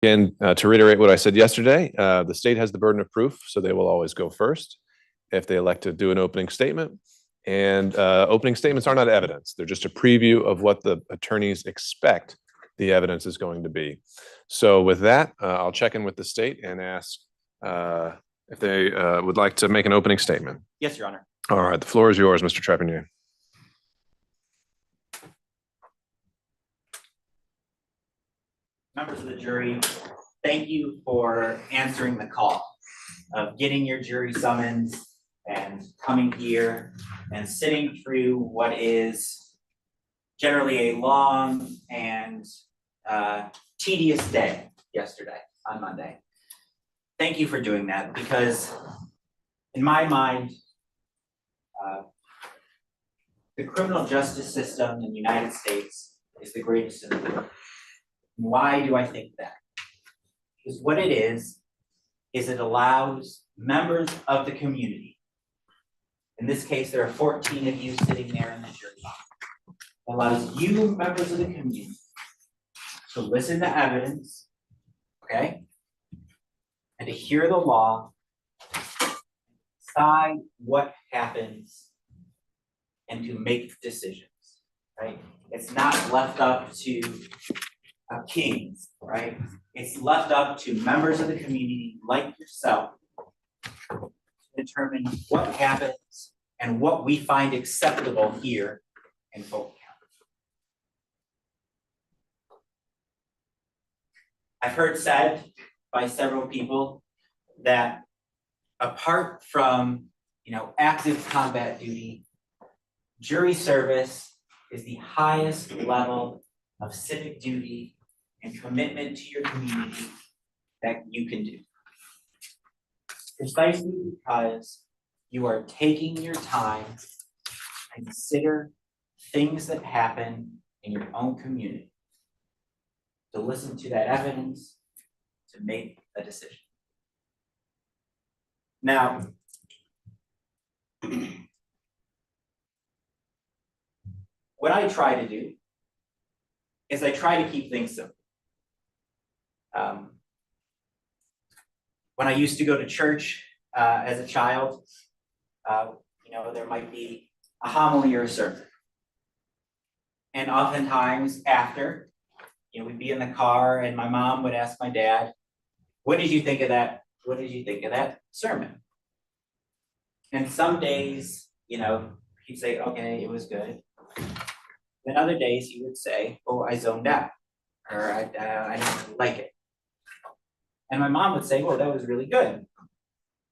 Again, to reiterate what I said yesterday, the state has the burden of proof, so they will always go first if they elect to do an opening statement. And opening statements are not evidence. They're just a preview of what the attorneys expect the evidence is going to be. So with that, I'll check in with the state and ask if they would like to make an opening statement. Yes, Your Honor. All right, the floor is yours, Mr. Trepanier. Members of the jury, thank you for answering the call of getting your jury summons and coming here and sitting through what is generally a long and tedious day yesterday on Monday. Thank you for doing that, because in my mind, the criminal justice system in the United States is the greatest in the world. Why do I think that? Because what it is it allows members of the community, in this case, there are 14 of you sitting there in the jury box, it allows you, members of the community, to listen to evidence, okay, and to hear the law, decide what happens, and to make decisions, right? It's not left up to kings, right? It's left up to members of the community like yourself to determine what happens and what we find acceptable here in Fulton County. I've heard said by several people that apart from, active combat duty, jury service is the highest level of civic duty and commitment to your community that you can do. Precisely because you are taking your time to consider things that happen in your own community, to listen to that evidence, to make a decision. Now, what I try to do is I try to keep things simple. When I used to go to church as a child, there might be a homily or a sermon. And oftentimes after, we'd be in the car and my mom would ask my dad, what did you think of that? What did you think of that sermon? And some days, he'd say, okay, it was good. Then other days he would say, oh, I zoned out, or I didn't really like it. And my mom would say, well, that was really good.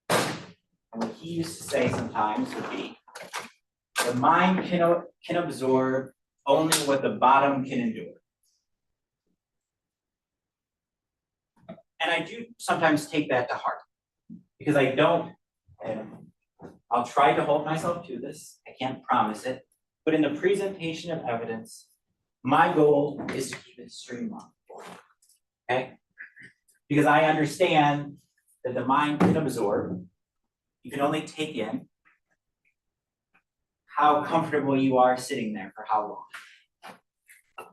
And what he used to say sometimes would be, the mind can absorb only what the bottom can endure. And I do sometimes take that to heart, because I don't, and I'll try to hold myself to this, I can't promise it, but in the presentation of evidence, my goal is to keep it streamlined, okay? Because I understand that the mind can absorb, you can only take in how comfortable you are sitting there for how long.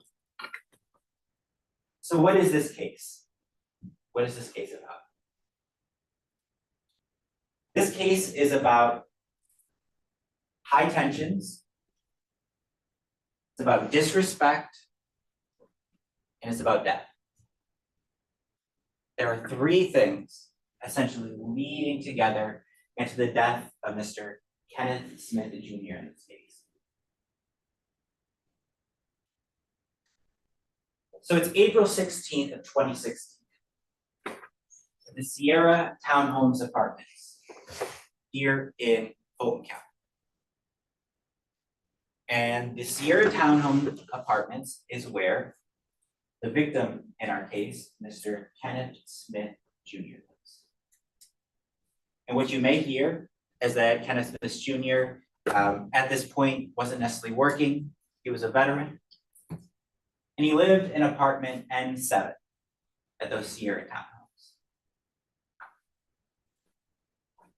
So what is this case? What is this case about? This case is about high tensions, it's about disrespect, and it's about death. There are three things essentially leading together into the death of Mr. Kenneth Smith Jr. in this case. So it's April 16th of 2016. The Sierra Townhomes Apartments here in Fulton County. And the Sierra Townhome Apartments is where the victim in our case, Mr. Kenneth Smith Jr. lives. And what you may hear is that Kenneth Smith Jr. At this point wasn't necessarily working. He was a veteran. And he lived in apartment N7 at those Sierra Townhomes.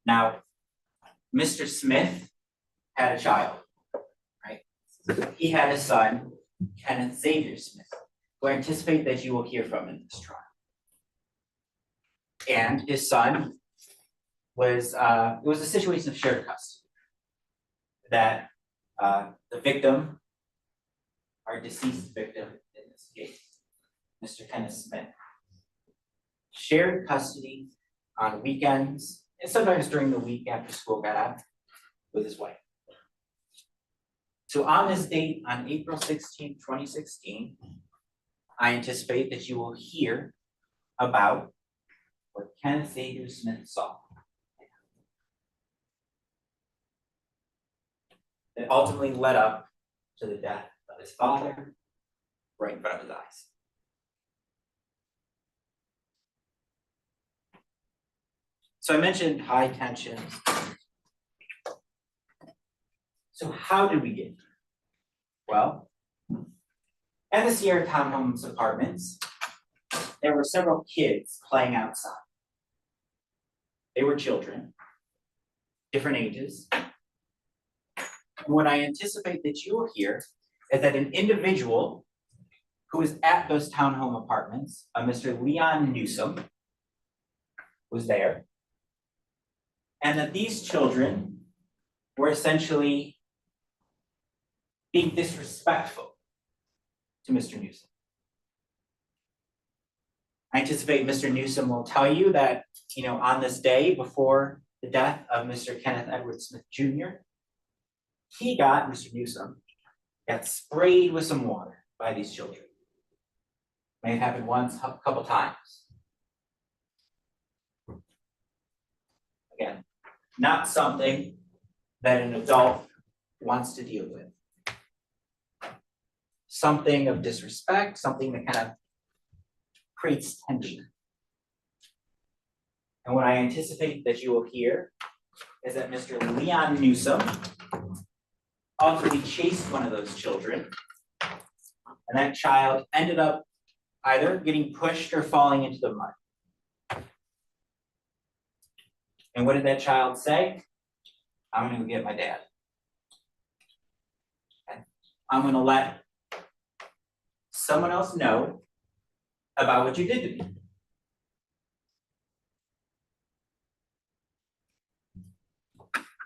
Now, Mr. Smith had a child, right? He had a son, Kenneth Xavier Smith, who I anticipate that you will hear from in this trial. And his son was, it was a situation of shared custody. That the victim, our deceased victim in this case, Mr. Kenneth Smith, shared custody on weekends and sometimes during the week after school got out with his wife. So on this date, on April 16, 2016, I anticipate that you will hear about what Kenneth Smith saw that ultimately led up to the death of his father right in front of his eyes. So I mentioned high tension. So how did we get here? Well, at the Sierra Townhomes apartments, there were several kids playing outside. They were children, different ages. And what I anticipate that you will hear is that an individual who was at those townhome apartments, a Mr. Leon Newsome, was there. And that these children were essentially being disrespectful to Mr. Newsome. I anticipate Mr. Newsome will tell you that, on this day before the death of Mr. Kenneth Edward Smith Jr., Mr. Newsome got sprayed with some water by these children. May have happened once, a couple times. Again, not something that an adult wants to deal with. Something of disrespect, something that kind of creates tension. And what I anticipate that you will hear is that Mr. Leon Newsome ultimately chased one of those children, and that child ended up either getting pushed or falling into the mud. And what did that child say? I'm going to get my dad. Okay. I'm going to let someone else know about what you did to me.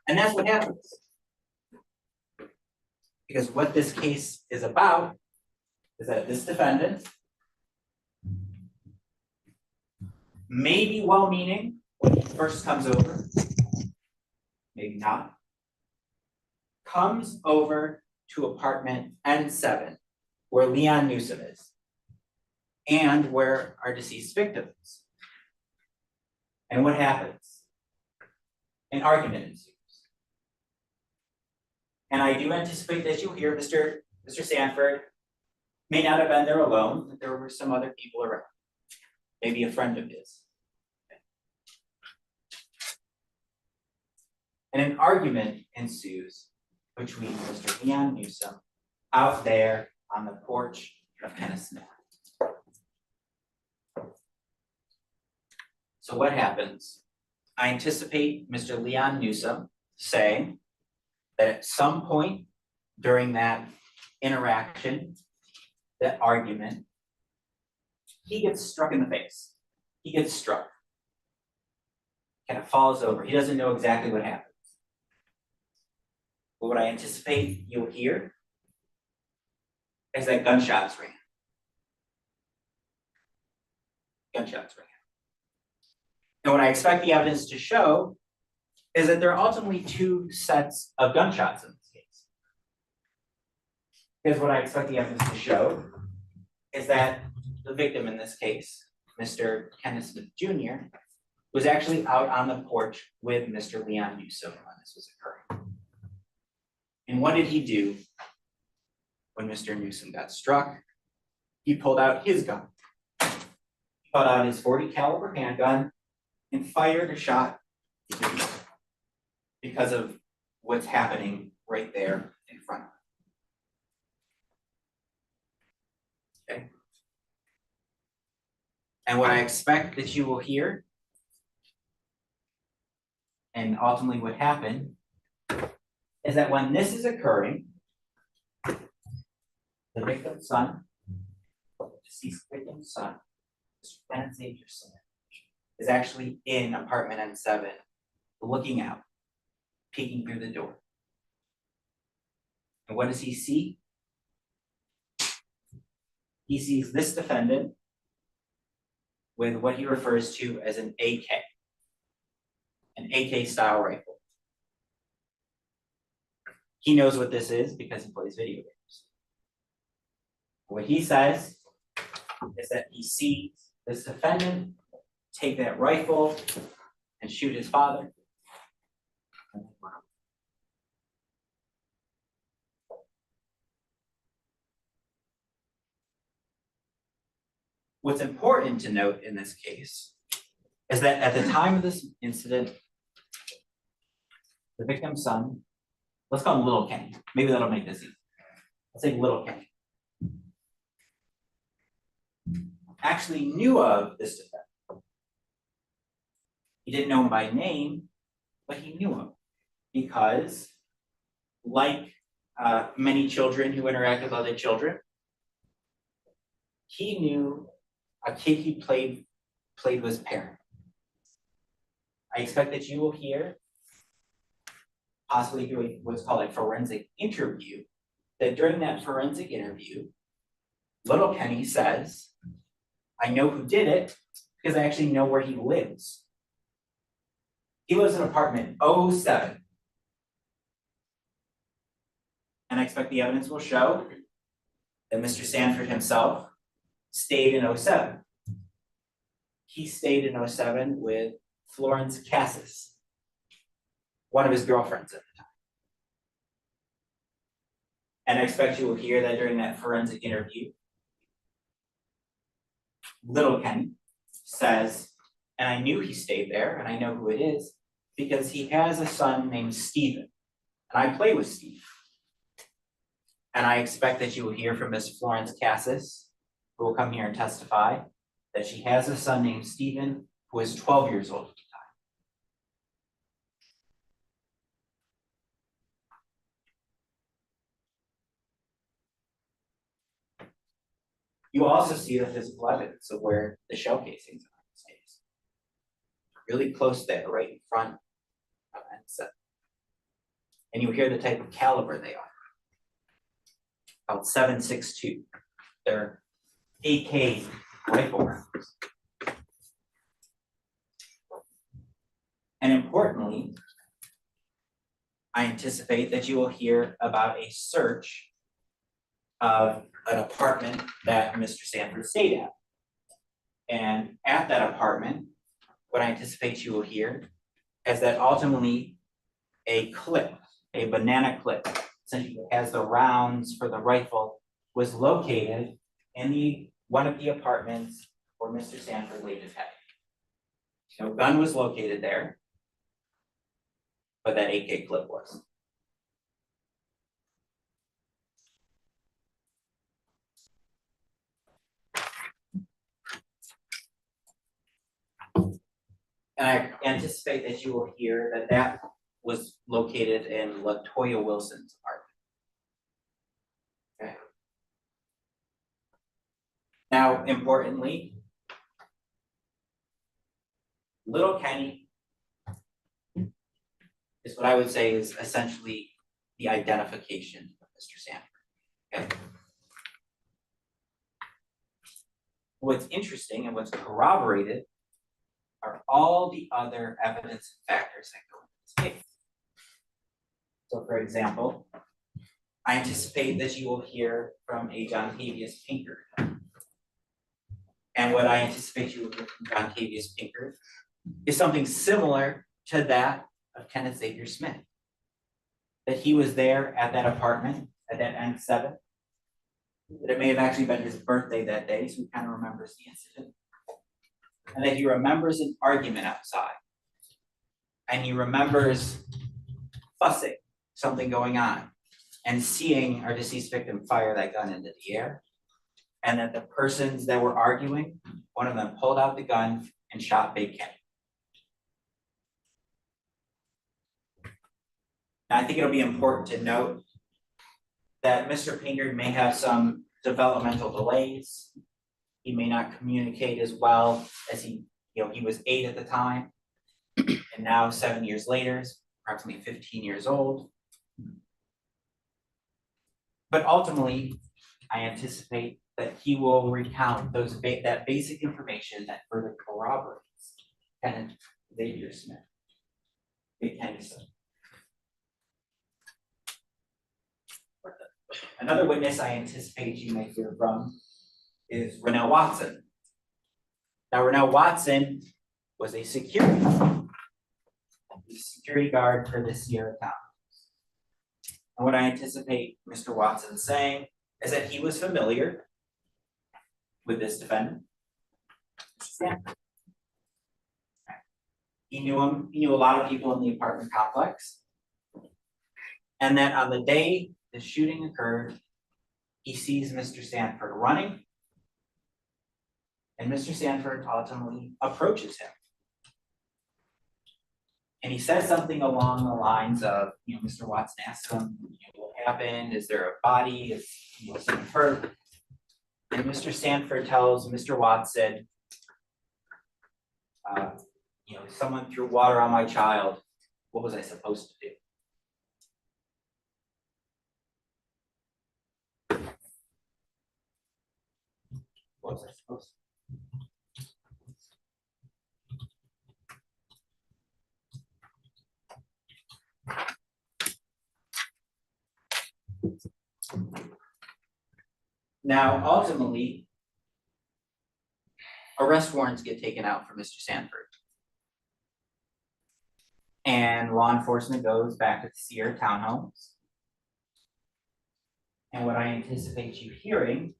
And that's what happens. Because what this case is about is that this defendant may be well-meaning when he first comes over, maybe not, comes over to apartment N7 where Leon Newsome is and where our deceased victim is. And what happens? An argument ensues. And I do anticipate that you'll hear Mr. Sanford may not have been there alone, that there were some other people around, maybe a friend of his. And an argument ensues between Mr. Leon Newsome out there on the porch of Kenneth Smith. So what happens? I anticipate Mr. Leon Newsome saying that at some point during that interaction, that argument, he gets struck in the face. He gets struck. Kind of falls over. He doesn't know exactly what happens. But what I anticipate you'll hear is that gunshots ring. Gunshots ring. And what I expect the evidence to show is that there are ultimately two sets of gunshots in this case. Because what I expect the evidence to show is that the victim in this case, Mr. Kenneth Smith Jr., was actually out on the porch with Mr. Leon Newsome when this was occurring. And what did he do when Mr. Newsome got struck? He pulled out his gun. He pulled out his .40 caliber handgun and fired a shot because of what's happening right there in front of him. Okay. And what I expect that you will hear, and ultimately what happened, is that when this is occurring, the victim's son, the deceased victim's son, Mr. Kenneth Smith, is actually in apartment N7, looking out, peeking through the door. And what does he see? He sees this defendant with what he refers to as an AK style rifle. He knows what this is because he plays video games. What he says is that he sees this defendant take that rifle and shoot his father. What's important to note in this case is that at the time of this incident, the victim's son, let's call him Little Kenny. Maybe that'll make this easy. Let's say Little Kenny. Actually knew of this defendant. He didn't know him by name, but he knew him because, like many children who interact with other children, he knew a kid he played with his parent. I expect that you will hear, possibly doing what's called a forensic interview, that during that forensic interview, Little Kenny says, I know who did it because I actually know where he lives. He lives in apartment 07. And I expect the evidence will show that Mr. Sanford himself stayed in 07. He stayed in 07 with Florence Cassis, one of his girlfriends at the time. And I expect you will hear that during that forensic interview, Little Kenny says, and I knew he stayed there, and I know who it is, because he has a son named Stephen, and I play with Steve. And I expect that you will hear from Miss Florence Cassis, who will come here and testify, that she has a son named Stephen, who is 12 years old at the time. You also see the physical evidence of where the shell casings are in this case. Really close there, right in front of N7. And you hear the type of caliber they are. About 7.62. They're AK rifle rounds. And importantly, I anticipate that you will hear about a search of an apartment that Mr. Sanford stayed at. And at that apartment, what I anticipate you will hear is that ultimately a clip, a banana clip, essentially has the rounds for the rifle, was located in one of the apartments where Mr. Sanford laid his head. No gun was located there, but that AK clip was. And I anticipate that you will hear that that was located in LaToya Wilson's apartment. Okay. Now, importantly, Little Kenny is what I would say is essentially the identification of Mr. Sanford. Okay. What's interesting and what's corroborated are all the other evidence and factors that go into this case. So for example, I anticipate that you will hear from a John Tavius Pinkard. And what I anticipate you will hear from John Tavius Pinkard is something similar to that of Kenneth Xavier Smith. That he was there at that apartment, at that N7. That it may have actually been his birthday that day, so he kind of remembers the incident. And that he remembers an argument outside. And he remembers fussing, something going on, and seeing our deceased victim fire that gun into the air. And that the persons that were arguing, one of them pulled out the gun and shot Big Kenny. Now, I think it'll be important to note that Mr. Pinkard may have some developmental delays. He may not communicate as well as he he was 8 at the time, and now 7 years later, approximately 15 years old. But ultimately, I anticipate that he will recount that basic information that further corroborates Kenneth Xavier Smith, Big Kenny Smith. Another witness I anticipate you may hear from is Rennell Watson. Now, Rennell Watson was a security guard for the Sierra Town. And what I anticipate Mr. Watson saying is that he was familiar with this defendant. He knew him, he knew a lot of people in the apartment complex. And that on the day the shooting occurred, he sees Mr. Sanford running, and Mr. Sanford ultimately approaches him. And he says something along the lines of, Mr. Watson asks him, what happened? Is there a body? Is someone hurt? And Mr. Sanford tells Mr. Watson, someone threw water on my child. What was I supposed to do? What was I supposed to do? Now, ultimately, arrest warrants get taken out for Mr. Sanford. And law enforcement goes back to the Sierra townhomes. And what I anticipate you hearing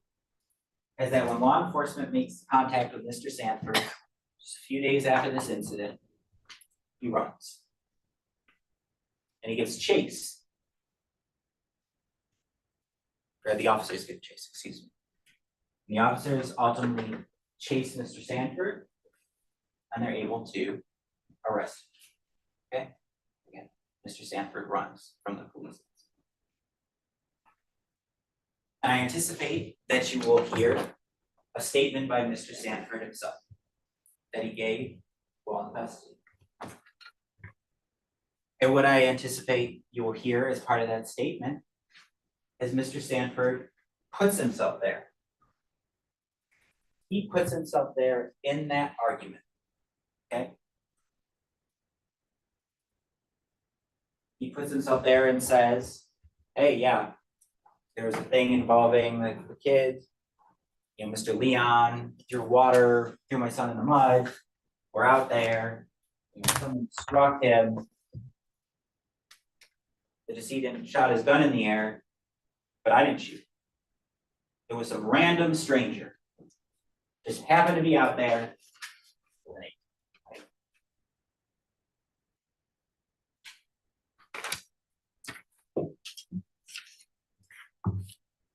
is that when law enforcement makes contact with Mr. Sanford, just a few days after this incident, he runs. And he gets chased. Or the officers get chased, excuse me. And the officers ultimately chase Mr. Sanford, and they're able to arrest him. Okay? Again, Mr. Sanford runs from the police. And I anticipate that you will hear a statement by Mr. Sanford himself that he gave while in custody. And what I anticipate you will hear as part of that statement is Mr. Sanford puts himself there. He puts himself there in that argument, okay? He puts himself there and says, hey, yeah, there was a thing involving the kids. Mr. Leon threw water, threw my son in the mud. We're out there. Someone struck him. The decedent shot his gun in the air, but I didn't shoot. It was some random stranger. Just happened to be out there.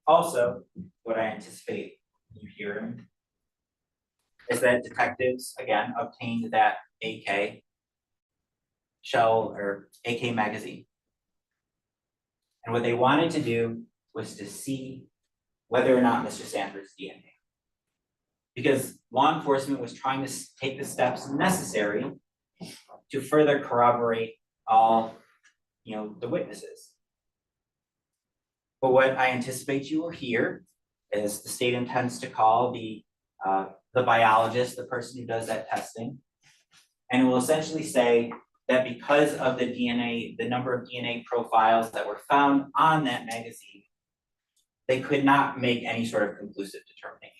Also, what I anticipate you hearing is that detectives, again, obtained that AK shell or AK magazine. And what they wanted to do was to see whether or not Mr. Sanford's DNA. Because law enforcement was trying to take the steps necessary to further corroborate all, the witnesses. But what I anticipate you will hear is the state intends to call the biologist, the person who does that testing, and it will essentially say that because of the DNA, the number of DNA profiles that were found on that magazine, they could not make any sort of conclusive determination.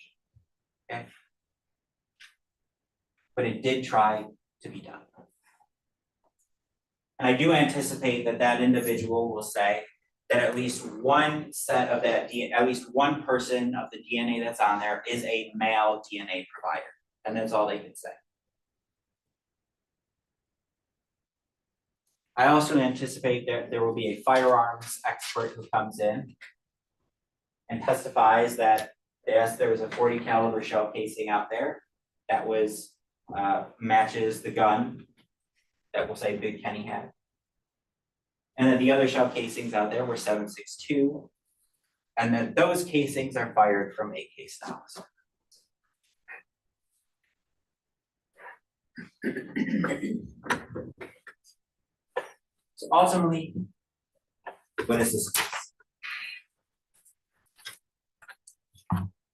Okay? But it did try to be done. And I do anticipate that that individual will say that at least one set of that DNA, at least one person of the DNA that's on there is a male DNA provider. And that's all they can say. I also anticipate that there will be a firearms expert who comes in and testifies that yes, there was a .40 caliber shell casing out there that was matches the gun that we'll say Big Kenny had. And then the other shell casings out there were .762, and then those casings are fired from AK styles. So ultimately, what is this case?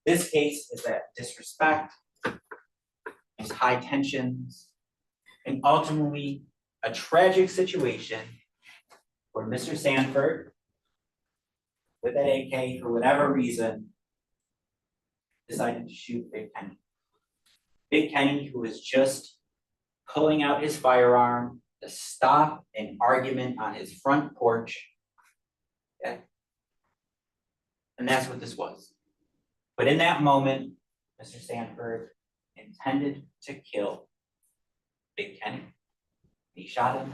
This case is that disrespect, there's high tensions, and ultimately a tragic situation where Mr. Sanford, with that AK for whatever reason, decided to shoot Big Kenny. Big Kenny, who was just pulling out his firearm to stop an argument on his front porch. Okay? And that's what this was. But in that moment, Mr. Sanford intended to kill Big Kenny. He shot him,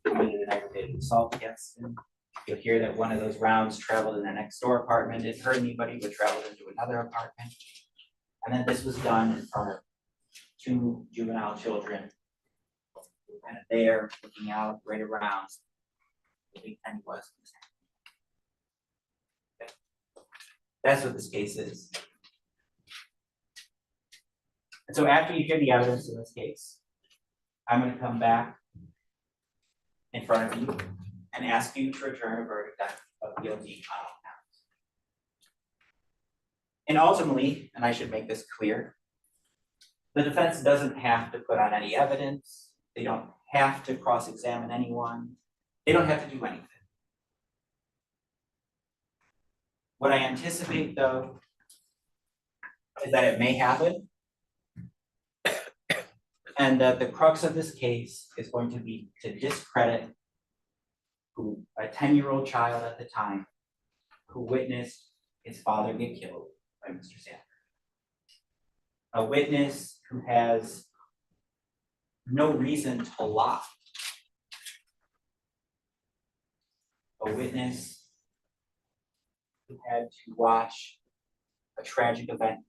committed an aggravated assault against him. You'll hear that one of those rounds traveled in the next door apartment, didn't hurt anybody, but traveled into another apartment. And then this was done in front of 2 juvenile children, kind of there, looking out, right around where Big Kenny was. Okay. That's what this case is. And so after you hear the evidence in this case, I'm going to come back in front of you and ask you to return a verdict of guilty on all counts. And ultimately, and I should make this clear, the defense doesn't have to put on any evidence. They don't have to cross-examine anyone. They don't have to do anything. What I anticipate, though, is that it may happen, and that the crux of this case is going to be to discredit a 10-year-old child at the time who witnessed his father get killed by Mr. Sanford. A witness who has no reason to lie. A witness who had to watch a tragic event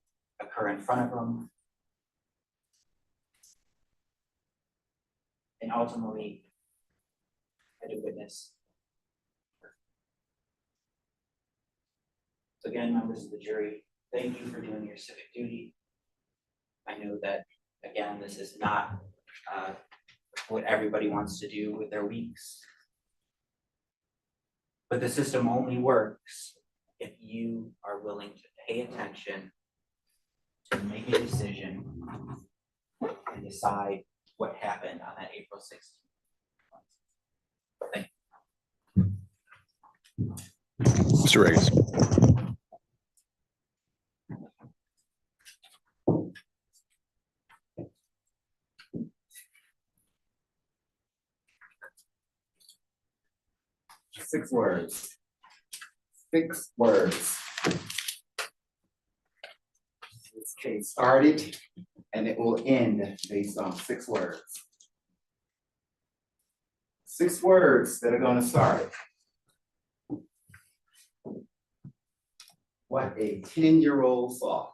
occur in front of him, and ultimately had to witness. So again, members of the jury, thank you for doing your civic duty. I know that, again, this is not what everybody wants to do with their weeks. But the system only works if you are willing to pay attention, to make a decision, and decide what happened on that April 16th. Thank you. Mr. Regis. Six words. 6 words. This case started and it will end based on 6 words. 6 words that are going to start it. What a 10-year-old saw.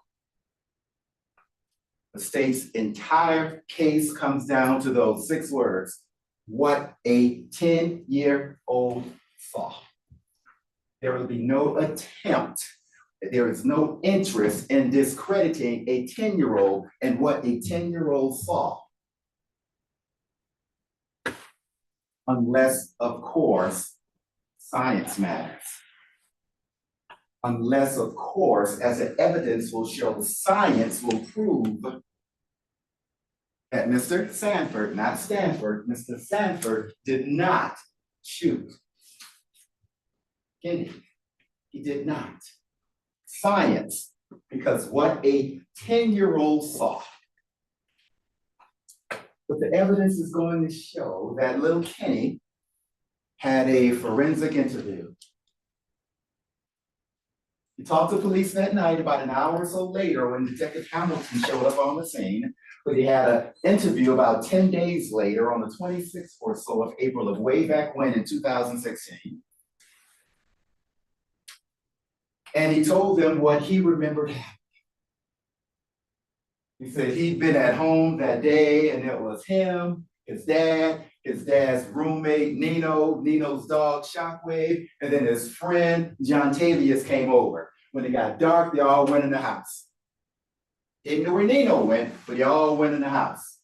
The state's entire case comes down to those 6 words. What a 10-year-old saw. There will be no attempt, there is no interest in discrediting a 10-year-old and what a 10-year-old saw. Unless, of course, science matters. Unless, of course, as the evidence will show, science will prove that Mr. Sanford, not Stanford, Mr. Sanford did not shoot Kenneth. He did not. Science, because what a 10-year-old saw. But the evidence is going to show that little Kenny had a forensic interview. He talked to police that night about an hour or so later when Detective Hamilton showed up on the scene, but he had an interview about 10 days later on the 26th or so of April of way back when in 2016. And he told them what he remembered happening. He said he'd been at home that day and it was him, his dad's roommate, Nino's dog, Shockwave, and then his friend, John Tavius, came over. When it got dark, they all went in the house. Didn't know where Nino went, but they all went in the house.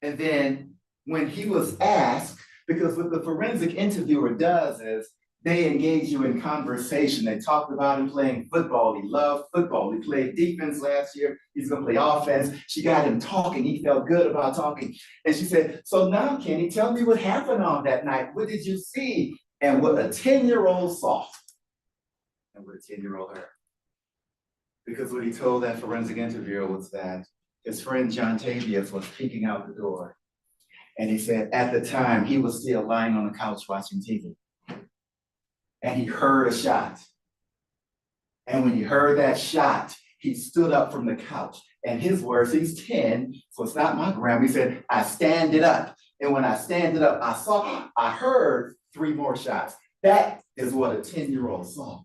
And then when he was asked, because what the forensic interviewer does is they engage you in conversation. They talked about him playing football. He loved football. He played defense last year. He's gonna play offense. She got him talking. He felt good about talking. And she said, so now, Kenny, tell me what happened on that night. What did you see? And what a 10-year-old saw. And what a 10-year-old heard. Because what he told that forensic interviewer was that his friend John Tavius was peeking out the door. And he said at the time he was still lying on the couch watching TV. And he heard a shot. And when he heard that shot, he stood up from the couch. And his words, he's 10, so it's not my grammar. He said, I standed up. And when I standed up, I heard 3 more shots. That is what a 10-year-old saw.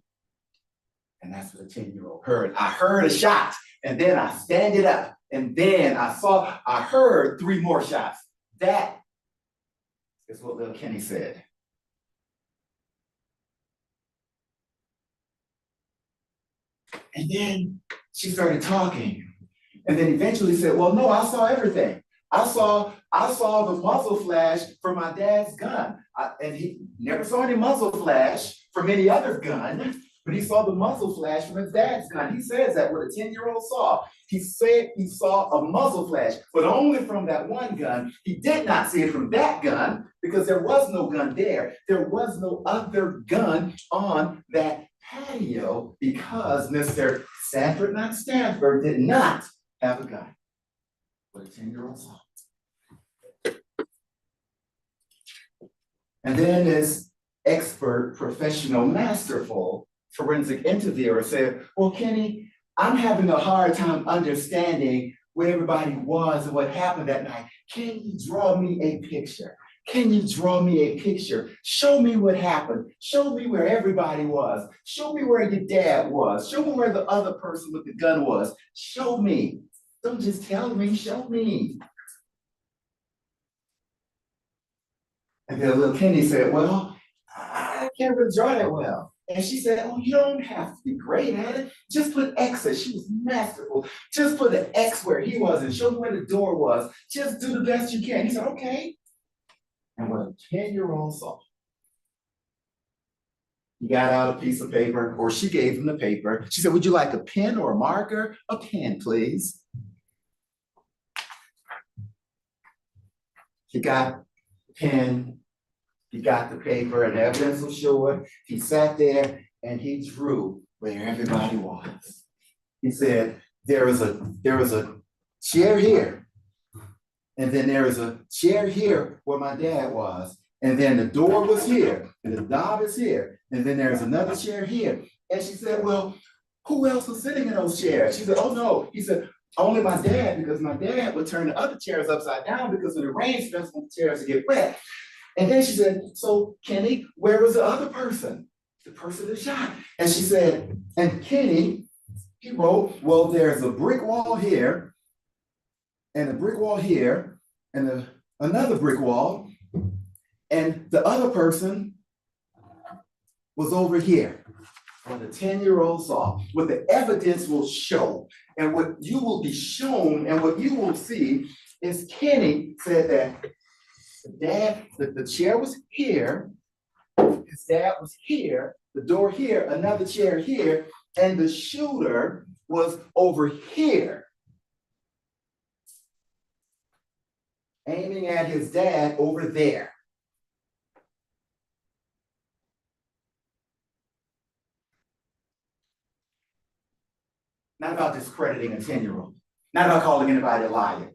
And that's what a 10-year-old heard. I heard a shot, and then I standed up, and then I heard 3 more shots. That is what little Kenny said. And then she started talking, and then eventually said, well, no, I saw everything. I saw the muzzle flash from my dad's gun. And he never saw any muzzle flash from any other gun, but he saw the muzzle flash from his dad's gun. He says that what a 10-year-old saw. He said he saw a muzzle flash, but only from that one gun. He did not see it from that gun because there was no gun there. There was no other gun on that patio because Mr. Sanford, not Stanford, did not have a gun. What a 10-year-old saw. And then this expert, professional, masterful forensic interviewer said, well, Kenny, I'm having a hard time understanding where everybody was and what happened that night. Can you draw me a picture? Can you draw me a picture? Show me what happened. Show me where everybody was. Show me where your dad was. Show me where the other person with the gun was. Show me. Don't just tell me, show me. And then little Kenny said, well, I can't really draw that well. And she said, oh, you don't have to be great at it. Just put X's. She was masterful. Just put an X where he was and show me where the door was. Just do the best you can. He said, okay. And what a 10-year-old saw. He got out a piece of paper, or she gave him the paper. She said, would you like a pen or a marker? A pen, please. He got the pen. He got the paper, and evidence will show it. He sat there and he drew where everybody was. He said, there was a chair here. And then there was a chair here where my dad was. And then the door was here. And the knob is here. And then there's another chair here. And she said, well, who else was sitting in those chairs? She said, oh no. He said, only my dad, because my dad would turn the other chairs upside down because when it rains, that's when the chairs would get wet. And then she said, so Kenny, where was the other person? The person that shot. And she said, and Kenny, he wrote, well, there's a brick wall here, and a brick wall here, and another brick wall, and the other person was over here. What the 10-year-old saw, what the evidence will show, and what you will be shown, and what you will see is Kenny said that the chair was here, his dad was here, the door here, another chair here, and the shooter was over here, aiming at his dad over there. Not about discrediting a 10-year-old, not about calling anybody a liar.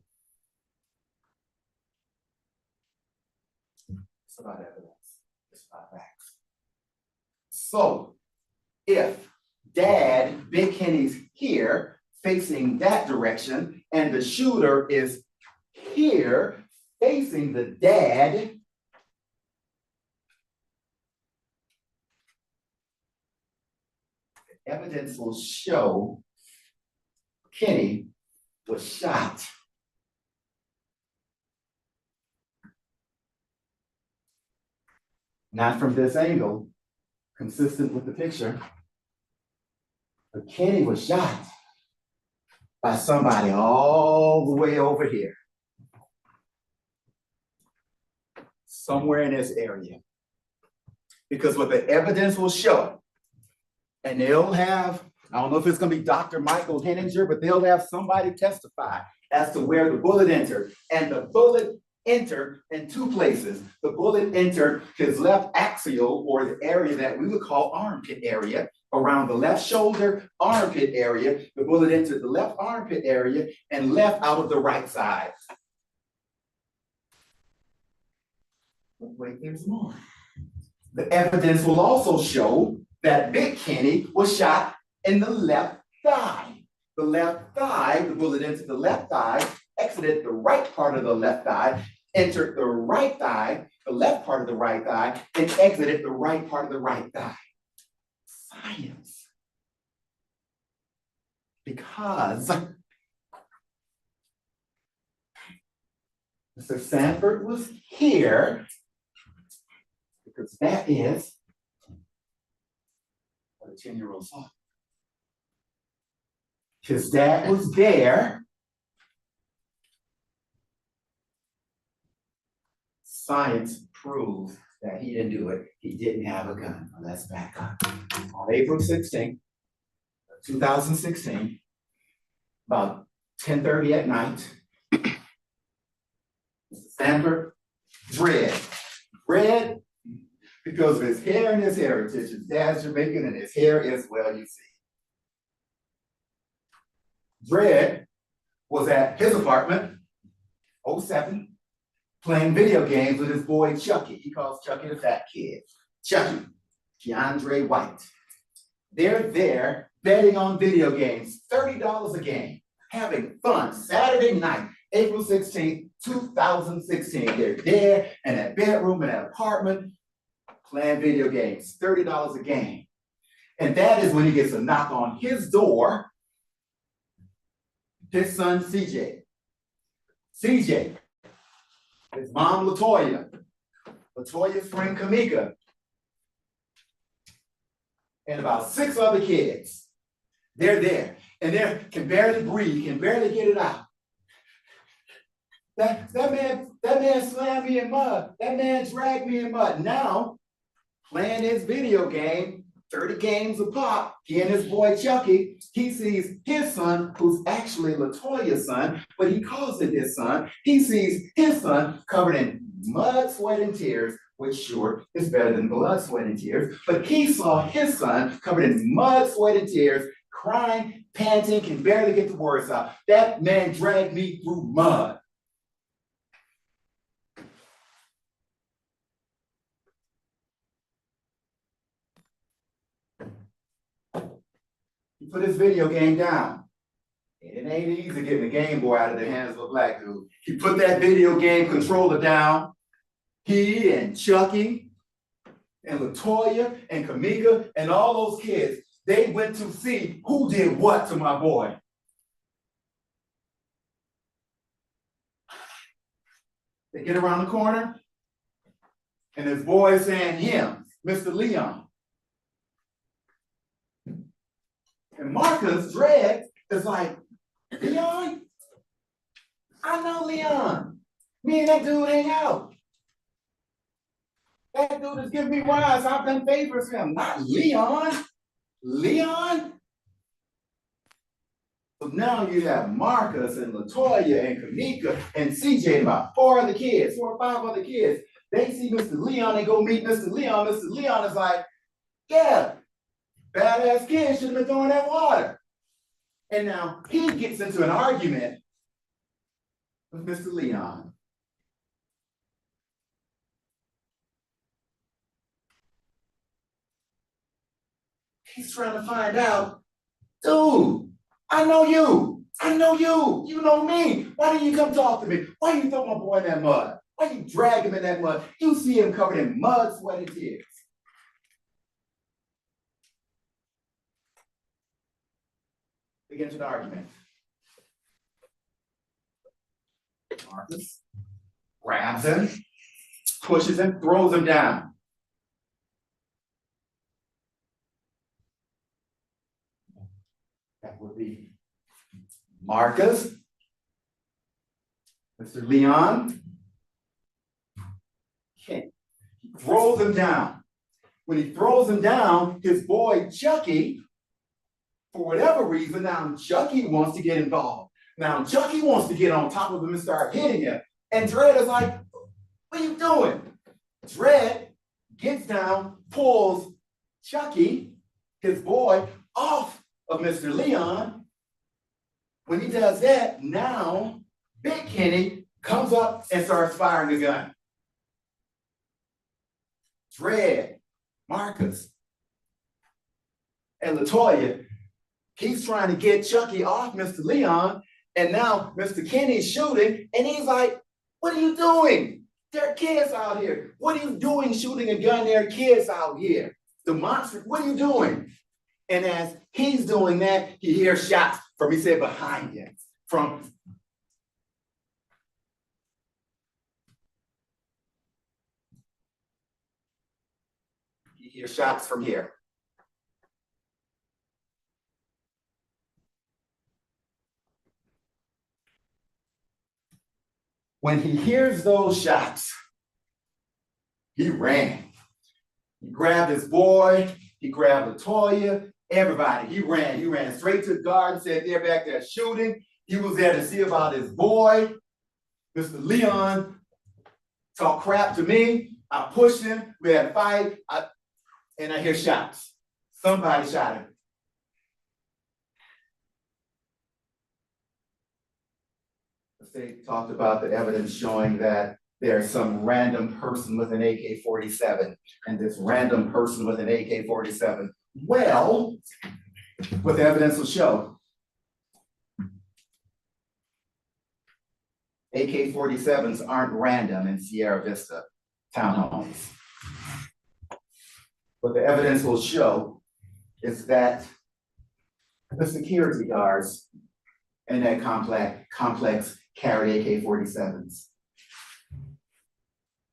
It's about evidence, it's about facts. So if Dad, Big Kenny's here, facing that direction, and the shooter is here, facing the dad, the evidence will show Kenny was shot. Not from this angle, consistent with the picture, but Kenny was shot by somebody all the way over here. Somewhere in this area. Because what the evidence will show, and they'll have, I don't know if it's gonna be Dr. Michael Henninger, but they'll have somebody testify as to where the bullet entered. And the bullet entered in two places. The bullet entered his left axial, or the area that we would call armpit area, around the left shoulder armpit area. The bullet entered the left armpit area and left out of the right side. But wait, there's more. The evidence will also show that Big Kenny was shot in the left thigh. The left thigh, the bullet entered the left thigh, exited the right part of the left thigh, entered the right thigh, the left part of the right thigh, and exited the right part of the right thigh. Science. Because Mr. Sanford was here, because that is what a 10-year-old saw. His dad was there. Science proves that he didn't do it. He didn't have a gun. Well, let's back up. On April 16, 2016, about 10:30 at night, Mr. Sanford, red because of his hair and his heritage. His dad's Jamaican and his hair is, well, you see. Dred was at his apartment, 07, playing video games with his boy Chucky. He calls Chucky the fat kid. Chucky, Keandre White. They're there betting on video games, $30 a game, having fun. Saturday night, April 16th, 2016. They're there in that bedroom, in that apartment, playing video games, $30 a game. And that is when he gets a knock on his door. His son, CJ. CJ, his mom, Latoya's friend, Kamika, and about 6 other kids. They're there, and they can barely breathe, can barely get it out. That man slammed me in mud. That man dragged me in mud. Now, playing his video game, 30 games a pop, he and his boy Chucky, he sees his son, who's actually Latoya's son, but he calls it his son. He sees his son covered in mud, sweat, and tears, which sure is better than blood, sweat, and tears. But he saw his son covered in mud, sweat, and tears, crying, panting, can barely get the words out. That man dragged me through mud. He put his video game down. And it ain't easy getting a Game Boy out of the hands of a black dude. He put that video game controller down. He and Chucky and Latoya and Kamika and all those kids, they went to see who did what to my boy. They get around the corner, and his boy is saying him, Mr. Leon. And Marcus Dredd is like, Leon? I know Leon. Me and that dude hang out. That dude is giving me rides. I've done favors for him. Not Leon. Leon? So now you have Marcus and Latoya and Kamika and CJ and about 4 or 5 other kids. They see Mr. Leon, they go meet Mr. Leon. Mr. Leon is like, yeah, badass kid should have been throwing that water. And now he gets into an argument with Mr. Leon. He's trying to find out, dude, I know you. I know you. You know me. Why didn't you come talk to me? Why you throw my boy in that mud? Why you drag him in that mud? You see him covered in mud, sweat, and tears. Begin to the argument. Marcus grabs him, pushes him, throws him down. That would be Marcus, Mr. Leon, Kenneth. He throws him down. When he throws him down, his boy Chucky, for whatever reason, now Chucky wants to get involved. Now Chucky wants to get on top of him and start hitting him. And Dredd is like, what are you doing? Dredd gets down, pulls Chucky, his boy, off of Mr. Leon. When he does that, now Big Kenny comes up and starts firing the gun. Dredd, Marcus, and LaToya, he's trying to get Chucky off Mr. Leon, and now Mr. Kenny's shooting, and he's like, what are you doing? There are kids out here. What are you doing shooting a gun? There are kids out here. The monster, what are you doing? And as he's doing that, he hears shots from, he said, behind him. He hears shots from here. When he hears those shots, he ran. He grabbed his boy, he grabbed LaToya, everybody. He ran straight to the guard, said they're back there shooting. He was there to see about his boy. Mr. Leon talked crap to me. I pushed him, we had a fight, and I hear shots. Somebody shot him. The state talked about the evidence showing that there's some random person with an AK-47, and this random person with an AK-47. Well, what the evidence will show, AK-47s aren't random in Sierra Vista townhomes. What the evidence will show is that the security guards in that complex carried AK-47s.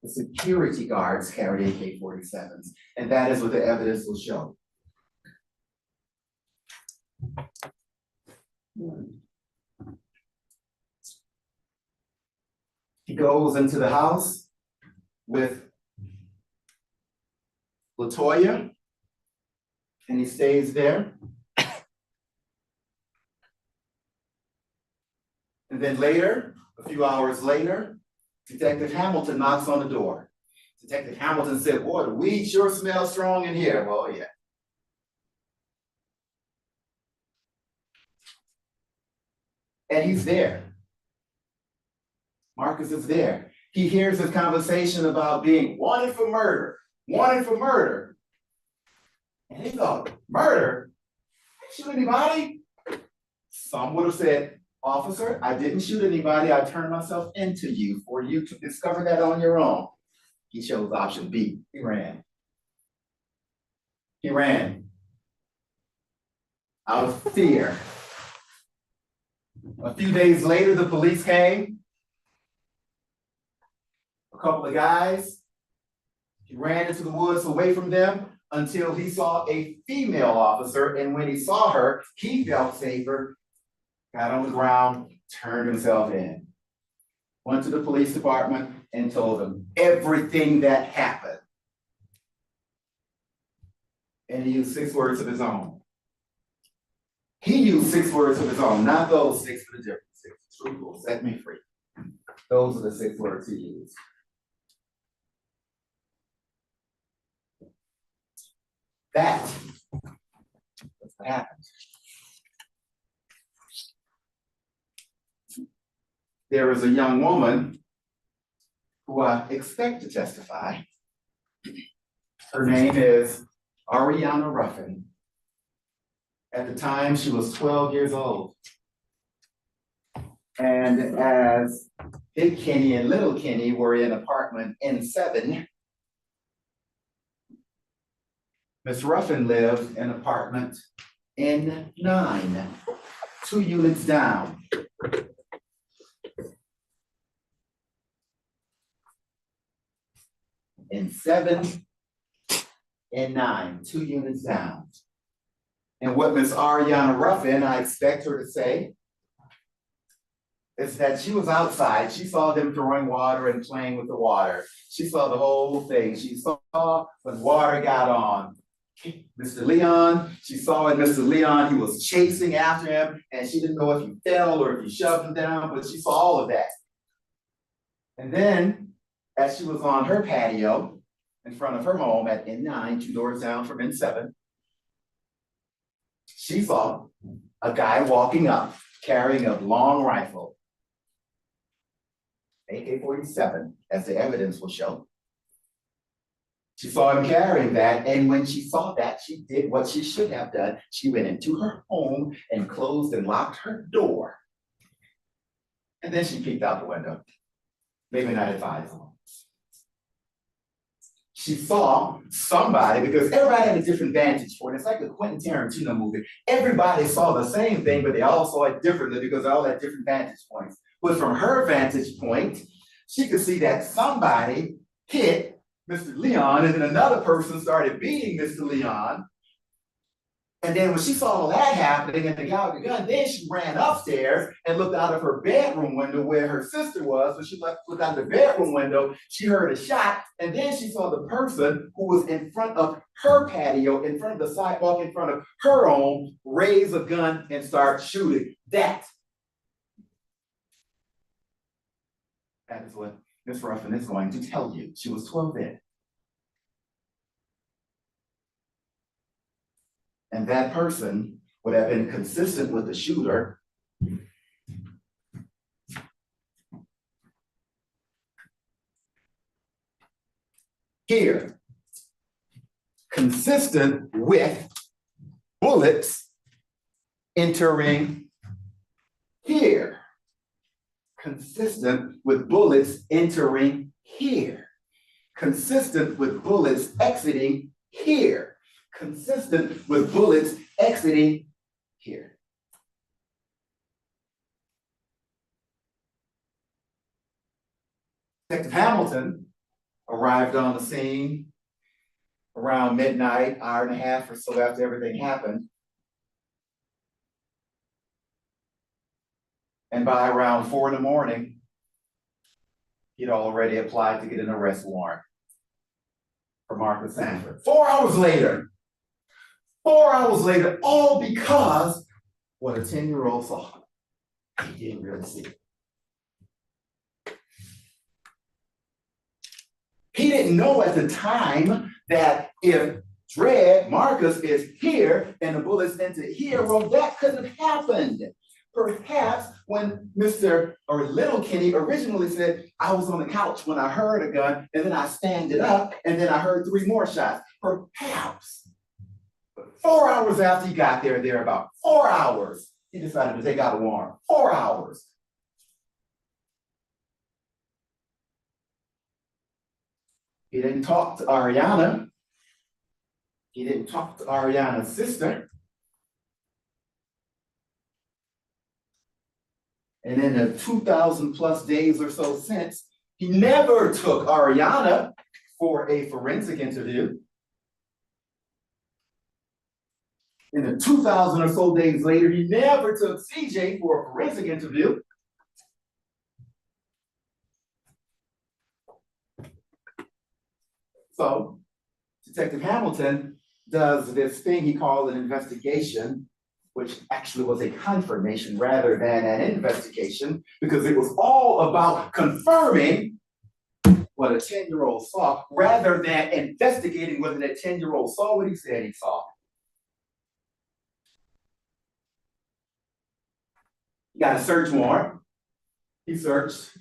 The security guards carried AK-47s, and that is what the evidence will show. He goes into the house with LaToya, and he stays there. And then later, a few hours later, Detective Hamilton knocks on the door. Detective Hamilton said, boy, the weed sure smells strong in here. Well, yeah. And he's there. Marcus is there. He hears this conversation about being wanted for murder, wanted for murder. And he thought, murder? I didn't shoot anybody? Some would have said, officer, I didn't shoot anybody. I turned myself into you for you to discover that on your own. He chose option B. He ran. He ran out of fear. A few days later, the police came. A couple of guys. He ran into the woods away from them until he saw a female officer. And when he saw her, he felt safer, got on the ground, turned himself in, went to the police department and told them everything that happened. And he used 6 words of his own. He used 6 words of his own, not those 6, but a different 6. The truth will set me free. Those are the 6 words he used. That's what happened. There is a young woman who I expect to testify. Her name is Ariana Ruffin. At the time, she was 12 years old. And as Big Kenny and Little Kenny were in apartment N7, Miss Ruffin lived in apartment N9, 2 units down. N7, N9, 2 units down. And what Miss Ariana Ruffin, I expect her to say, is that she was outside. She saw them throwing water and playing with the water. She saw the whole thing. She saw when water got on Mr. Leon. She saw in Mr. Leon, he was chasing after him, and she didn't know if he fell or if he shoved him down, but she saw all of that. And then, as she was on her patio in front of her home at N9, 2 doors down from N7, she saw a guy walking up carrying a long rifle, AK-47, as the evidence will show. She saw him carrying that, and when she saw that, she did what she should have done. She went into her home and closed and locked her door. And then she peeked out the window. Maybe not advised. She saw somebody, because everybody had a different vantage point. It's like a Quentin Tarantino movie. Everybody saw the same thing, but they all saw it differently because they all had different vantage points. But from her vantage point, she could see that somebody hit Mr. Leon, and then another person started beating Mr. Leon. And then when she saw all that happening and the guy with the gun, then she ran upstairs and looked out of her bedroom window where her sister was. When she looked out the bedroom window, she heard a shot, and then she saw the person who was in front of her patio, in front of the sidewalk, in front of her home, raise a gun and start shooting. That is what Miss Ruffin is going to tell you. She was 12 then. And that person would have been consistent with the shooter. Here, consistent with bullets entering here. Consistent with bullets entering here. Consistent with bullets exiting here. Consistent with bullets exiting here. Detective Hamilton arrived on the scene around midnight, hour and a half or so after everything happened. And by around 4 in the morning, he'd already applied to get an arrest warrant for Marcus Sanford. 4 hours later, 4 hours later, all because what a 10-year-old saw. He didn't really see it. He didn't know at the time that if Marcus is here and the bullets enter here, well, that couldn't have happened. Perhaps when Mr. or Little Kenny originally said, I was on the couch when I heard a gun, and then I standed up, and then I heard 3 more shots. Perhaps. But 4 hours after he got there about 4 hours, he decided to take out a warrant. 4 hours. He didn't talk to Ariana. He didn't talk to Ariana's sister. And in the 2,000 plus days or so since, he never took Ariana for a forensic interview. In the 2,000 or so days later, he never took CJ for a forensic interview. So Detective Hamilton does this thing he called an investigation, which actually was a confirmation rather than an investigation, because it was all about confirming what a 10-year-old saw, rather than investigating whether that 10-year-old saw what he said he saw. He got a search warrant. He searched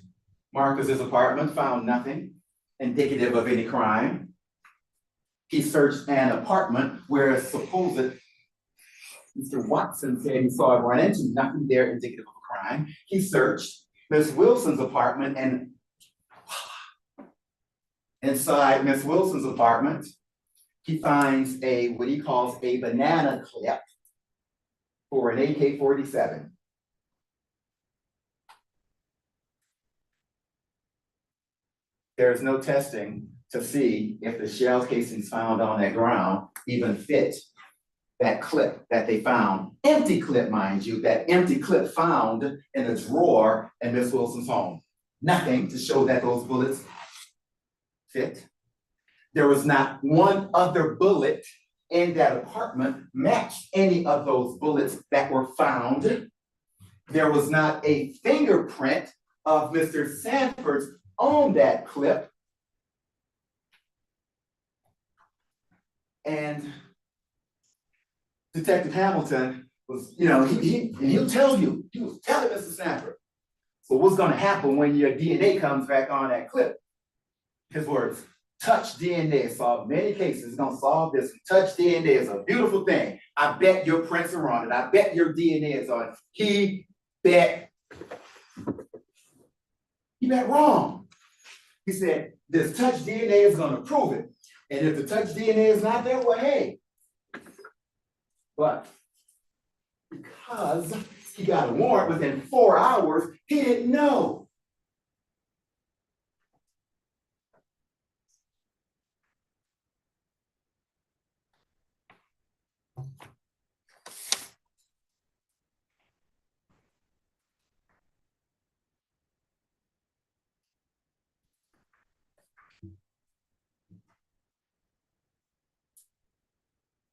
Marcus's apartment, found nothing indicative of any crime. He searched an apartment where supposed Mr. Watson said he saw it run into, nothing there indicative of a crime. He searched Miss Wilson's apartment, and inside Miss Wilson's apartment, he finds what he calls a banana clip for an AK-47. There's no testing to see if the shell casings found on that ground even fit that clip that they found, empty clip, mind you, that empty clip found in a drawer in Miss Wilson's home. Nothing to show that those bullets fit. There was not one other bullet in that apartment matched any of those bullets that were found. There was not a fingerprint of Mr. Sanford's on that clip. And Detective Hamilton was, he'll tell you, he was telling Mr. Sanford, so what's gonna happen when your DNA comes back on that clip? His words, touch DNA solved many cases, it's gonna solve this. Touch DNA is a beautiful thing. I bet your prints are on it. I bet your DNA is on it. He bet wrong. He said, this touch DNA is gonna prove it. And if the touch DNA is not there, well, hey. But because he got a warrant within 4 hours, he didn't know.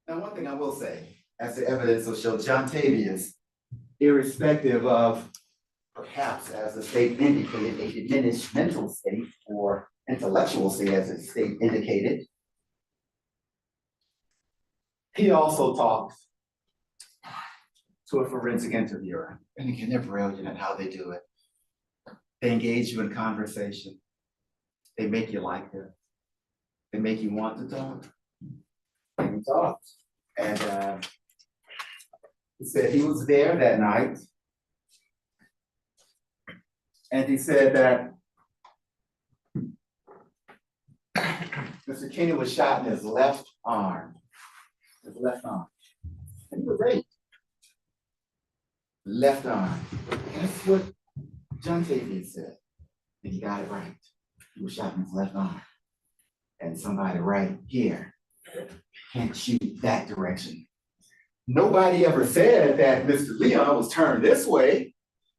Now, one thing I will say, as the evidence will show, John Tavius, irrespective of perhaps, as the state indicated, a diminished mental state or intellectual state, as the state indicated, he also talked to a forensic interviewer. And again, they're brilliant at how they do it. They engage you in conversation. They make you like them. They make you want to talk. And he talked. And he said he was there that night. And he said that Mr. Kenney was shot in his left arm. His left arm. And he was raped. Left arm. That's what John Tavius said. And he got it right. He was shot in his left arm. And somebody right here can't shoot that direction. Nobody ever said that Mr. Leon was turned this way.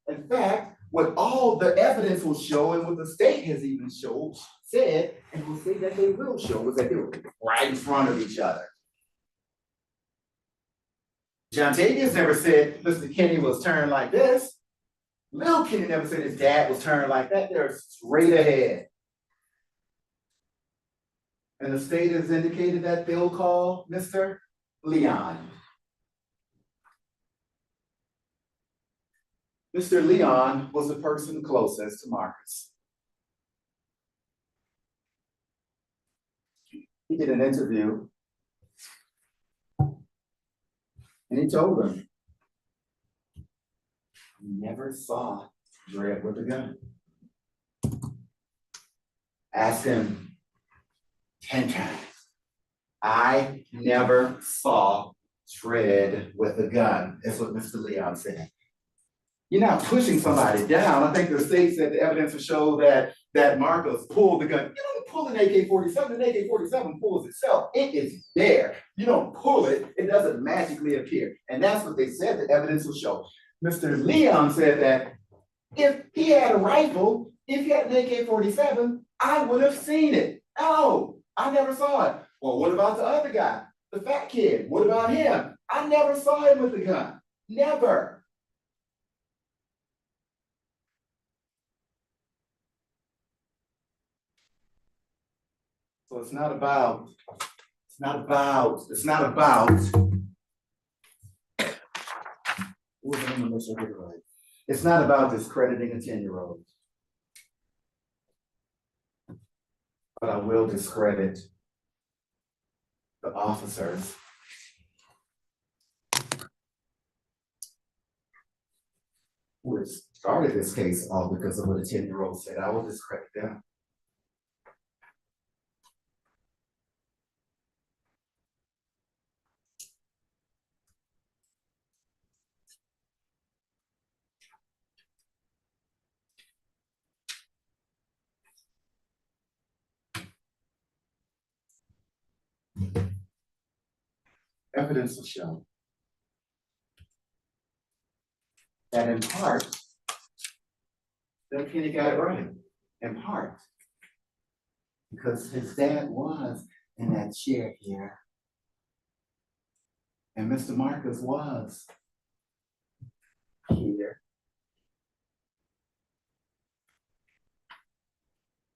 In fact, what all the evidence will show and what the state has even said, and will say that they will show, is that they were right in front of each other. John Tavius never said Mr. Kenney was turned like this. Lil Kenney never said his dad was turned like that. They're straight ahead. And the state has indicated that they'll call Mr. Leon. Mr. Leon was the person closest to Marcus. He did an interview and he told him he never saw Dred with a gun. Asked him 10 times. I never saw Dred with a gun. That's what Mr. Leon said. You're not pushing somebody down. I think the state said the evidence will show that Marcus pulled the gun. You don't pull an AK-47. An AK-47 pulls itself. It is there. You don't pull it. It doesn't magically appear. And that's what they said the evidence will show. Mr. Leon said that if he had a rifle, if he had an AK-47, I would have seen it. Oh, I never saw it. Well, what about the other guy? The fat kid. What about him? I never saw him with a gun. Never. So it's not about discrediting a 10-year-old. But I will discredit the officers who had started this case all because of what a 10-year-old said. I will discredit them. evidence will show that in part, Bill Kenny got it right, in part. Because his dad was in that chair here. And Mr. Marcus was here.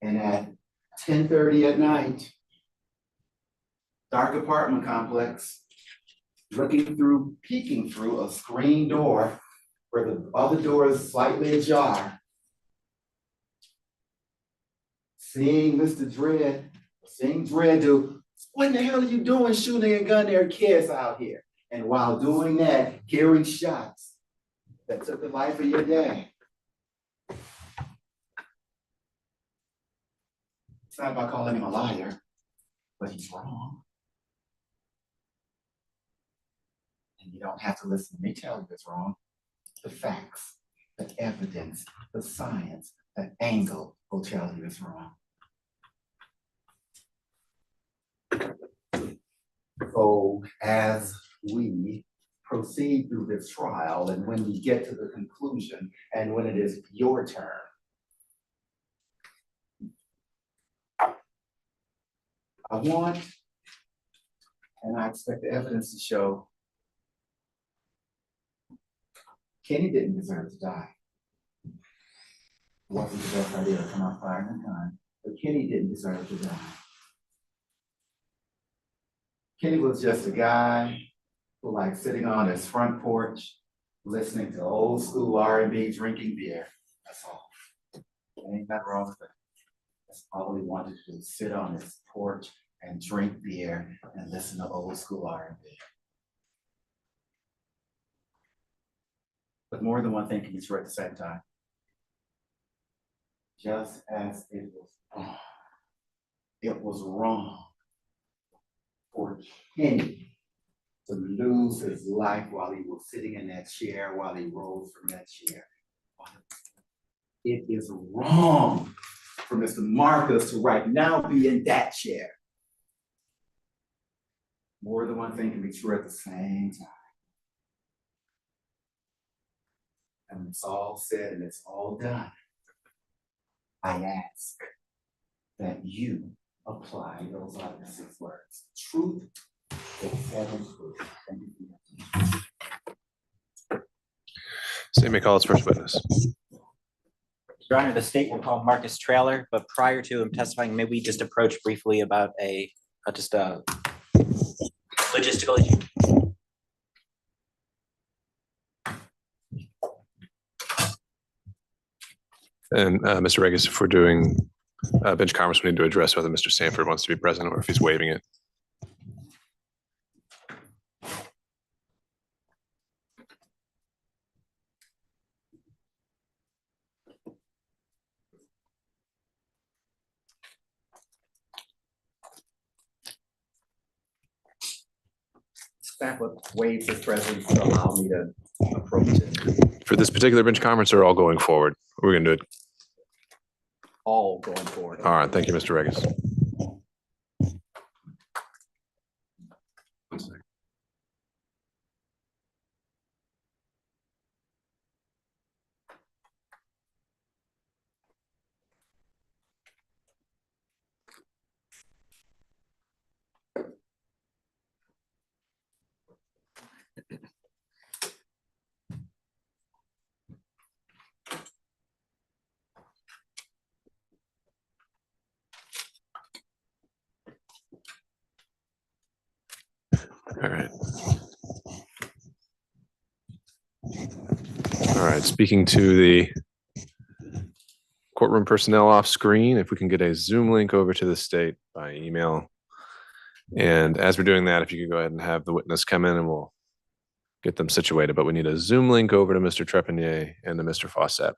And at 10:30 at night, dark apartment complex, peeking through a screen door where the other door is slightly ajar, seeing Dredd do, what in the hell are you doing shooting a gun at kids out here? And while doing that, hearing shots that took the life of your dad. It's not about calling him a liar, but he's wrong. And you don't have to listen to me tell you it's wrong. The facts, the evidence, the science, the angle will tell you it's wrong. So as we proceed through this trial and when we get to the conclusion and when it is your turn, I want, and I expect the evidence to show, Kenny didn't deserve to die. It wasn't the best idea to come out firing a gun, but Kenny didn't deserve to die. Kenny was just a guy who liked sitting on his front porch, listening to old school R&B, drinking beer. That's all. There ain't nothing wrong with it. That's all he wanted to do, sit on his porch and drink beer and listen to old school R&B. But more than one thing can be true at the same time. Just as it was wrong for Kenny to lose his life while he was sitting in that chair, while he rose from that chair. It is wrong for Mr. Marcus to right now be in that chair. More than one thing can be true at the same time. And it's all said and it's all done. I ask that you apply those other 6 words. Truth is 7 truth. Thank you. State may call its first witness. Your Honor, the state will call Marcus Trailer, but prior to him testifying, maybe we just approach briefly about a logistical issue. And Mr. Regis, if we're doing bench conference, we need to address whether Mr. Sanford wants to be present or if he's waiving it. Staff waives his presence to allow me to approach it. For this particular bench conference, or all going forward? We're going to do it. All going forward. All right. Thank you, Mr. Regis. All right. All right. Speaking to the courtroom personnel off screen, if we can get a Zoom link over to the state by email. And as we're doing that, if you could go ahead and have the witness come in and we'll get them situated. But we need a Zoom link over to Mr. Trepanier and to Mr. Fawcett.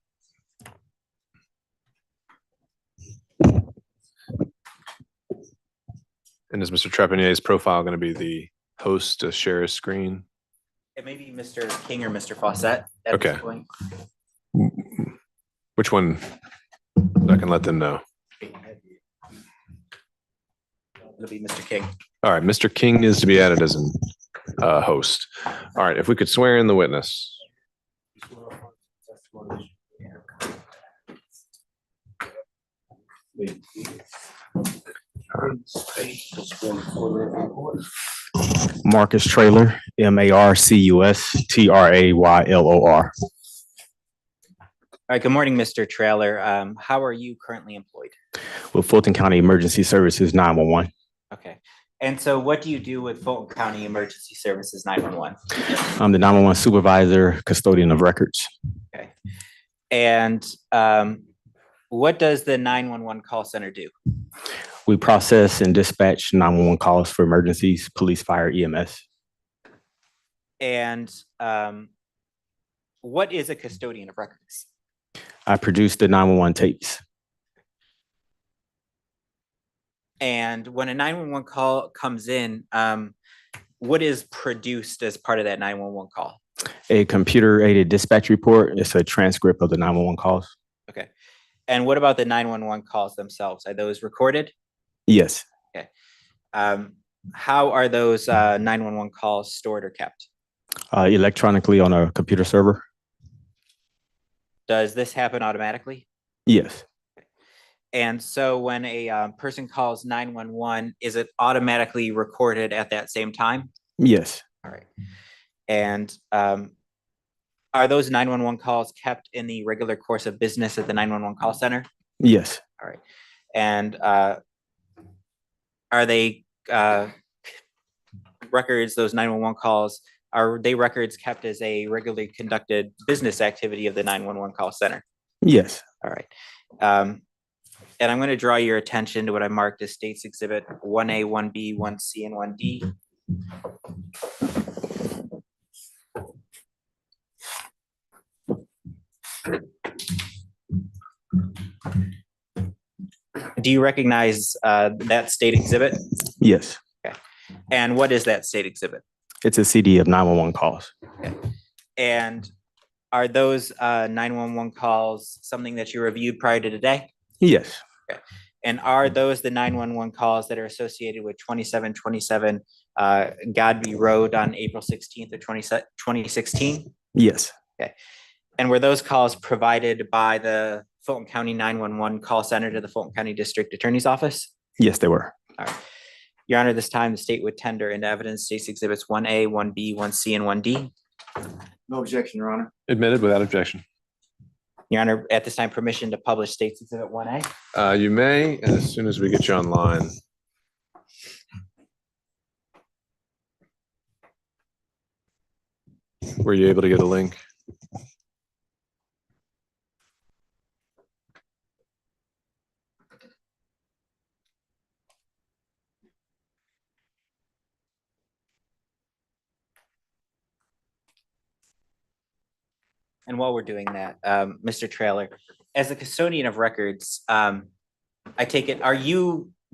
And is Mr. Trepanier's profile going to be the host to share his screen? It may be Mr. King or Mr. Fawcett at Okay. this point. Which one? I can let them know. It'll be Mr. King. All right, Mr. King is to be added as an host. All right, if we could swear in the witness. Marcus Traylor, Marcustraylor. All right, good morning, Mr. Trailer. How are you currently employed? With Fulton County Emergency Services 911. Okay. And so what do you do with Fulton County Emergency Services 911? I'm the 911 supervisor, custodian of records. Okay. And what does the 911 call center do? We process and dispatch 911 calls for emergencies, police, fire, EMS. And what is a custodian of records? I produce the 911 tapes. And when a 911 call comes in, what is produced as part of that 911 call? A computer-aided dispatch report. It's a transcript of the 911 calls. Okay. And what about the 911 calls themselves? Are those recorded? Yes. Okay. How are those 911 calls stored or kept? Electronically on a computer server. Does this happen automatically? Yes. And so when a person calls 911, is it automatically recorded at that same time? Yes. All right. And are those 911 calls kept in the regular course of business at the 911 call center? Yes. All right. And are they records, those 911 calls, are they records kept as a regularly conducted business activity of the 911 call center? Yes. All right. And I'm going to draw your attention to what I marked as States Exhibit 1A, 1B, 1C, and 1D. Do you recognize that state exhibit? Yes. Okay. And what is that state exhibit? It's a CD of 911 calls. Okay. And are those 911 calls something that you reviewed prior to today? Yes. Okay. And are those the 911 calls that are associated with 2727 Godby Road on April 16th of 2016? Yes. Okay. And were those calls provided by the Fulton County 911 call center to the Fulton County District Attorney's Office? Yes, they were. All right. Your Honor, this time the state would tender into evidence States Exhibits 1A, 1B, 1C, and 1D. No objection, Your Honor. Admitted without objection. Your Honor, at this time, permission to publish States Exhibit 1A. You may, as soon as we get you online. Were you able to get a link? And while we're doing that, Mr. Trailer, as a custodian of records, I take it,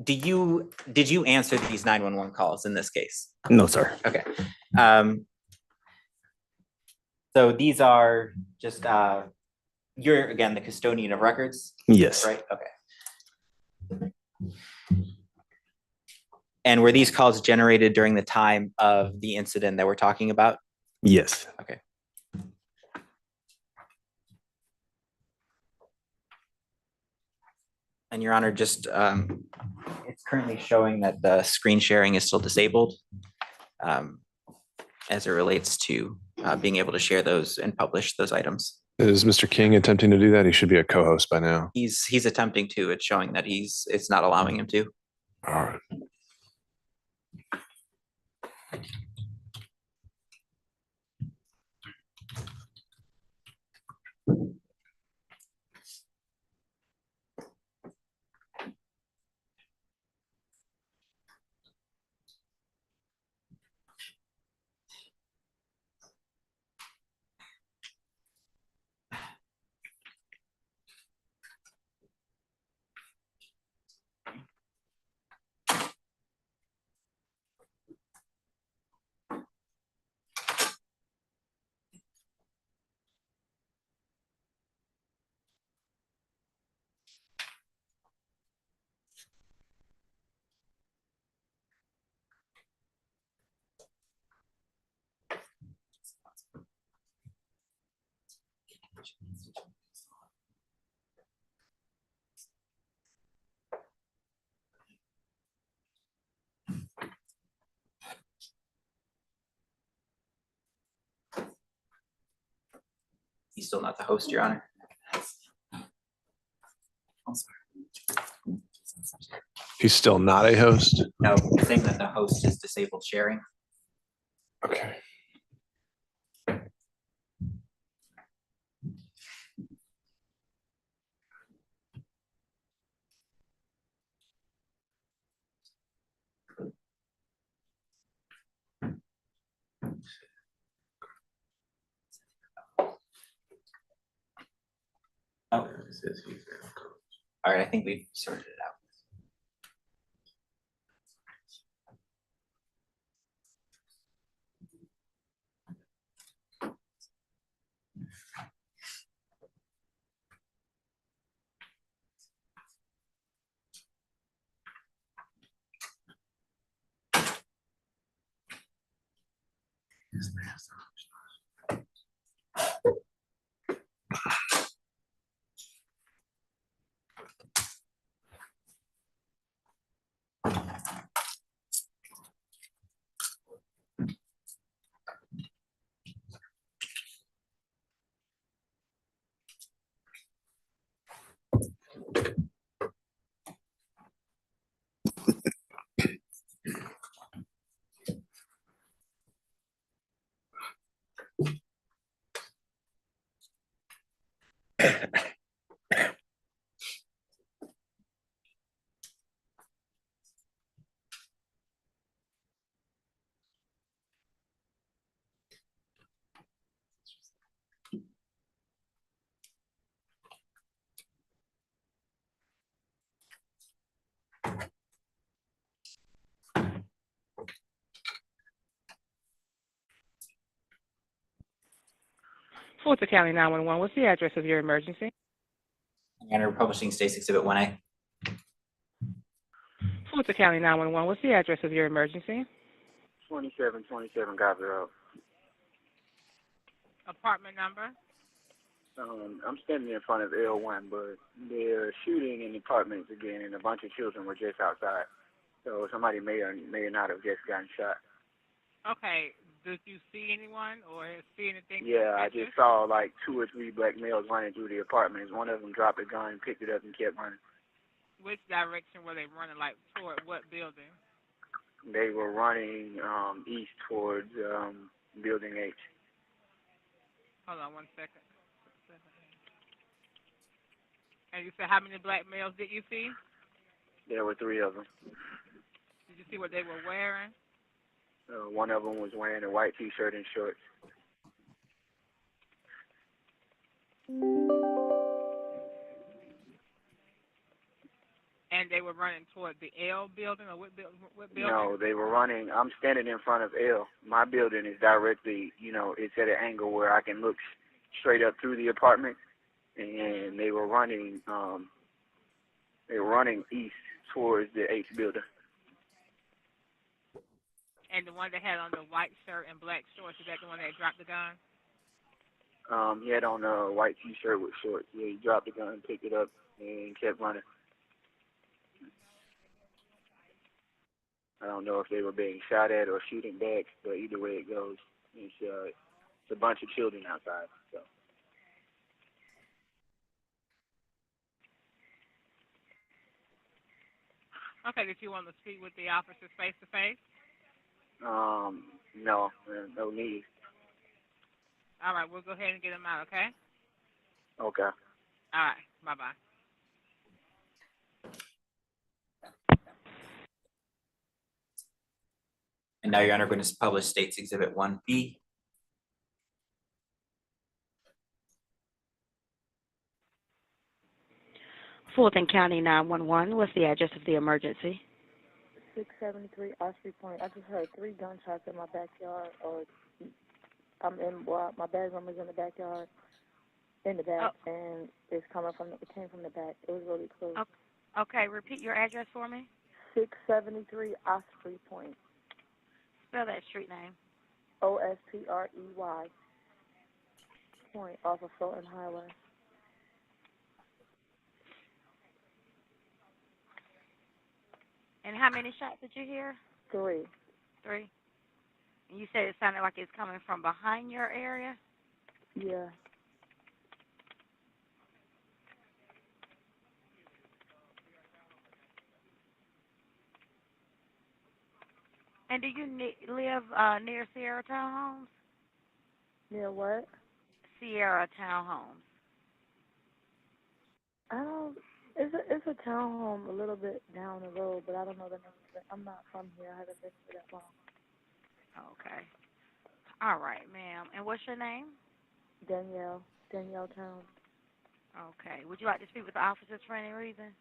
did you answer these 911 calls in this case? No, sir. Okay. So these are just, you're again, the custodian of records, Yes. right? Okay. And were these calls generated during the time of the incident that we're talking about? Yes. Okay. And Your Honor, just it's currently showing that the screen sharing is still disabled as it relates to being able to share those and publish those items. Is Mr. King attempting to do that? He should be a co-host by now. He's attempting to. It's showing that it's not allowing him to. All right. He's still not the host, Your Honor. He's still not a host? No, he's saying that the host is disabled sharing. Okay. Oh. All right, I think we've sorted it out. Fulton County 911, what's the address of your emergency? Your Honor, publishing States Exhibit 1A. Fulton County 911, what's the address of your emergency? 2727 Goddard Road. Apartment number? I'm standing in front of L1, but they're shooting in the apartments again, and a bunch of children were just outside. So somebody may or may not have just gotten shot. Okay, did you see anyone or see anything? Yeah, I just saw like 2 or 3 black males running through the apartments. One of them dropped a gun, picked it up, and kept running. Which direction were they running, like toward what building? They were running east towards Building H. Hold on 1 second. And you said how many black males did you see? There were 3 of them. Did you see what they were wearing? One of them was wearing a white T-shirt and shorts. And they were running toward the L building, or what building? No, they were running. I'm standing in front of L. My building is directly, it's at an angle where I can look straight up through the apartment. And they were running east towards the H building. And the one that had on the white shirt and black shorts, is that the one that dropped the gun? He had on a white T-shirt with shorts. Yeah, he dropped the gun, picked it up, and kept running. I don't know if they were being shot at or shooting back, but either way it goes, it's a bunch of children outside. So. Okay, did you want to speak with the officers face to face? No need. All right, we'll go ahead and get them out, okay? Okay. All right, bye-bye. And now, Your Honor, going to publish States Exhibit 1B. Fulton County 911, what's the address of the emergency? 673 Osprey Point. I just heard 3 gunshots in my backyard. My bedroom is in the backyard, in the back, and it came from the back. It was really close. Okay, repeat your address for me. 673 Osprey Point. Spell that street name. Osprey. Point off of Fulton Highway. And how many shots did you hear? 3. 3. And you said it sounded like it's coming from behind your area? Yeah. And do you live near Sierra Townhomes? Near what? Sierra Townhomes. I don't. It's a townhome a little bit down the road, but I don't know the name of it. I'm not from here. I haven't been here that long. Okay. All right, ma'am. And what's your name? Danielle Town. Okay. Would you like to speak with the officers for any reason?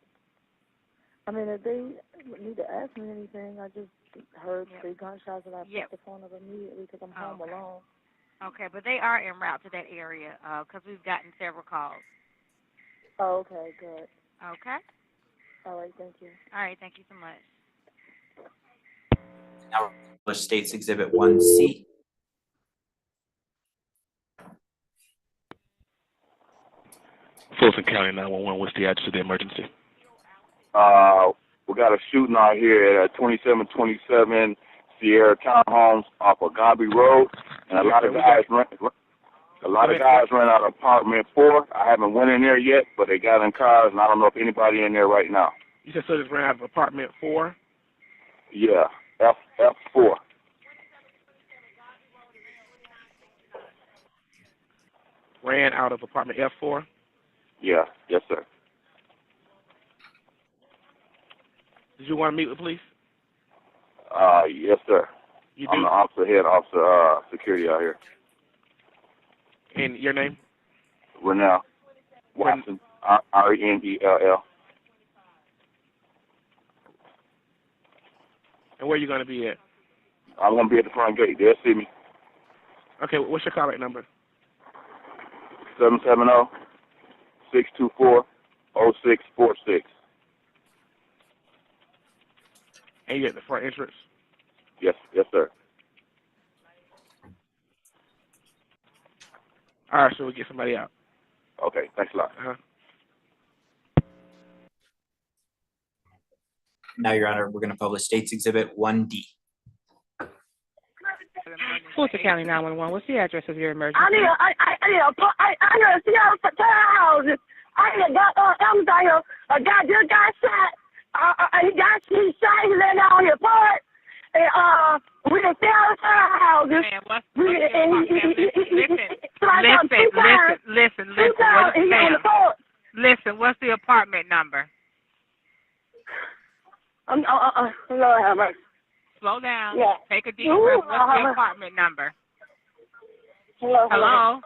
I mean, if they need to ask me anything, I just heard 3 gunshots and I put the phone up immediately because I'm home alone. Okay, but they are en route to that area because we've gotten several calls. Oh, okay, good. Okay. All right, thank you. All right, thank you so much. Now, States Exhibit 1C. Fulton County 911, what's the address of the emergency? We got a shooting out here at 2727 Sierra Townhomes off of Gobby Road, and a lot of guys ran out of apartment 4. I haven't went in there yet, but they got in cars, and I don't know if anybody in there right now. You said so just ran out of apartment 4? Yeah, F4. Ran out of apartment F4? Yeah, yes, sir. Did you want to meet with police? Yes, sir. You do? I'm the officer, head officer, security out here. And your name? Renell Watson, Renell. And where are you going to be at? I'm going to be at the front gate. They'll see me. Okay, what's your contact number? 770-624-0646. And you're at the front entrance? Yes, sir. All right, so we'll get somebody out. Okay, thanks a lot. Now, Your Honor, we're going to publish States Exhibit 1D. Fulton County 911, what's the address of your emergency? I need a Sierra townhouses. I need a down here. A guy just got shot. He shot. He laying down on his part. And we the Sierra townhouses. Listen, what's the apartment number? Lord have mercy. Slow down. Yeah. Take a deep breath. What's the apartment number? Hello? Hello?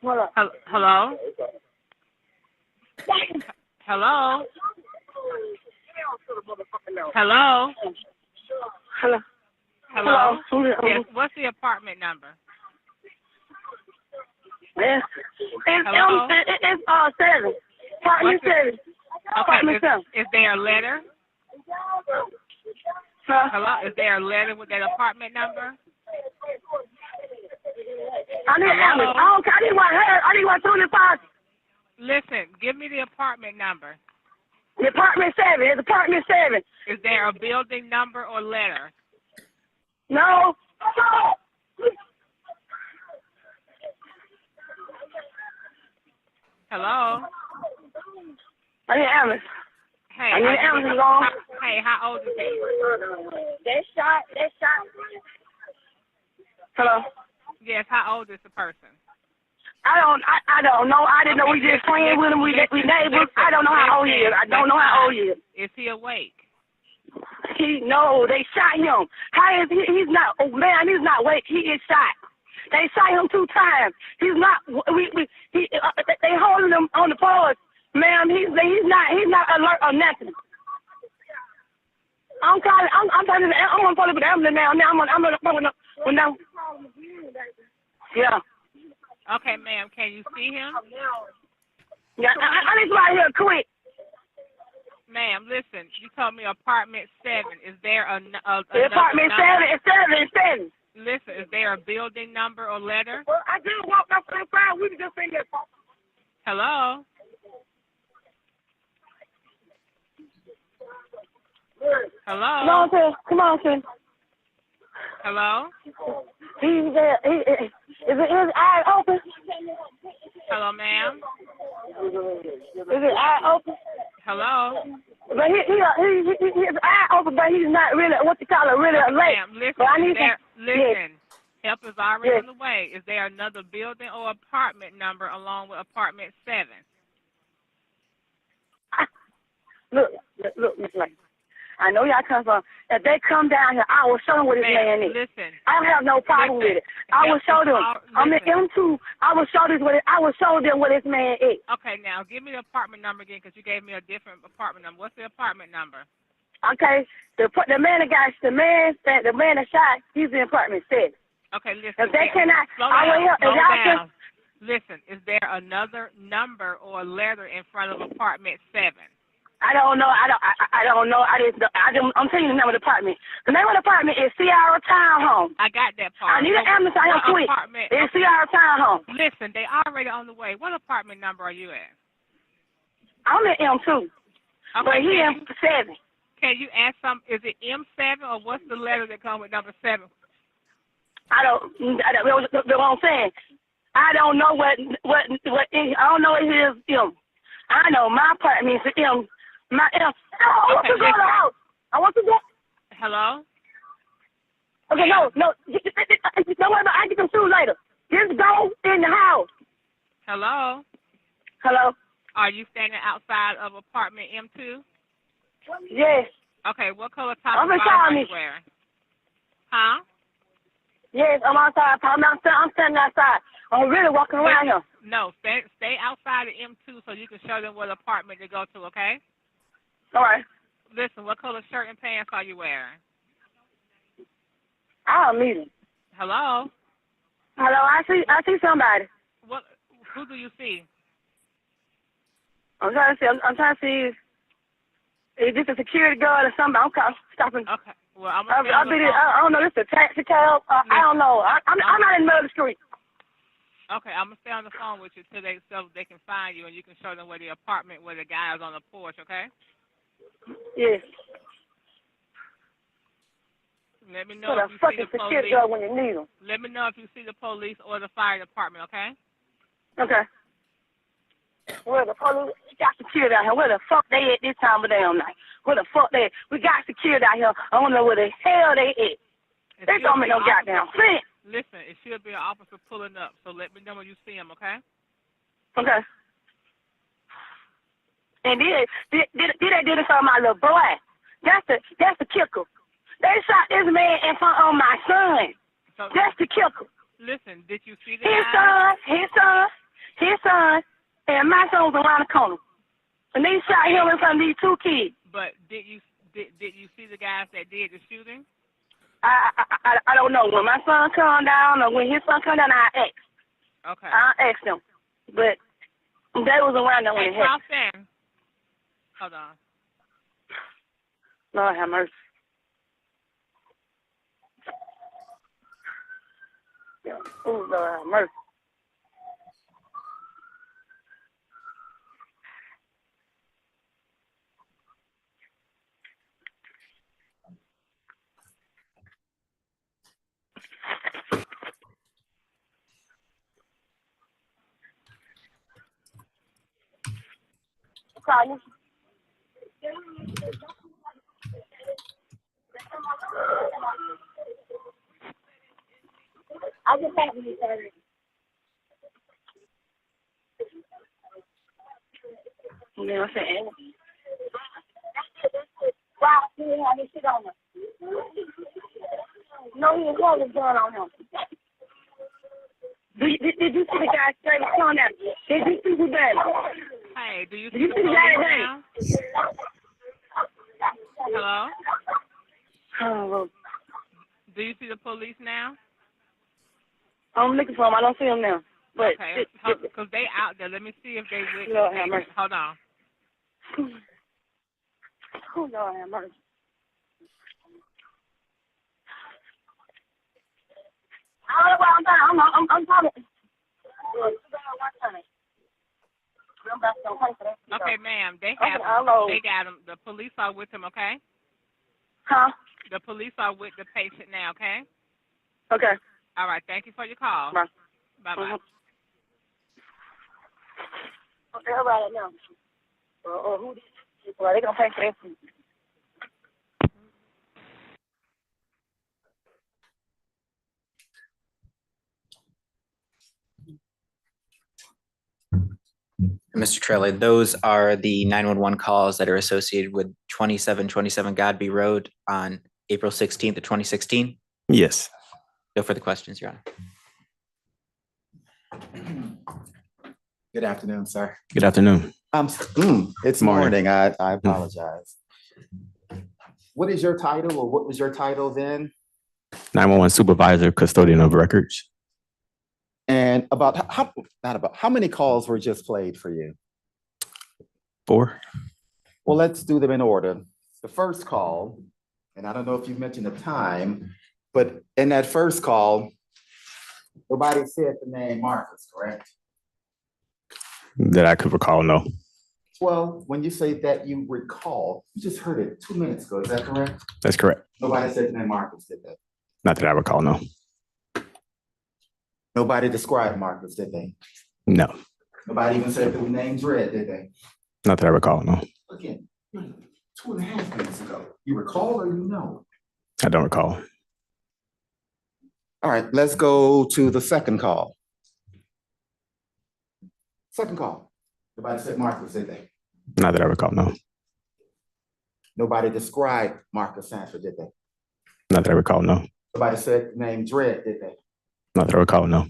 Hello? Hello? Hello? Hello? Hello? Hello? Yes, what's the apartment number? It's 7. Apartment 7. Apartment 7. Is there a letter? Hello? Is there a letter with that apartment number? I need I need 125. Listen, give me the apartment number. The apartment 7. It's apartment 7. Is there a building number or letter? No. Hello? I need ambulance. Hey, I need ambulance on. Hey, how old is he? They shot. Hello? Yes, how old is the person? I don't know. I didn't know we just playing with him. We neighbors. I don't know how old he is. I don't know how old he is. Is he awake? No, they shot him. How is he? He's not. Oh man, he's not awake. He is shot. They shot him 2 times. He's not. They holding him on the pause. Ma'am, he's not alert or nothing. I'm calling. I'm calling the ambulance now. Now I'm gonna now. Yeah. Okay, ma'am. Can you see him? Yeah. I need somebody here quick. Ma'am, listen. You told me apartment 7. Is there a apartment 7? It's 7. Listen, is there a building number or letter? Well, I just walked up to the side. We just seen that. Hello? Hello? Come on, Tim. Come on, Tim. Hello? He's there. Is his eye open? Hello, ma'am? Is his eye open? Hello? But his eye open, but he's not really, what you call it, really alert. Ma'am, listen, But I need listen. Help is already Yes. on the way. Is there another building or apartment number along with apartment 7? Look, Miss Lane. I know y'all come from. If they come down here, I will show them what this man is. Listen. I don't have no problem with it. I will show them. I'm in M2. I will show them what this man is. Okay, now give me the apartment number again because you gave me a different apartment number. What's the apartment number? Okay, the man that shot, he's in apartment 7. Okay, listen. If they cannot, slow I will help. If down. y'all can, Listen, is there another number or letter in front of apartment 7? I don't know. I don't know. I'm telling you the name of the apartment. The name of the apartment is Sierra Townhome. I got that part. I need an ambulance out here quick. It's Sierra Townhome. Listen, they already on the way. What apartment number are you at? I'm in M2. Okay, But he in 7. Can you ask is it M7 or what's the letter that comes with number 7? I don't know what I'm saying. I don't know what I don't know what it is M. I know my apartment is M. My M. I want to go to the house. I want to go. Hello? Okay, no. Don't worry about it. I get them shoes later. Just go in the house. Hello? Hello? Are you standing outside of apartment M2? Yes. Okay, what color top I'm and bottom are you me. wearing? Huh? Yes, I'm outside. I'm standing outside. I'm really walking around here. No, stay outside of M2 so you can show them what apartment to go to, okay? All right. Listen, what color shirt and pants are you wearing? I'll meet him. Hello? Hello, I see somebody. Who do you see? I'm trying to see is this a security guard or something? I'm stopping. Okay. Well, I don't know. This is a taxi cab. I don't know. I'm not in the middle of the street. Okay, I'm gonna stay on the phone with you till they can find you and you can show them where the apartment where the guy is on the porch. Okay. Yes. Let me know Put a if you see fucking the security police. guard when you need them. Let me know if you see the police or the fire department. Okay. Okay. Where the police? We got security out here. Where the fuck they at this time of day on night? Where the fuck they at? We got security out here. I don't know where the hell they at. They don't make no goddamn sense. Listen, it should be an officer pulling up, so let me know when you see him, okay? Okay. And then they did it for my little boy. That's the kicker. They shot this man in front of my son. So, that's the kicker. Listen, did you see the his guy? son, and my son was around the corner. And they shot him in front of these 2 kids. But did you see the guys that did the shooting? I don't know. When my son come down or when his son come down, I ask. Okay. I asked them. But they was around there when it happened. Hold on. Lord have mercy. Oh, Lord have mercy. Call I just have you there. You know what I'm saying? Wow, he didn't have any shit on him. No, he didn't have his gun on him. Did you see the guy straight on that? Did you see the guy? Hey, do you see the police guy now? Hello? Oh, do you see the police now? I'm looking for him. I don't see him now. But okay, because they out there. Let me see if they will. Lord have mercy. Hold on. Oh, Lord have mercy. I'm talking. Okay, ma'am. They Okay, have hello. they got him. The police are with him. Okay. Huh? The police are with the patient now. Okay. Okay. All right. Thank you for your call. Bye. Bye bye. Everybody now. Who these people are? They gonna pay for their food. Mr. Trelli, those are the 911 calls that are associated with 2727 Godby Road on April 16th of 2016. Yes. No further questions, Your Honor. Good afternoon, sir. Good afternoon. It's Morning. morning. I apologize. What is your title, or what was your title then? 911 supervisor, custodian of records. And how many calls were just played for you? 4. Well, let's do them in order. The first call, and I don't know if you mentioned the time, but in that first call, nobody said the name Marcus, correct? That I could recall, no. Well, when you say that you recall, you just heard it 2 minutes ago, is that correct? That's correct. Nobody said the name Marcus, did they? Not that I recall, no. Nobody described Marcus, did they? No. Nobody even said the name Dredd, did they? Not that I recall, no. Again, 2.5 minutes ago. You recall or you know? I don't recall. All right, let's go to the second call. Second call. Nobody said Marcus, did they? Not that I recall, no. Nobody described Marcus Sanford, did they? Not that I recall, no. Nobody said the name Dredd, did they? Not that I recall, no.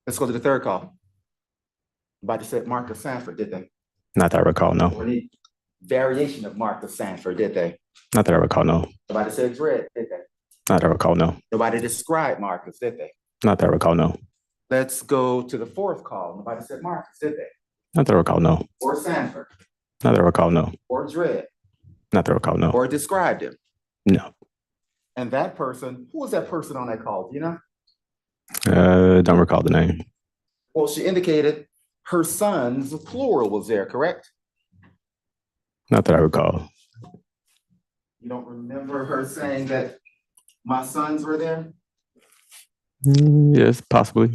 Let's go to the third call. Nobody said Marcus Sanford, did they? Not that I recall, no. Or any variation of Marcus Sanford, did they? Not that I recall, no. Nobody said Dredd, did they? Not that I recall, no. Nobody described Marcus, did they? Not that I recall, no. Let's go to the fourth call. Nobody said Marcus, did they? Not that I recall, no. Or Sanford, Not that I recall, no. or Dredd, Not that I recall, no. or described him. No. And that person, who was that person on that call? Do you know? Don't recall the name. Well, she indicated her son's plural was there, correct? Not that I recall. You don't remember her saying that my sons were there? Yes, possibly.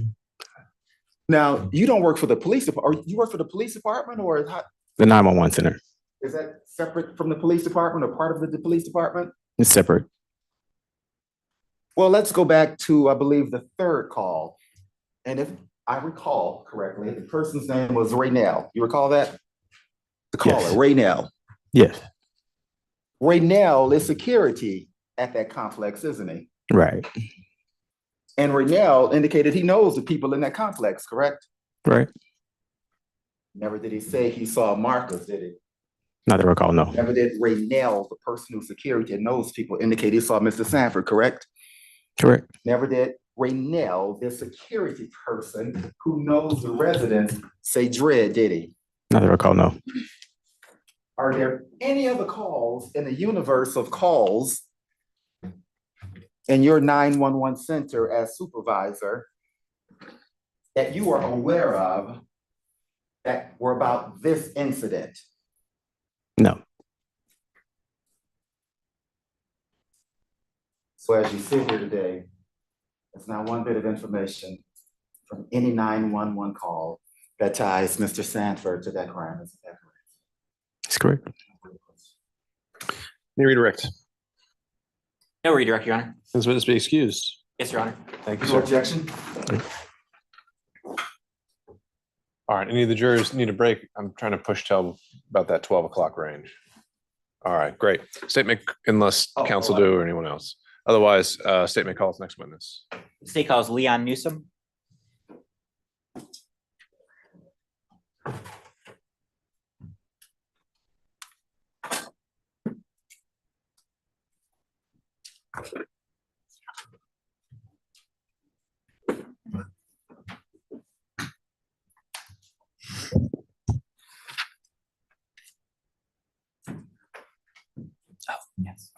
Now, you don't work for the police department, or you work for the police department, or how, The 911 center. is that separate from the police department or part of the police department? It's separate. Well, let's go back to, I believe, the third call. And if I recall correctly, the person's name was Raynell. You recall that? The caller, Yes. Raynell. Yes. Raynell is security at that complex, isn't he? Right. And Raynell indicated he knows the people in that complex, correct? Right. Never did he say he saw Marcus, did he? Not that I recall, no. Never did Raynell, the person who's security and knows people, indicate he saw Mr. Sanford, correct? Correct. Never did Raynell, the security person who knows the residents, say Dredd, did he? Not that I recall, no. Are there any other calls in the universe of calls in your 911 center as supervisor that you are aware of that were about this incident? No. So as you sit here today, there's not one bit of information from any 911 call that ties Mr. Sanford to that crime. Is that correct? That's correct. May redirect. No redirect, Your Honor. This witness be excused. Yes, Your Honor. Thank you, No sir. objection? All right, any of the jurors need a break? I'm trying to push till about that 12 o'clock range. All right, great. Statement unless counsel do or anyone else. Otherwise, statement calls next witness. State calls Leon Newsome. Oh, yes.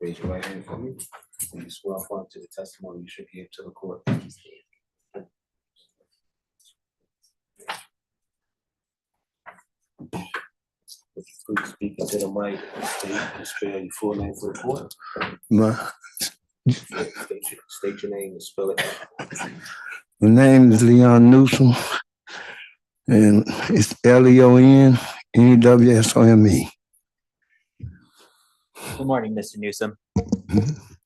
Raise your right hand for me. And you swear according to the testimony you should give to the court. If you please speak into the mic and state and spell your full name for the court. State your name and spell it. My name is Leon Newsome, and it's Leonnewsome. Good morning, Mr. Newsome.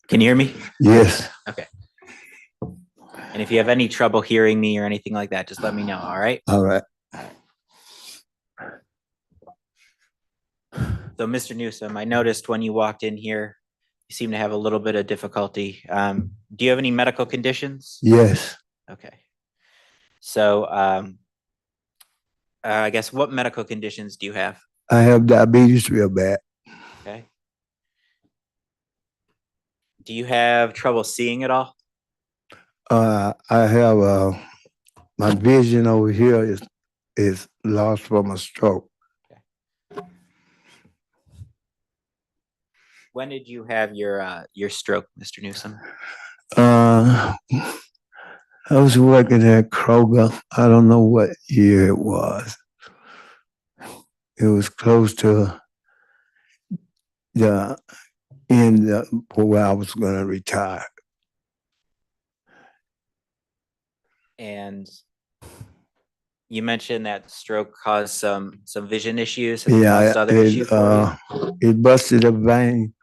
Can you hear me? Yes. Okay. And if you have any trouble hearing me or anything like that, just let me know, all right? All right. So, Mr. Newsome, I noticed when you walked in here, you seem to have a little bit of difficulty. Do you have any medical conditions? Yes. Okay. So, I guess what medical conditions do you have? I have diabetes real bad. Okay. Do you have trouble seeing at all? I have my vision over here is lost from a stroke. Okay. When did you have your stroke, Mr. Newsome? I was working at Kroger. I don't know what year it was. It was close to the end of where I was going to retire. And you mentioned that stroke caused some vision issues. Yeah, caused other issues for you? It busted a vein,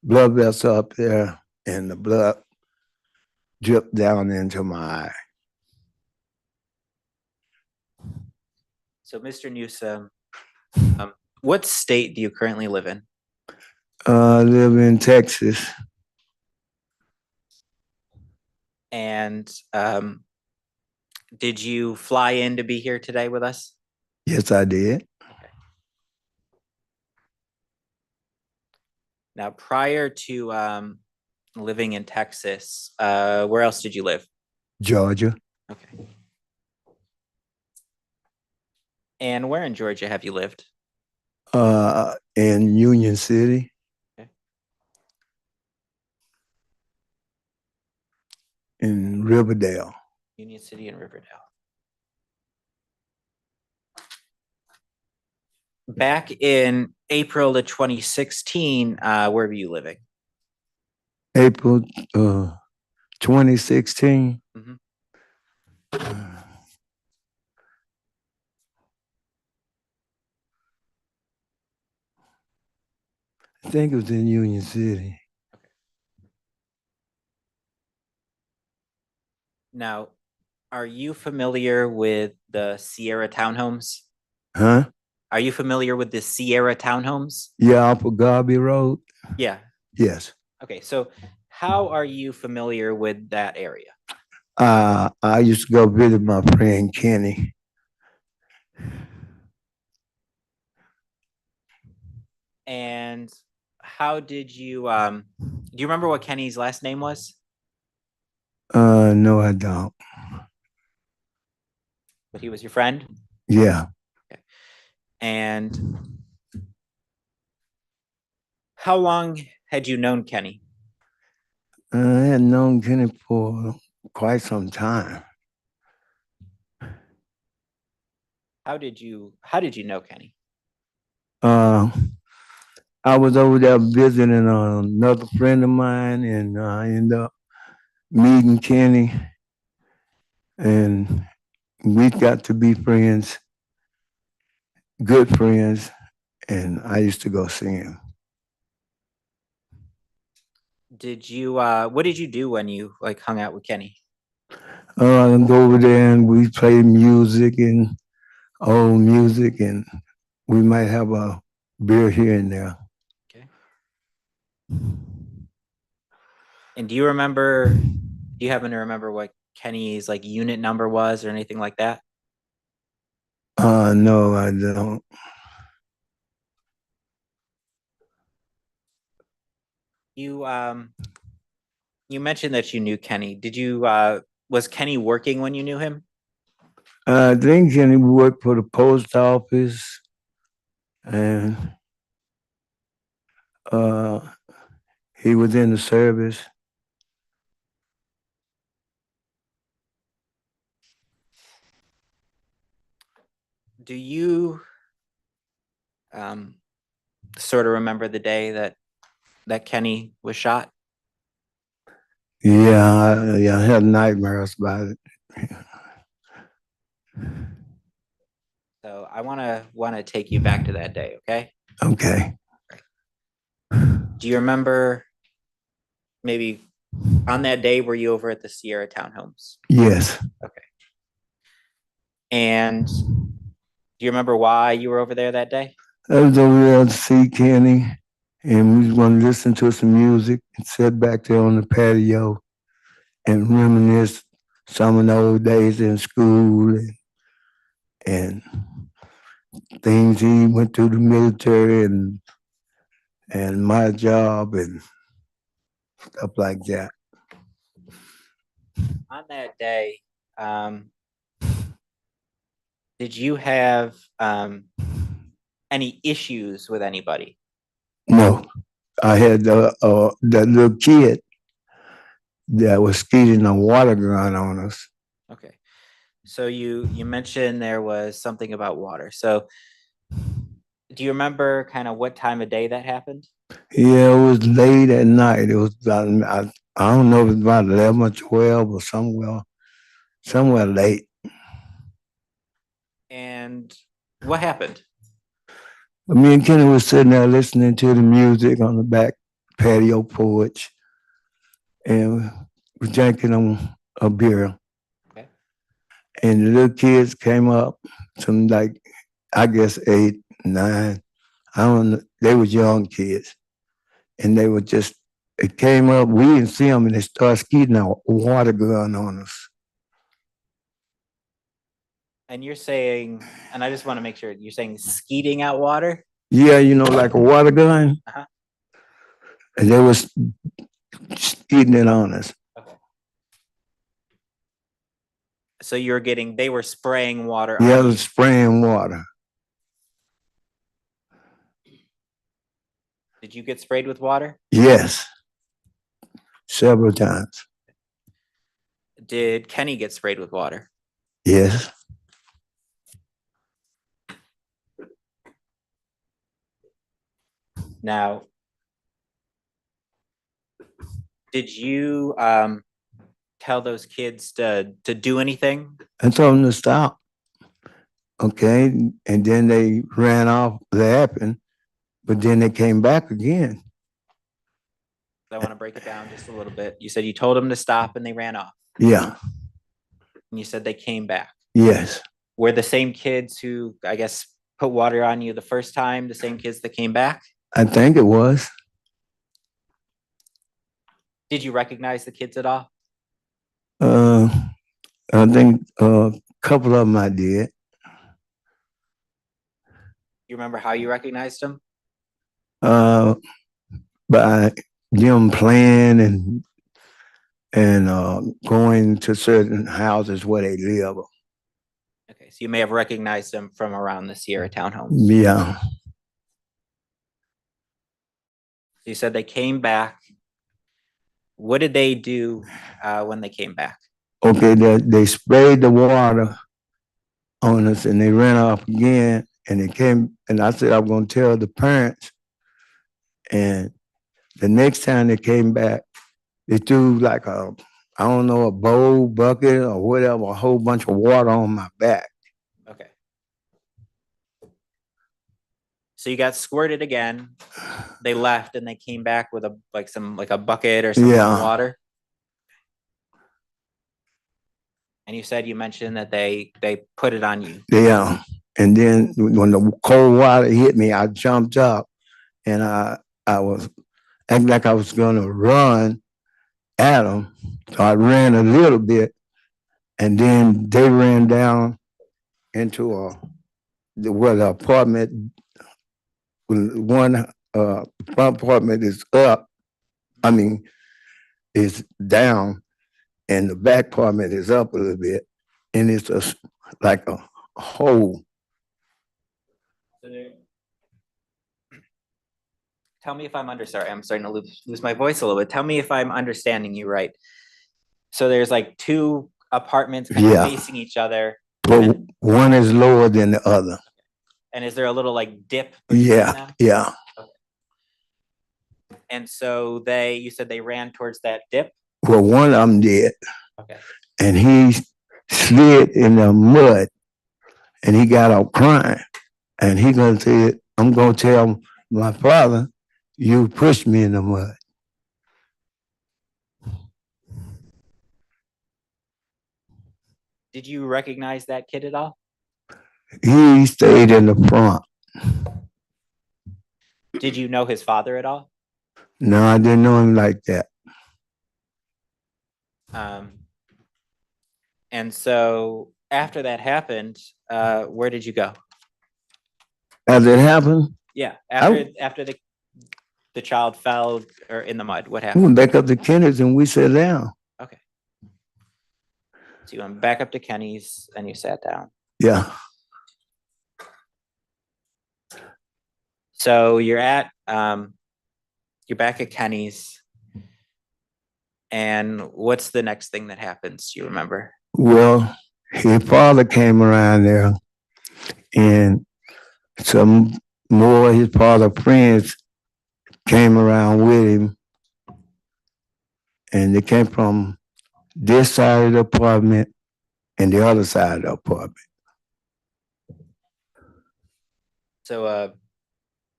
blood vessel up there, and the blood dripped down into my eye. So, Mr. Newsome, what state do you currently live in? I live in Texas. And did you fly in to be here today with us? Yes, I did. Okay. Now, prior to living in Texas, where else did you live? Georgia. Okay. And where in Georgia have you lived? In Union City. Okay. In Riverdale. Union City and Riverdale. Back in April of 2016, where were you living? April 2016. Mm-hmm. I think it was in Union City. Okay. Now, are you familiar with the Sierra townhomes? Huh? Are you familiar with the Sierra townhomes? Yeah, off of Garby Road. Yeah. Yes. Okay, so how are you familiar with that area? I used to go visit my friend Kenneth. And how did you do you remember what Kenny's last name was? No, I don't. But he was your friend? Yeah. Okay. And how long had you known Kenny? I had known Kenneth for quite some time. How did you know Kenny? I was over there visiting another friend of mine, and I ended up meeting Kenny, and we got to be friends, good friends, and I used to go see him. Did you what did you do when you like hung out with Kenny? I go over there and we play music and old music, and we might have a beer here and there. And do you happen to remember what Kenny's like unit number was or anything like that? No, I don't. You mentioned that you knew Kenny. Was Kenny working when you knew him? I think Kenny worked for the post office, and he was in the service. Do you sort of remember the day that Kenny was shot? Yeah, I had nightmares about it. So I want to take you back to that day, okay? Okay. Do you remember maybe on that day were you over at the Sierra Townhomes? Yes. Okay. And do you remember why you were over there that day? I was over there to see Kenny, and we was going to listen to some music and sit back there on the patio and reminisce some of the old days in school and things he went through the military and my job and stuff like that. On that day, did you have any issues with anybody? No, I had that little kid that was skeeting a water gun on us. Okay. So you mentioned there was something about water. So do you remember kind of what time of day that happened? Yeah, it was late at night. It was about, I don't know if it was about 11 or 12 or somewhere late. And what happened? Me and Kenny was sitting there listening to the music on the back patio porch, and we're drinking a beer. Okay. And the little kids came up, some like, I guess 8, 9. I don't know. They were young kids. And they were just, it came up, we didn't see them, and they started skeeting a water gun on us. And you're saying, and I just want to make sure, you're saying skeeting out water? Yeah, like a water gun. Uh-huh. And they was skeeting it on us. Okay. So they were spraying water. Yeah, they were spraying water. Did you get sprayed with water? Yes. Several times. Did Kenny get sprayed with water? Yes. Now, did you tell those kids to do anything? I told them to stop. Okay. And then they ran off laughing, but then they came back again. I want to break it down just a little bit. You said you told them to stop and they ran off. Yeah. And you said they came back. Yes. Were the same kids who, I guess, put water on you the first time the same kids that came back? I think it was. Did you recognize the kids at all? I think a couple of them I did. You remember how you recognized them? By them playing and going to certain houses where they live. Okay, so you may have recognized them from around the Sierra Townhomes. Yeah. You said they came back. What did they do when they came back? Okay, they sprayed the water on us and they ran off again. And they came, and I said, I'm going to tell the parents. And the next time they came back, they threw like a bowl, bucket, or whatever, a whole bunch of water on my back. Okay. So you got squirted again. They left and they came back with a bucket or something of water. And you said you mentioned that they put it on you. Yeah. And then when the cold water hit me, I jumped up and I was acting like I was gonna run at them. So I ran a little bit and then they ran down into where the apartment, one front apartment is up, is down, and the back apartment is up a little bit, and it's like a hole. Tell me if sorry, I'm starting to lose my voice a little bit. Tell me if I'm understanding you right. So there's like two apartments kind of facing each other. But one is lower than the other. And is there a little like dip? Yeah, yeah. Okay. And so you said they ran towards that dip? Well, one of them did. Okay. And he slid in the mud and he got out crying. And he gonna say, I'm gonna tell my father, you pushed me in the mud. Did you recognize that kid at all? He stayed in the front. Did you know his father at all? No, I didn't know him like that. And so after that happened, where did you go? As it happened? Yeah, after the child fell or in the mud, what We happened? went back up to Kenneth and we sat down. Okay. So you went back up to Kenny's and you sat down. Yeah. So you're back at Kenny's, and what's the next thing that happens? Do you remember? Well, his father came around there and some more of his father's friends came around with him, and they came from this side of the apartment and the other side of the apartment. So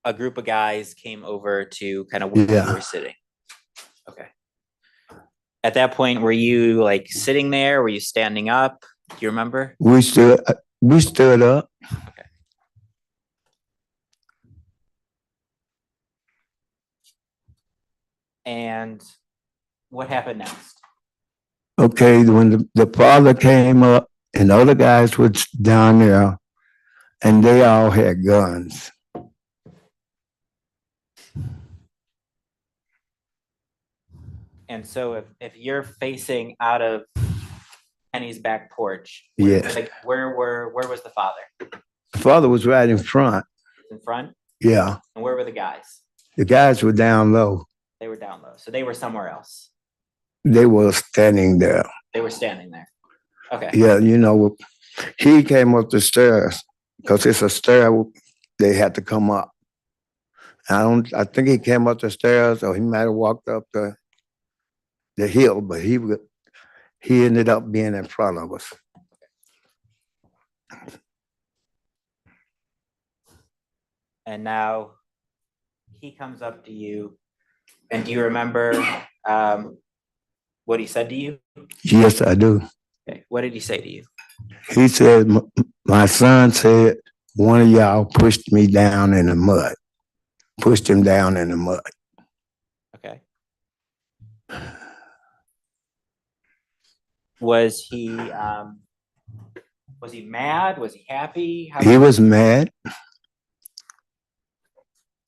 a group of guys came over to kind of where you were sitting. Okay. At that point, were you like sitting there? Were you standing up? Do you remember? We stood up. Okay. And what happened next? Okay, when the father came up and the other guys were down there and they all had guns. And so if you're facing out of Kenny's back porch, Yes. where was the father? The father was right in front. In front? Yeah. And where were the guys? The guys were down low. They were down low. So they were somewhere else. They were standing there. They were standing there. Okay. Yeah, he came up the stairs because it's a stair they had to come up. I think he came up the stairs or he might have walked up the hill, but he ended up being in front of us. And now he comes up to you, and do you remember what he said to you? Yes, I do. Okay. What did he say to you? He said, my son said, one of y'all pushed me down in the mud. Pushed him down in the mud. Okay. Was he mad? Was he happy? He was mad.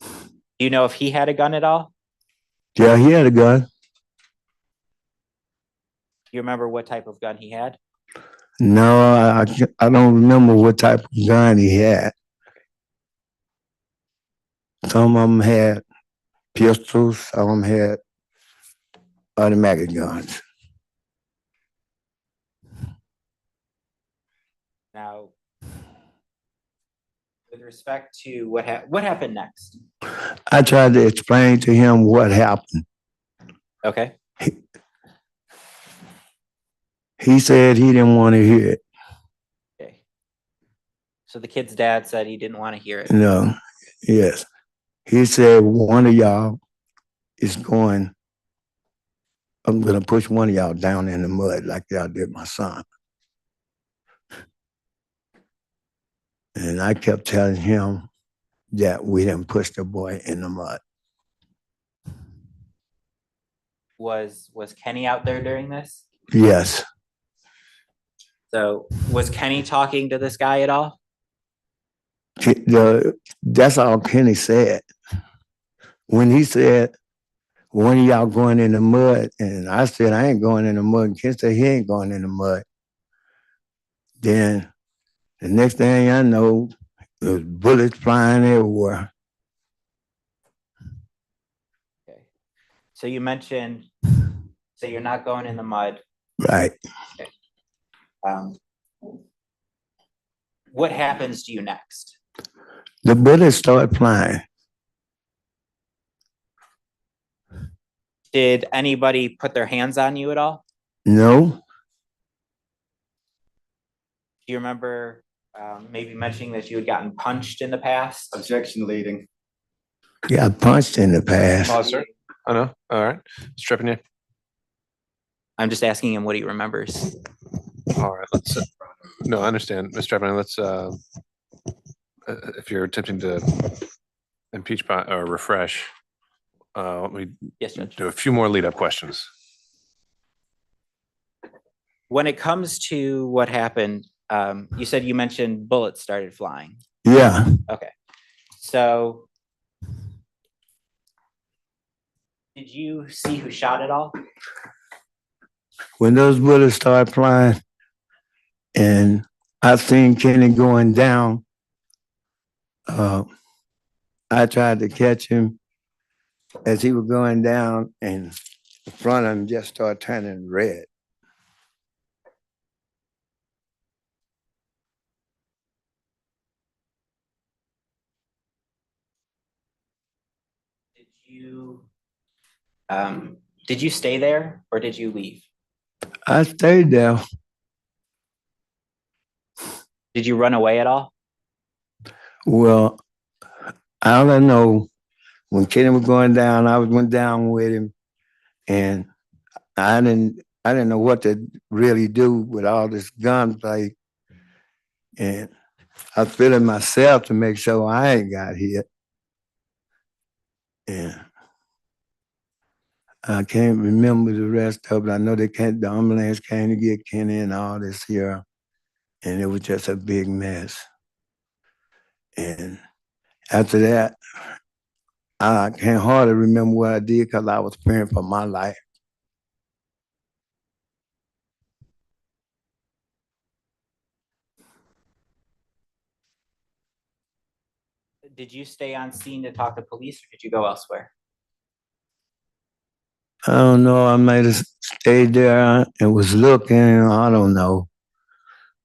Do you know if he had a gun at all? Yeah, he had a gun. Do you remember what type of gun he had? No, I don't remember what type of gun he had. Some of them had pistols, some of them had automatic guns. Now, with respect to what happened next? I tried to explain to him what happened. Okay. He said he didn't want to hear it. Okay. So the kid's dad said he didn't want to hear it. No, yes. He said one of y'all is going, I'm going to push one of y'all down in the mud like y'all did my son. And And I kept telling him that we didn't push the boy in the mud. Was Kenny out there during this? Yes. So was Kenny talking to this guy at all? That's all Kenny said. When he said, when y'all going in the mud? And I said, I ain't going in the mud. And Ken said, he ain't going in the mud. Then the next thing I know, there was bullets flying everywhere. Okay. So you mentioned, so you're not going in the mud. Right. Okay. What happens to you next? The bullets started flying. Did anybody put their hands on you at all? No. Do you remember maybe mentioning that you had gotten punched in the past? Objection leading. Got punched in the past. Pause, sir. Oh, no. All right. Stripping you. I'm just asking him what he remembers. All right. Let's. No, I understand, Mr. Trepanier. Let's. If you're attempting to impeach or refresh, let me do a few more lead-up questions. When it comes to what happened, you said you mentioned bullets started flying. Yeah. Okay. So did you see who shot it all? When those bullets started flying and I seen Kenny going down, I tried to catch him as he was going down, and the front of him just started turning red. Did you stay there or did you leave? I stayed there. Did you run away at all? Well, I don't know. When Kenny was going down, I went down with him, and I didn't know what to really do with all this gunplay, and I was feeling myself to make sure I ain't got hit. And I can't remember the rest of it. I know the ambulance came to get Kenny and all this here, and it was just a big mess. And after that, I can't hardly remember what I did because I was fearing for my life. Did you stay on scene to talk to police or did you go elsewhere? I don't know. I might have stayed there and was looking. I don't know.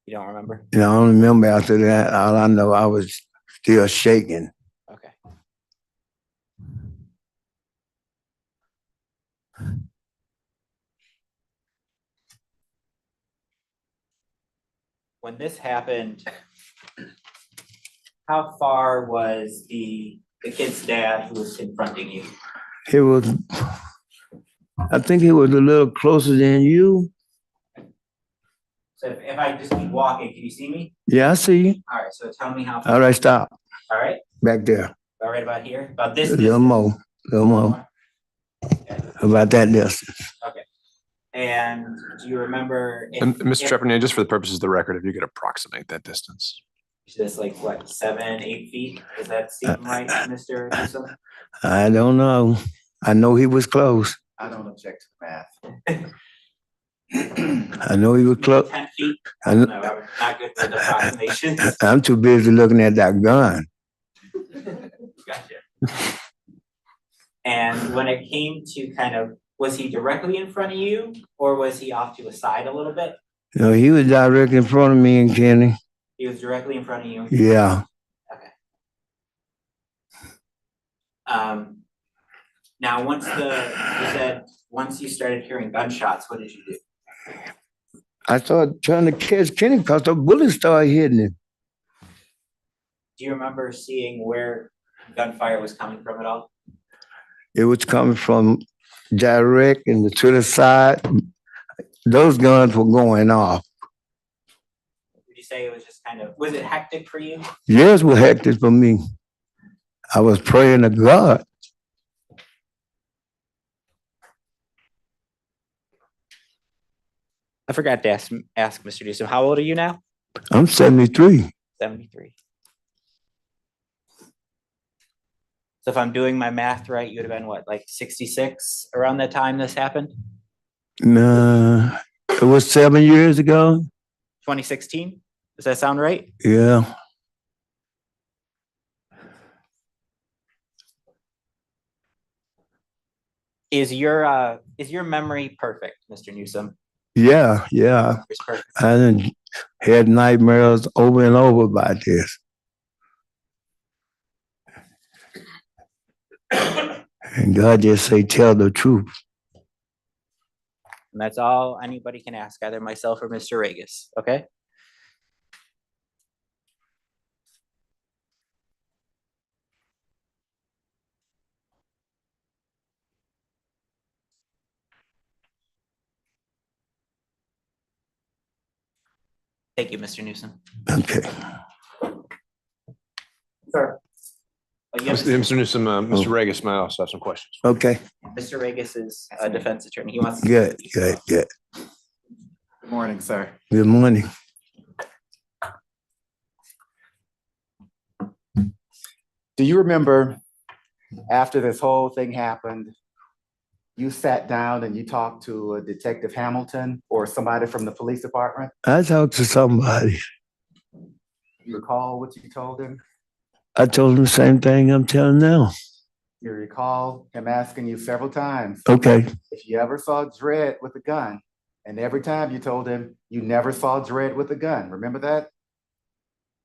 You don't remember? I don't remember after that. All I know, I was still shaking. Okay. When this happened, how far was the kid's dad who was confronting you? It was, I think it was a little closer than you. So if I just keep walking, can you see me? Yeah, I see you. All right, so tell me how far. All right, stop. All right. Back there. All right, about here? About this A distance? little more. About that distance. Okay. And do you remember? And Mr. Trepanier, just for the purposes of the record, if you could approximate that distance. Just like what, 7, 8 feet? Does that seem right, Mr. Newsome? I don't know. I know he was close. I don't object to math. I know he was close. 10 feet? No, I'm not good with approximations. I'm too busy looking at that gun. Gotcha. And when it came to kind of, was he directly in front of you or was he off to a side a little bit? No, he was directly in front of me and Kenny. He was directly in front of you? Yeah. Okay. Now, you said once you started hearing gunshots, what did you do? I started trying to catch Kenny because the bullets started hitting him. Do you remember seeing where gunfire was coming from at all? It was coming from direct and to the side. Those guns were going off. Would you say it was just kind of, was it hectic for you? Yes, was hectic for me. I was praying to God. I forgot to ask Mr. Newsome, how old are you now? I'm 73. 73. So if I'm doing my math right, you would have been what, like 66 around that time this happened? Nah, it was 7 years ago. 2016? Does that sound right? Yeah. Is your memory perfect, Mr. Newsome? Yeah, yeah. It's perfect. I done had nightmares over and over about this. And God just say, tell the truth. And that's all anybody can ask, either myself or Mr. Regis, okay? Thank you, Mr. Newsome. Okay. Sir. Mr. Newsome, Mr. Regis might also have some questions. Okay. Mr. Regis is a defense attorney. He wants to. Good. Good morning, sir. Good morning. Do you remember after this whole thing happened, you sat down and you talked to Detective Hamilton or somebody from the police department? I talked to somebody. You recall what you told him? I told him the same thing I'm telling now. You recall him asking you several times. Okay. If you ever saw Dredd with a gun, and every time you told him you never saw Dredd with a gun. Remember that?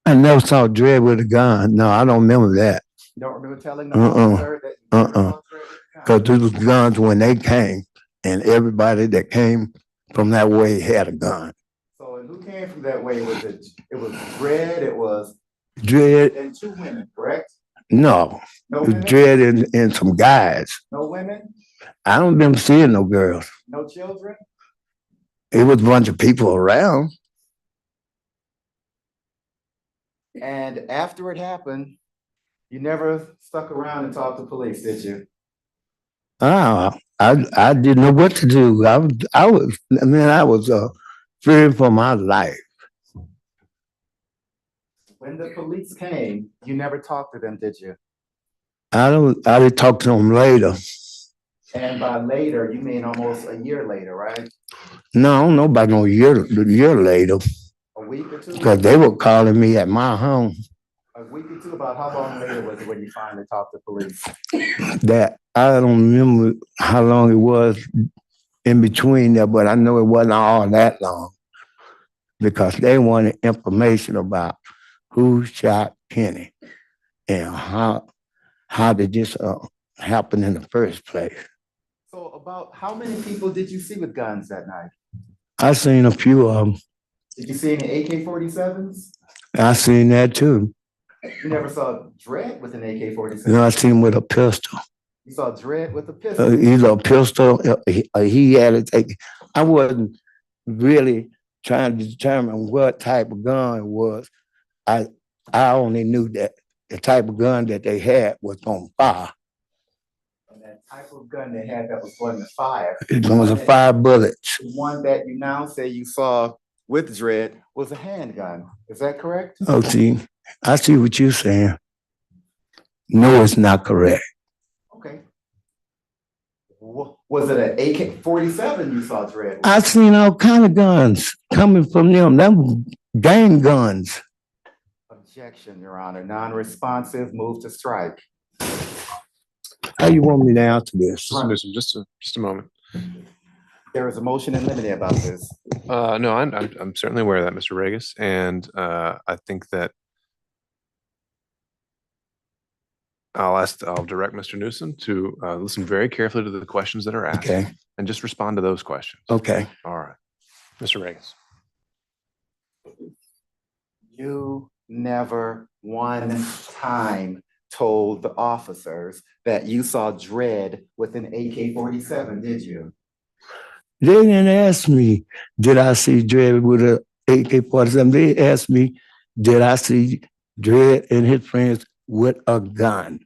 I never saw Dredd with a gun. No, I don't remember that. You don't remember telling the officer that you never saw Dredd with a gun? Because this was guns when they came, and everybody that came from that way had a gun. So and who came from that way? Was it? It was Dredd. It was Dredd. And 2 women, correct? No. No It was women? Dredd and some guys. No women? I don't remember seeing no girls. No children? It was a bunch of people around. And after it happened, you never stuck around and talked to police, did you? I didn't know what to do. I was fearing for my life. When the police came, you never talked to them, did you? I did talk to them later. And by later, you mean almost a year later, right? No, I don't know about no year later. A week or two? Because they were calling me at my home. A week or two, about how long later was it when you finally talked to police? That I don't remember how long it was in between there, but I know it wasn't all that long. Because they wanted information about who shot Kenny and how did this happen in the first place. So about how many people did you see with guns that night? I seen a few of them. Did you see any AK-47s? I seen that too. You never saw Dredd with an AK-47? You know, I seen him with a pistol. You saw Dredd with a pistol? Either a pistol, he had it taken. I wasn't really trying to determine what type of gun it was. I only knew that the type of gun that they had was on fire. And that type of gun they had that was going to fire. It was a 5 bullets. The one that you now say you saw with Dredd was a handgun. Is that correct? Oh, see, I see what you're saying. No, it's not correct. Okay. Was it an AK-47 you saw Dredd with? I seen all kind of guns coming from them. Them were gang guns. Objection, Your Honor. Non-responsive, move to strike. How you want me to answer this? Just a moment. There is a motion in limine about this. No, I'm certainly aware of that, Mr. Regis, and I think that I'll direct Mr. Newsome to listen very carefully to the questions that are asked, Okay. and just respond to those questions. Okay. All right, Mr. Regis. You never one time told the officers that you saw Dredd with an AK-47, did you? They didn't ask me, did I see Dredd with a AK-47. They asked me, did I see Dredd and his friends with a gun?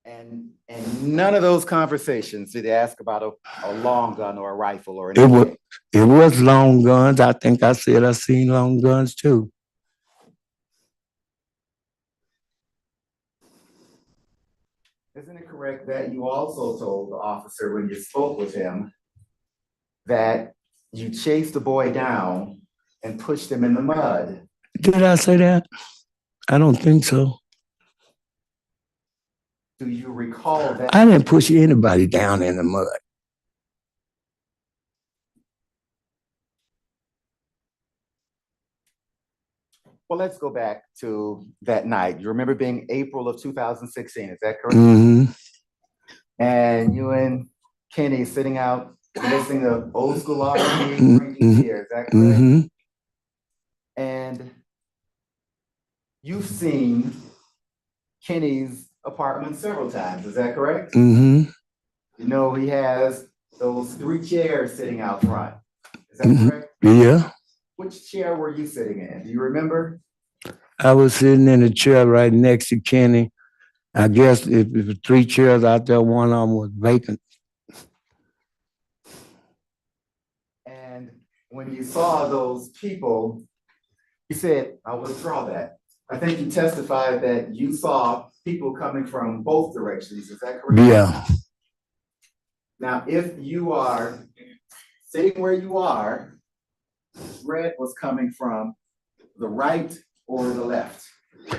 And none of those conversations did they ask about a long gun or a rifle or It anything. was long guns. I think I said I seen long guns too. Isn't it correct that you also told the officer when you spoke with him that you chased the boy down and pushed him in the mud? Did I say that? I don't think so. Do you recall that? I didn't push anybody down in the mud. Well, let's go back to that night. You remember being April of 2016, is that correct? Mm-hmm. And you and Kenny sitting out listening to old school R&B, drinking beer, is that correct? Mm-hmm. And you've seen Kenny's apartment several times, is that correct? Mm-hmm. You know, he has those 3 chairs sitting out front. Is that correct? Yeah. Which chair were you sitting in? Do you remember? I was sitting in a chair right next to Kenny. I guess if it was 3 chairs out there, one of them was vacant. And when you saw those people, you said, I'll withdraw that. I think you testified that you saw people coming from both directions. Is that correct? Yeah. Now, if you are sitting where you are, Red was coming from the right or the left?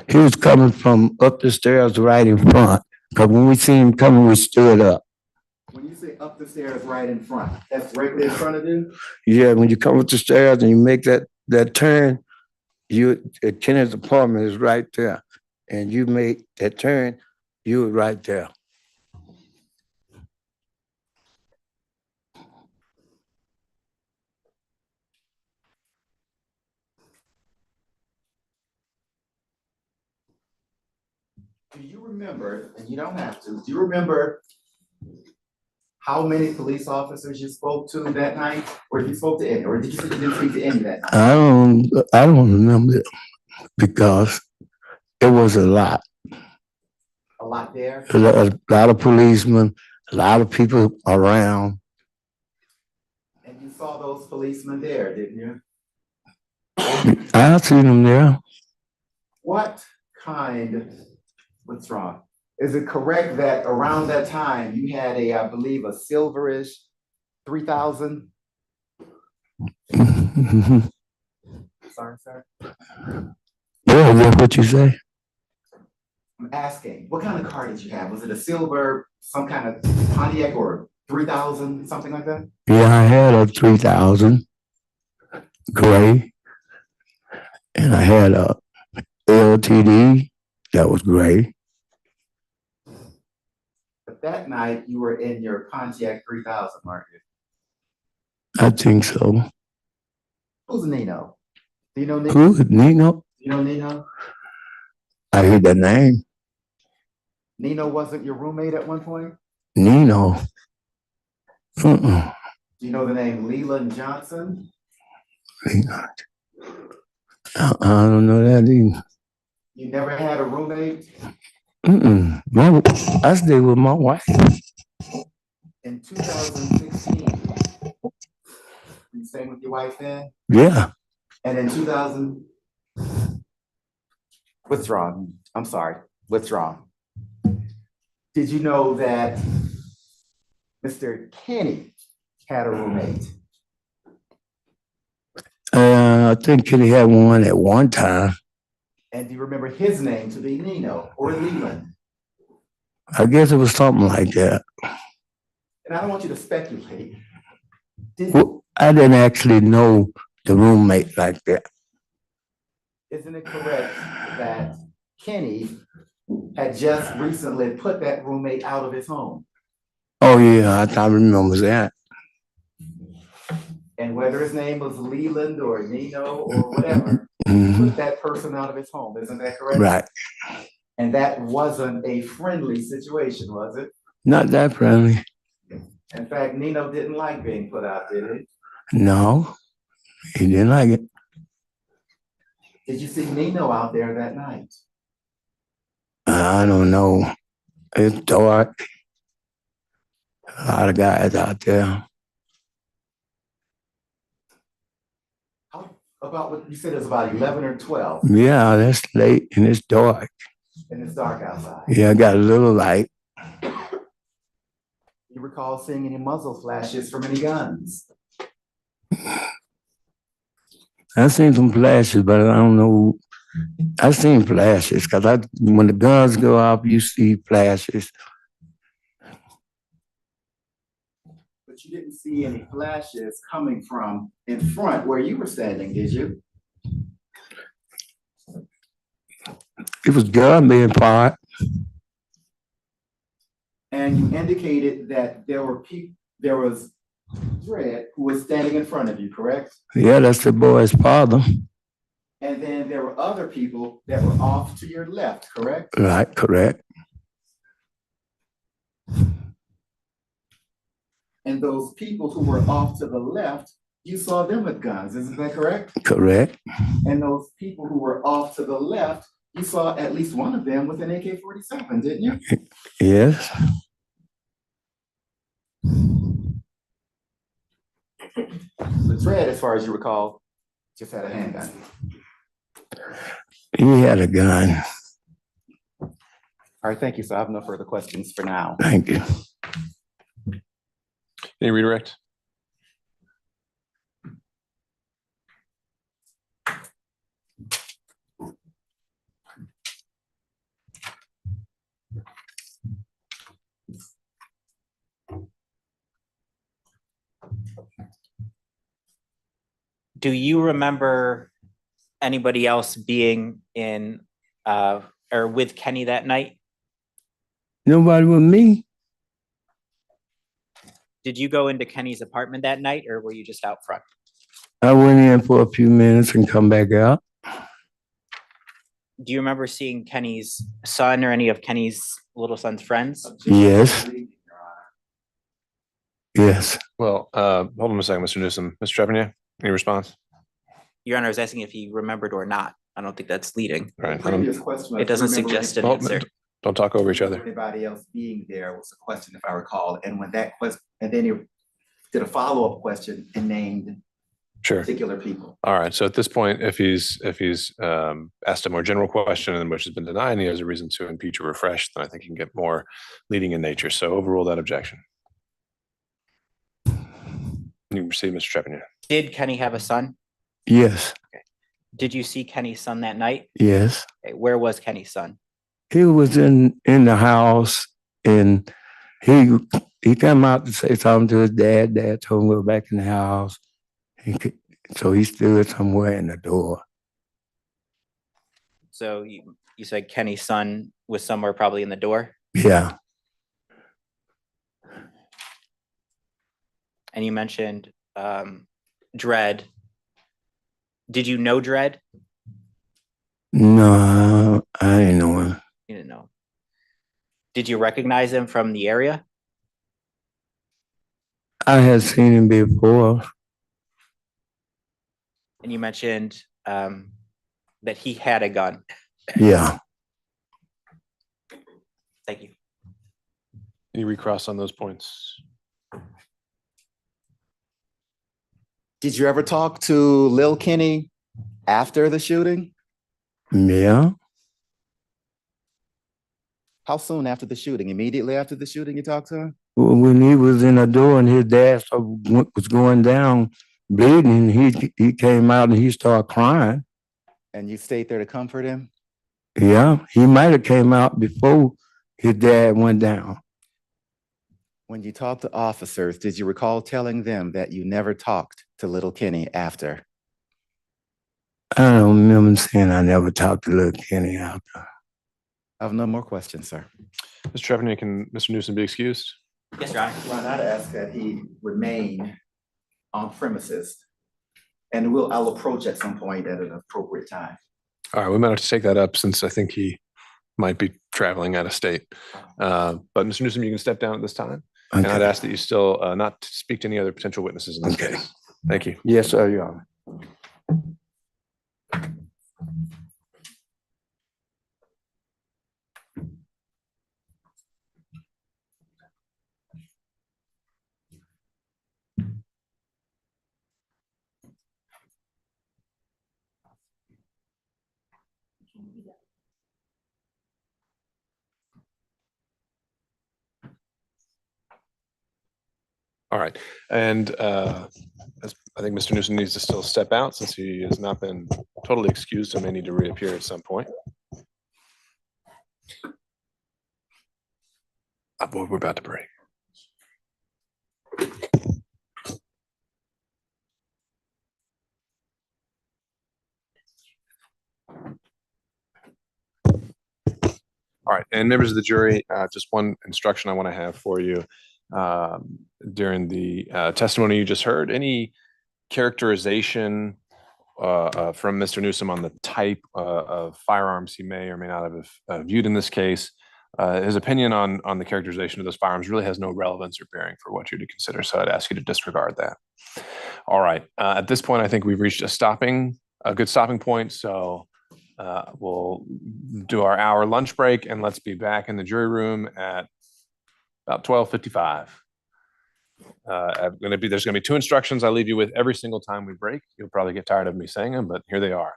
He was coming from up the stairs right in front. Because when we seen him coming, we stood up. When you say up the stairs right in front, that's directly in front of you? Yeah, when you come up the stairs and you make that turn, Kenneth's apartment is right there. And you make that turn, you were right there. Do you remember, and you don't have to, do you remember how many police officers you spoke to that night? Or you spoke to any, or did you say you didn't speak to any that night? I don't remember it because it was a lot. A lot there? A lot of policemen, a lot of people around. And you saw those policemen there, didn't you? I seen them there. What kind, what's wrong? Is it correct that around that time you had I believe, a silverish 3000? Sorry, sir. Yeah, that's what you say. I'm asking, what kind of car did you have? Was it a silver, some kind of Pontiac or 3000, something like that? Yeah, I had a 3000 gray. And I had a LTD that was gray. But that night you were in your Pontiac 3000, weren't you? I think so. Who's Nino? Do you know Nino? Who? Nino? Do you know Nino? I heard that name. Nino wasn't your roommate at one point? Nino. Do you know the name Leland Johnson? I don't know that either. You never had a roommate? I stayed with my wife. In 2016, you staying with your wife then? Yeah. And in 2000, what's wrong? I'm sorry, what's wrong? Did you know that Mr. Kenny had a roommate? I think Kenny had one at one time. And do you remember his name to be Nino or Leland? I guess it was something like that. And I don't want you to speculate. Well, I didn't actually know the roommate like that. Isn't it correct that Kenny had just recently put that roommate out of his home? Oh yeah, I remember that. And whether his name was Leland or Nino or whatever, put that person out of his home, isn't that correct? Right. And that wasn't a friendly situation, was it? Not that friendly. In fact, Nino didn't like being put out, did he? No. He didn't like it. Did you see Nino out there that night? I don't know. It's dark. A lot of guys out there. How about what you said it was about 11 or 12 Yeah, that's late and it's dark. and it's dark outside? Yeah, I got a little light. You recall seeing any muzzle flashes from any guns? I seen some flashes, but I don't know. I seen flashes because when the guns go off, you see flashes. But you didn't see any flashes coming from in front where you were standing, did you? It was gun being fired. And you indicated that there was Dred who was standing in front of you, correct? Yeah, that's the boy's father. And then there were other people that were off to your left, correct? Right, correct. And those people who were off to the left, you saw them with guns, isn't that correct? Correct. And those people who were off to the left, you saw at least one of them with an AK-47, didn't you? Yes. But Dred, as far as you recall, just had a handgun. He had a gun. All right, thank you. So I have no further questions for now. Thank you. Any redirect? Do you remember anybody else being in or with Kenny that night? Nobody with me. Did you go into Kenny's apartment that night or were you just out front? I went in for a few minutes and come back out. Do you remember seeing Kenny's son or any of Kenny's little son's friends? Yes. Yes. Well, hold on a second, Mr. Newsome. Mr. Trevanier, any response? Your Honor, I was asking if he remembered or not. I don't think that's leading. Right. It doesn't suggest an answer. Don't talk over each other. Anybody else being there was a question, if I recall. And when that question, and then he did a follow-up question and named Sure. particular people. All right. So at this point, if he's asked a more general question and which has been denied, and he has a reason to impeach or refresh, then I think he can get more leading in nature. So overrule that objection. You proceed, Mr. Trepanier. Did Kenny have a son? Yes. Okay. Did you see Kenny's son that night? Yes. Okay. Where was Kenny's son? He was in the house and he came out to say something to his dad. Dad told him to go back in the house. So he stood somewhere in the door. So you said Kenny's son was somewhere probably in the door? Yeah. And you mentioned Dred. Did you know Dred? No, I didn't know him. You didn't know. Did you recognize him from the area? I had seen him before. And you mentioned that he had a gun. Yeah. Thank you. Any recross on those points? Did you ever talk to Lil Kenny after the shooting? Yeah. How soon after the shooting? Immediately after the shooting you talked to him? When he was in the door and his dad was going down bleeding, he came out and he started crying. And you stayed there to comfort him? Yeah, he might have came out before his dad went down. When you talked to officers, did you recall telling them that you never talked to little Kenny after? I don't remember saying I never talked to little Kenny after. I have no more questions, sir. Mr. Trepanier, can Mr. Newsome be excused? Yes, Your Honor. Well, I'd ask that he remain on premises, and I'll approach at some point at an appropriate time. All right, we might have to take that up since I think he might be traveling out of state. But Mr. Newsome, you can step down at this time. Okay. And I'd ask that you still not speak to any other potential witnesses in this case. Thank you. Yes, sir, Your Honor. All right, and I think Mr. Newsome needs to still step out since he has not been totally excused and may need to reappear at some point. Boy, we're about to break. All right, and members of the jury, just one instruction I want to have for you. During the testimony you just heard, any characterization from Mr. Newsome on the type of firearms he may or may not have viewed in this case, his opinion on the characterization of those firearms really has no relevance or bearing for what you're to consider, so I'd ask you to disregard that. All right, at this point, I think we've reached a good stopping point, so we'll do our hour lunch break, and let's be back in the jury room at about 12:55. There's gonna be two instructions I leave you with every single time we break. You'll probably get tired of me saying them, but here they are.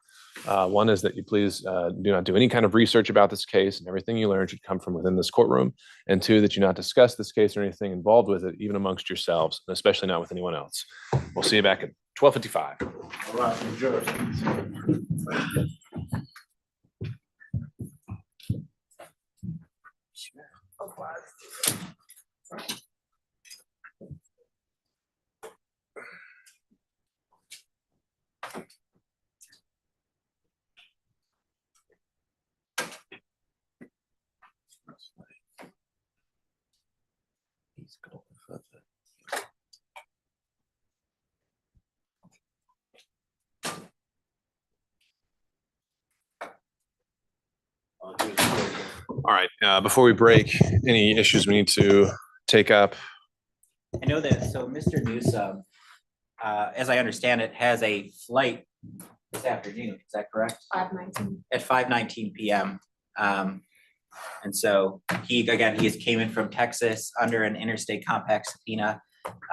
One is that you please do not do any kind of research about this case, and everything you learn should come from within this courtroom. And two, that you not discuss this case or anything involved with it, even amongst yourselves, and especially not with anyone else. We'll see you back at 12:55. All right, New Jersey. All right, before we break, any issues we need to take up? I know that, so Mr. Newsome, as I understand it, has a flight this afternoon, is that correct? 5:19. At 5:19 p.m. And so he came in from Texas under an interstate compact subpoena,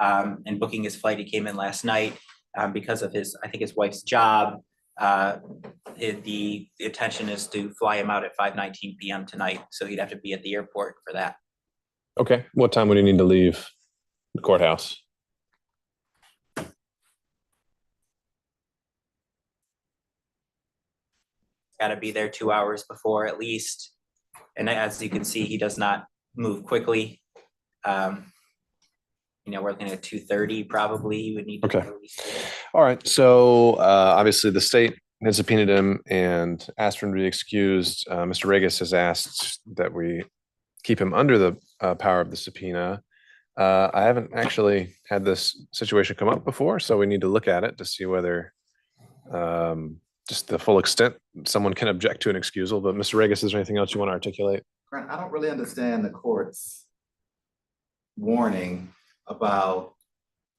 and booking his flight. He came in last night because of I think his wife's job. The intention is to fly him out at 5:19 p.m. tonight, so he'd have to be at the airport for that. Okay, what time would he need to leave the courthouse? Got to be there 2 hours before at least. And as you can see, he does not move quickly. We're looking at 2:30 probably. You would need to Okay. All right. So obviously the state has subpoenaed him and asked for him to be excused. Mr. Regis has asked that we keep him under the power of the subpoena. I haven't actually had this situation come up before, so we need to look at it to see whether just the full extent someone can object to an excusal. But Mr. Regis, is there anything else you want to articulate? Grant, I don't really understand the court's warning about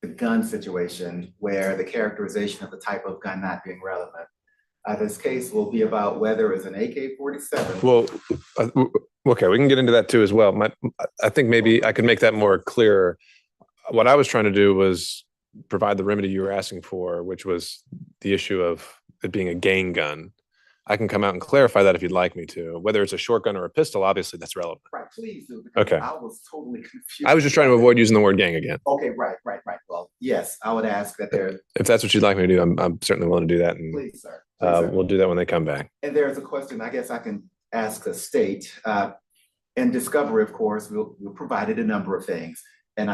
the gun situation where the characterization of the type of gun not being relevant. This case will be about whether it's an AK-47. Well, okay, we can get into that too as well. I think maybe I could make that more clear. What I was trying to do was provide the remedy you were asking for, which was the issue of it being a gang gun. I can come out and clarify that if you'd like me to. Whether it's a short gun or a pistol, obviously that's relevant. Right, please do. Because Okay. I was totally confused. I was just trying to avoid using the word gang again. Okay, right. Well, yes, I would ask that there. If that's what you'd like me to do, I'm certainly willing to do that. And Please, sir. we'll do that when they come back. And there's a question I guess I can ask the state. In discovery, of course, we'll provided a number of things. And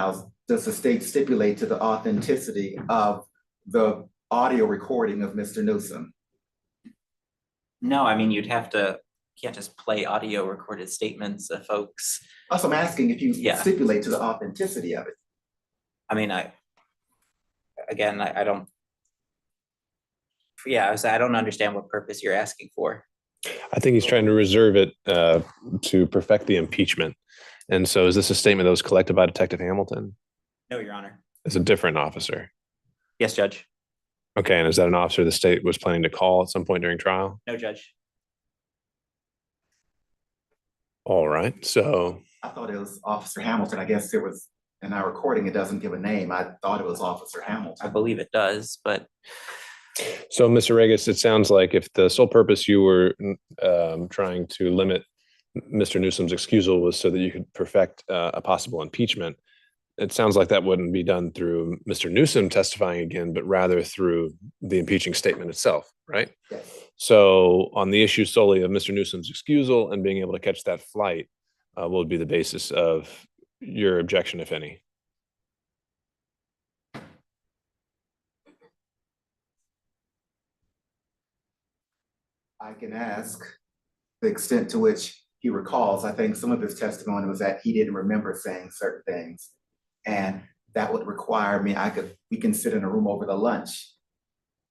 does the state stipulate to the authenticity of the audio recording of Mr. Newsome? No, I mean, can't just play audio recorded statements of folks. Also, I'm asking if you Yeah. stipulate to the authenticity of it. I mean, I don't. Yeah, I don't understand what purpose you're asking for. I think he's trying to reserve it to perfect the impeachment. And so is this a statement that was collected by Detective Hamilton? No, Your Honor. It's a different officer. Yes, Judge. Okay, and is that an officer the state was planning to call at some point during trial? No, Judge. All right, so I thought it was Officer Hamilton. I guess it was, in our recording, it doesn't give a name. I thought it was Officer Hamilton. I believe it does, but so Mr. Regis, it sounds like if the sole purpose you were trying to limit Mr. Newsome's excusal was so that you could perfect a possible impeachment, it sounds like that wouldn't be done through Mr. Newsome testifying again, but rather through the impeaching statement itself, right? Yes. So on the issue solely of Mr. Newsome's excusal and being able to catch that flight, what would be the basis of your objection, if any? I can ask the extent to which he recalls. I think some of his testimony was that he didn't remember saying certain things. And that would require me, we can sit in a room over the lunch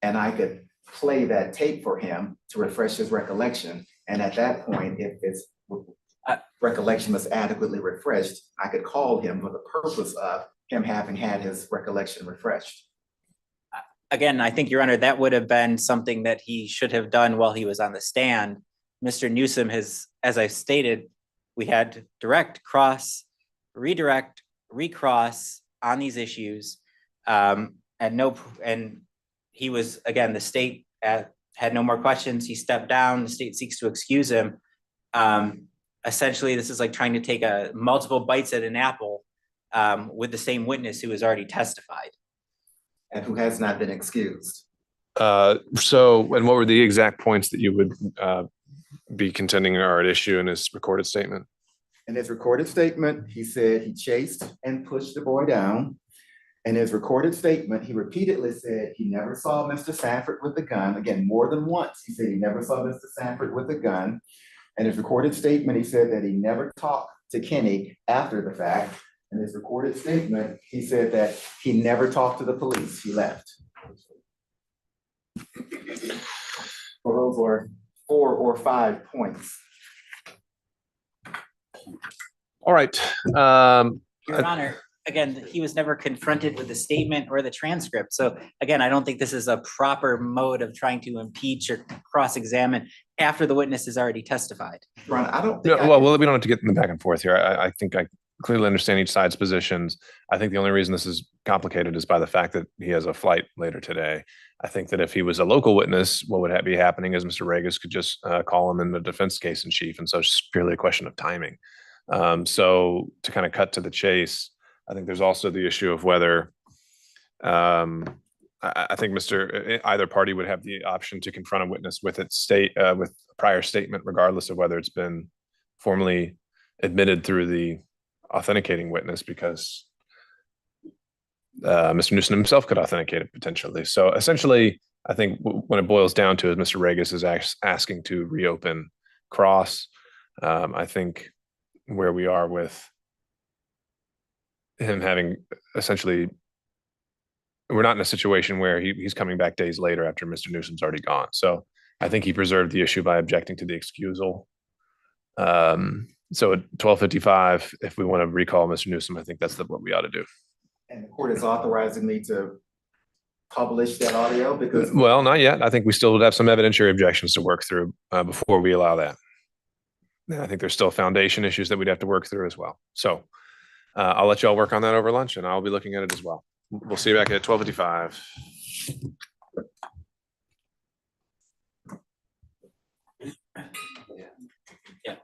and I could play that tape for him to refresh his recollection. And at that point, if his recollection was adequately refreshed, I could call him for the purpose of him having had his recollection refreshed. again, I think, Your Honor, that would have been something that he should have done while he was on the stand. Mr. Newsome has, as I stated, we had direct, cross, redirect, recross on these issues. And he was, again, the state had no more questions. He stepped down. The state seeks to excuse him. Essentially, this is like trying to take multiple bites at an apple with the same witness who has already testified. And who has not been excused. And what were the exact points that you would be contending are at issue in his recorded statement? In his recorded statement, he said he chased and pushed the boy down. In his recorded statement, he repeatedly said he never saw Mr. Sanford with a gun. Again, more than once, he said he never saw Mr. Sanford with a gun. In his recorded statement, he said that he never talked to Kenny after the fact. In his recorded statement, he said that he never talked to the police. He left. Those were 4 or 5 points. All right. Your Honor, again, he was never confronted with the statement or the transcript. So again, I don't think this is a proper mode of trying to impeach or cross-examine after the witness has already testified. Ron, I don't think well, we don't have to get in the back and forth here. I think I clearly understand each side's positions. I think the only reason this is complicated is by the fact that he has a flight later today. I think that if he was a local witness, what would be happening is Mr. Regis could just call him in the defense case in chief. And so it's purely a question of timing. So to kind of cut to the chase, I think there's also the issue of whether I think either party would have the option to confront a witness with with a prior statement, regardless of whether it's been formally admitted through the authenticating witness, because Mr. Newsome himself could authenticate it potentially. So essentially, I think when it boils down to it, Mr. Regis is asking to reopen cross. I think where we are with him having essentially, we're not in a situation where he's coming back days later after Mr. Newsome's already gone. So I think he preserved the issue by objecting to the excusal. So at 12:55, if we want to recall Mr. Newsome, I think that's what we ought to do. And the court is authorizing me to publish that audio because— Well, not yet. I think we still would have some evidentiary objections to work through before we allow that. And I think there's still foundation issues that we'd have to work through as well. So I'll let you all work on that over lunch, and I'll be looking at it as well. We'll see you back at 12:55. Yeah.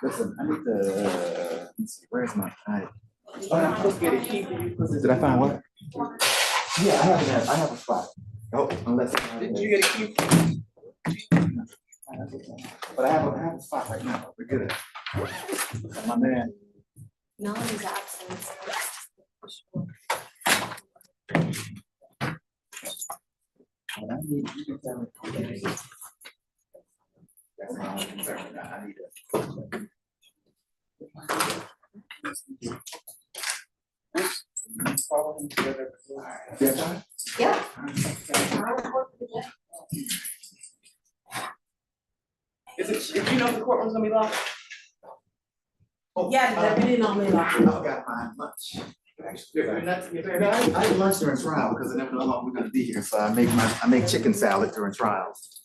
Listen, I need to, let's see, where's my eye? Oh, I'm supposed to get a key for you. Did I find what? Yeah, I have a spot. Oh, unless. Did you get a key? But I have a spot right now. We're good. My man. Melody's absence. That's my only concern. I need to. Yeah. If you know the courtroom's gonna be locked? Yeah, the deputy normally locks it. I forgot my lunch. I eat lunch during trial because I never know how long we're gonna be here, so I make chicken salad during trials.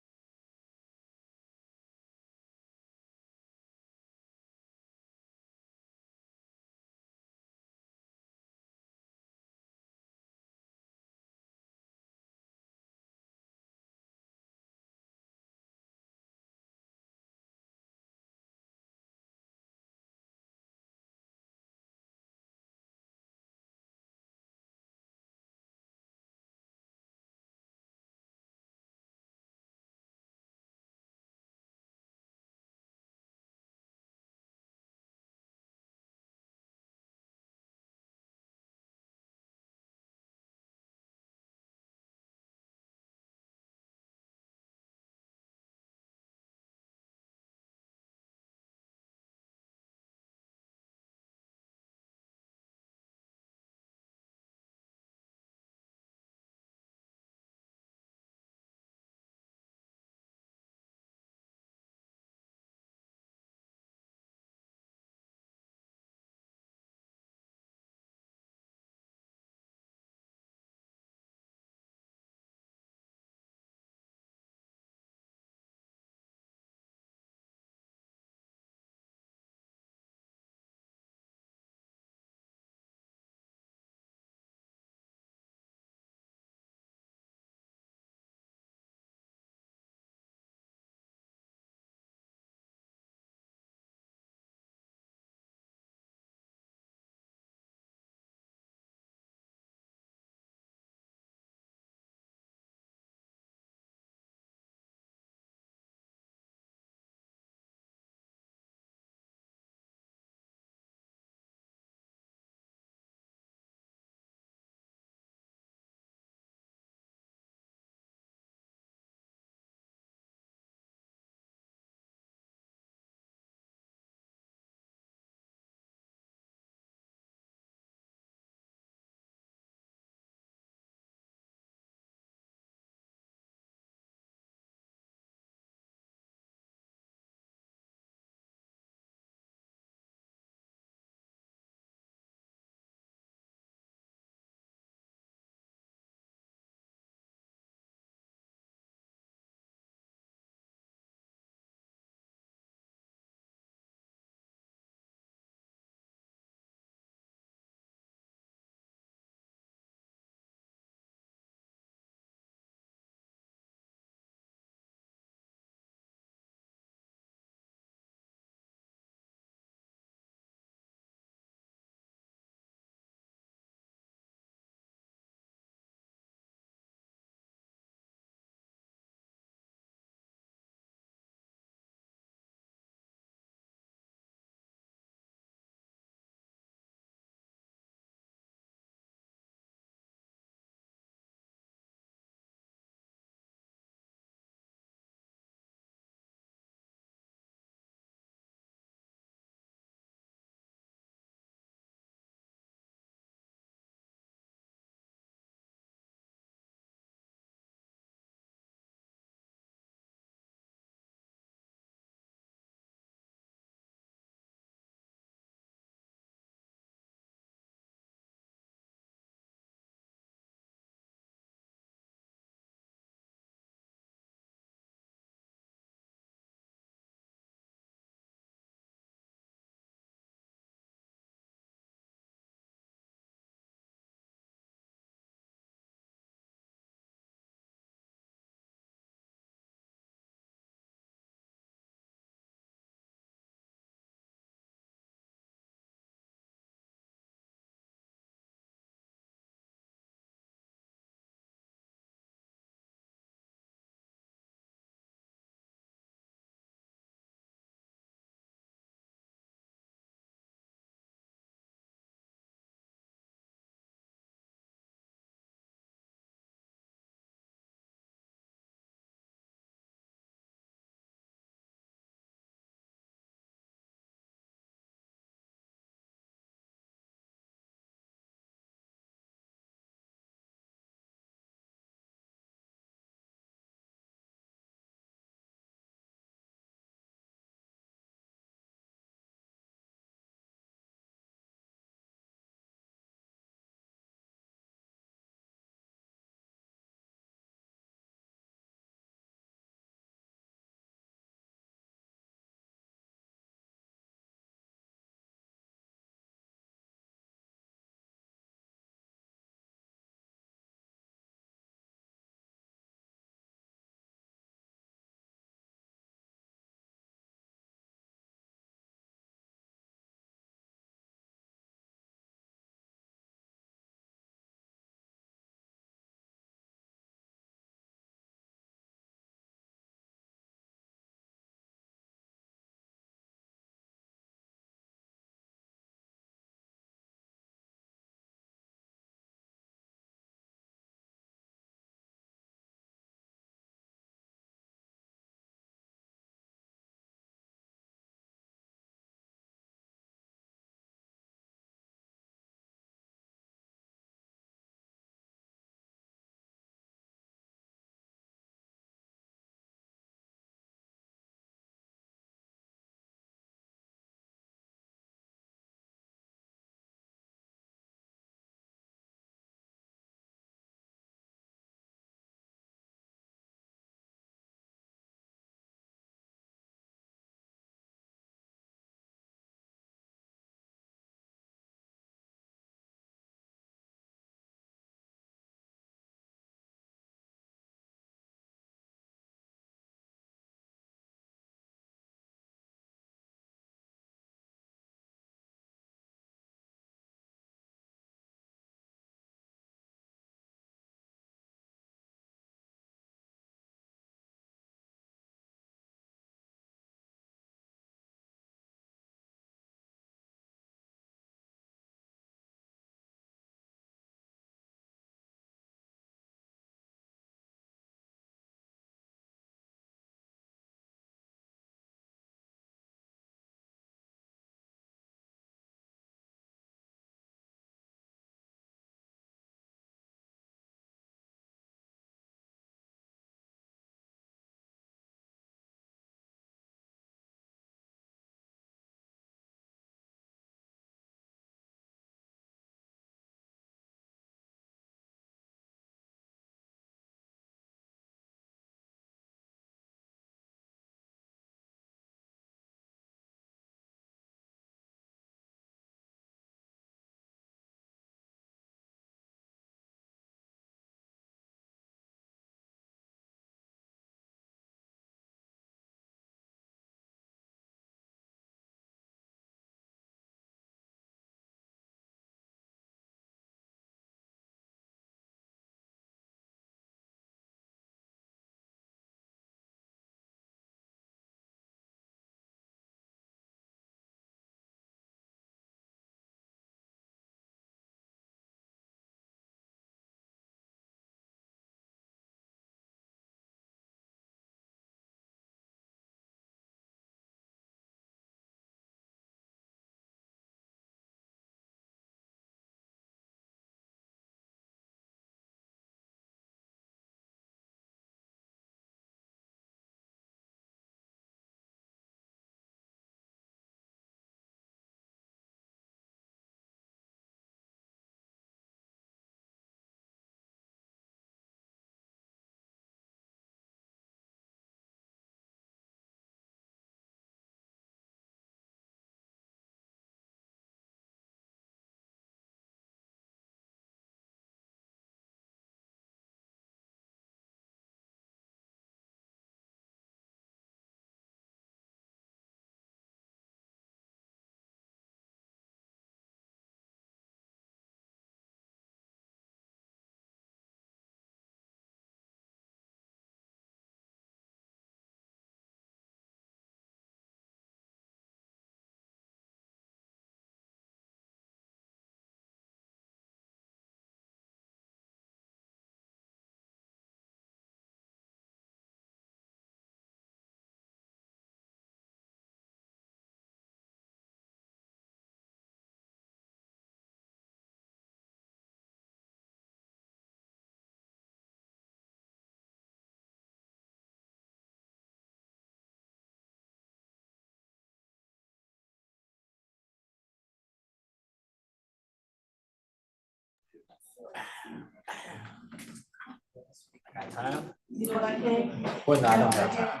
Got time? You know what I think? Well, no, I don't have time.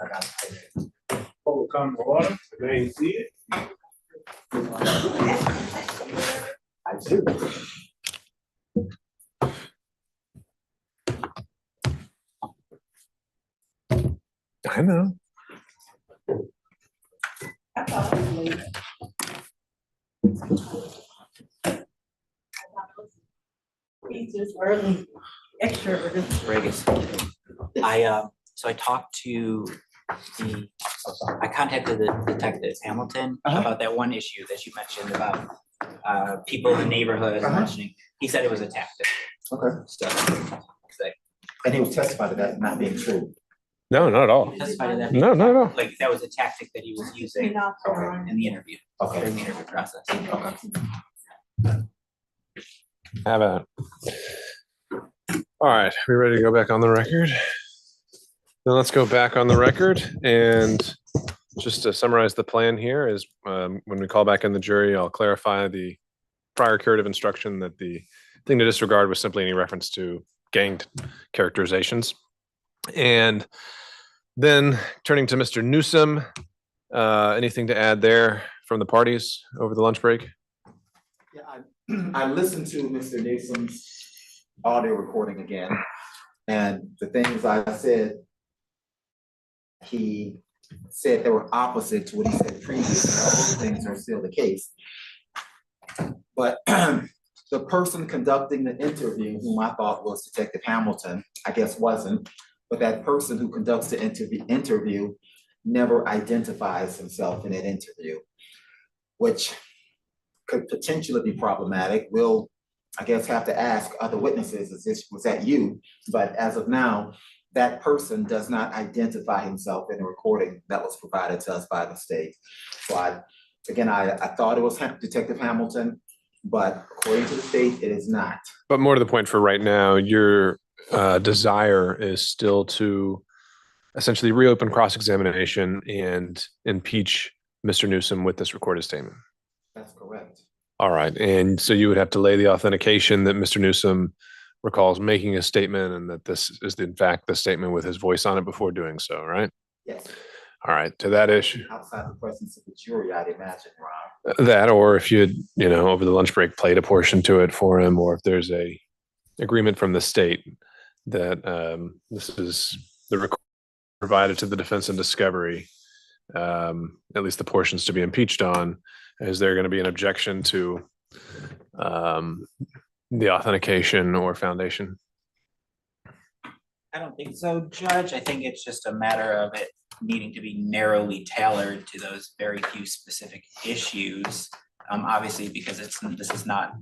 I got it. Will come to order, may you see it? I do. I know. He's just early, extra early. Vegas. So I talked to I contacted the detective Hamilton about that one issue that you mentioned about people in the neighborhood mentioning. He said it was a tactic. Okay. So, And he was testified to that not being true. No, not at all. testified to that. No, not at all. Like that was a tactic that he was using in the interview. Okay. During the interview process. Okay. Have at it. All right, we ready to go back on the record? Then let's go back on the record, and just to summarize the plan here is when we call back in the jury, I'll clarify the prior curative instruction that the thing to disregard was simply any reference to gang characterizations. And then turning to Mr. Newsome, anything to add there from the parties over the lunch break? Yeah, I listened to Mr. Newsome's audio recording again, and the things I said, he said they were opposite to what he said previously. All those things are still the case. But the person conducting the interview, whom I thought was Detective Hamilton, I guess wasn't, but that person who conducts the interview never identifies himself in an interview, which could potentially be problematic. We'll, I guess, have to ask other witnesses, was that you? But as of now, that person does not identify himself in the recording that was provided to us by the state. So I thought it was Detective Hamilton, but according to the state, it is not. But more to the point for right now, your desire is still to essentially reopen cross-examination and impeach Mr. Newsome with this recorded statement. That's correct. All right. And so you would have to lay the authentication that Mr. Newsome recalls making a statement and that this is in fact the statement with his voice on it before doing so, right? Yes. All right. To that issue. Outside the presence of the jury, I'd imagine, Rob. That, or if you over the lunch break played a portion to it for him, or if there's a agreement from the state that this is the record provided to the defense in discovery, at least the portions to be impeached on, is there going to be an objection to the authentication or foundation? I don't think so, Judge. I think it's just a matter of it needing to be narrowly tailored to those very few specific issues. Obviously, because this is not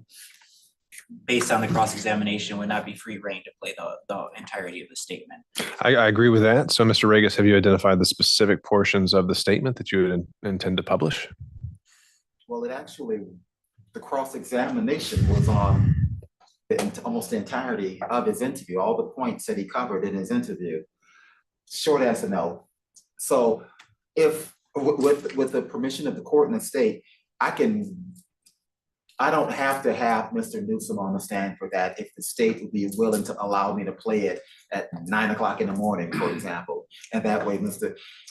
based on the cross-examination, would not be free reign to play the entirety of the statement. I agree with that. So, Mr. Regas, have you identified the specific portions of the statement that you would intend to publish? Well, the cross-examination was on almost the entirety of his interview, all the points that he covered in his interview. Short answer, no. So if, with the permission of the court and the state, I don't have to have Mr. Newsome on the stand for that if the state would be willing to allow me to play it at 9 o'clock in the morning, for example. And that way,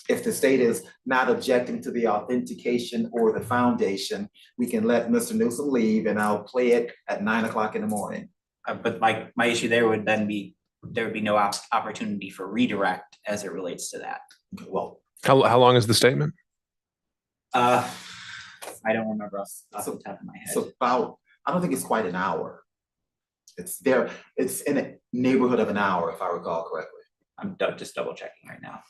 if the state is not objecting to the authentication or the foundation, we can let Mr. Newsome leave and I'll play it at 9 o'clock in the morning. But my issue there would then be, there would be no opportunity for redirect as it relates to that. Well, how long is the statement? I don't remember off the top of my head. It's about, I don't think it's quite an hour. It's in a neighborhood of an hour, if I recall correctly. I'm just double checking right now.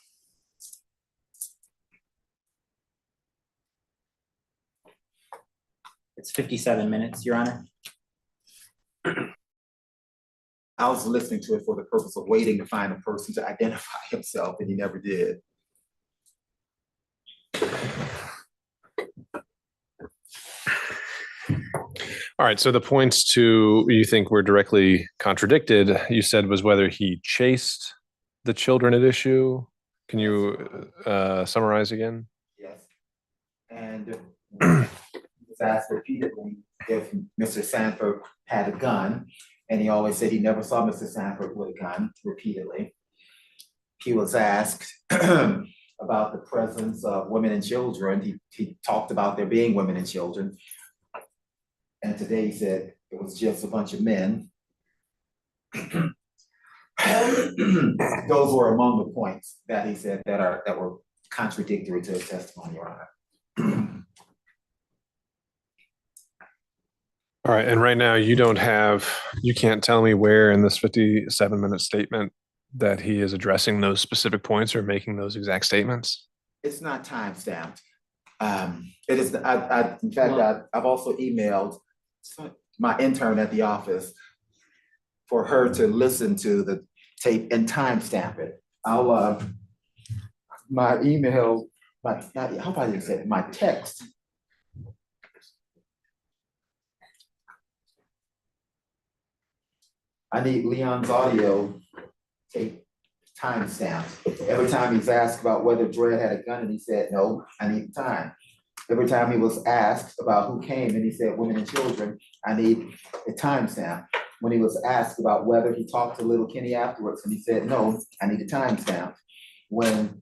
It's 57 minutes, Your Honor. I was listening to it for the purpose of waiting to find a person to identify himself, and he never did. All right, so the points you think were directly contradicted, you said was whether he chased the children at issue. Can you summarize again? Yes. And was asked repeatedly if Mr. Sanford had a gun, and he always said he never saw Mr. Sanford with a gun repeatedly. He was asked about the presence of women and children. He talked about there being women and children. And today he said it was just a bunch of men. Those were among the points that he said that were contradictory to his testimony, Your Honor. All right, and right now you can't tell me where in this 57-minute statement that he is addressing those specific points or making those exact statements? It's not time stamped. It is, in fact, I've also emailed my intern at the office for her to listen to the tape and timestamp it. My email, I hope I didn't say it, my text. I need Leon's audio tape timestamped. Every time he's asked about whether Dred had a gun and he said, no, I need the time. Every time he was asked about who came and he said women and children, I need a timestamp. When he was asked about whether he talked to little Kenny afterwards and he said, no, I need a timestamp. When,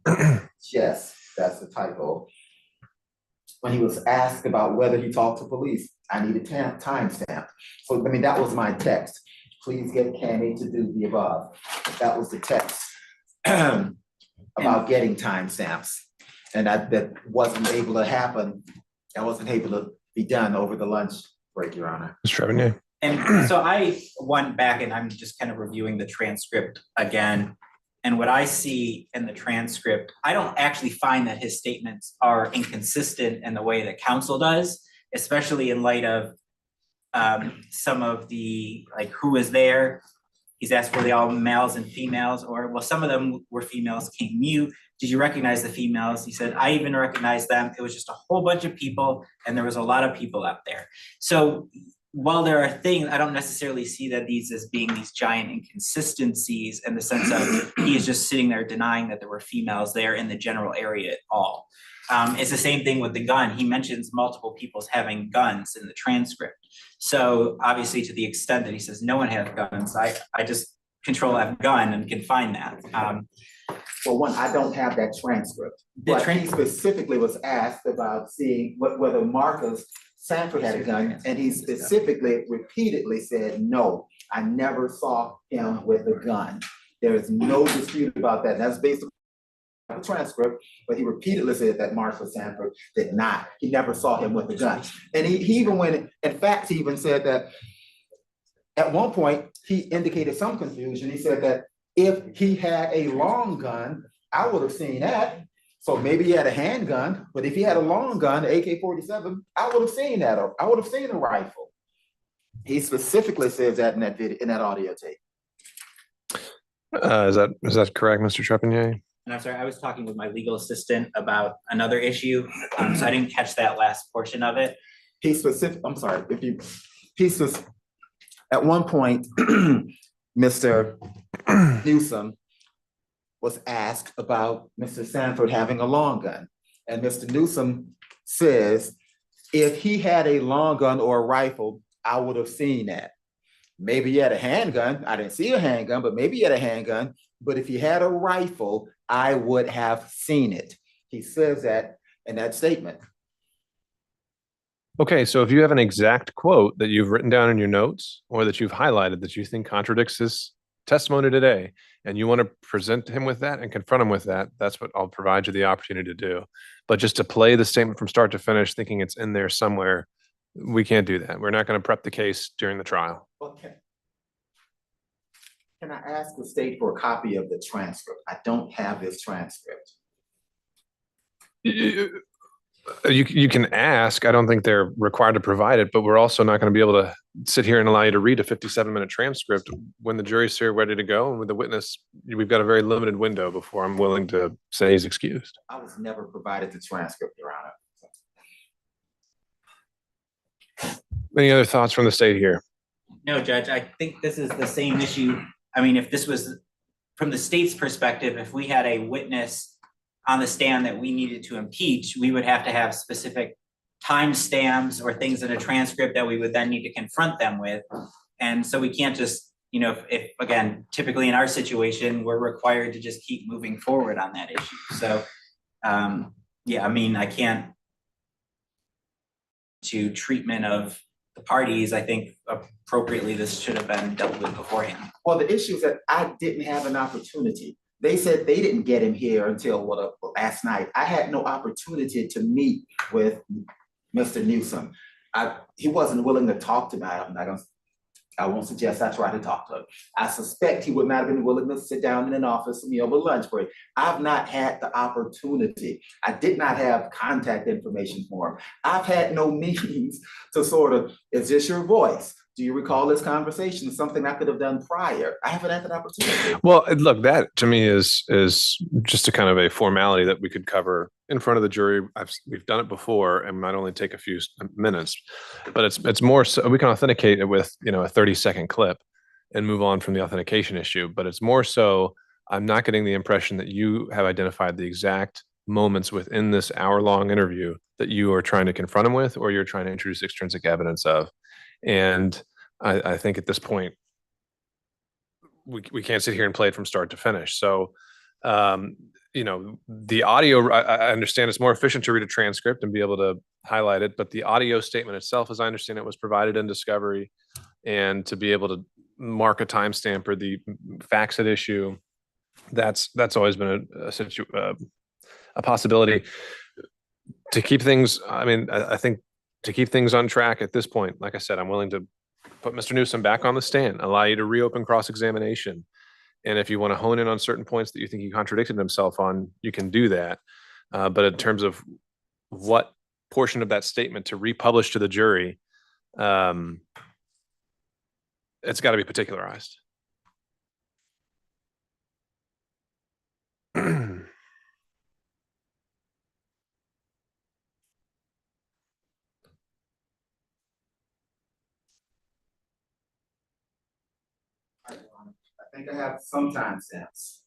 yes, that's the typo. When he was asked about whether he talked to police, I need a timestamp. So, I mean, that was my text. Please get Kenny to do the above. That was the text about getting timestamps. And that wasn't able to happen. That wasn't able to be done over the lunch break, Your Honor. Mr. Trevinier. And so I went back and I'm just kind of reviewing the transcript again. And what I see in the transcript, I don't actually find that his statements are inconsistent in the way that counsel does, especially in light of some of the, like, who was there. He's asked, were they all males and females? Or, well, some of them were females, came mute. Did you recognize the females? He said, I even recognized them. It was just a whole bunch of people and there was a lot of people out there. So while there are things, I don't necessarily see that these as being these giant inconsistencies in the sense of he is just sitting there denying that there were females there in the general area at all. It's the same thing with the gun. He mentions multiple people having guns in the transcript. So obviously to the extent that he says no one has guns, I just control F gun and can find that. Well, one, I don't have that transcript, but he specifically was asked about seeing whether Marcus Sanford had a gun, and he specifically, repeatedly said, no, I never saw him with a gun. There is no dispute about that. And that's based on the transcript, but he repeatedly said that Marcus Sanford did not. He never saw him with a gun. And he even went, in fact, he even said that at one point, he indicated some confusion. He said that if he had a long gun, I would have seen that. So maybe he had a handgun, but if he had a long gun, AK-47, I would have seen that. I would have seen a rifle. He specifically says that in that video, in that audio tape. Is that correct, Mr. Trepanier? And I'm sorry, I was talking with my legal assistant about another issue, so I didn't catch that last portion of it. I'm sorry, at one point, Mr. Newsome was asked about Mr. Sanford having a long gun. And Mr. Newsome says, if he had a long gun or a rifle, I would have seen that. Maybe he had a handgun. I didn't see a handgun, but maybe he had a handgun. But if he had a rifle, I would have seen it. He says that in that statement. Okay, so if you have an exact quote that you've written down in your notes or that you've highlighted that you think contradicts his testimony today, and you want to present him with that and confront him with that, that's what I'll provide you the opportunity to do. But just to play the statement from start to finish, thinking it's in there somewhere, we can't do that. We're not going to prep the case during the trial. Okay. Can I ask the state for a copy of the transcript? I don't have this transcript. You can ask. I don't think they're required to provide it, but we're also not going to be able to sit here and allow you to read a 57-minute transcript when the jury's here ready to go. And with the witness, we've got a very limited window before I'm willing to say he's excused. I was never provided the transcript, Your Honor. Any other thoughts from the state here? No, Judge, I think this is the same issue. I mean, if this was from the state's perspective, if we had a witness on the stand that we needed to impeach, we would have to have specific timestamps or things in a transcript that we would then need to confront them with. And so we can't just, you know, if again, typically in our situation, we're required to just keep moving forward on that issue. So, yeah, I mean, I can't to treatment of the parties. I think appropriately this should have been dealt with beforehand. Well, the issue is that I didn't have an opportunity. They said they didn't get him here until last night. I had no opportunity to meet with Mr. Newsome. He wasn't willing to talk to me. I won't suggest I tried to talk to him. I suspect he would not have been willing to sit down in an office with me over lunch break. I've not had the opportunity. I did not have contact information for him. I've had no means to sort of, is this your voice? Do you recall this conversation? Something I could have done prior. I haven't had that opportunity. Well, look, that to me is just a kind of a formality that we could cover in front of the jury. We've done it before, and might only take a few minutes, but it's more so we can authenticate it with, you know, a 30-second clip and move on from the authentication issue. But it's more so I'm not getting the impression that you have identified the exact moments within this hour-long interview that you are trying to confront him with, or you're trying to introduce extrinsic evidence of. And I think at this point, we can't sit here and play it from start to finish. So, you know, the audio, I understand it's more efficient to read a transcript and be able to highlight it, but the audio statement itself, as I understand it, was provided in discovery, and to be able to mark a timestamp or the facts at issue, that's always been a possibility. To keep things, I mean, I think to keep things on track at this point, like I said, I'm willing to put Mr. Newsome back on the stand, allow you to reopen cross-examination. And if you want to hone in on certain points that you think he contradicted himself on, you can do that. But in terms of what portion of that statement to republish to the jury, it's got to be particularized. I think I have some timestamps.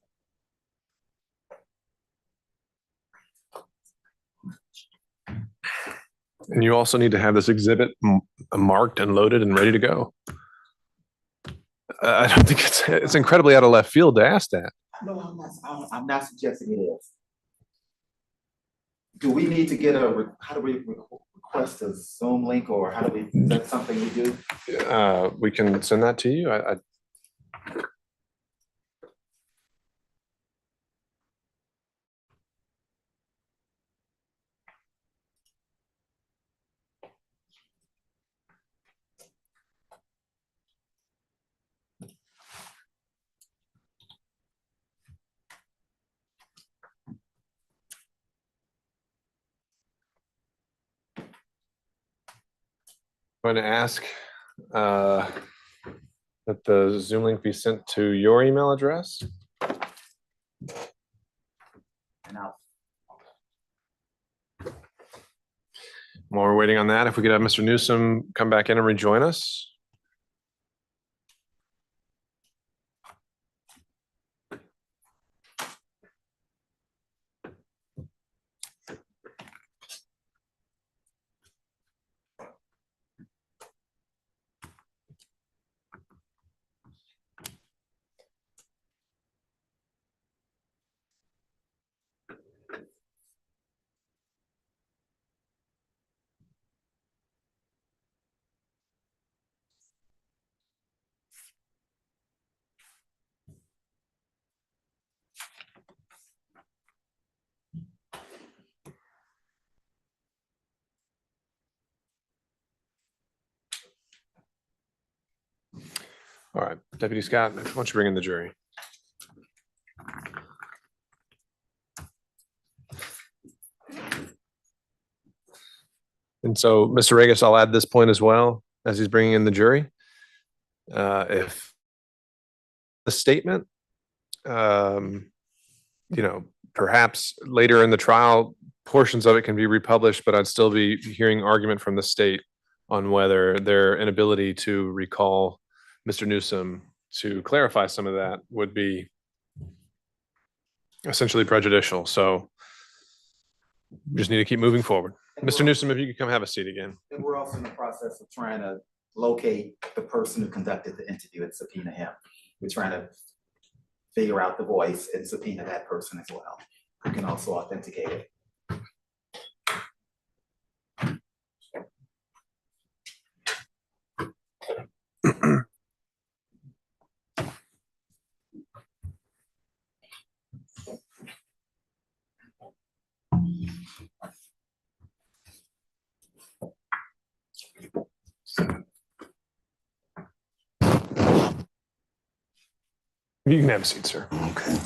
And you also need to have this exhibit marked and loaded and ready to go. I don't think it's incredibly out of left field to ask that. No, I'm not suggesting it is. Do we need to get how do we request a Zoom link, or how do we, is that something we do? We can send that to you. I'm going to ask that the Zoom link be sent to your email address. While we're waiting on that, if we could have Mr. Newsome come back in and rejoin us. All right, Deputy Scott, why don't you bring in the jury? And so, Mr. Regas, I'll add this point as well as he's bringing in the jury. If the statement, you know, perhaps later in the trial, portions of it can be republished, but I'd still be hearing argument from the state on whether their inability to recall Mr. Newsome to clarify some of that would be essentially prejudicial. So we just need to keep moving forward. Mr. Newsome, if you could come have a seat again. And we're also in the process of trying to locate the person who conducted the interview and subpoena him. We're trying to figure out the voice and subpoena that person as well, who can also authenticate it. You can have a seat, sir. Okay.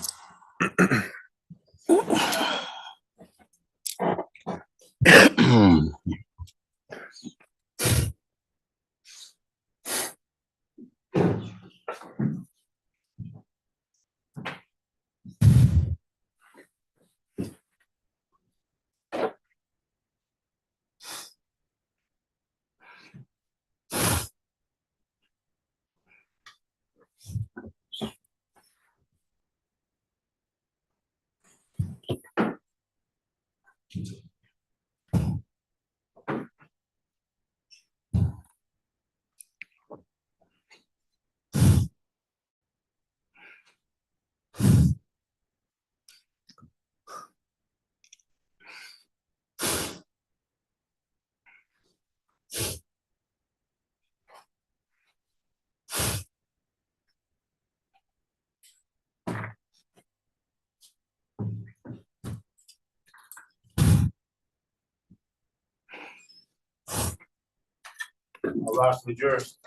I'll rise to the jurors.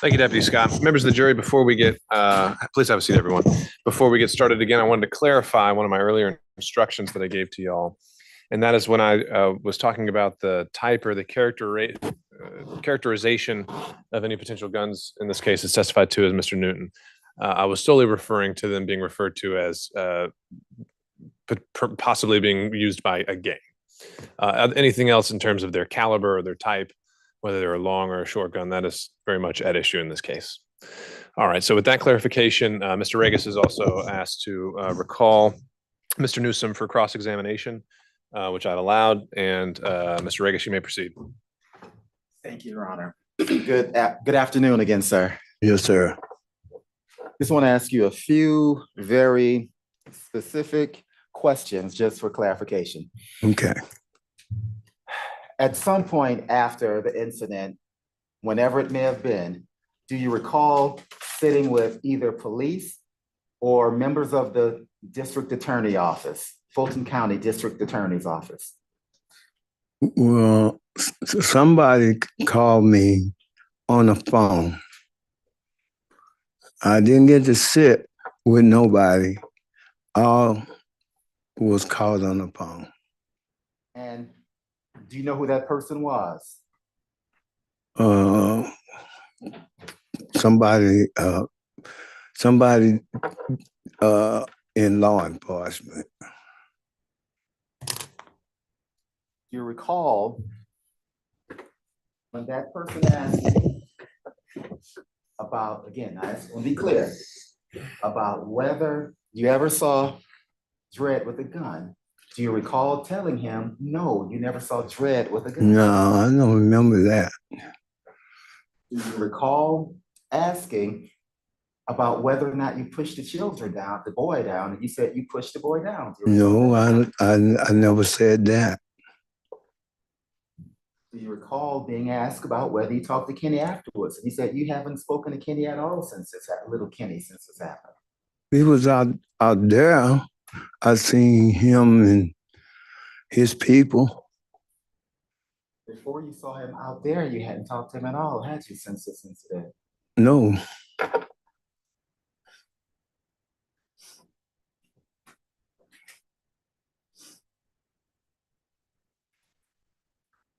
Thank you, Deputy Scott. Members of the jury, before we get, please have a seat, everyone. Before we get started again, I wanted to clarify one of my earlier instructions that I gave to y'all. And that is when I was talking about the type or the characterization of any potential guns, in this case, is testified to as Mr. Newton. I was solely referring to them being referred to as possibly being used by a gang. Anything else in terms of their caliber or their type, whether they're a long or a short gun, that is very much at issue in this case. All right, so with that clarification, Mr. Regis is also asked to recall Mr. Newsome for cross-examination, which I've allowed, and Mr. Regis, you may proceed. Thank you, Your Honor. Good afternoon again, sir. Yes, sir. Just want to ask you a few very specific questions just for clarification. Okay. At some point after the incident, whenever it may have been, do you recall sitting with either police or members of the district attorney office, Fulton County District Attorney's Office? Well, somebody called me on the phone. I didn't get to sit with nobody. All was called on the phone. And do you know who that person was? Somebody in law enforcement. Do you recall when that person asked you about, again, I just want to be clear, about whether you ever saw Dredd with a gun? Do you recall telling him, no, you never saw Dredd with a gun? No, I don't remember that. Do you recall asking about whether or not you pushed the children down, the boy down, and you said you pushed the boy down? No, I never said that. Do you recall being asked about whether you talked to Kenny afterwards? And he said you haven't spoken to Kenny at all since this happened, little Kenny, since this happened. He was out there. I seen him and his people. Before you saw him out there, you hadn't talked to him at all, had you, since this incident? No.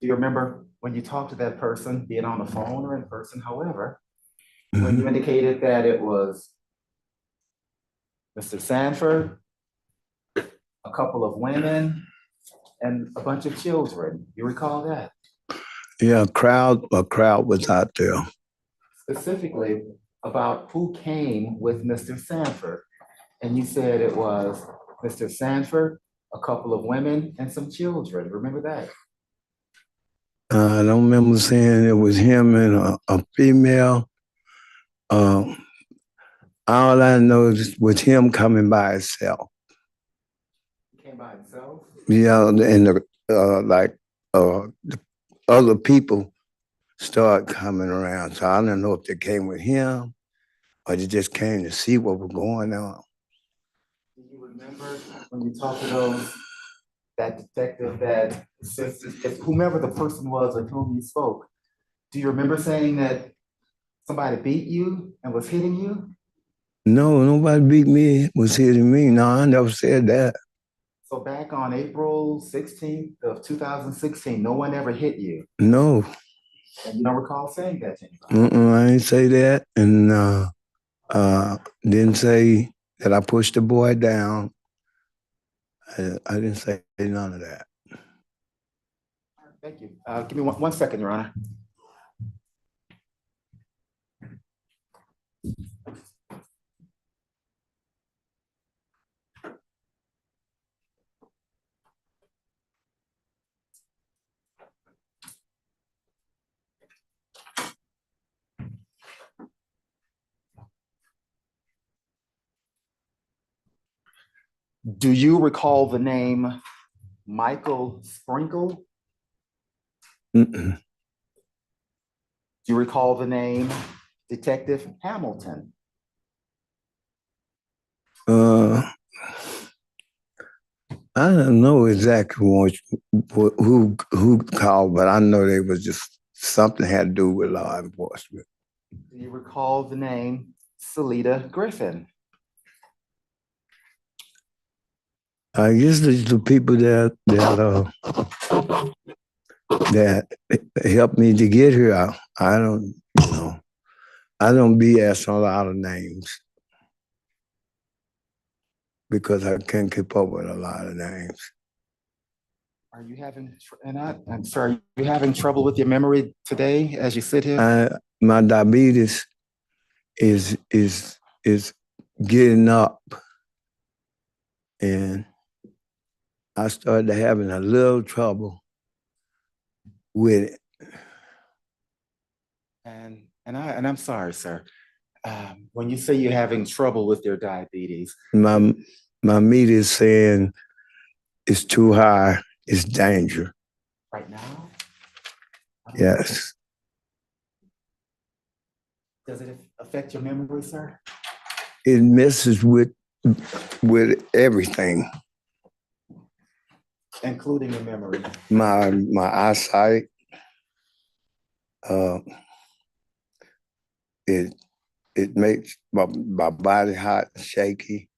Do you remember when you talked to that person, be it on the phone or in person, however, when you indicated that it was Mr. Sanford, a couple of women, and a bunch of children? You recall that? Yeah, a crowd was out there. Specifically about who came with Mr. Sanford. And you said it was Mr. Sanford, a couple of women, and some children. Remember that? I don't remember saying it was him and a female. All I know is was him coming by himself. He came by himself? Yeah, and the other people started coming around. So I don't know if they came with him or they just came to see what was going on. Do you remember when you talked to that detective, that if whomever the person was with whom you spoke, do you remember saying that somebody beat you and was hitting you? No, nobody beat me, was hitting me. No, I never said that. So back on April 16th of 2016, no one ever hit you? No. And you don't recall saying that to anybody? I didn't say that, and didn't say that I pushed the boy down. I didn't say none of that. Thank you. Give me one second, Your Honor. Do you recall the name Michael Sprinkle? Mm-mm. Do you recall the name Detective Hamilton? I don't know exactly who called, but I know they was just something had to do with law enforcement. Do you recall the name Salida Griffin? I guess the people that helped me to get here. I don't, I don't BS on a lot of names because I can't keep up with a lot of names. Are you having, I'm sorry, are you having trouble with your memory today as you sit here? My diabetes is getting up, and I started having a little trouble with it. And I'm sorry, sir. When you say you're having trouble with your diabetes, my meter is saying it's too high, it's danger. Right now? Yes. Does it affect your memory, sir? It messes with everything. Including your memory? My eyesight. It makes my body hot and shaky.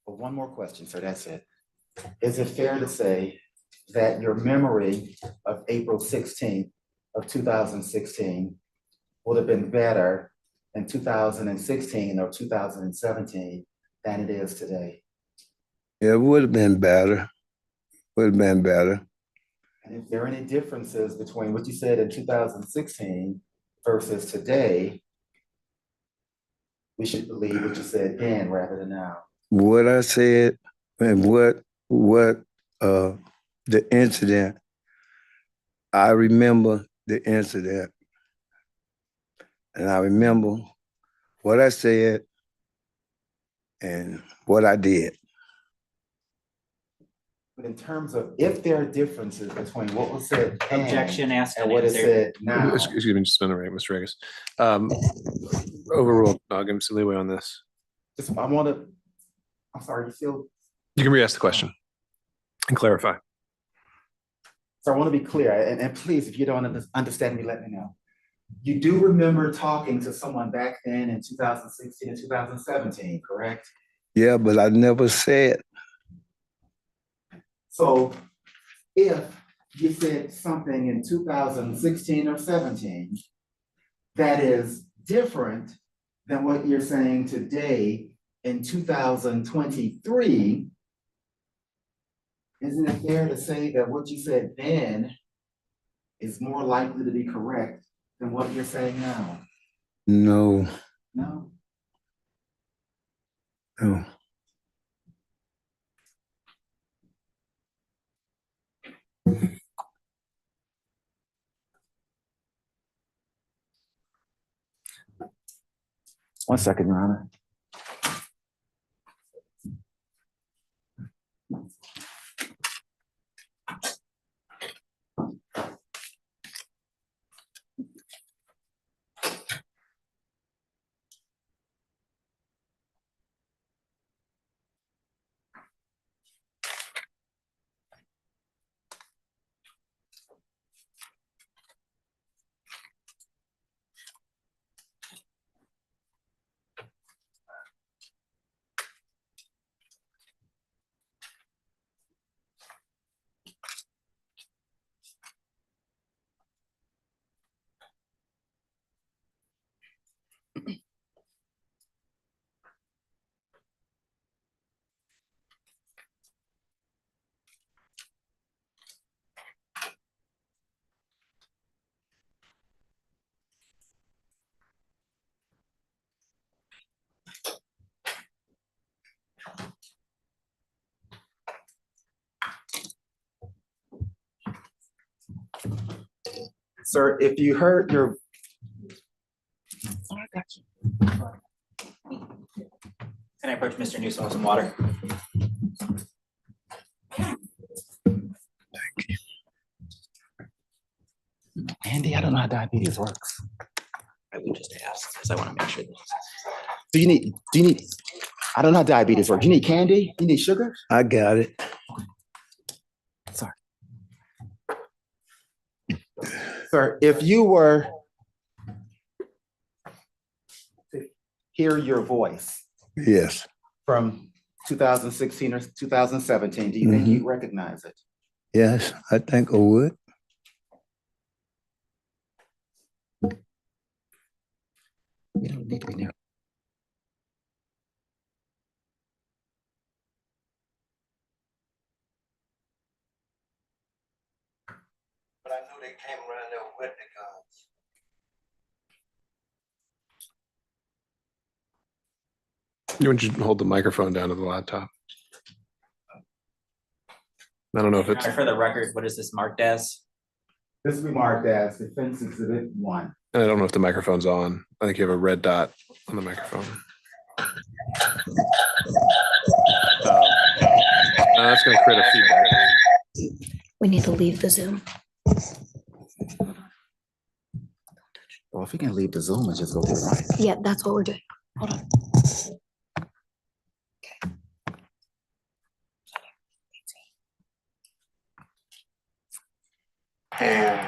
Well, one more question, sir, that's it. Is it fair to say that your memory of April 16th of 2016 would have been better in 2016 or 2017 than it is today? It would have been better. Would have been better. And if there are any differences between what you said in 2016 versus today, we should believe what you said then rather than now. What I said and what the incident, I remember the incident, and I remember what I said and what I did. But in terms of if there are differences between what was said then Objection asked and and what is answered. said now. Excuse me just a minute, Mr. Regis. Overruled. I'll give him some leeway on this. I'm sorry, you feel? You can re-ask the question and clarify. So I want to be clear, and please, if you don't understand me, let me know. You do remember talking to someone back then in 2016 and 2017, correct? Yeah, but I never said. So if you said something in 2016 or 17 that is different than what you're saying today in 2023, isn't it fair to say that what you said then is more likely to be correct than what you're saying now? No, No? no. One second, Your Honor. Sir, if you heard your. Can I approach Mr. Newsome with some water? Andy, I don't know how diabetes works. I would just ask, because I want to make sure that. Do you need, I don't know how diabetes works. You need candy? You need sugar? I got it. Sorry. Sir, if you were to hear your voice Yes. from 2016 or 2017, do you think you'd recognize it? Yes, I think I would. You don't need to be near. But I knew they came around there with the guns. You want you to hold the microphone down to the laptop? I don't know if it's. For the record, what is this marked as? This will be marked as Defense Exhibit 1. I don't know if the microphone's on. I think you have a red dot on the microphone. That's going to create a feedback. We need to leave the Zoom. Well, if you can leave the Zoom and just go to the right. Yeah, that's what we're doing. Hold on. And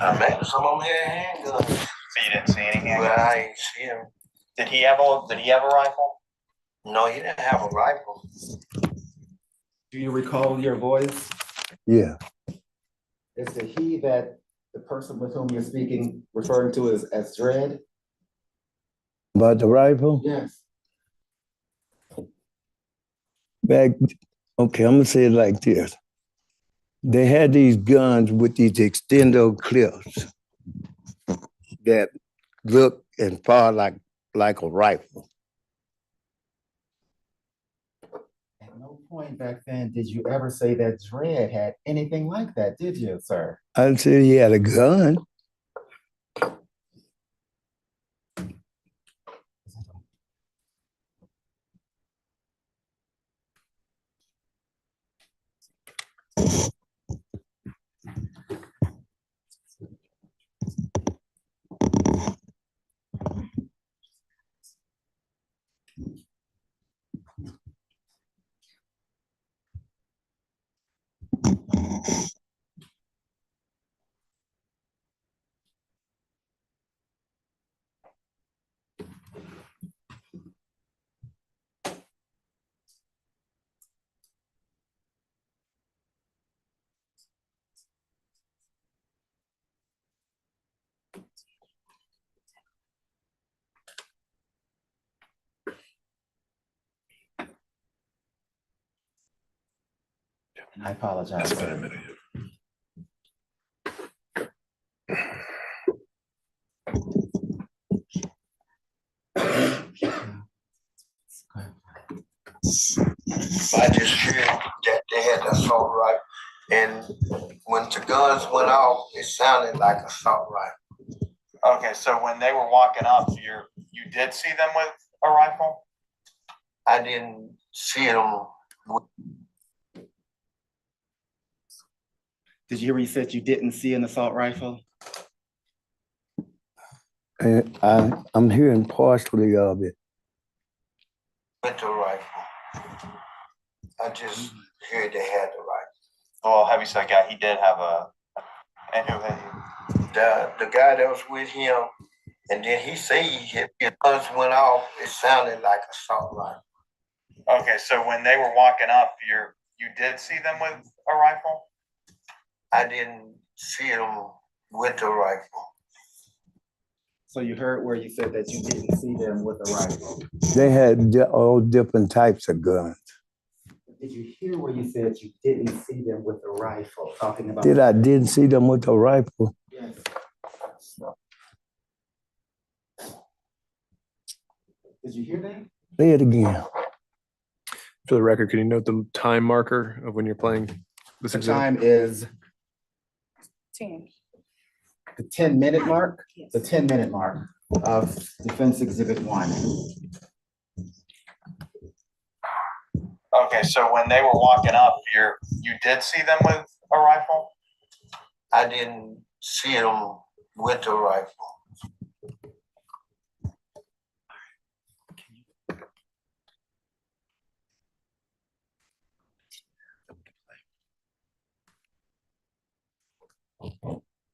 I met someone had a handgun. So you didn't see any But I ain't see him. Did he have a rifle? No, he didn't have a rifle. Do you recall your voice? Yeah. Is the he that the person with whom you're speaking referring to as Dread? About the rifle? Yes. Back, okay, I'm gonna say it like this. They had these guns with these extendo clips that look and fire like a rifle. At no point back then did you ever say that Dread had anything like that, did you, sir? I said he had a gun. I apologize. It's been a minute. I just heard that they had the assault rifle, and when the guns went off, it sounded like assault rifle. Okay, so when they were walking up, you did see them with a rifle? I didn't see them. Did you hear where you said you didn't see an assault rifle? And I'm hearing partially of it. With the rifle. I just heard they had the rifle. Well, heavyset guy, he did have and who hit you? The guy that was with him, and then he said his guns went off, it sounded like assault rifle. Okay, so when they were walking up, you did see them with a rifle? I didn't see them with the rifle. So you heard where you said that you didn't see them with a rifle. They had all different types of guns. Did you hear where you said you didn't see them with a rifle? Talking about. I didn't see them with a rifle? Yes. Did you hear that? Say it again. For the record, can you note the time marker of when you're playing this The exam? time is 10. the 10-minute mark. Yes. The 10-minute mark of Defense Exhibit 1. Okay, so when they were walking up, you did see them with a rifle? I didn't see them with the rifle.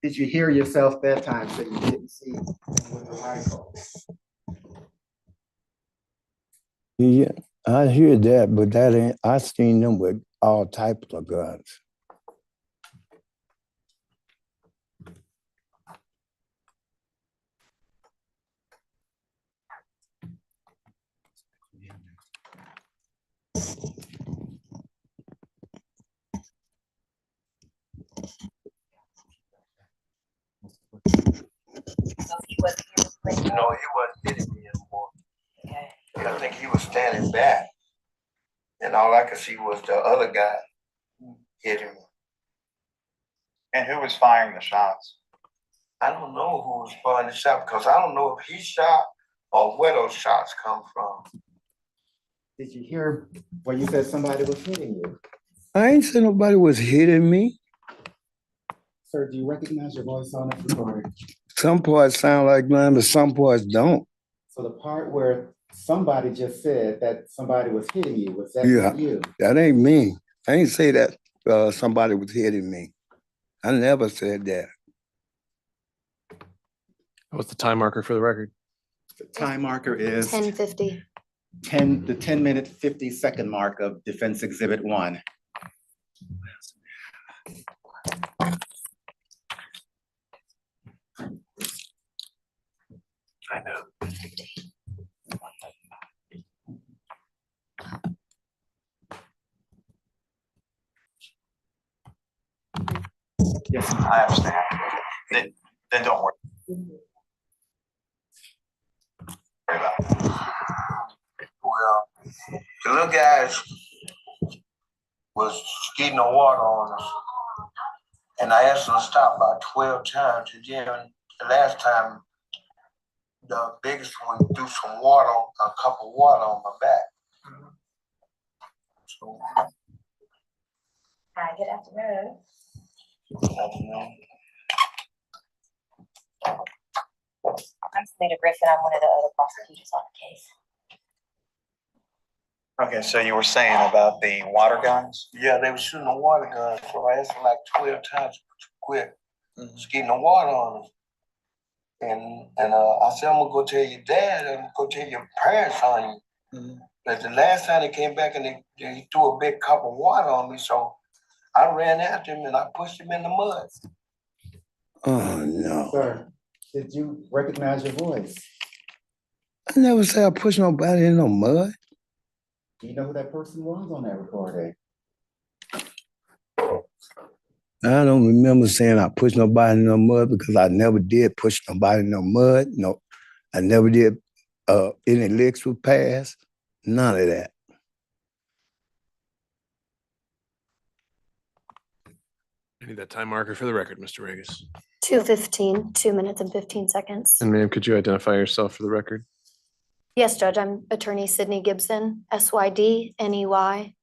Did you hear yourself that time say you didn't see them with a rifle? Yeah, I hear that, but that ain't, I seen them with all types of guns. No, he wasn't hitting me anymore. Okay. I think he was standing back. And all I could see was the other guy hitting me. And who was firing the shots? I don't know who was firing the shot because I don't know if he shot or where those shots come from. Did you hear where you said somebody was hitting you? I ain't said nobody was hitting me. Sir, do you recognize your voice on that recording? Some parts sound like mine, but some parts don't. So the part where somebody just said that somebody was hitting you, was that you? That ain't me. I ain't say that somebody was hitting me. I never said that. What's the time marker for the record? The time marker is 10:50. the 10-minute 50-second mark of Defense Exhibit 1. I know. Yes, I understand. Then don't worry. About it. Well, the little guys was skeeting the water on us. And I asked them to stop about 12 times. And then the last time, the biggest one threw some water, a cup of water on my back. So, Hi, good afternoon. Good afternoon. I'm Selena Griffin. I'm one of the other prosecutors on the case. Okay, so you were saying about the water guns? Yeah, they were shooting the water guns. So I asked them like 12 times to quit skeeting the water on us. And I said, I'm gonna go tell your dad and go tell your parents on you. But the last time they came back and they threw a big cup of water on me, so I ran after him and I pushed him in the mud. Oh no. Sir, did you recognize your voice? I never said I pushed nobody in no mud. Do you know who that person was on that recording? I don't remember saying I pushed nobody in no mud because I never did push nobody in no mud. No, I never did any licks were passed. None of that. I need that time marker for the record, Mr. Regis. 2:15, 2 minutes and 15 seconds. And ma'am, could you identify yourself for the record? Yes, Judge, I'm Attorney Sydney Gibson, SYDNEYGIBSON.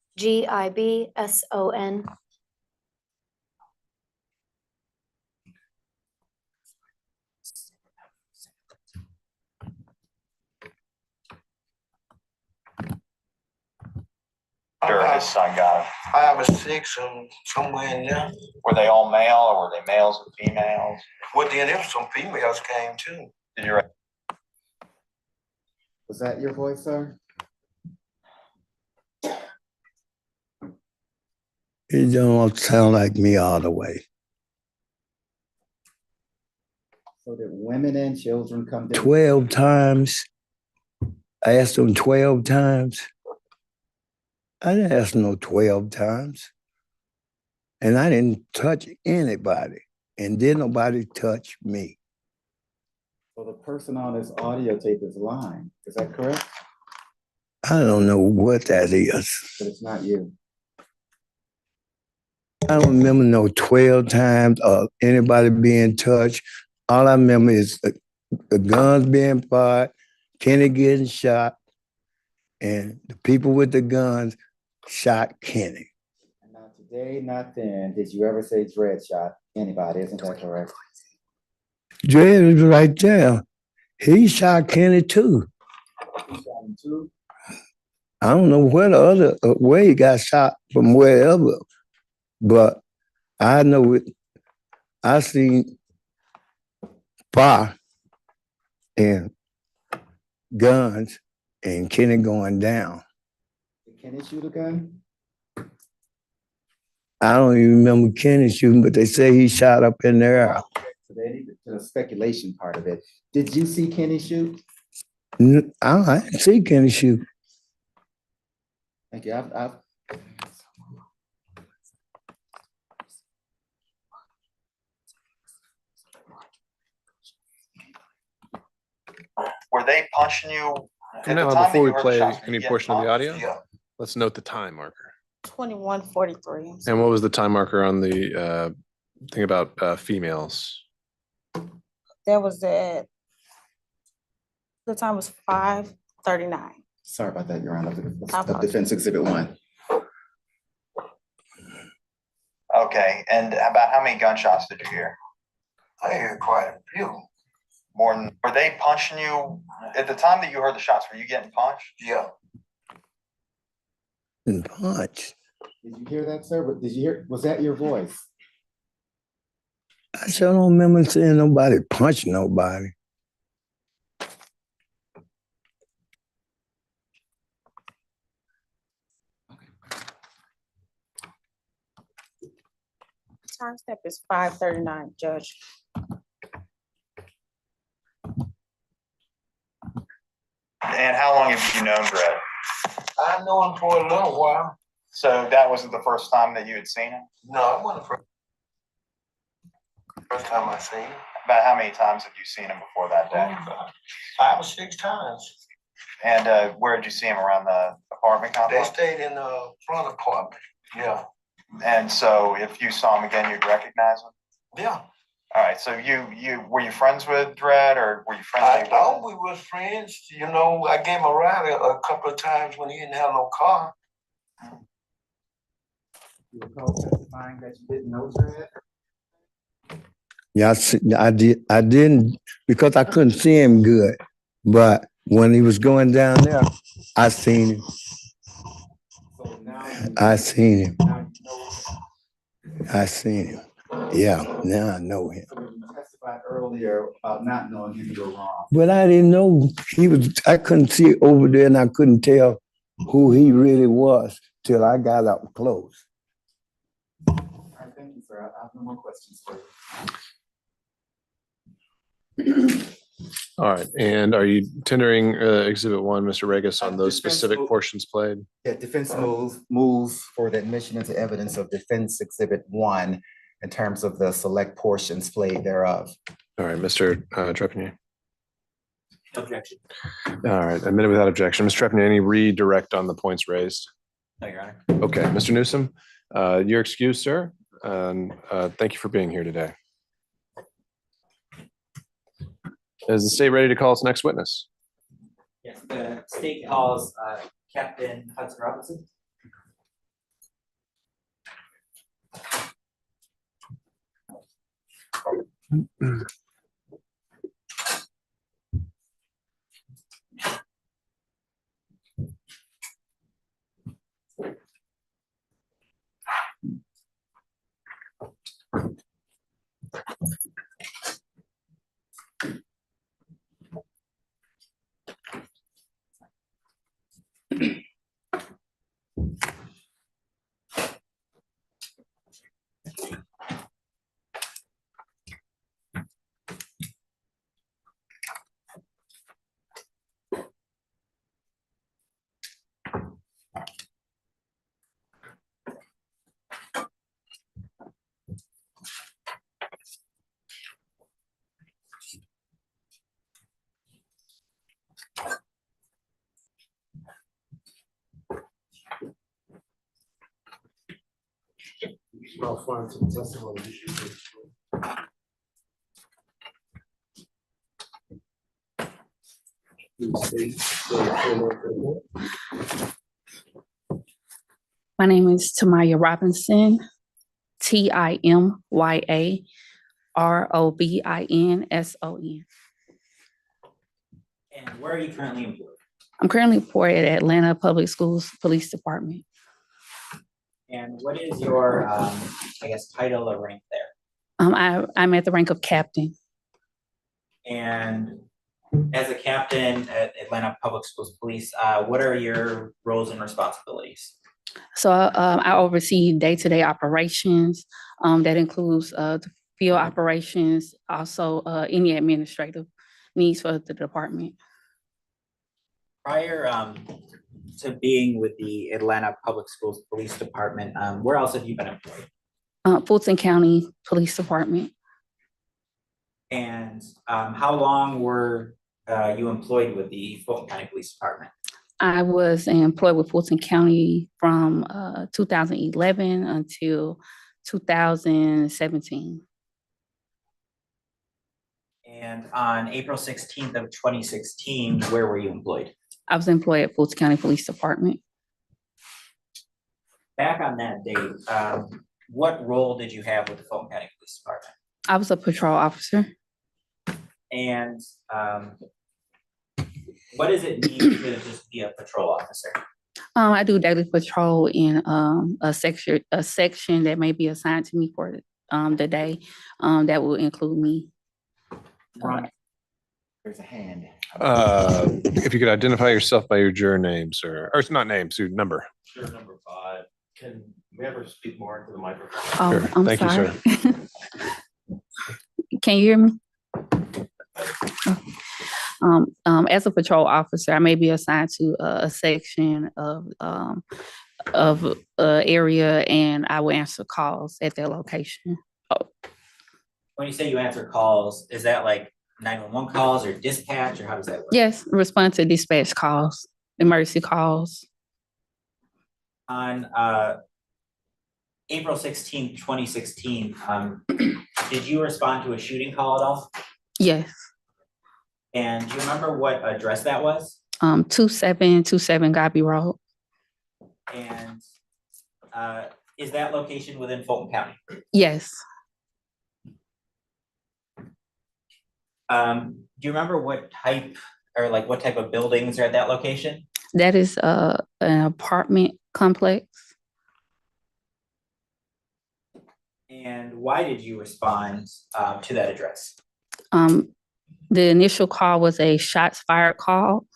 Sure, his son got him. 5 or 6 somewhere in there. Were they all male or were they males and females? Well, then there was some females came too. Did you? Was that your voice, sir? It don't sound like me all the way. So did women and children come down? 12 times. I asked them 12 times. I didn't ask no 12 times. And I didn't touch anybody. And did nobody touch me. So the person on this audio tape is lying. Is that correct? I don't know what that is. But it's not you. I don't remember no 12 times of anybody being touched. All I remember is the guns being fired, Kenny getting shot, and the people with the guns shot Kenny. Not today, not then. Did you ever say Dread shot anybody? Isn't that correct? Dread is right there. He shot Kenny too. You shot him too? I don't know what other way he got shot from wherever, but I know it. I seen fire and guns and Kenny going down. Did Kenny shoot a gun? I don't even remember Kenny shooting, but they say he shot up in there. So they need the speculation part of it. Did you see Kenny shoot? I didn't see Kenny shoot. Thank you. Were they punching you? And now, before we play any portion of the audio, let's note the time marker. 21:43. And what was the time marker on the thing about females? That was at, the time was 5:39. Sorry about that, Your Honor. Of Defense Exhibit 1. Okay, and about how many gunshots did you hear? I heard quite a few. More than, were they punching you at the time that you heard the shots? Were you getting punched? Yeah. And punch. Did you hear that, sir? But did you hear? Was that your voice? I sure don't remember seeing nobody punch nobody. Time step is 5:39, Judge. And how long have you known Brett? I know him for a little while. So that wasn't the first time that you had seen him? No, it wasn't the first time I seen him. About how many times had you seen him before that day? 5 or 6 times. And where did you see him? Around the apartment They complex? stayed in the front apartment. Yeah. And so if you saw him again, you'd recognize him? Yeah. All right, so you were you friends with Dredd, or were you I friendly with thought him? we were friends. You know, I gave him a ride a couple of times when he didn't have no car. You recall testifying that you didn't know Dread? Yeah, I didn't because I couldn't see him good. But when he was going down there, I seen him. So now I seen him. now you know him. I seen him. Yeah, now I know him. So when you testified earlier about not knowing him, you were wrong. But I didn't know he was, I couldn't see over there and I couldn't tell who he really was till I got up close. All right, thank you, sir. I have no more questions for you. All right, and are you tendering Exhibit 1, Mr. Regis, on those specific portions played? Yeah, defense moves for the admission into evidence of Defense Exhibit 1. in terms of the select portions played thereof. All right, Mr. Trepanier. Objection. All right, admitted without objection. Mr. Trepanier, any redirect on the points raised? No, Your Honor. Okay, Mr. Newsome, you're excused, sir. And thank you for being here today. Is the state ready to call its next witness? Yes, the state calls Captain Hudson Robinson. Malform to the testimony. My name is Tamaya Robinson, TIMYA And where are you currently employed? I'm currently employed at Atlanta Public Schools Police Department. And what is your, I guess, title or rank there? I'm at the rank of captain. And as a captain at Atlanta Public Schools Police, what are your roles and responsibilities? So I oversee day-to-day operations. That includes the field operations, also any administrative needs for the department. Prior to being with the Atlanta Public Schools Police Department, where else have you been employed? Fulton County Police Department. And how long were you employed with the Fulton County Police Department? I was employed with Fulton County from 2011 until 2017. And on April 16th of 2016, where were you employed? I was employed at Fulton County Police Department. Back on that date, what role did you have with the Fulton County Police Department? I was a patrol officer. And what does it mean to just be a patrol officer? I do daily patrol in a section that may be assigned to me for the day. That will include me. There's a hand. If you could identify yourself by your juror name, sir, or it's not names, your number. Juror number 5. Can we ever speak more into the microphone? Oh, Sure. I'm Thank sorry. you, sir. Can you hear me? As a patrol officer, I may be assigned to a section of area, and I will answer calls at their location. When you say you answer calls, is that like 911 calls or dispatch, or how does that work? Yes, respond to dispatch calls, emergency calls. On April 16th, 2016, did you respond to a shooting call at all? Yes. And do you remember what address that was? 2727 Gobby Road. And is that location within Fulton County? Yes. Do you remember what type of buildings are at that location? That is an apartment complex. And why did you respond to that address? The initial call was a shots fired call.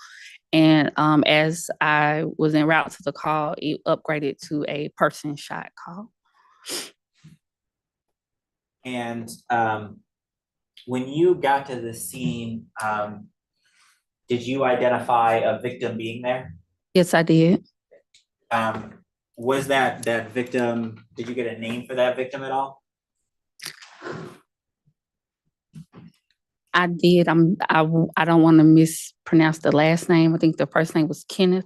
And as I was en route to the call, it upgraded to a person shot call. And when you got to the scene, did you identify a victim being there? Yes, I did. Was that victim, did you get a name for that victim at all? I did. I don't want to mispronounce the last name. I think the first name was Kenneth.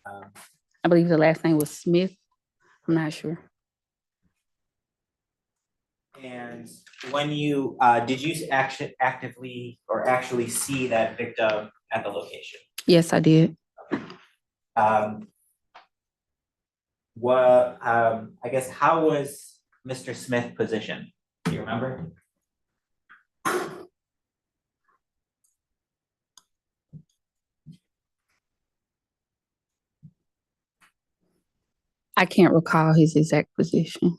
I believe the last name was Smith. I'm not sure. And when you, did you actually see that victim at the location? Yes, I did. I guess, how was Mr. Smith positioned? Do you remember? I can't recall his exact position.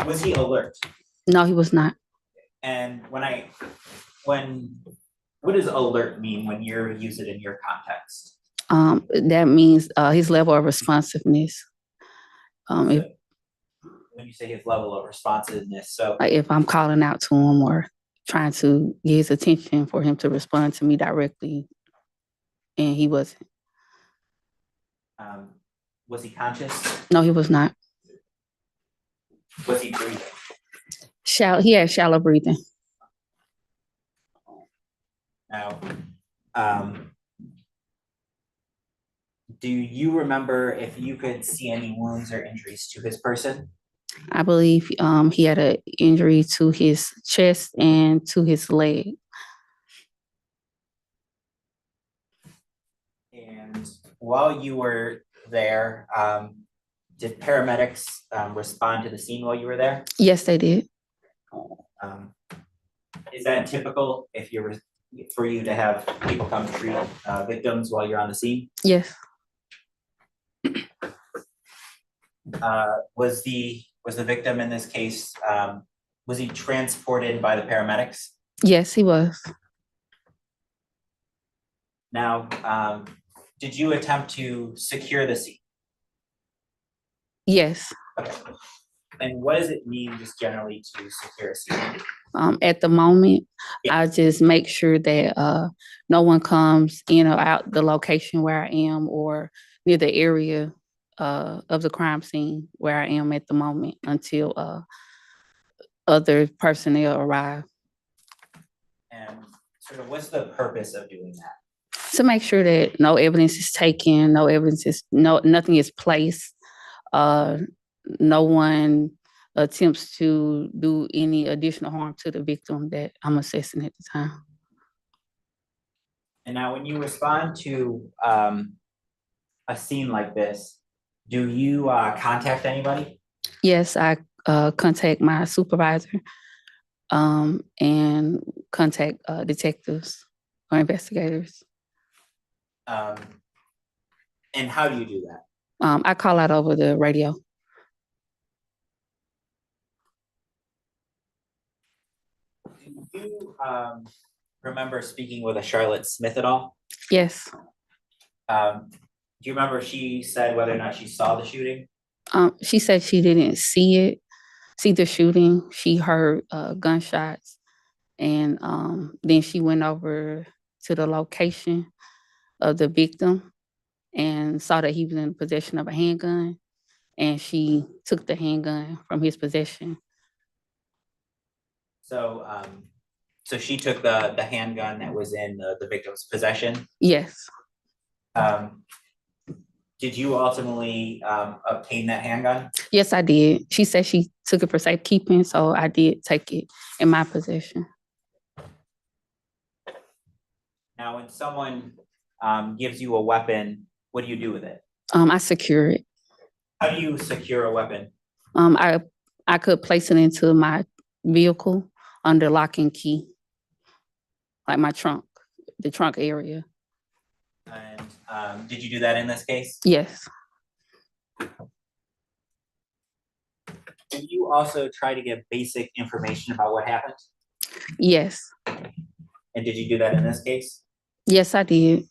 Was he alert? No, he was not. And what does alert mean when you use it in your context? That means his level of responsiveness. When you say his level of responsiveness, so If I'm calling out to him or trying to get his attention for him to respond to me directly, and he wasn't. Was he conscious? No, he was not. Was he breathing? He had shallow breathing. Now, do you remember if you could see any wounds or injuries to his person? I believe he had an injury to his chest and to his leg. And while you were there, did paramedics respond to the scene while you were there? Yes, they did. Is that typical for you to have people come treat victims while you're on the scene? Yes. Was the victim in this case, was he transported by the paramedics? Yes, he was. Now, did you attempt to secure the scene? Yes. Okay. And what does it mean just generally to secure a scene? At the moment, I just make sure that no one comes in or out the location where I am or near the area of the crime scene where I am at the moment until other personnel arrive. And sort of what's the purpose of doing that? To make sure that no evidence is taken, nothing is placed, no one attempts to do any additional harm to the victim that I'm assessing at the time. And now when you respond to a scene like this, do you contact anybody? Yes, I contact my supervisor and contact detectives or investigators. And how do you do that? I call out over the radio. Do you remember speaking with a Charlotte Smith at all? Yes. Do you remember if she said whether or not she saw the shooting? She said she didn't see the shooting. She heard gunshots, and then she went over to the location of the victim and saw that he was in possession of a handgun, and she took the handgun from his possession. So, so she took the handgun that was in the victim's possession? Yes. Did you ultimately obtain that handgun? Yes, I did. She said she took it for safekeeping, so I did take it in my possession. Now, when someone gives you a weapon, what do you do with it? I secure it. How do you secure a weapon? I could place it into my vehicle under lock and key, like my trunk, the trunk area. And did you do that in this case? Yes. Did you also try to get basic information about what happened? Yes. And did you do that in this case? Yes, I did.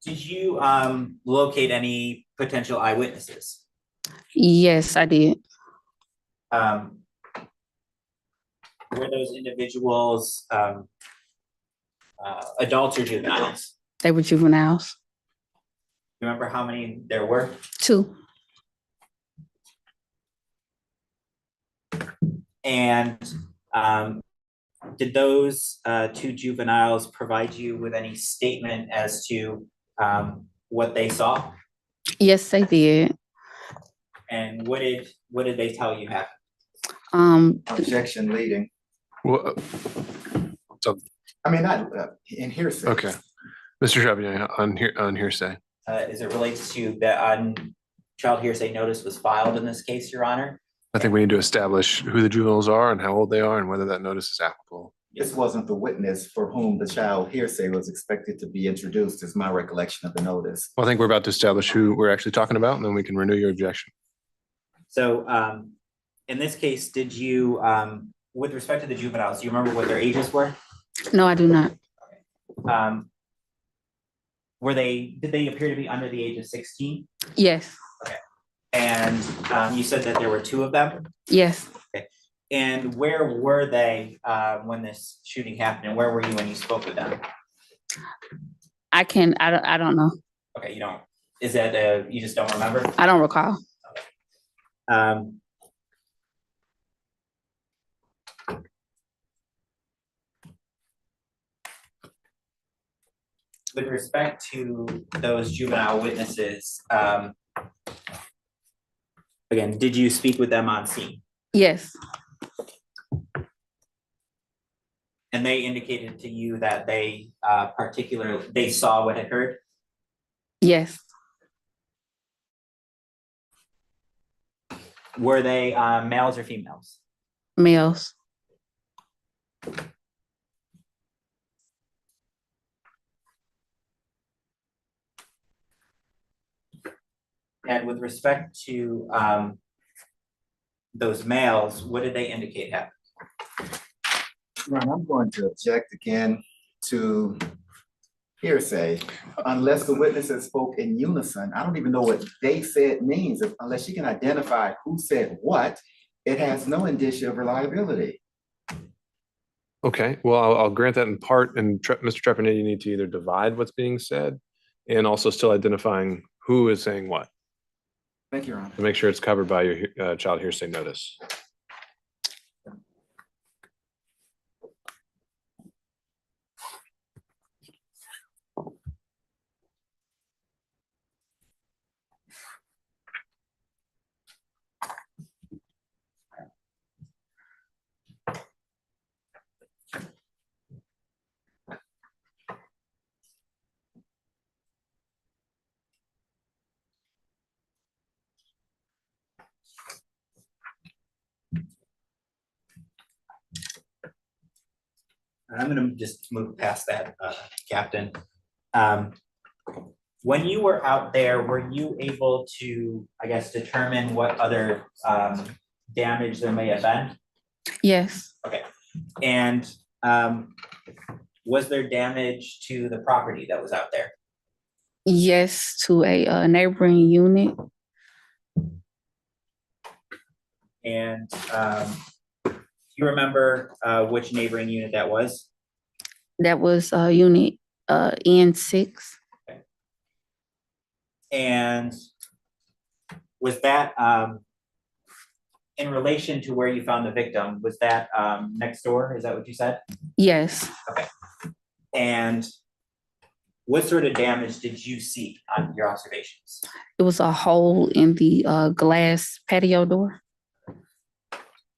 Did you locate any potential eyewitnesses? Yes, I did. Were those individuals adults or juveniles? They were juveniles. You remember how many there were? 2. And did those two juveniles provide you with any statement as to what they saw? Yes, they did. And what did they tell you happened? Objection leading. Well, so, I mean, not in hearsay. okay. Mr. Chevalier, on hearsay. As it relates to the child hearsay notice was filed in this case, Your Honor. I think we need to establish who the juveniles are and how old they are and whether that notice is applicable. This wasn't the witness for whom the child hearsay was expected to be introduced, is my recollection of the notice. Well, I think we're about to establish who we're actually talking about, and then we can renew your objection. So in this case, did you, with respect to the juveniles, do you remember what their ages were? No, I do not. Did they appear to be under the age of 16? Yes. Okay. And you said that there were two of them? Yes. Okay. And where were they when this shooting happened, and where were you when you spoke with them? I don't know. Okay, you don't. Is that you just don't remember? I don't recall. Okay. With respect to those juvenile witnesses, again, did you speak with them on scene? Yes. And they indicated to you that they they saw what occurred? Yes. Were they males or females? Males. And with respect to those males, what did they indicate happened? Ron, I'm going to object again to hearsay. Unless the witnesses spoke in unison, I don't even know what they said means. Unless you can identify who said what, it has no indicia of reliability. Okay, well, I'll grant that in part. And Mr. Trepanier, you need to either divide what's being said and also still identifying who is saying what. Thank you, Your Honor. To make sure it's covered by your child hearsay notice. I'm going to just move past that, Captain. When you were out there, were you able to, I guess, determine what other damage there may have been? Yes. Okay. And was there damage to the property that was out there? Yes, to a neighboring unit. And you remember which neighboring unit that was? That was unit N6. Okay. And was that in relation to where you found the victim? Was that next door? Is that what you said? Yes. Okay. And what sort of damage did you see on your observations? It was a hole in the glass patio door.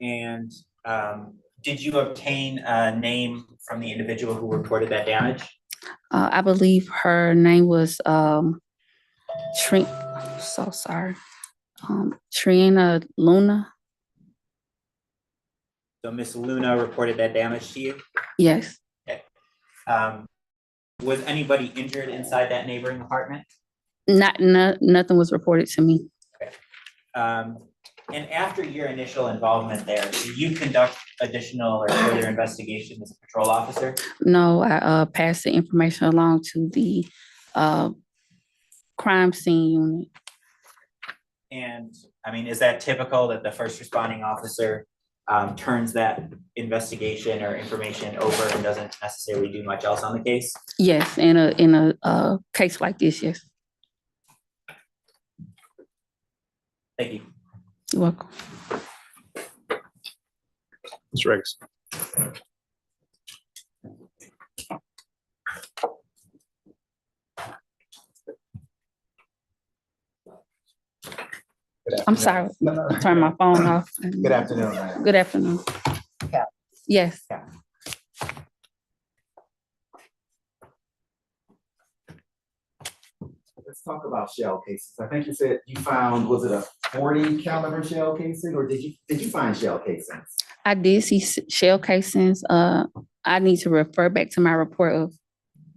And did you obtain a name from the individual who reported that damage? I believe her name was Trina Luna. So Miss Luna reported that damage to you? Yes. Okay. Was anybody injured inside that neighboring apartment? Nothing was reported to me. Okay. And after your initial involvement there, did you conduct additional or further investigation as a patrol officer? No, I passed the information along to the crime scene unit. And I mean, is that typical that the first responding officer turns that investigation or information over and doesn't necessarily do much else on the case? Yes, in a case like this, yes. Thank you. You're welcome. Mr. Riggs. I'm sorry, turn my phone off. Good afternoon, ma'am. Good afternoon. Cap. Yes. Cap. Let's talk about shell cases. I think you said you found, was it a 40 caliber shell casing, or did you find shell casings? I did see shell casings. I need to refer back to my report of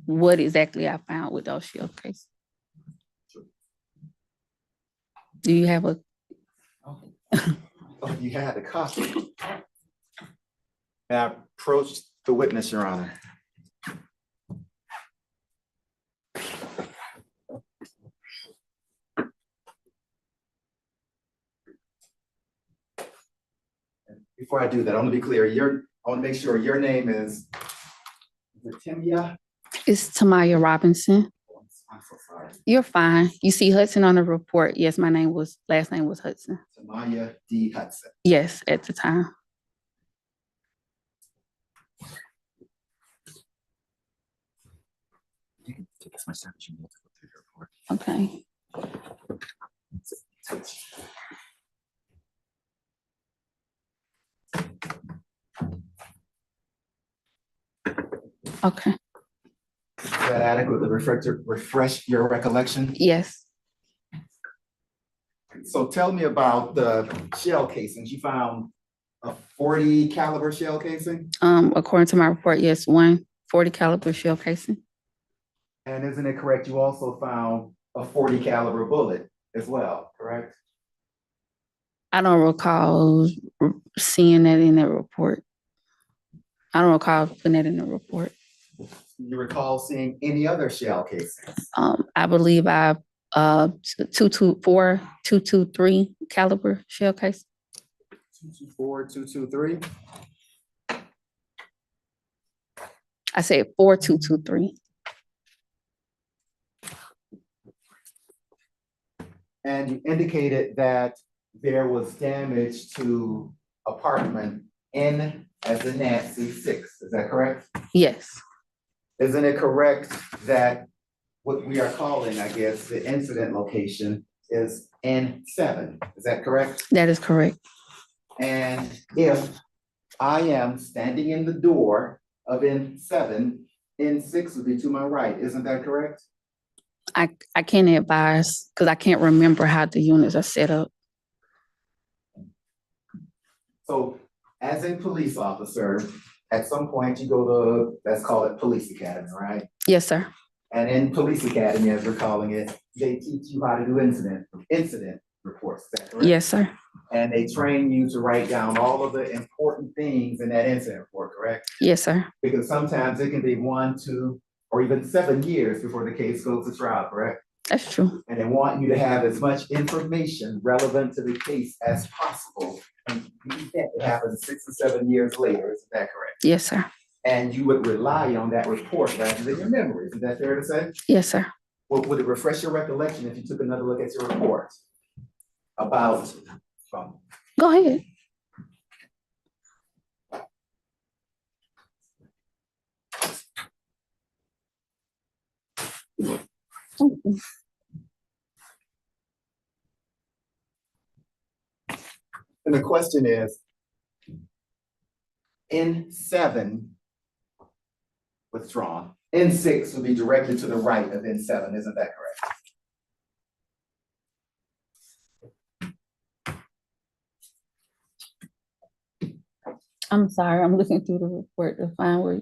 what exactly I found with those shell casings. Do you have a? Oh, you had a copy. May I approach the witness, Your Honor? Before I do that, I want to be clear. I want to make sure your name is it Timya? It's Tamaya Robinson. I'm so sorry. You're fine. You see Hudson on the report. Yes, my last name was Hudson. Tamaya D. Hudson. Yes, at the time. You can take as much time as you need to go through your report. Okay. Okay. Is that adequate to refresh your recollection? Yes. So tell me about the shell casings. You found a 40 caliber shell casing? According to my report, yes, 140 caliber shell casing. And isn't it correct, you also found a 40 caliber bullet as well, correct? I don't recall seeing that in the report. I don't recall putting that in the report. You recall seeing any other shell casings? I believe I 224, 223 caliber shell case. 224, 223? I said 4223. And you indicated that there was damage to apartment N as in Nancy 6, is that correct? Yes. Isn't it correct that what we are calling, I guess, the incident location is N7, is that correct? That is correct. And if I am standing in the door of N7, N6 would be to my right, isn't that correct? I can't advise because I can't remember how the units are set up. So as a police officer, at some point you go to, let's call it police academy, right? Yes, sir. And in police academy, as we're calling it, they teach you how to do incident reports, is that correct? Yes, sir. And they train you to write down all of the important things in that incident report, correct? Yes, sir. Because sometimes it can be 1, 2, or even 7 years before the case goes to trial, correct? That's true. And they want you to have as much information relevant to the case as possible. And it happens 6 or 7 years later, is that correct? Yes, sir. And you would rely on that report rather than your memory, is that fair to say? Yes, sir. Well, would it refresh your recollection if you took another look at your report about? Go ahead. And the question is, N7 withdrawn, N6 will be directly to the right of N7, isn't that correct? I'm sorry, I'm looking through the report to find where.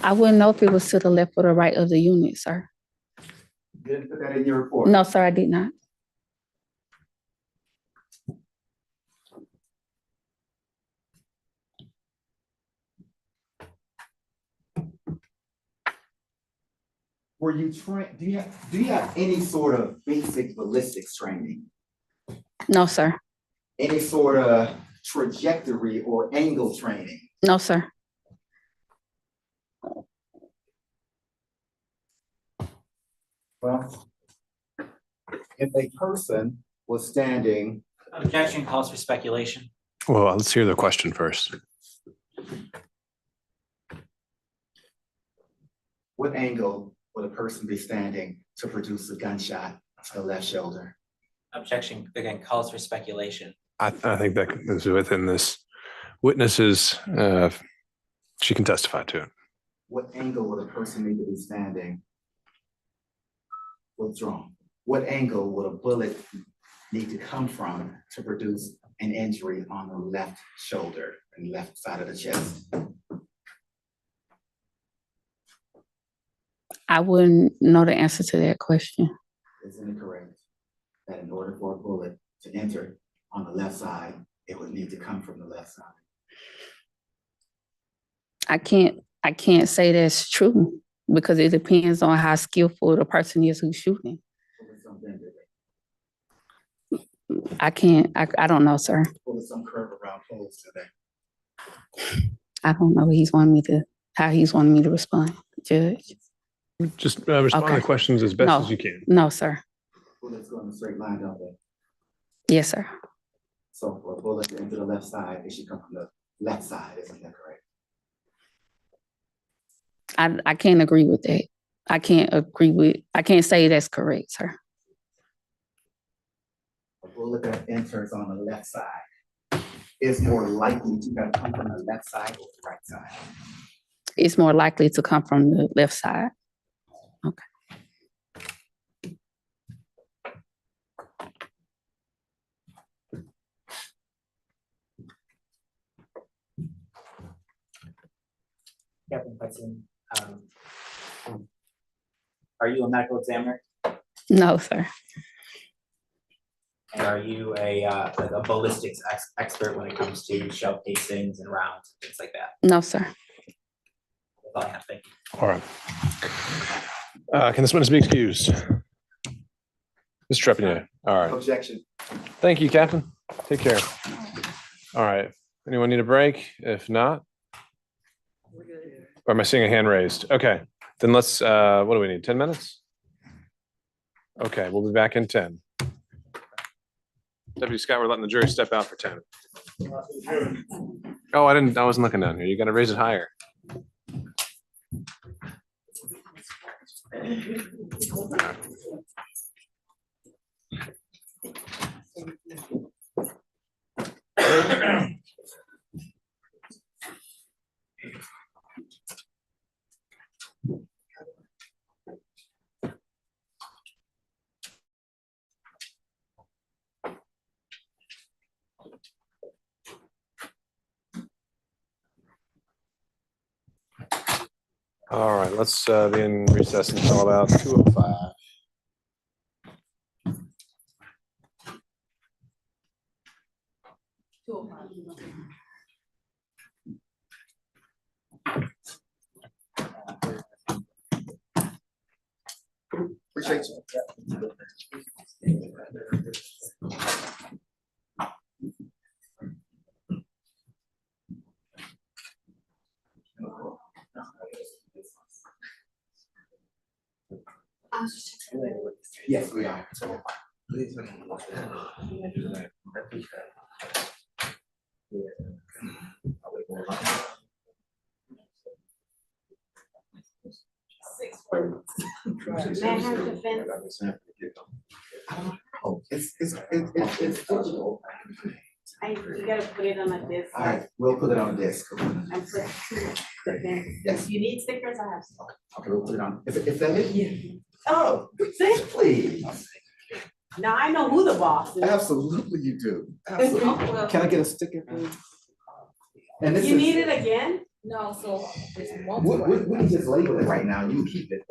I wouldn't know if it was to the left or the right of the unit, sir. You didn't put that in your report? No, sir, I did not. Were you trained, do you have any sort of basic ballistics training? No, sir. Any sort of trajectory or angle training? No, sir. Well, if a person was standing, Objection calls for speculation. Well, let's hear the question first. what angle would a person be standing to produce a gunshot to the left shoulder? Objection, again, calls for speculation. I think that is within this witness's, she can testify to it. What angle would a person need to be standing? What's wrong? What angle would a bullet need to come from to produce an injury on the left shoulder and left side of the chest? I wouldn't know the answer to that question. Isn't it correct that in order for a bullet to enter on the left side, it would need to come from the left side? I can't say that's true because it depends on how skillful the person is who's shooting. I don't know, sir. Pull some curve around holes today. I don't know how he's wanting me to respond, Judge. Just respond to questions as best as you can. No, sir. Bullets go in a straight line, don't they? Yes, sir. So for a bullet to enter the left side, it should come from the left side, isn't that correct? I can't agree with that. I can't say that's correct, sir. A bullet that enters on the left side is more likely to come from the left side or the right side. It's more likely to come from the left side. Okay. Captain Hudson, are you a medical examiner? No, sir. And are you a ballistics expert when it comes to shell casings and rounds, things like that? No, sir. That's all I have. Thank you. All right. Can this witness be excused? Mr. Trepanier. All right. Objection. Thank you, Captain. Take care. All right. Anyone need a break? If not, or am I seeing a hand raised? Okay, then let's, what do we need? 10 minutes? Okay, we'll be back in 10. Deputy Scott, we're letting the jury step out for 10. Oh, I wasn't looking down here. You got to raise it higher. All right, let's be in recess until about 2:05. Appreciate you. Yes, we are. Oh, it's digital. You gotta put it on a disc. All right, we'll put it on a disc. And put stickers. Yes. If you need stickers, I have some. Okay, we'll put it on. If that is, Yeah. oh, please. Now I know who the boss is. Absolutely you do. Absolutely. Can I get a sticker, please? And this You is- need it again? No, so it's We can just label it right now. You can keep it.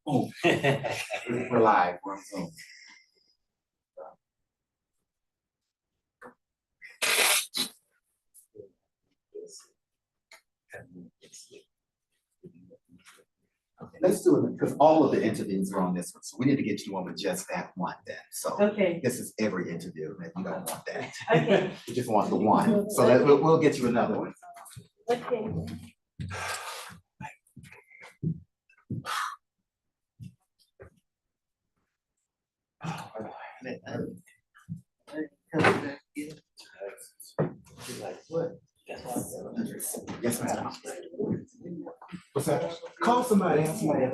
Oh, we're live. We're on Zoom. Okay. Let's do it, because all of the interviews are on this one, so we need to get you on with just that one then, so. Okay. This is every interview, and you don't want that. Okay. You just want the one, so we'll get you another one. Okay. Yes, ma'am. What's that? Call somebody, have somebody. They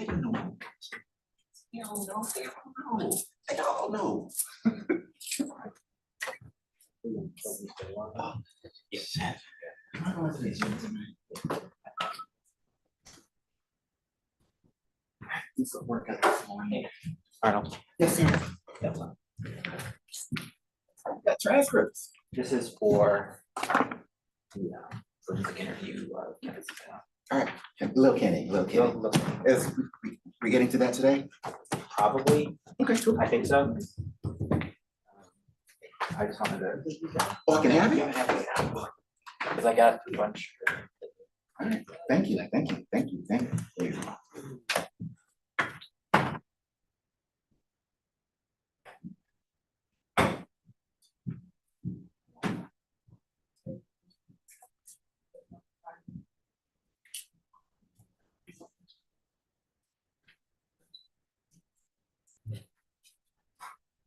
don't know. They don't know. They don't know. They don't know. Yes. This will work out this morning. Arnold. Yes, sir. Got transcripts. This is for the forensic interview of Kenneth. All right, Lil Kenny. Is we getting to that today? Probably. Okay, cool. I think so. I just wanted to. Oh, I can have it? Because I got a bunch. All right, thank you.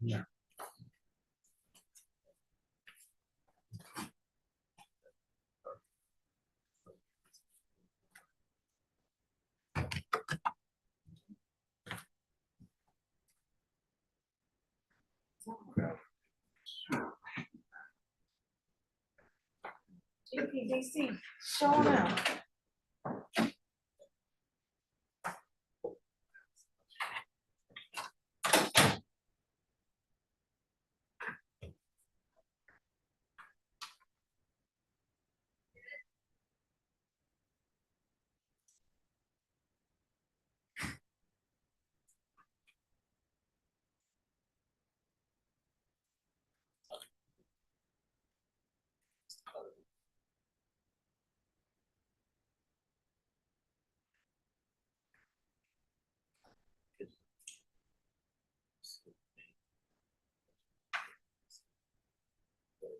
Yeah. GPDC, show them out.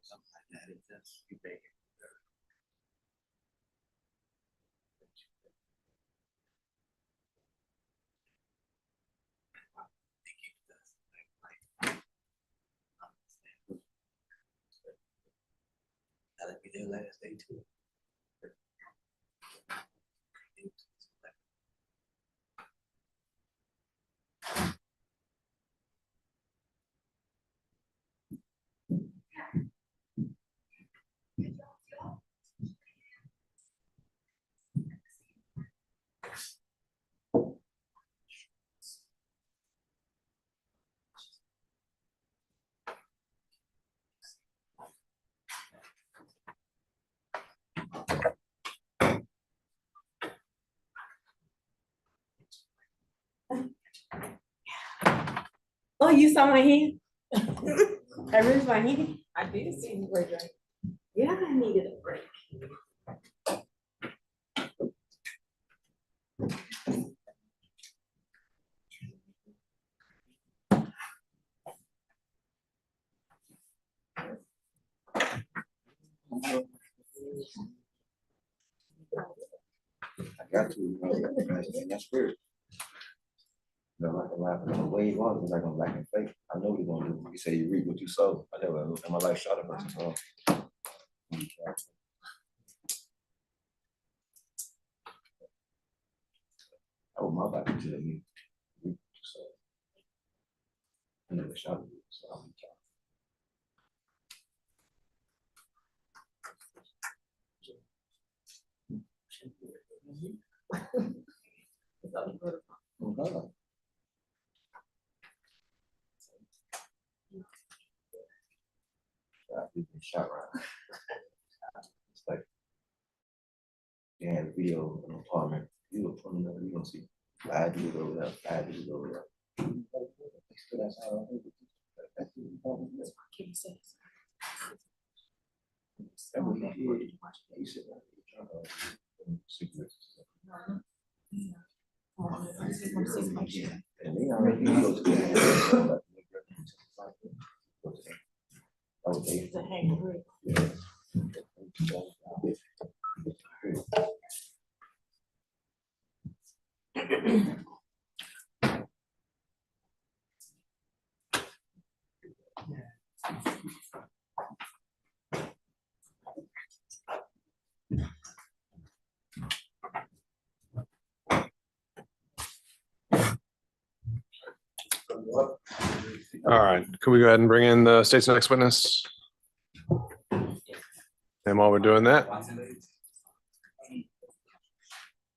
Something like that, if that's you make it. That'll be their last day too. Oh, you saw my hand? I raised my hand. I did see you raise your hand. Yeah, I needed a break. I got to, that's weird. No, like a laugh, the way he was like I'm black and fake. I know what you're gonna do. You say you read what you sow. I never in my life shot a person. So. I want my body to tell me. Read what you sow. I never shot a person, so I'm we've been shot around. It's like, they had a video in an apartment, you were pulling up, you gonna see 5 dudes over there, 5 dudes over there. That's how I think it is. That was not good. He said, and they already go to the All right, can we go ahead and bring in the state's next witness? And while we're doing that,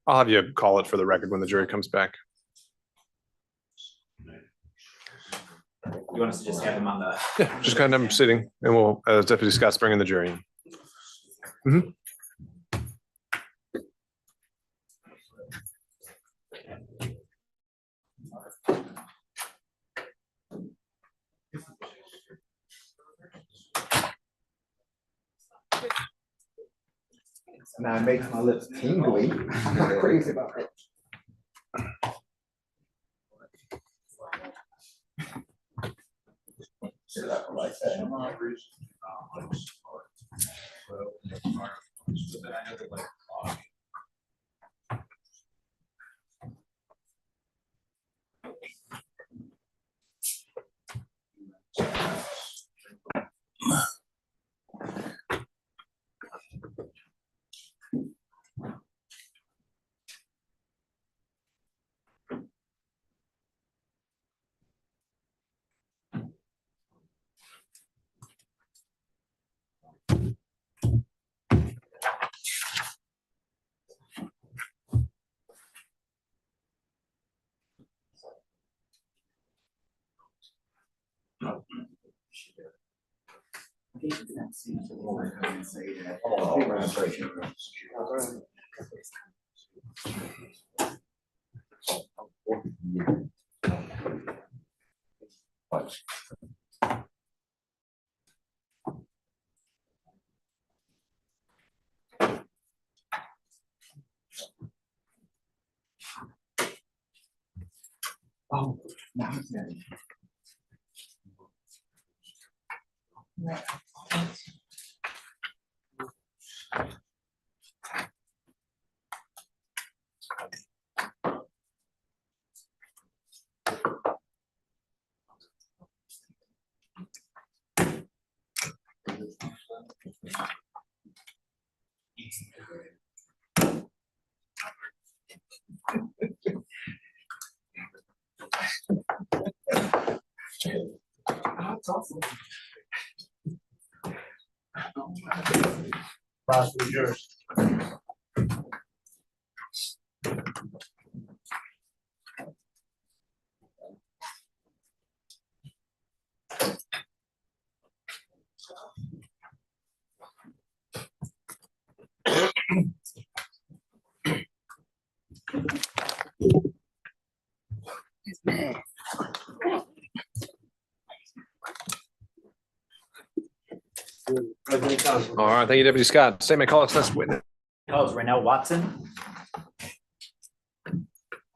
I'll have you call it for the record when the jury comes back. You want us to just have him on the? Yeah, just kind of sitting, and we'll, as Deputy Scott's bringing the jury in. Mhm. Now it makes my lips tingly. I'm not crazy about it. Oh, now it's ready. That's awesome. Prosecutors. All right, thank you, Deputy Scott. State my call its next witness. Oh, it's Rennell Watson.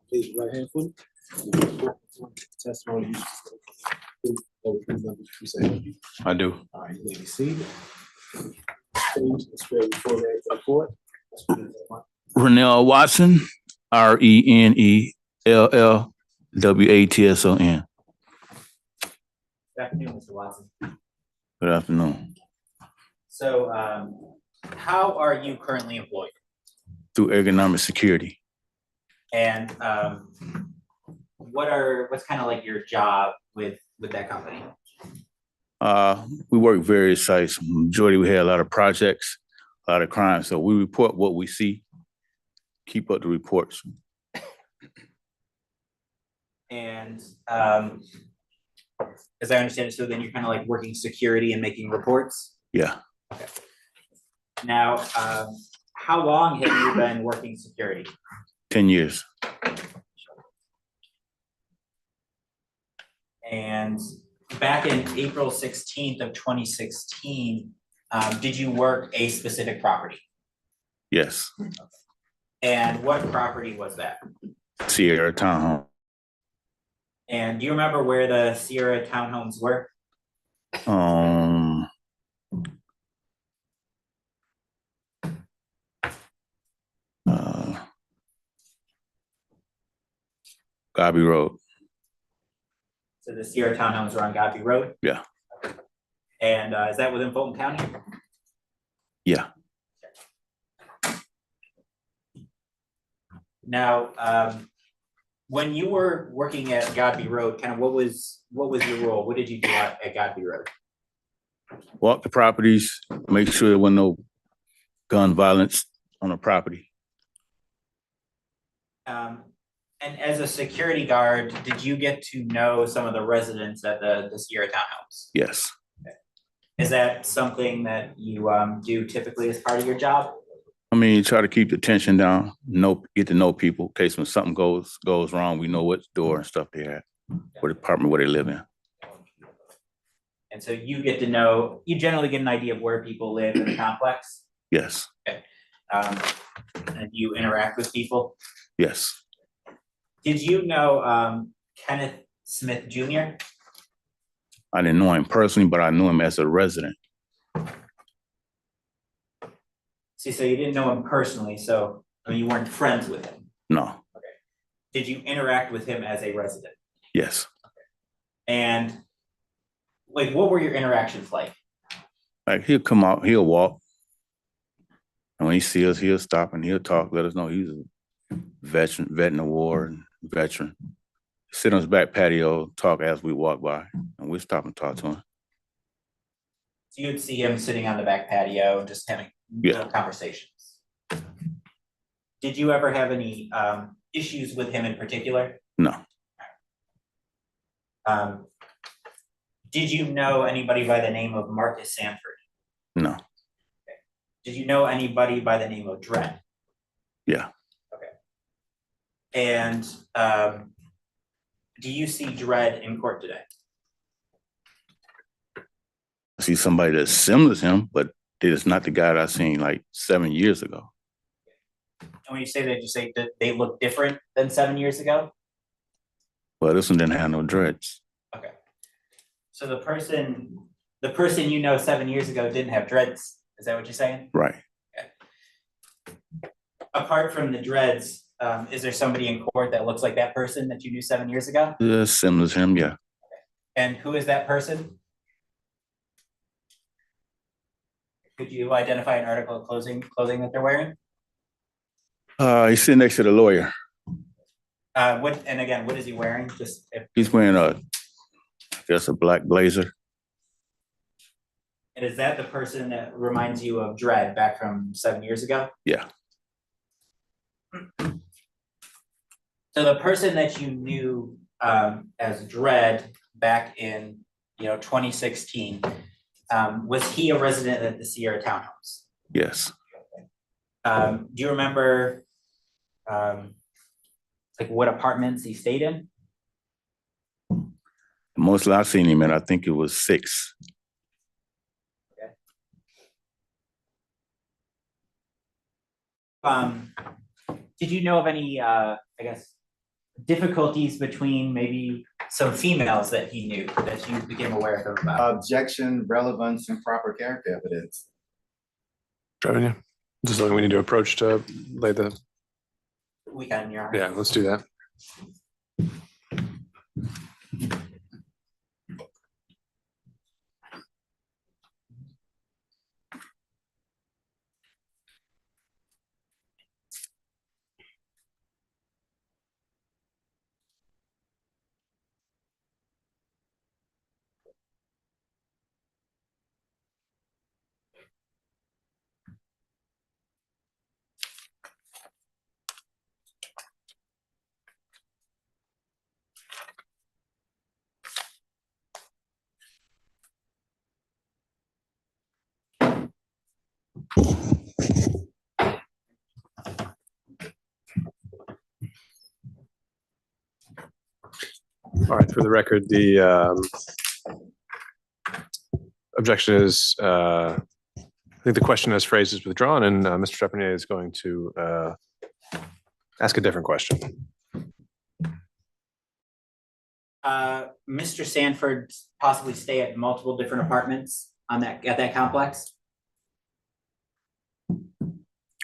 Please right hand foot. Testimony. I do. All right, you may be seated. Swear before ready for the court. Rennell Watson, RENELLWATSON. Good afternoon, Mr. Watson. Good afternoon. So, how are you currently employed? Through Ergonomic Security. And what's kind of like your job with that company? We work various sites. Majority, we had a lot of projects, a lot of crime. So we report what we see, keep up the reports. And as I understand it, so then you're kind of like working security and making reports? Yeah, Now, how long have you been working security? 10 years. And back in April 16th of 2016, did you work a specific property? Yes, And what property was that? Sierra Townhome. And do you remember where the Sierra townhomes were? Gobby Road. So the Sierra townhomes were on Godby Road? Yeah. And is that within Fulton County? Yeah. Now, when you were working at Godby Road, kind of what was your role? What did you do at Godby Road? Walk the properties, make sure there was no gun violence on the property. And as a security guard, did you get to know some of the residents at the Sierra townhomes? Yes. Is that something that you do typically as part of your job? I mean, try to keep the tension down, get to know people in case when something goes wrong, we know what door and stuff they have, what apartment where they live in. And so you get to know, you generally get an idea of where people live in the complex? Yes. Okay. And you interact with people? Yes. Did you know Kenneth Smith Jr.? I didn't know him personally, but I knew him as a resident. See, so you didn't know him personally, so I mean, you weren't friends with him? No. Okay. Did you interact with him as a resident? Yes. And like, what were your interactions like? Like he'll come out, he'll walk. And when he sees us, he'll stop and he'll talk, let us know he's a veteran, vet in the war and veteran. Sit on his back patio, talk as we walk by, and we stop and talk to him. So you'd see him sitting on the back patio, just having little conversations. Did you ever have any issues with him in particular? No. Did you know anybody by the name of Marcus Sanford? No. Okay. Did you know anybody by the name of Dred? Yeah. Okay. And do you see Dred in court today? I see somebody that's similar to him, but it is not the guy that I seen like 7 years ago. And when you say that, you say that they look different than 7 years ago? Well, this one didn't have no dreads. Okay. So the person you know 7 years ago didn't have dreads. Is that what you're saying? Right. Okay. Apart from the dreads, is there somebody in court that looks like that person that you knew 7 years ago? Similar to him, yeah. And who is that person? Could you identify an article of clothing that they're wearing? He's sitting next to the lawyer. What is he wearing? He's wearing I guess a black blazer. And is that the person that reminds you of Dred back from 7 years ago? Yeah. So the person that you knew as Dred back in 2016, was he a resident at the Sierra townhomes? Yes. Do you remember like what apartments he stayed in? Mostly I've seen him in, I think it was 6. Okay. Did you know of any, I guess, difficulties between maybe some females that he knew that you became aware of him about? Objection, relevance, and proper character evidence. Driving you. Just something we need to approach to lay the. We can, Your Honor. Yeah, let's do that. All right, for the record, the objection is, I think the question as phrased is withdrawn, and Mr. Trepanier is going to ask a different question. Mr. Sanford possibly stay at multiple different apartments on at that complex?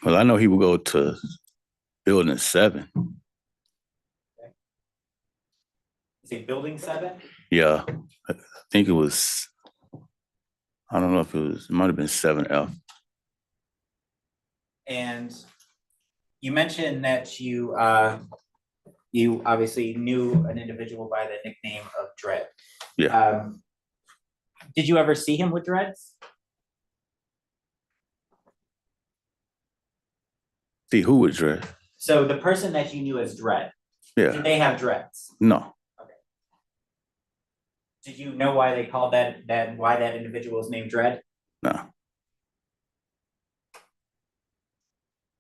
Well, I know he would go to building 7. Is it building 7? Yeah, I think it was, I don't know if it might have been 7F. And you mentioned that you obviously knew an individual by the nickname of Dread. Yeah. Did you ever see him with dreads? See who was Dread? So the person that you knew as Dread, Yeah. did they have dreads? No. Did you know why they called why that individual was named Dread? No.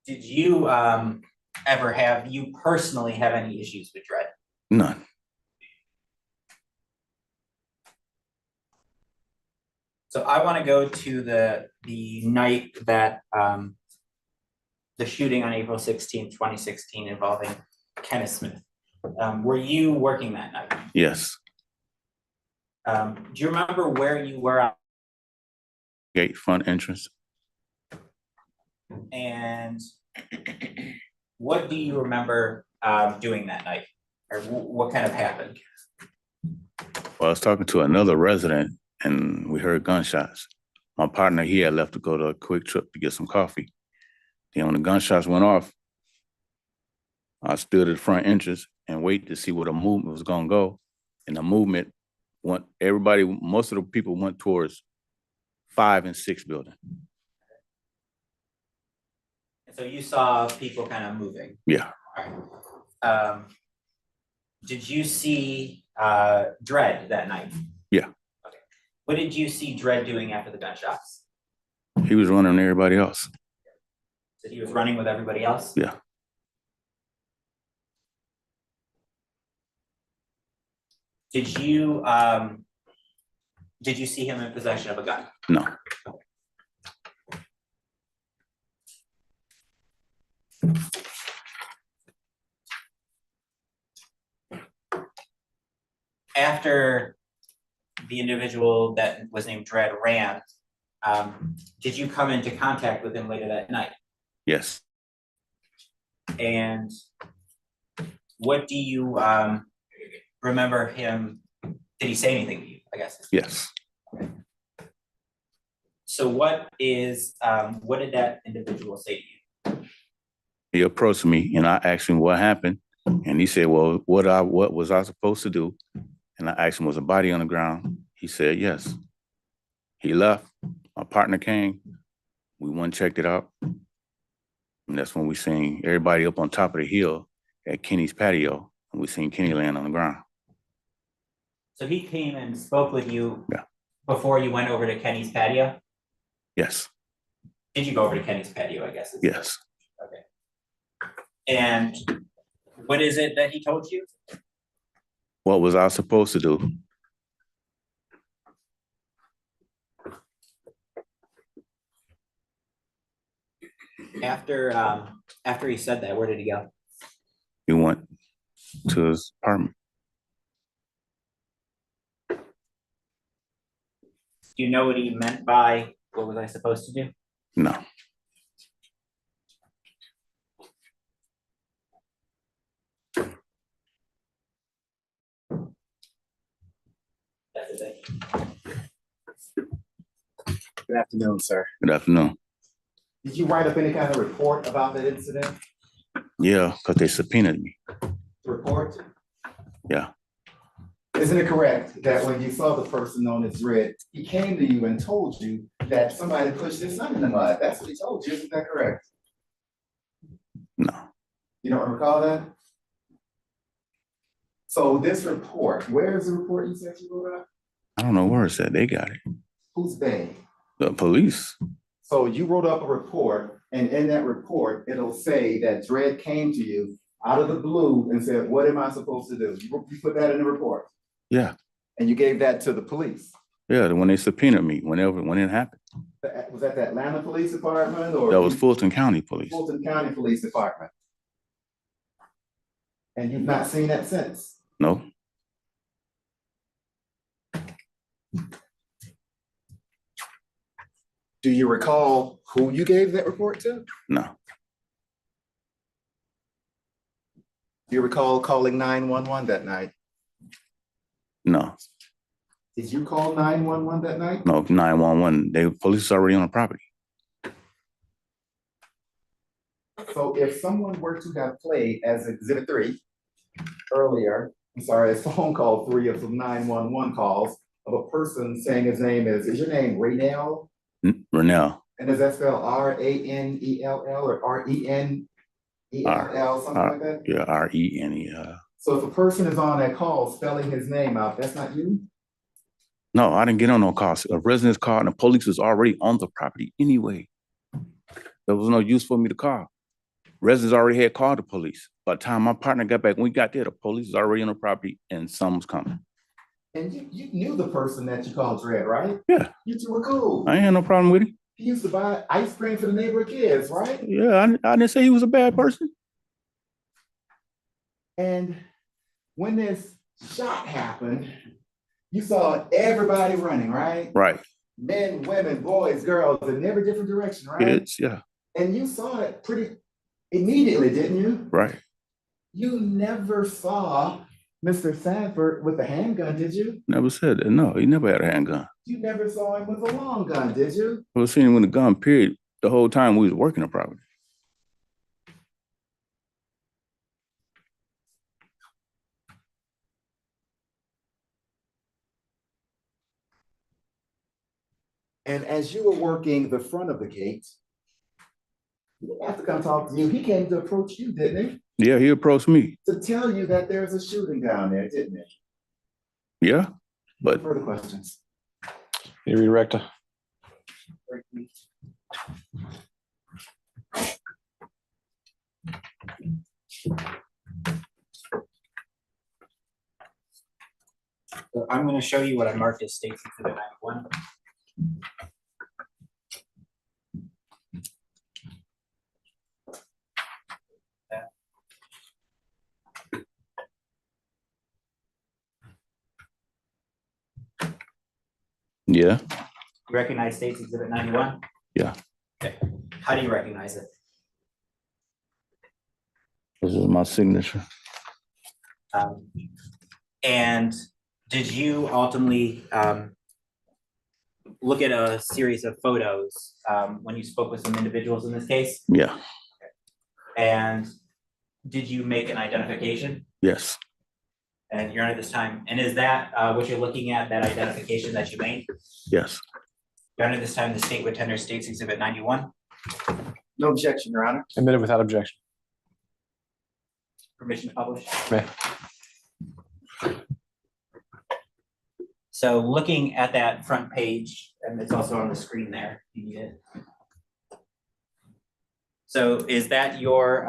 Did you you personally have any issues with Dread? None. So I want to go to the night that the shooting on April 16th, 2016 involving Kenneth Smith. Were you working that night? Yes. Do you remember where you were at? Gate front entrance. And what do you remember doing that night? Or what kind of happened? Well, I was talking to another resident and we heard gunshots. My partner, he had left to go to a quick trip to get some coffee. Then when the gunshots went off, I stood at the front entrance and waited to see where the movement was gonna go. And the movement went, most of the people went towards 5 and 6 building. So you saw people kind of moving? Yeah. All right. Did you see Dread that night? Yeah. Okay. What did you see Dread doing after the gunshots? He was running everybody else. So he was running with everybody else? Yeah. Did you see him in possession of a gun? No. After the individual that was named Dread ran, did you come into contact with him later that night? Yes. And what do you remember him? Did he say anything to you, I guess? Yes. So what did that individual say to you? He approached me and I asked him what happened. And he said, well, what was I supposed to do? And I asked him, was a body on the ground? He said, yes. He left. My partner came. We went and checked it out. And that's when we seen everybody up on top of the hill at Kenny's patio. And we seen Kenny laying on the ground. So he came and spoke with you Yeah. before you went over to Kenny's patio? Yes. Did you go over to Kenny's patio, I guess? Yes. Okay. And what is it that he told you? What was I supposed to do? After he said that, where did he go? He went to his apartment. Do you know what he meant by what was I supposed to do? No. That's it. Good afternoon, sir. Good afternoon. Did you write up any kind of report about that incident? Yeah, because they subpoenaed me. Report? Yeah. Isn't it correct that when you saw the person known as Red, he came to you and told you that somebody pushed his son in the mud? That's what he told you, isn't that correct? No. You don't recall that? So this report, where is the report you said you wrote up? I don't know where it's at. They got it. Who's they? The police. So you wrote up a report, and in that report, it'll say that Dredd came to you out of the blue and said, what am I supposed to do? You put that in the report Yeah, and you gave that to the police. yeah, when they subpoenaed me, when it happened. Was that the Atlanta Police Department or? That was Fulton County Police. Fulton County Police Department. And you've not seen that since? No. Do you recall who you gave that report to? No. Do you recall calling 911 that night? No. Did you call 911 that night? No, 911. Police is already on the property. So if someone were to have played as Exhibit 3 earlier, as phone call 3 of some 911 calls of a person saying his name is your name Raynell? Renell. And does that spell R-A-N-E-L-L or R-E-N-E-L-L, something like that? Yeah, R-E-N-E-L. So if a person is on that call spelling his name out, that's not you? No, I didn't get on no call. A resident's call and the police was already on the property anyway. There was no use for me to call. Residents already had called the police. By the time my partner got back, when we got there, the police was already on the property and someone's coming. And you knew the person that you called Dread, right? Yeah. You two were cool. I ain't had no problem with him. He used to buy ice cream for the neighborhood kids, right? Yeah, I didn't say he was a bad person. And when this shot happened, you saw everybody running, right? Right. Men, women, boys, girls, in every different direction, right? Kids, yeah. And you saw it pretty immediately, didn't you? Right. You never saw Mr. Sanford with a handgun, did you? Never said that. No, he never had a handgun. You never saw him with a long gun, did you? I was seeing him with a gun, period, the whole time we was working the property. And as you were working the front of the gate, he didn't have to come talk to you. He came to approach you, didn't he? Yeah, he approached me. To tell you that there's a shooting down there, didn't he? Yeah, but further questions. You redirect. So I'm going to show you what I marked as States Exhibit 91. yeah, You recognize States Exhibit 91? yeah. Okay. How do you recognize it? This is my signature. And did you ultimately look at a series of photos when you spoke with some individuals in this case? Yeah. And did you make an identification? Yes. And you're at this time, and is that what you're looking at, that identification that you made? Yes. Your Honor, this time the state would tender States Exhibit 91. No objection, Your Honor. Admitted without objection. Permission to publish? May. So looking at that front page, and it's also on the screen there, you need it. So is that your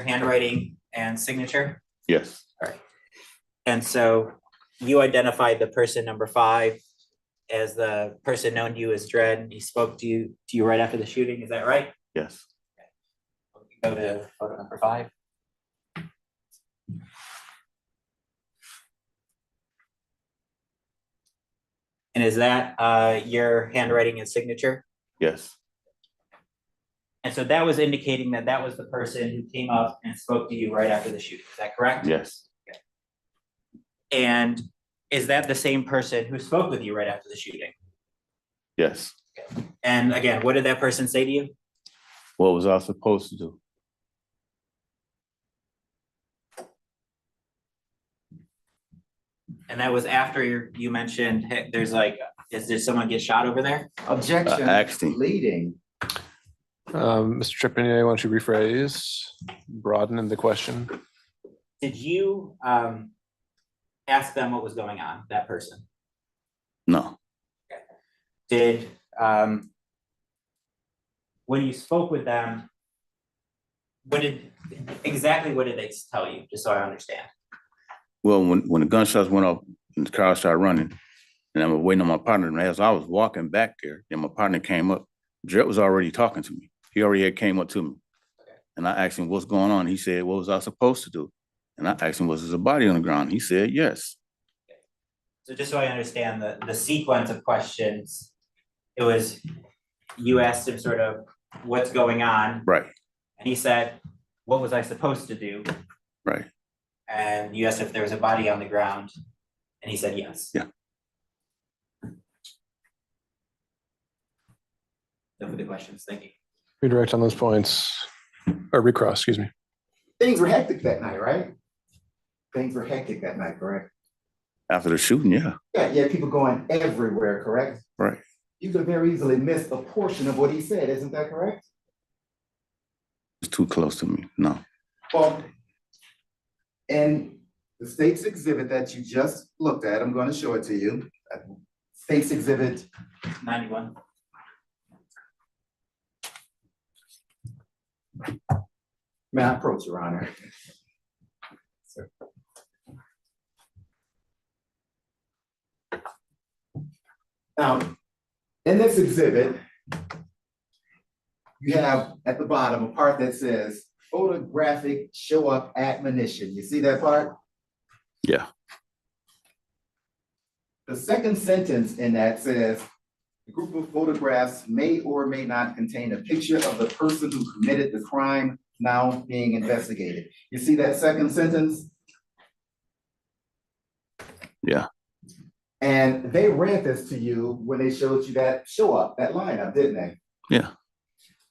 handwriting and signature? Yes. All right. And so you identified the person number 5 as the person known to you as Dredd. He spoke to you right after the shooting. Is that right? Yes. Go to photo number 5. And is that your handwriting and signature? Yes. And so that was indicating that that was the person who came up and spoke to you right after the shooting. Is that correct? Yes. Okay. And is that the same person who spoke with you right after the shooting? Yes. Okay. And again, what did that person say to you? What was I supposed to do? And that was after you mentioned, hey, there's like, did someone get shot over there? Objection. asked him. Leading. Mr. Trepanier, why don't you rephrase, broaden the question? Did you ask them what was going on, that person? No. Did, when you spoke with them, Exactly what did they tell you, just so I understand? Well, when the gunshots went off and the car started running, and I was waiting on my partner, and as I was walking back there, and my partner came up, Dred was already talking to me. He already had came up to me. And I asked him, what's going on? He said, what was I supposed to do? And I asked him, was there a body on the ground? He said, yes. So just so I understand the sequence of questions, it was, you asked him sort of what's going on. Right. And he said, what was I supposed to do? Right. And you asked if there was a body on the ground, and he said yes. Yeah. No further questions, thank you. Redirect on those points, or recross, excuse me. Things were hectic that night, right? Things were hectic that night, correct? After the shooting, yeah. Yeah, you had people going everywhere, correct? Right. You could very easily miss a portion of what he said, isn't that correct? It's too close to me, no. Well, and the state's exhibit that you just looked at, I'm going to show it to you. State's exhibit 91. May I approach, Your Honor? Sir. Now, in this exhibit, you have at the bottom a part that says photographic show up admonition. You see that part? Yeah. The second sentence in that says, the group of photographs may or may not contain a picture of the person who committed the crime now being investigated. You see that second sentence? Yeah. And they read this to you when they showed you that show up, that lineup, didn't they? Yeah.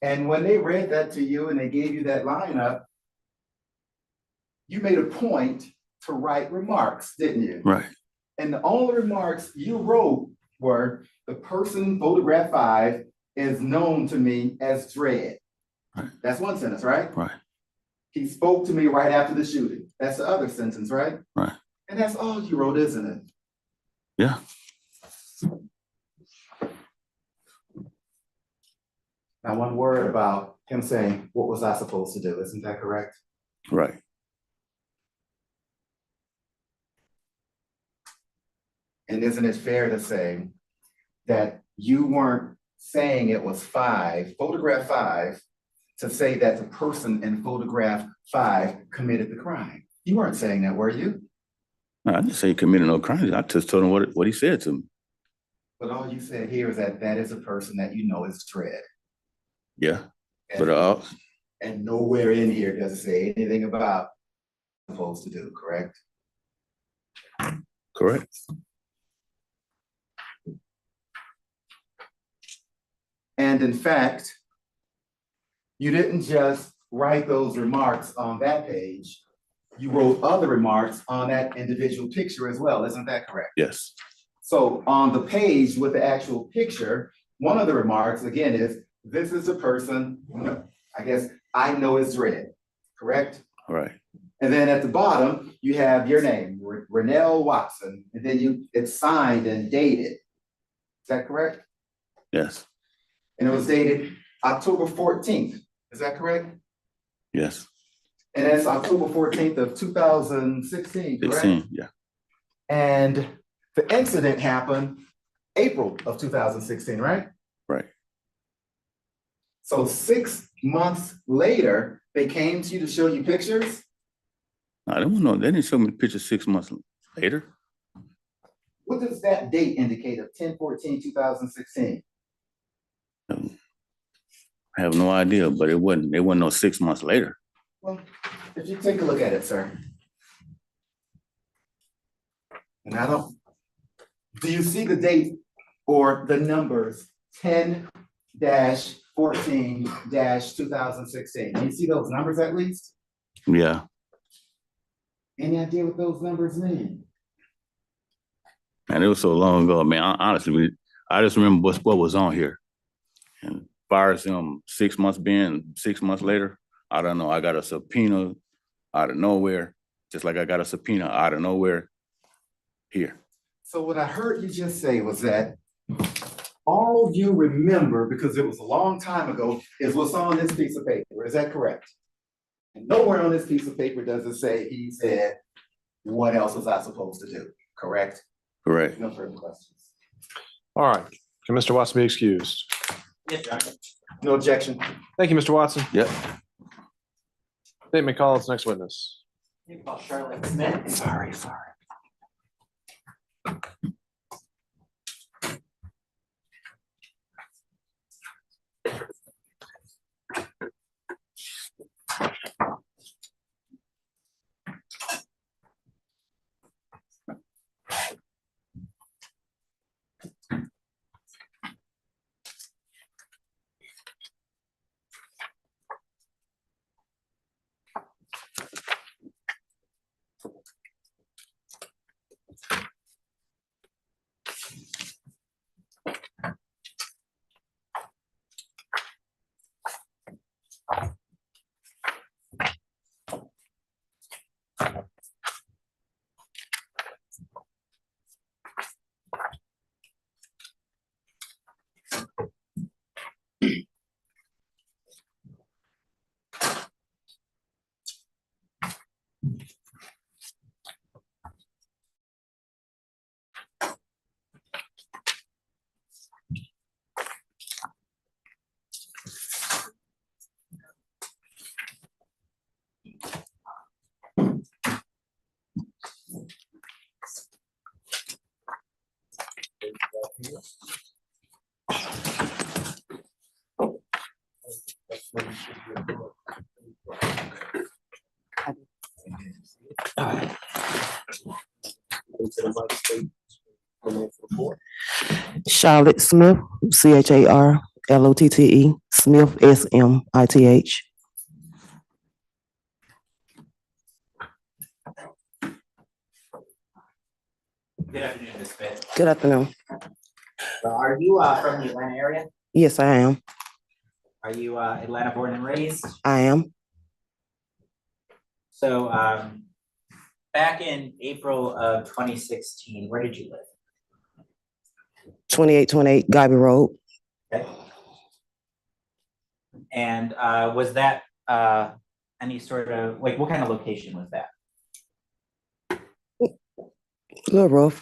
And when they read that to you and they gave you that lineup, you made a point to write remarks, didn't you? Right. And the only remarks you wrote were, the person photograph 5 is known to me as Dred. Right. That's one sentence, right? Right. He spoke to me right after the shooting. That's the other sentence, right? Right. And that's all you wrote, isn't it? Yeah. Now, one word about him saying, what was I supposed to do? Isn't that correct? Right. And isn't it fair to say that you weren't saying it was 5, photograph 5, to say that the person in photograph 5 committed the crime? You weren't saying that, were you? No, I didn't say he committed no crimes. I just told him what he said to me. But all you said here is that that is a person that you know is Dred. Yeah. And, and nowhere in here does it say anything about what you're supposed to do, correct? Correct. And in fact, you didn't just write those remarks on that page. You wrote other remarks on that individual picture as well. Isn't that correct? Yes. So on the page with the actual picture, one of the remarks again is, this is a person, I guess, I know is Dred, correct? Right. And then at the bottom, you have your name, Renell Watson, and then it's signed and dated. Is that correct? Yes. And it was dated October 14th. Is that correct? Yes. And that's October 14th of 2016, correct? 16, yeah. And the incident happened April of 2016, right? Right. So 6 months later, they came to you to show you pictures? I don't know. They didn't show me the picture 6 months later. What does that date indicate of 10/14/2016? I have no idea, but it wasn't no 6 months later. Well, if you take a look at it, sir. And do you see the date or the numbers 10-14-2016? Do you see those numbers at least? Yeah. Any idea what those numbers mean? And it was so long ago. I mean, honestly, I just remember what was on here. And as far as 6 months being 6 months later, I don't know. I got a subpoena out of nowhere, just like I got a subpoena out of nowhere here. So what I heard you just say was that all you remember, because it was a long time ago, is what's on this piece of paper. Is that correct? And nowhere on this piece of paper does it say he said, what else was I supposed to do? Correct? Correct. No further questions. All right. Can Mr. Watson be excused? Yes, Your Honor. No objection. Thank you, Mr. Watson. Yep. State may call its next witness. You can call Charlotte Smith. Sorry. Charlotte Smith, CHARLOTTE, Smith, SMITH. Good afternoon, Ms. Smith. Good afternoon. Are you from the Atlanta area? Yes, I am. Are you Atlanta born and raised? I am. So back in April of 2016, where did you live? 2828 Guyby Road. Okay. And was that any sort of, like, what kind of location was that? A little rough.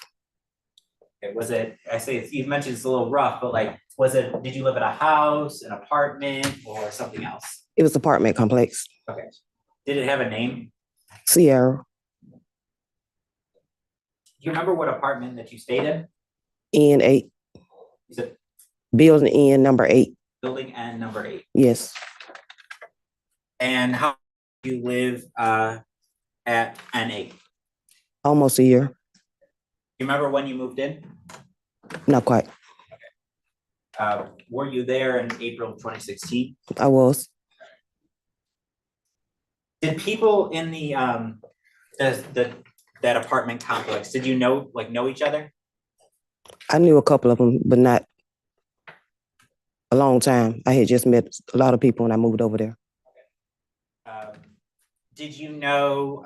Okay, was it, I say, you mentioned it's a little rough, but like, did you live at a house, an apartment, or something else? It was apartment complex. Okay. Did it have a name? Sierra. Do you remember what apartment that you stayed in? N8. Is it Building N number 8. building N number 8? Yes. And how do you live at N8? Almost a year. You remember when you moved in? Not quite. Were you there in April of 2016? I was. Did people in that apartment complex, did you know each other? I knew a couple of them, but not a long time. I had just met a lot of people when I moved over there. Did you know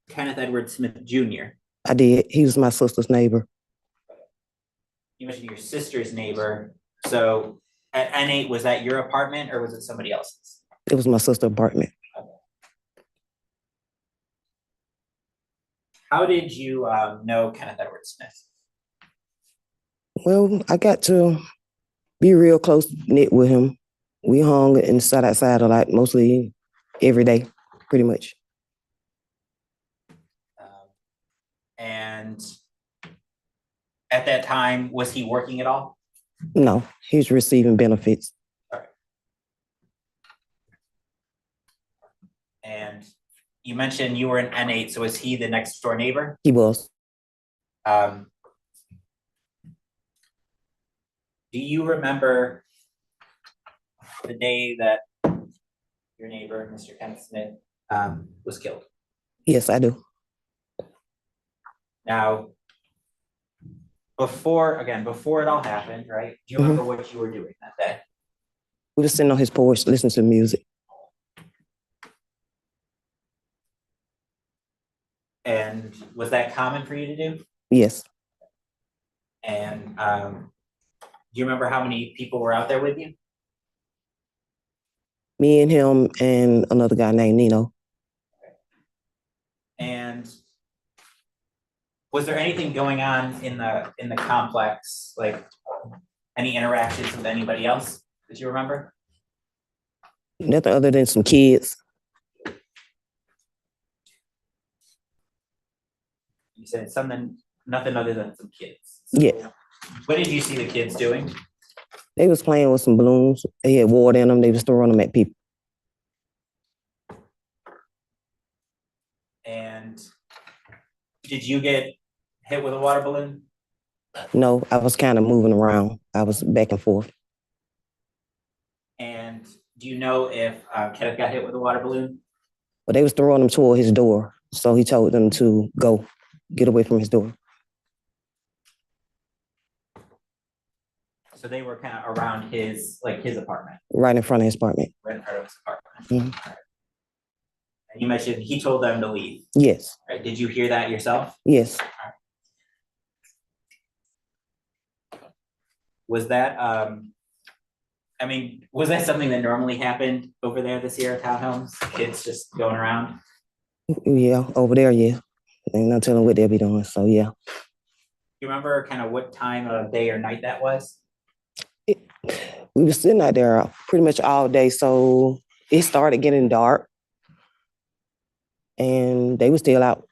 Kenneth Edward Smith Jr.? I did. He was my sister's neighbor. You mentioned your sister's neighbor. So at N8, was that your apartment or was it somebody else's? It was my sister's apartment. How did you know Kenneth Edward Smith? Well, I got to be real close knit with him. We hung and sat outside a lot, mostly every day, pretty much. And at that time, was he working at all? No, he was receiving benefits. All right. And you mentioned you were in N8, so was he the next door neighbor? He was. Do you remember the day that your neighbor, Mr. Kenneth Smith, was killed? Yes, I do. Now, before it all happened, right? Do you remember what you were doing that day? We were sitting on his porch listening to music. And was that common for you to do? Yes. And do you remember how many people were out there with you? Me and him and another guy named Nino. And was there anything going on in the complex, like any interactions with anybody else that you remember? Nothing other than some kids. You said nothing other than some kids. Yeah. What did you see the kids doing? They was playing with some balloons. They had water in them. They was throwing them at people. And did you get hit with a water balloon? No, I was kind of moving around. I was back and forth. And do you know if Kenneth got hit with a water balloon? But they was throwing them toward his door. So he told them to go, get away from his door. So they were kind of around his apartment. Right in front of his apartment. Right in front of his apartment. Mm-hmm. And you mentioned he told them to leave. Yes. Right. Did you hear that yourself? Yes. Was that was that something that normally happened over there, the Sierra townhomes? Kids just going around? Yeah, over there, yeah. Ain't no telling what they'll be doing, so yeah. You remember kind of what time of day or night that was? We were sitting out there pretty much all day, so it started getting dark. And they were still out.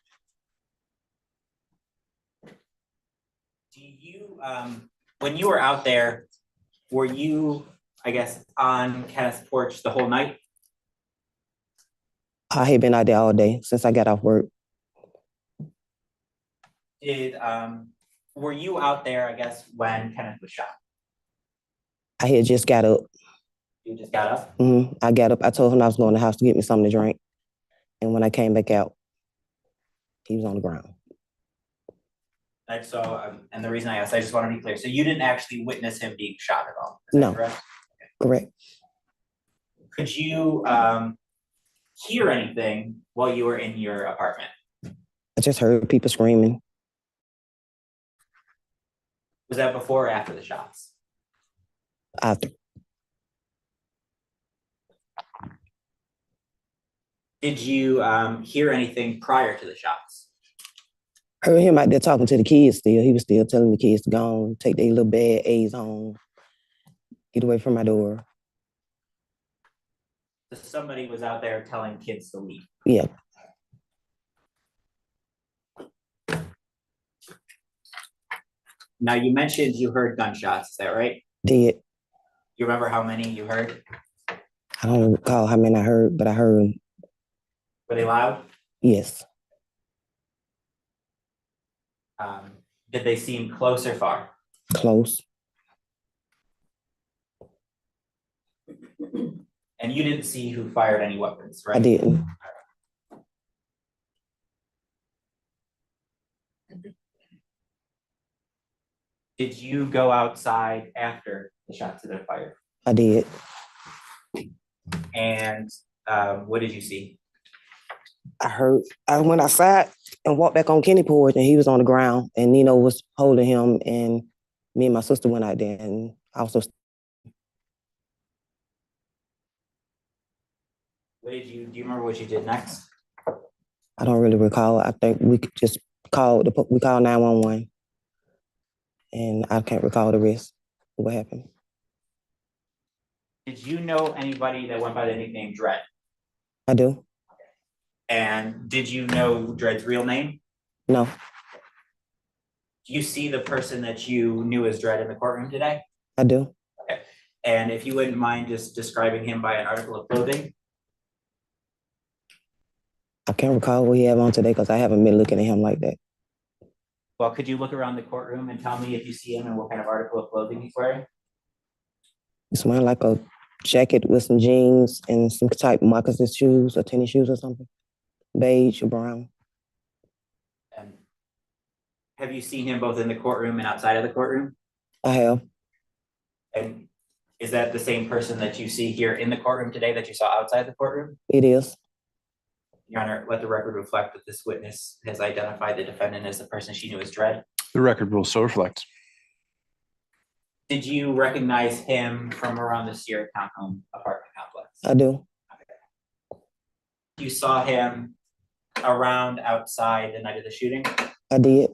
Do you, when you were out there, were you, I guess, on Kenneth's porch the whole night? I had been out there all day since I got off work. Were you out there, I guess, when Kenneth was shot? I had just got up. You just got up? Mm-hmm. I got up. I told him I was going to the house to get me something to drink. And when I came back out, he was on the ground. And so, and the reason I asked, I just want to be clear. So you didn't actually witness him being shot at all? Is that correct? Correct. Could you hear anything while you were in your apartment? I just heard people screaming. Was that before or after the shots? After. Did you hear anything prior to the shots? I heard him out there talking to the kids still. He was still telling the kids to go on, take their little bad A's home, get away from my door. So somebody was out there telling kids to leave? Yeah. Now you mentioned you heard gunshots, is that right? Did. You remember how many you heard? I don't recall how many I heard, but I heard them. Were they loud? Yes. Did they seem close or far? Close. And you didn't see who fired any weapons, right? I didn't. Did you go outside after the shots had been fired? I did. And what did you see? I went outside and walked back on Kenny porch, and he was on the ground, and Nino was holding him, and me and my sister went out there, and also. Do you remember what you did next? I don't really recall. I think we just called 911, and I can't recall the rest of what happened. Did you know anybody that went by the nickname Dredd? I do. And did you know Dredd's real name? No. Do you see the person that you knew as Dredd in the courtroom today? I do. Okay. And if you wouldn't mind just describing him by an article of clothing? I can't recall what he had on today because I haven't been looking at him like that. Well, could you look around the courtroom and tell me if you see him and what kind of article of clothing he's wearing? He's wearing like a jacket with some jeans and some type moccasin shoes or tennis shoes or something. Beige or brown. And have you seen him both in the courtroom and outside of the courtroom? I have. And is that the same person that you see here in the courtroom today that you saw outside the courtroom? It is. Your Honor, let the record reflect that this witness has identified the defendant as the person she knew as Dredd. The record will so reflect. Did you recognize him from around the Sierra townhome apartment complex? I do. You saw him around outside the night of the shooting? I did.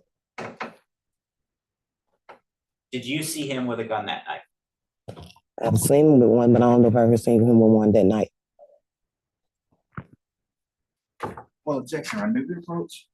Did you see him with a gun that night? I've seen him with one, but I don't know if I've ever seen him with one that night. Well, objection, I knew the approach.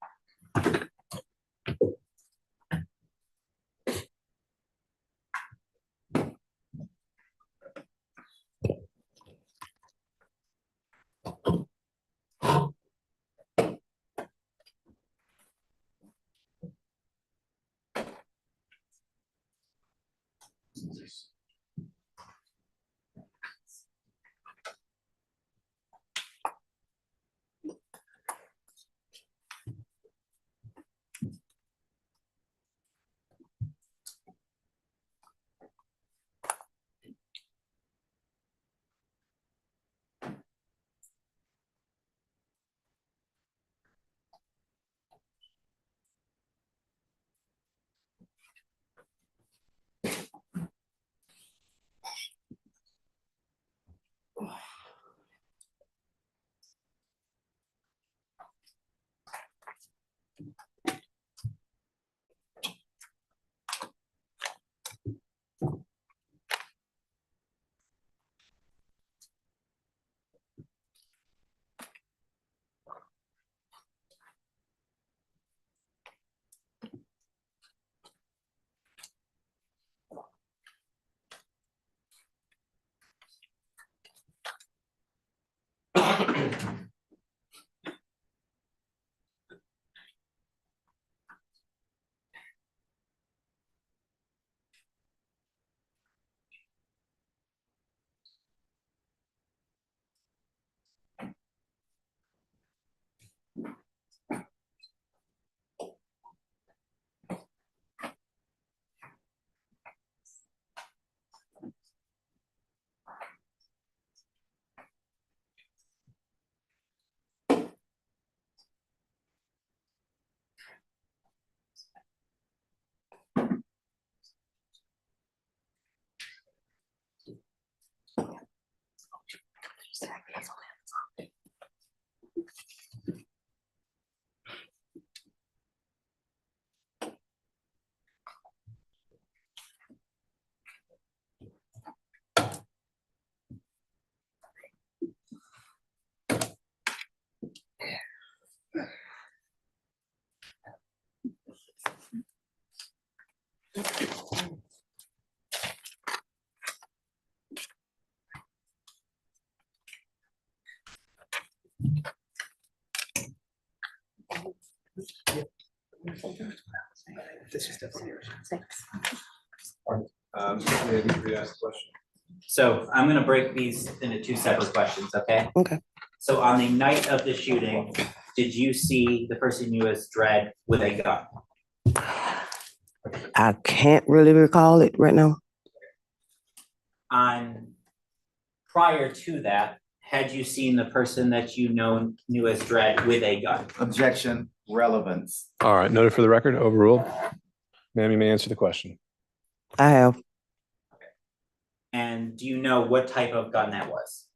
So I'm gonna break these into two separate questions, okay? Okay. So on the night of the shooting, did you see the person you as Dredd with a gun? I can't really recall it right now. On prior to that, had you seen the person that you knew as Dredd with a gun? Objection, relevance. All right, noted for the record, overruled. Ma'am, you may answer the question. I have. And do you know what type of gun that was?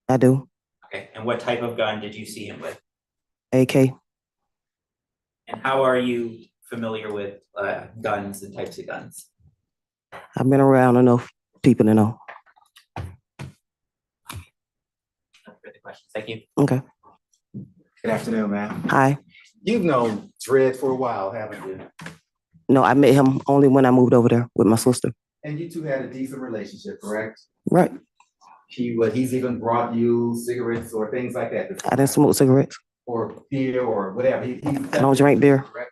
I do. Okay, and what type of gun did you see him with? AK. And how are you familiar with guns and types of guns? I've been around enough people to know. Further questions? Thank you. Okay. Good afternoon, ma'am. Hi. You've known Dredd for a while, haven't you? No, I met him only when I moved over there with my sister. And you two had a decent relationship, correct? Right. He's even brought you cigarettes or things like that before, I didn't smoke cigarettes. or beer or whatever. I don't drink beer. Correct?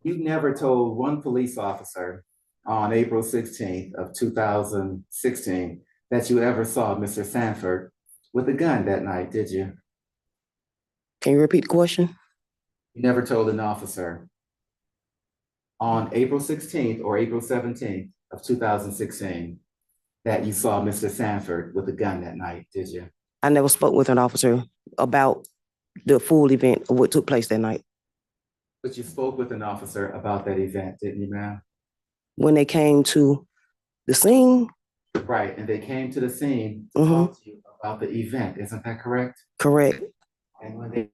You never told one police officer on April 16th of 2016 that you ever saw Mr. Sanford with a gun that night, did you? Can you repeat the question? You never told an officer on April 16th or April 17th of 2016 that you saw Mr. Sanford with a gun that night, did you? I never spoke with an officer about the full event of what took place that night. But you spoke with an officer about that event, didn't you, ma'am? When they came to The scene, Right, and they came to the scene to Mhm. talk to you about the event, isn't that correct? correct. And when they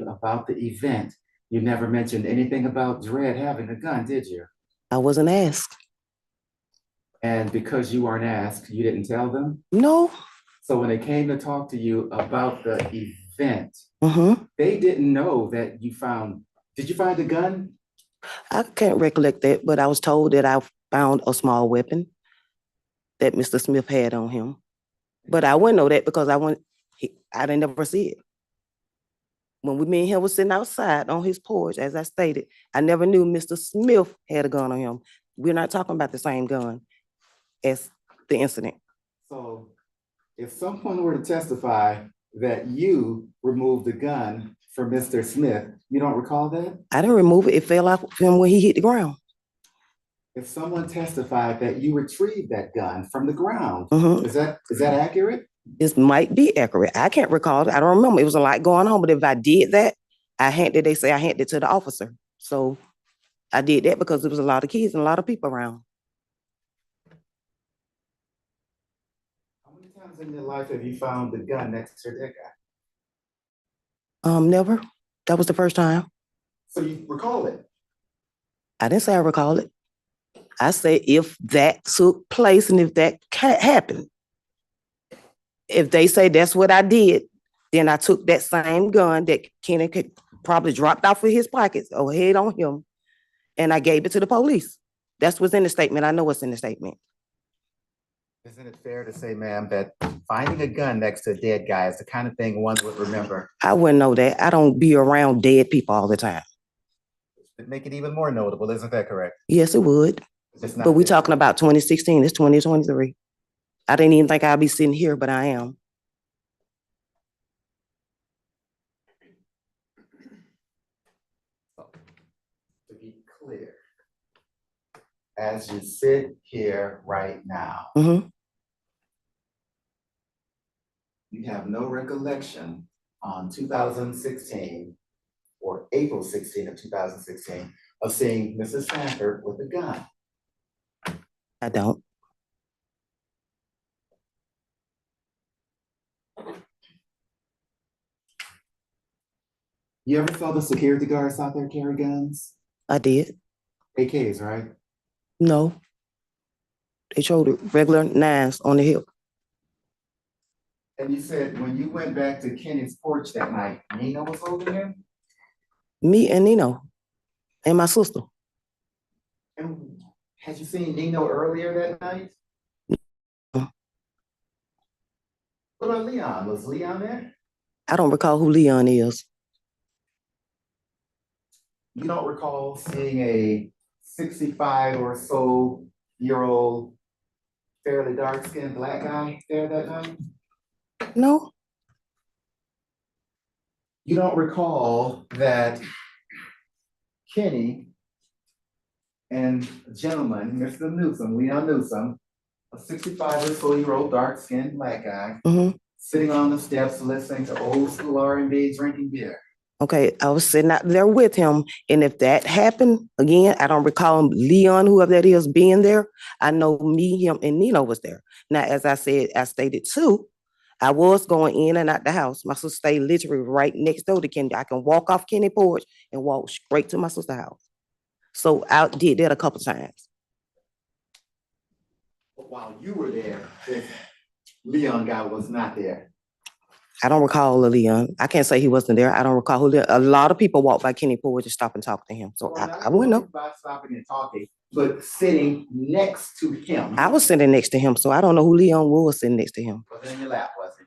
about the event, you never mentioned anything about Dredd having a gun, did you? I wasn't asked. And because you weren't asked, you didn't tell them? No. So when they came to talk to you about the event, Mm-hmm. they didn't know that did you find a gun? I can't recollect that, but I was told that I found a small weapon that Mr. Smith had on him. But I wouldn't know that because I didn't never see it. When me and him was sitting outside on his porch, as I stated, I never knew Mr. Smith had a gun on him. We're not talking about the same gun as the incident. So if someone were to testify that you removed the gun from Mr. Smith, you don't recall that? I didn't remove it. It fell off him when he hit the ground. If someone testified that you retrieved that gun from the ground, Mhm. is that accurate? This might be accurate. I can't recall it. I don't remember. It was a lot going on, but if I did that, they say I handed it to the officer. So I did that because there was a lot of kids and a lot of people around. How many times in your life have you found the gun next to that guy? Never. That was the first time. So you recall it? I didn't say I recall it. I said if that took place and if that happened. If they say that's what I did, then I took that same gun that Kenneth could probably dropped off of his pockets or head on him, and I gave it to the police. That's what's in the statement. I know what's in the statement. Isn't it fair to say, ma'am, that finding a gun next to a dead guy is the kind of thing one would remember? I wouldn't know that. I don't be around dead people all the time. It'd make it even more notable, isn't that correct? Yes, it would. But we're talking about 2016. It's 2023. I didn't even think I'd be sitting here, but I am. To be clear, as you sit here right now, Mm-hmm. you have no recollection on 2016 or April 16 of 2016 of seeing Mrs. Sanford with a gun. I don't. You ever saw the security guards out there carry guns? I did. AKs, right? No. They showed regular 9s on the hip. And you said when you went back to Kenneth's porch that night, Nina was holding him? Me and Nino and my sister. And had you seen Nino earlier that night? What about Leon? Was Leon there? I don't recall who Leon is. You don't recall seeing a 65 or so year old, fairly dark skinned black guy there that night? No. You don't recall that Kenny and a gentleman, Mr. Newsome, Leon Newsome, a 65 or so year old dark skinned black guy, Mm-hmm. sitting on the steps listening to old school R&B, drinking beer? Okay, I was sitting out there with him, and if that happened, again, I don't recall him, Leon, whoever that is, being there. I know me, him, and Nino was there. Now, as I stated too, I was going in and out the house. My sister stayed literally right next door to Kenny. I can walk off Kenny porch and walk straight to my sister's house. So I did that a couple times. But while you were there, this Leon guy was not there. I don't recall Leon. I can't say he wasn't there. I don't recall who there. A lot of people walked by Kenny porch and stop and talk to him. So I wouldn't know. About stopping and talking, but sitting next to him. I was sitting next to him, so I don't know who Leon was sitting next to him. Was in your lap, was he?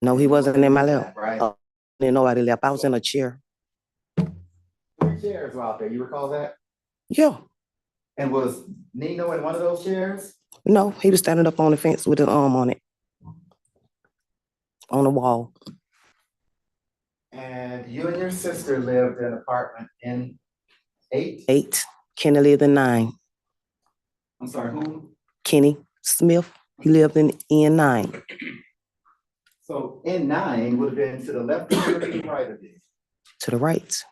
No, he wasn't in my lap. Right. Didn't nobody lap. I was in a chair. 3 chairs were out there. You recall that? Yeah. And was Nino in one of those chairs? No, he was standing up on the fence with his arm on it. On the wall. And you and your sister lived in an apartment in 8? 8. Kenny lived in 9. I'm sorry, who? Kenny Smith. He lived in N9. So N9 would have been to the left of you or to the right of you? To the right.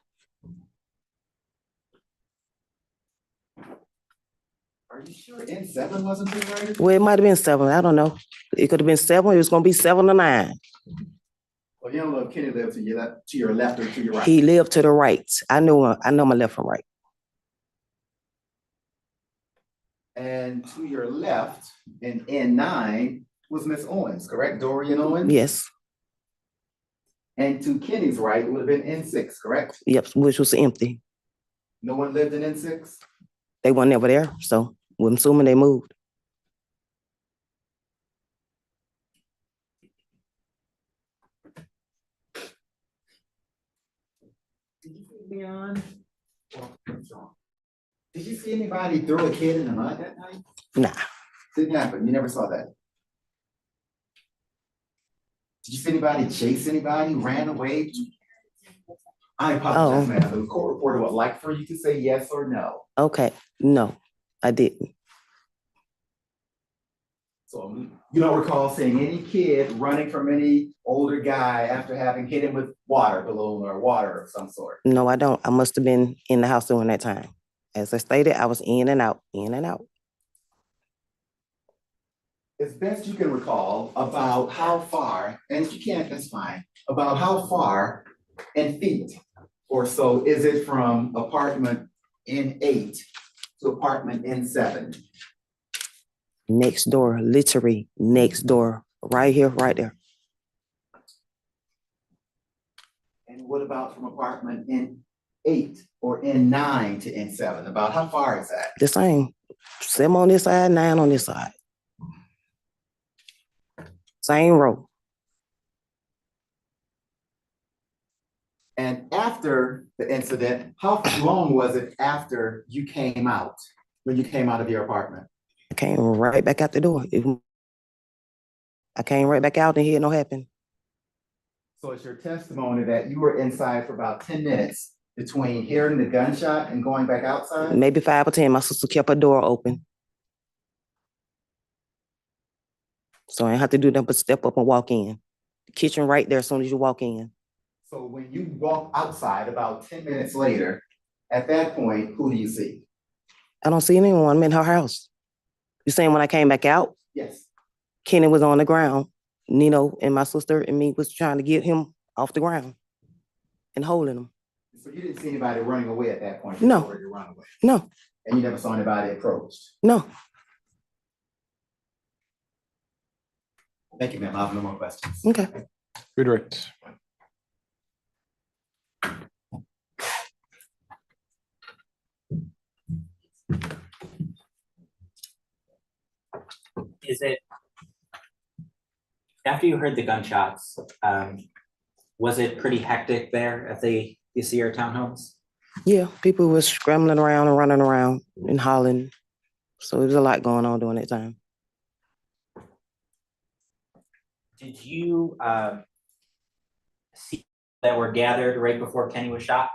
Are you sure N7 wasn't to the right? Well, it might have been 7. I don't know. It could have been 7. It was gonna be 7 or 9. Well, you don't know if Kenny lived to your left or to your right. He lived to the right. I know my left from right. And to your left in N9 was Miss Owens, correct? Dorian Owens? Yes. And to Kenny's right would have been N6, correct? Yep, which was empty. No one lived in N6? They weren't ever there, so I'm assuming they moved. Did you see Leon? Did you see anybody throw a kid in the mud that night? Nah. Didn't happen. You never saw that. Did you see anybody chase anybody, ran away? I apologize, ma'am. The court reporter would like for you to say yes or no. Okay, no, I didn't. So you don't recall seeing any kid running from any older guy after having hit him with water balloon or water of some sort? No, I don't. I must have been in the house during that time. As I stated, I was in and out, in and out. As best you can recall, about how far, and if you can't, that's fine, about how far in feet or so is it from apartment N8 to apartment N7? Next door, literally next door, right here, right there. And what about from apartment N8 or N9 to N7? About how far is that? The same. 7 on this side, 9 on this side. Same row. And after the incident, how long was it after you came out, when you came out of your apartment? I came right back out the door. I came right back out and here no happened. So it's your testimony that you were inside for about 10 minutes between hearing the gunshot and going back outside? Maybe 5 or 10. My sister kept her door open. So I didn't have to do nothing but step up and walk in. The kitchen right there as soon as you walk in. So when you walk outside about 10 minutes later, at that point, who do you see? I don't see anyone. I'm in her house. You saying when I came back out? Yes. Kenny was on the ground. Nino and my sister and me was trying to get him off the ground and holding him. So you didn't see anybody running away at that point? No. Before you run away? No. And you never saw anybody approached? No. Thank you, ma'am. I have no more questions. Okay. Redirect. Is it, after you heard the gunshots, was it pretty hectic there at the Sierra townhomes? Yeah, people were scrambling around and running around and hollering. So there was a lot going on during that time. Did you see that were gathered right before Kenny was shot?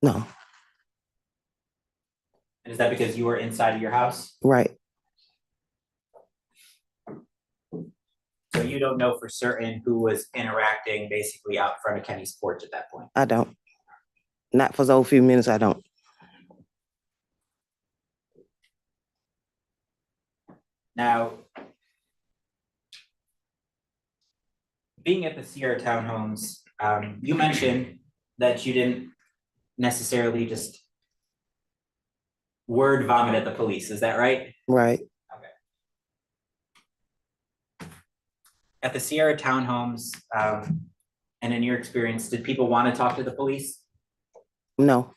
No. And is that because you were inside of your house? Right. So you don't know for certain who was interacting basically out front of Kenny's porch at that point? I don't. Not for those few minutes, I don't. Now, being at the Sierra townhomes, you mentioned that you didn't necessarily just word vomit at the police. Is that right? Right. At the Sierra townhomes, and in your experience, did people want to talk to the police? No.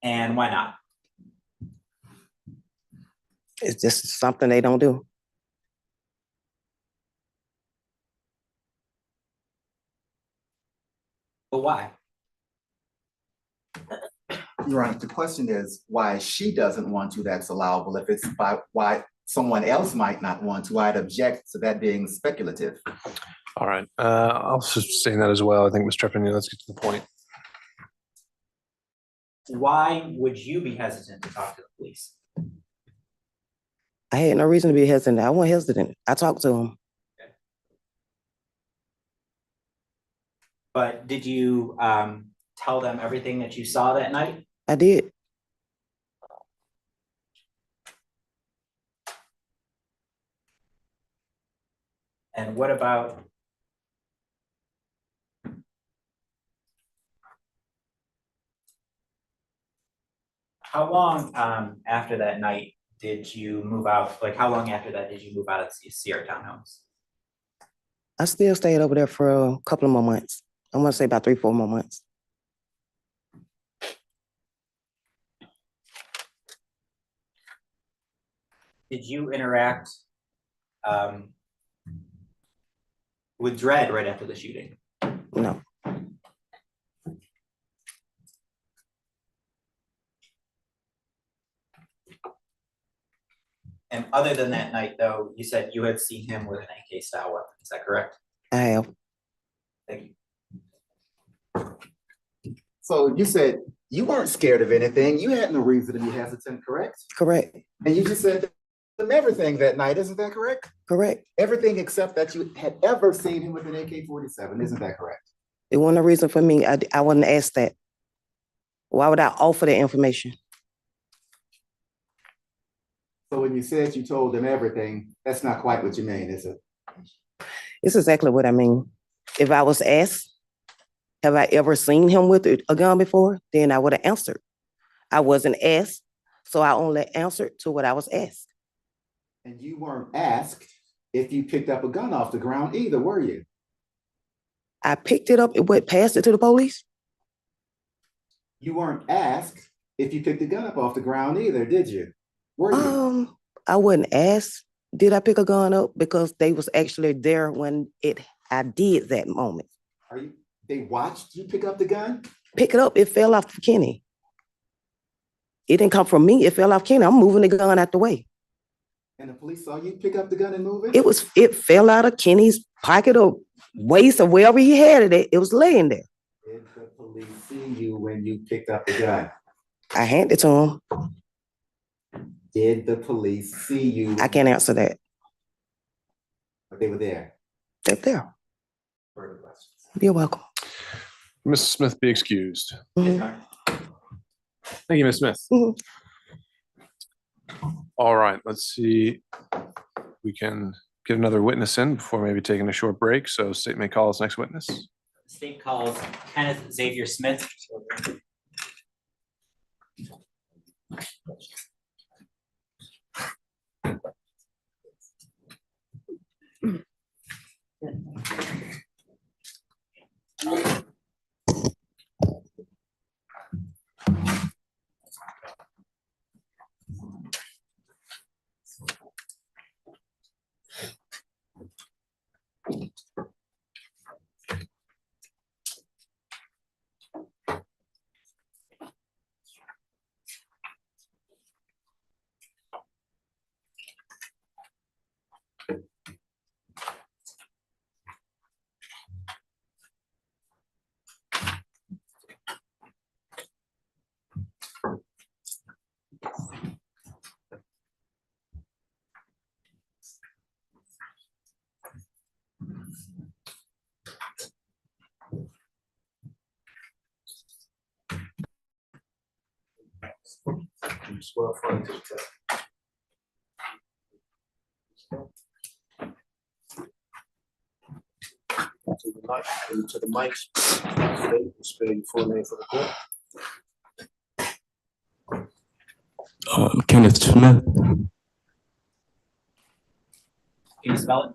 And why not? It's just something they don't do. But why? Your Honor, the question is why she doesn't want to, that's allowable. If it's by why someone else might not want to, I'd object to that being speculative. All right. I'll sustain that as well. I think, Ms. Trepanier, let's get to the point. Why would you be hesitant to talk to the police? I had no reason to be hesitant. I wasn't hesitant. I talked to him. But did you tell them everything that you saw that night? I did. And what about? How long after that night did you move out? Like, how long after that did you move out of Sierra Townhomes? I still stayed over there for a couple of more months. I want to say about 3-4 more months. Did you interact with Dredd right after the shooting? No. And other than that night, though, you said you had seen him with an AK style weapon. Is that correct? I have. Thank you. So you said you weren't scared of anything. You had no reason to be hesitant, correct? Correct. And you just said them everything that night, isn't that correct? Correct. Everything except that you had ever seen him with an AK-47, isn't that correct? It wasn't a reason for me. I wouldn't ask that. Why would I offer that information? So when you said you told them everything, that's not quite what you mean, is it? It's exactly what I mean. If I was asked, have I ever seen him with a gun before? Then I would have answered. I wasn't asked, so I only answered to what I was asked. And you weren't asked if you picked up a gun off the ground either, were you? I picked it up and passed it to the police. You weren't asked if you picked the gun up off the ground either, did you? Were you? I wasn't asked, did I pick a gun up? Because they was actually there when I did that moment. They watched you pick up the gun? Pick it up, it fell off Kenny. It didn't come from me, it fell off Kenny. I'm moving the gun out the way. And the police saw you pick up the gun and move it? It fell out of Kenny's pocket or waist or wherever he had it. It was laying there. Did the police see you when you picked up the gun? I handed it to him. Did the police see you? I can't answer that. But they were there. They're there. Further questions? You're welcome. Mrs. Smith, be excused. Mhm. Thank you, Ms. Smith. Mhm. All right, let's see. We can get another witness in before maybe taking a short break. So state may call us next witness. The state calls Kenneth Xavier Smith. To the mics. Spell your full name for the court. Kenneth Smith, Can you spell it?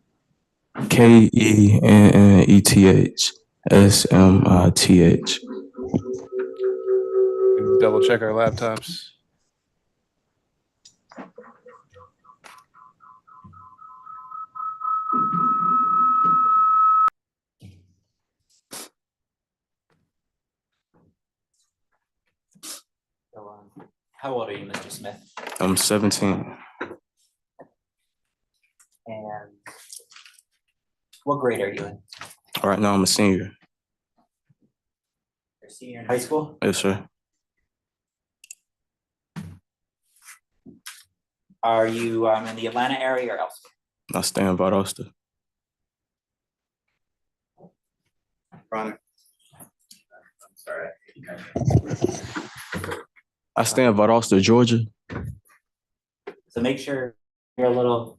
KENNETH Double check our laptops. How old are you, Mr. Smith? I'm 17. And what grade are you in? Right now I'm a senior. You're a senior in high school? Yes, sir. Are you in the Atlanta area or elsewhere? I stay in Valdosta. Ronnie. I'm sorry. I stay in Valdosta, Georgia. So make sure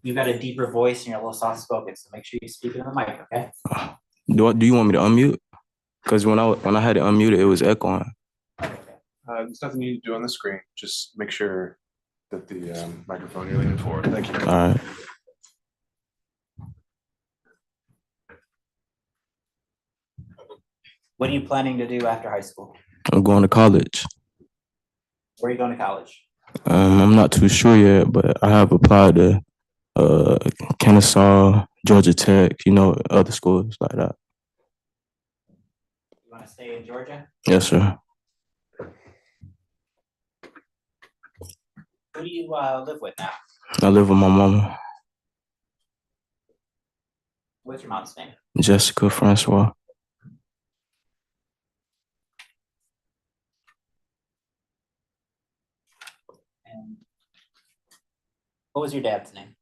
you've got a deeper voice and you're a little soft spoken, so make sure you speak in the mic, okay? Do you want me to unmute? Because when I had it unmuted, it was echoing. There's nothing you need to do on the screen. Just make sure that the microphone you're leaning forward. Thank you. All right. What are you planning to do after high school? I'm going to college. Where are you going to college? I'm not too sure yet, but I have applied to Kenneth, Georgia Tech, other schools like that. You want to stay in Georgia? Yes, sir. Who do you live with now? I live with my mama, What's your mom's name? Jessica Francois. And what was your dad's name?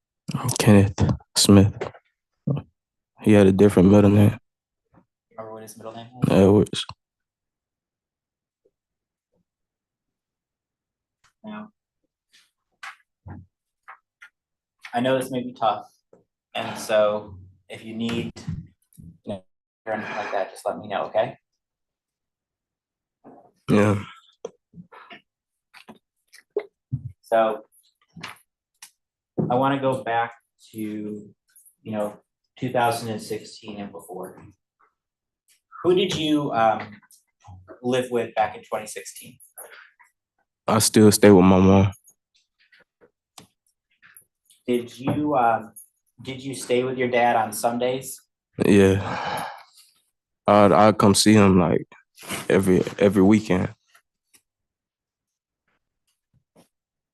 Kenneth Smith. He had a different middle name. Remember what his middle name was? Edwards. Now, I know this may be tough, and so if you need or anything like that, just let me know, okay? Yeah. So I want to go back to, 2016 and before. Who did you live with back in 2016? I still stay with my mom. Did you stay with your dad on Sundays? Yeah. I'd come see him like every weekend.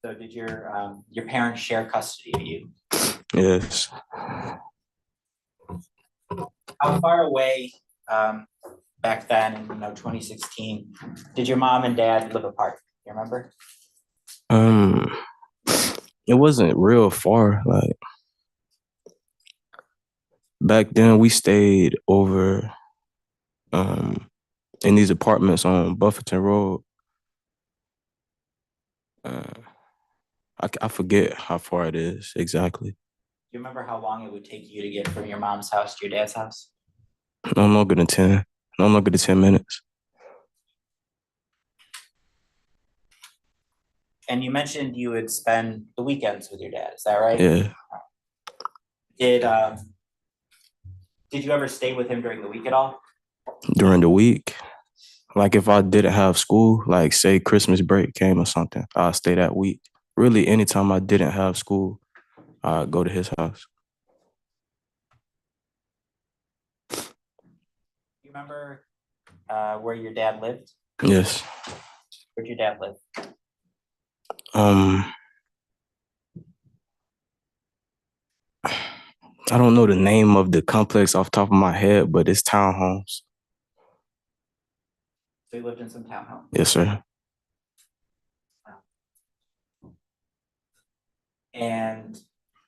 So did your parents share custody of you? Yes. How far away back then in 2016 did your mom and dad live apart? You remember? It wasn't real far. Like back then, we stayed over in these apartments on Buffington Road. I forget how far it is exactly. Do you remember how long it would take you to get from your mom's house to your dad's house? No longer than 10. No longer than 10 minutes. And you mentioned you would spend the weekends with your dad. Is that right? Yeah. Did you ever stay with him during the week at all? During the week, like if I didn't have school, like say Christmas break came or something, I'd stay that week. Really, anytime I didn't have school, I'd go to his house. You remember where your dad lived? Yes. Where'd your dad live? I don't know the name of the complex off the top of my head, but it's townhomes. So he lived in some townhome? Yes, sir. And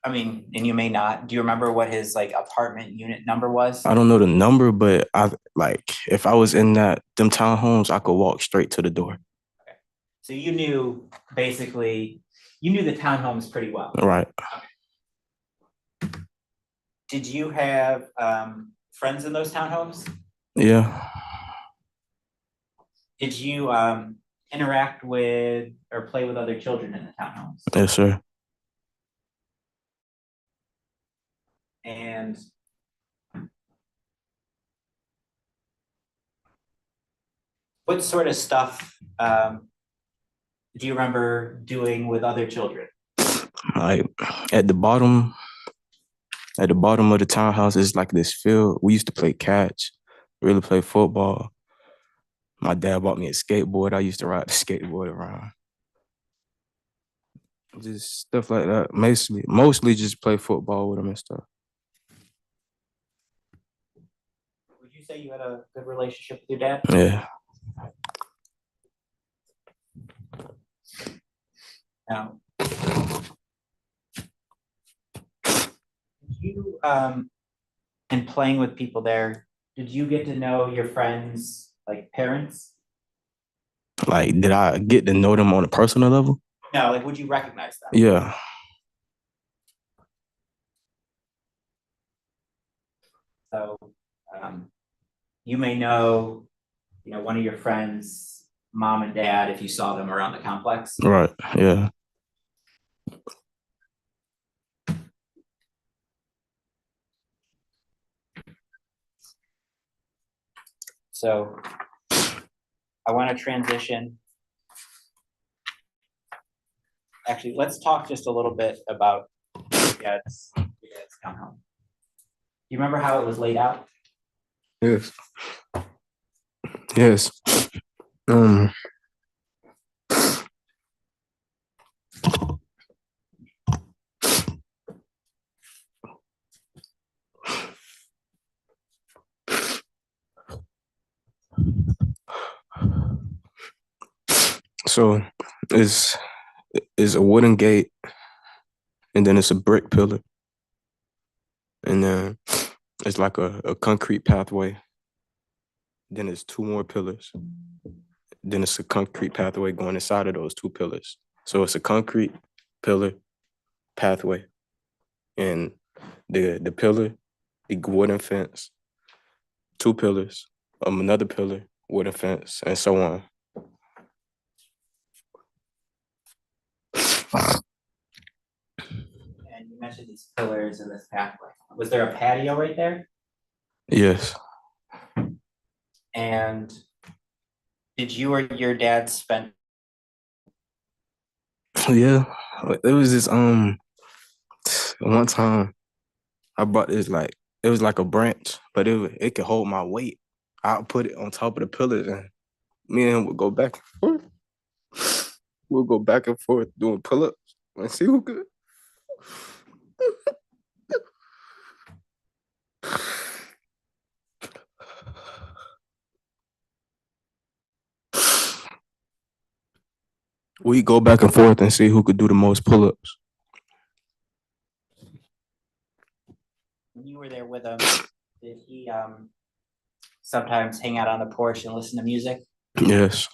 and you may not, do you remember what his apartment unit number was? I don't know the number, but if I was in them townhomes, I could walk straight to the door. Okay. So you knew the townhomes pretty well. Right. Okay. Did you have friends in those townhomes? Yeah. Did you interact with or play with other children in the townhomes? Yes, sir. And what sort of stuff do you remember doing with other children? Like at the bottom of the townhouse is like this field. We used to play catch, really play football. My dad bought me a skateboard. I used to ride the skateboard around. Just stuff like that. Mostly just play football with him and stuff. Would you say you had a good relationship with your dad? Yeah. Now, did you, in playing with people there, did you get to know your friends' parents? Like, did I get to know them on a personal level? No, would you recognize them? Yeah. So, you may know, one of your friends' mom and dad if you saw them around the complex. Right. Yeah. So I want to transition. Actually, let's talk just a little bit about your dad's townhome. Do you remember how it was laid out? Yes. Yes. So it's a wooden gate, and then it's a brick pillar, and then it's like a concrete pathway. Then it's two more pillars. Then it's a concrete pathway going inside of those two pillars. So it's a concrete pillar pathway, and the pillar, the wooden fence, two pillars, another pillar, wooden fence, and so on. And you mentioned these pillars and this pathway. Was there a patio right there? Yes. And did you or your dad spend? Yeah, it was this one time I brought this, like, it was like a branch, but it could hold my weight. I'll put it on top of the pillars, and me and him would go back and forth. We'll go back and forth doing pull-ups and see who could. We go back and forth and see who could do the most pull-ups. When you were there with him, did he sometimes hang out on the porch and listen to music? Yes.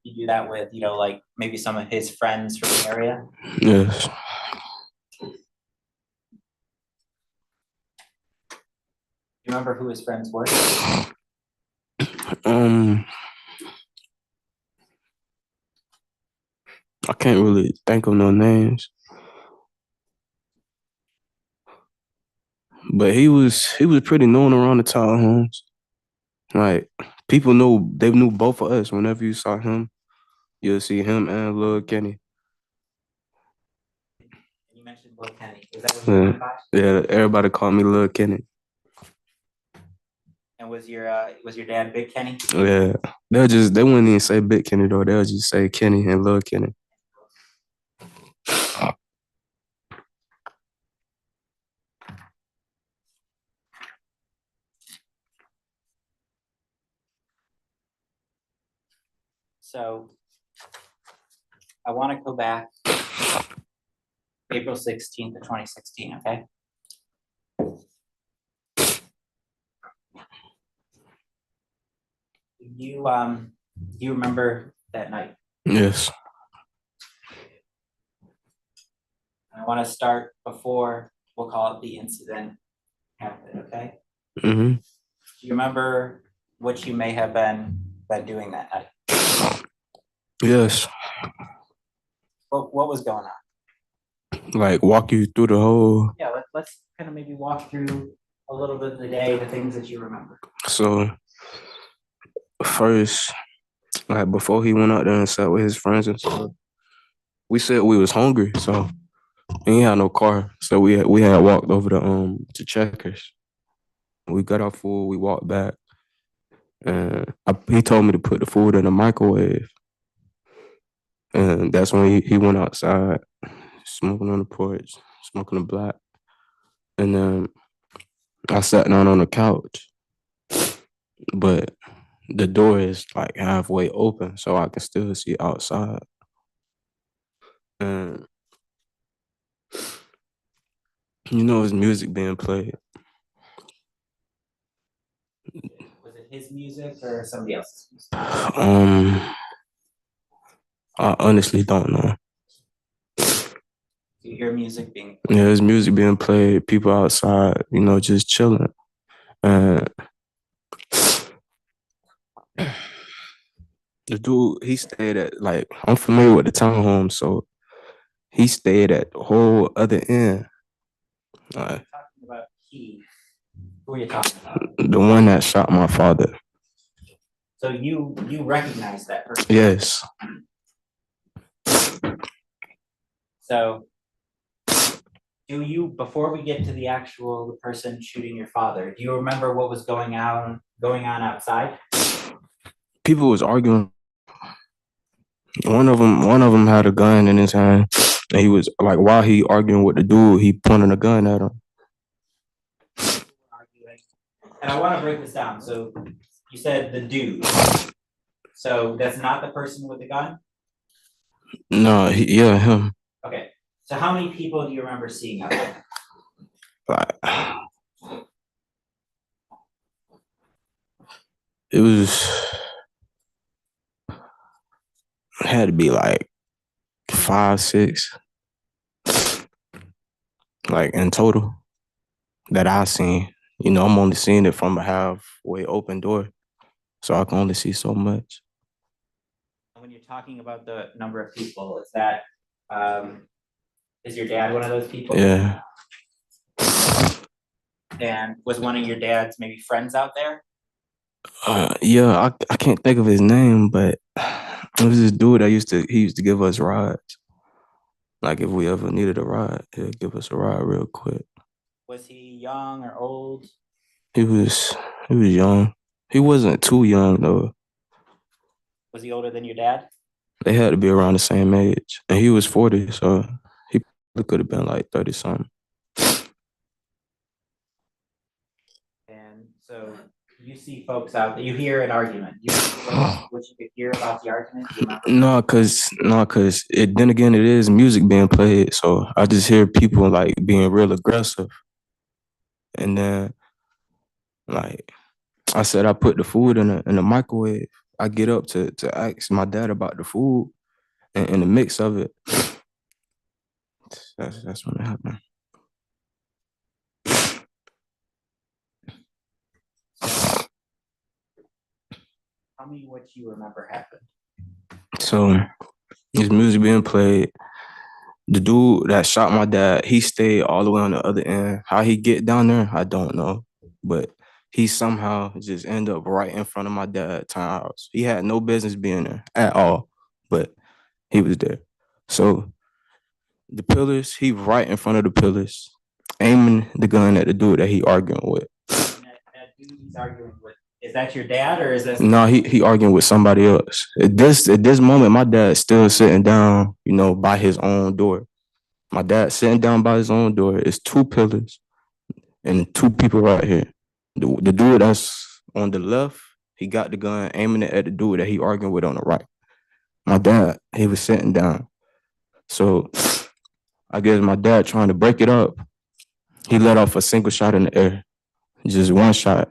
You do that with, like maybe some of his friends from the area? Yes. You remember who his friends were? I can't really think of no names. But he was pretty known around the townhomes. Like, people knew both of us. Whenever you saw him, you'll see him and Lil Kenny. You mentioned Lil Kenny. Is that what you went by? Yeah, everybody called me Lil Kenny. And was your dad Big Kenny? Yeah. They wouldn't even say Big Kenny though. They'll just say Kenny and Lil Kenny. So I want to go back April 16th of 2016, okay? You remember that night? Yes. I want to start before, we'll call it the incident happened, okay? Mm-hmm. Do you remember what you may have been doing that night? Yes. What was going on? Like, walk you through the whole. Yeah, let's kind of maybe walk through a little bit of the day, the things that you remember. So first, like, before he went out there and sat with his friends and stuff, we said we was hungry, so he ain't had no car, so we had walked over to Checkers. We got our food, we walked back, and he told me to put the food in the microwave, and that's when he went outside, smoking on the porch, smoking a black, and then I sat down on the couch, but the door is like halfway open, so I can still see outside. And his music being played. Was it his music or somebody else's music? I honestly don't know. You hear music being. Yeah, there's music being played, people outside, just chilling. And the dude, he stayed at, like, I'm familiar with the townhome, so he stayed at the whole other end. Talking about he. Who are you talking about? The one that shot my father. So you recognize that person? Yes. So do you, before we get to the person shooting your father, do you remember what was going on outside? People was arguing. One of them had a gun in his hand, and he was like, while he arguing with the dude, he pointed a gun at him. And I want to break this down. So you said the dude. So that's not the person with the gun? No, yeah, him. Okay. So how many people do you remember seeing out there? It had to be like 5, 6, like in total that I seen. I'm only seeing it from a halfway open door, so I can only see so much. When you're talking about the number of people, is that is your dad one of those people? Yeah. And was one of your dad's maybe friends out there? Yeah, I can't think of his name, but it was this dude that he used to give us rides. Like if we ever needed a ride, he'd give us a ride real quick. Was he young or old? He was young. He wasn't too young though. Was he older than your dad? They had to be around the same age. And he was 40, so he probably could have been like 30 something. And so you see folks out there, you hear an argument. What you could hear about the argument? Do you remember? No, cause then again it is music being played, so I just hear people like being real aggressive. And then like I said, I put the food in the microwave. I get up to ask my dad about the food and the mix of it. That's when it happened. Tell me what you remember happened. So there's music being played. The dude that shot my dad, he stayed all the way on the other end. How he get down there, I don't know. But he somehow just ended up right in front of my dad's townhouse. He had no business being there at all, but he was there. So the pillars, he right in front of the pillars, aiming the gun at the dude that he arguing with. That dude he's arguing with, is that your dad or is that? No, he arguing with somebody else. At this moment, my dad's still sitting down, by his own door. My dad sitting down by his own door. It's 2 pillars and 2 people right here. The dude that's on the left, he got the gun aiming it at the dude that he arguing with on the right. My dad, he was sitting down. So I guess my dad trying to break it up, he let off a single shot in the air. Just one shot.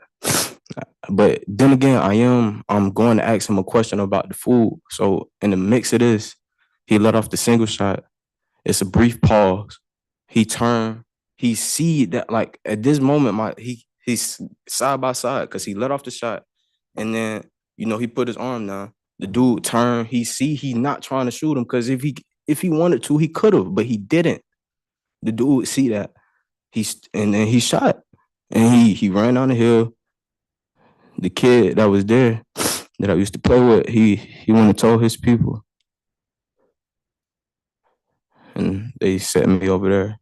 But then again, I'm going to ask him a question about the food. So in the mix of this, he let off the single shot. It's a brief pause. He turned. He see that like at this moment, he's side by side because he let off the shot, and then he put his arm down. The dude turned. He not trying to shoot him because if he wanted to, he could have, but he didn't. The dude see that and then he shot, and he ran down the hill. The kid that was there that I used to play with, he went and told his people. And they set me over there.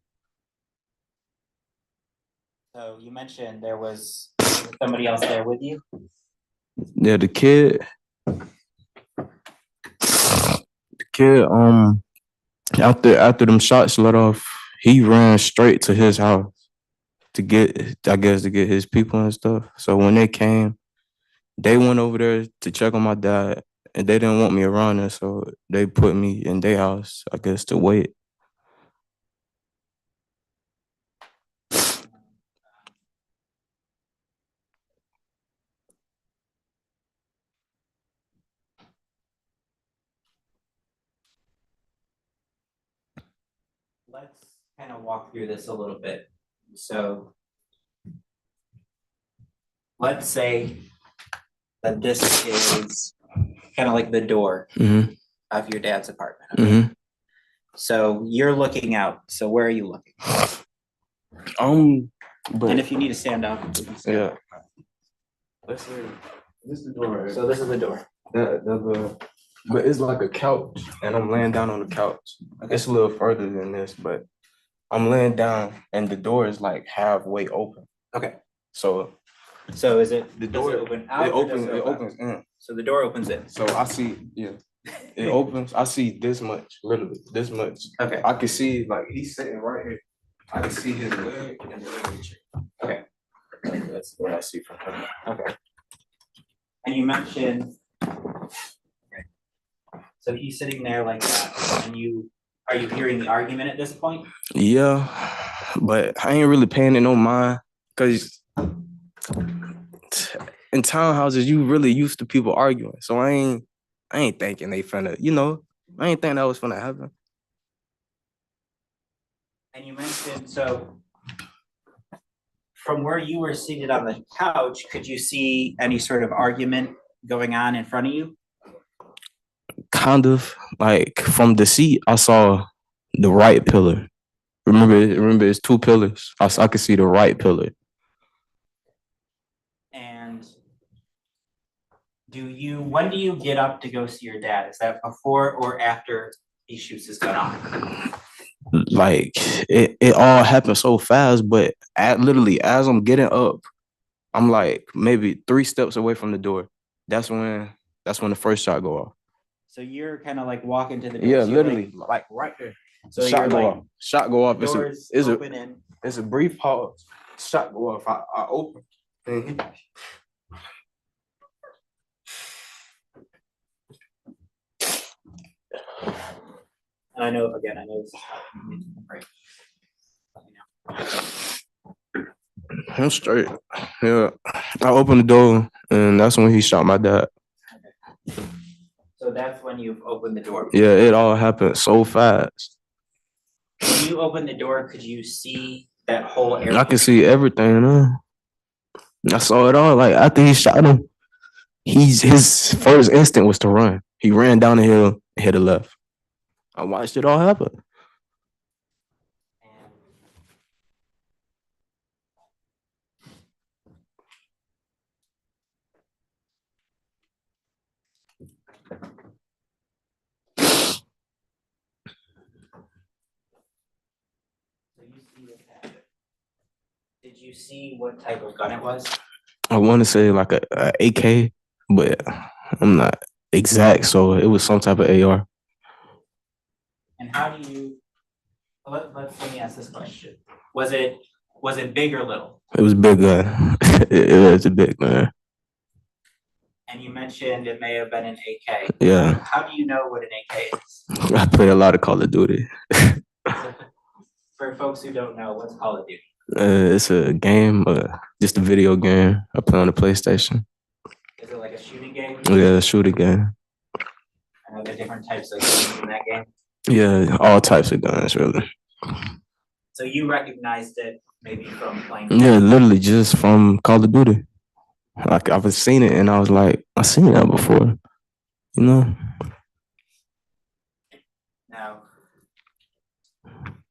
So you mentioned there was somebody else there with you? Yeah, the kid, after them shots let off, he ran straight to his house to get his people and stuff. So when they came, they went over there to check on my dad, and they didn't want me around there, so they put me in their house, I guess, to wait. let's kind of walk through this a little bit. So let's say that this is kind of like the door Mm-hmm. of your dad's apartment. Mm-hmm. So you're looking out. So where are you looking? But And if you need to stand up, you can stand yeah. up. Let's say this is the door. Right So this is the door. But it's like a couch, and I'm laying down on the couch. It's a little further than this, but I'm laying down, and the door is like halfway open. Okay. So is it the does door it open out? It or does opens. It open out? opens in. So the door opens in. So I see. Yeah. It opens. I see this much, literally this much. Okay. I can see like he's sitting right here. I can see his leg and the leg of the chair. Okay. That's what I see from him. Okay. And you mentioned, so he's sitting there like that, and are you hearing the argument at this point? Yeah, but I ain't really paying it no mind, cause in townhouses you really used to people arguing. So I ain't thinking they finna, I ain't think that was finna happen. And you mentioned, so from where you were seated on the couch, could you see any sort of argument going on in front of you? Kind of, like from the seat, I saw the right pillar. Remember, it's two pillars. I could see the right pillar. And when do you get up to go see your dad? Is that before or after he shoots his gun off? Like it all happened so fast, but literally as I'm getting up, I'm like maybe 3 steps away from the door. That's when the first shot go off. So you're kind of like walking to the door. Yeah, so literally, like right there. So shot you're go like, off. Shot go off. doors open in. It's a brief pause. Shot go off. I open. Mhm. And I know this is right. I'm straight. Yeah. I opened the door and that's when he shot my dad. So that's when you've opened the door. Yeah, it all happened so fast. When you opened the door, could you see that whole area? I could see everything, I saw it all. Like after he shot him, his first instinct was to run. He ran down the hill and hit the left. I watched it all happen. Did you see what type of gun it was? I want to say like a AK, but I'm not exact. So it was some type of AR. And how do you? Let me ask this question: Was it big or little? It was a big gun. It was a big gun. And you mentioned it may have been an AK. Yeah. How do you know what an AK is? I played a lot of Call of Duty. For folks who don't know, what's Call of Duty? It's a game, just a video game. I play on the PlayStation. Is it like a shooting game? Yeah, a shooting game. Are there different types of guns in that game? Yeah, all types of guns, really. So you recognized it maybe from playing? Yeah, literally just from Call of Duty. Like I've seen it and I was like, I've seen that before, Now,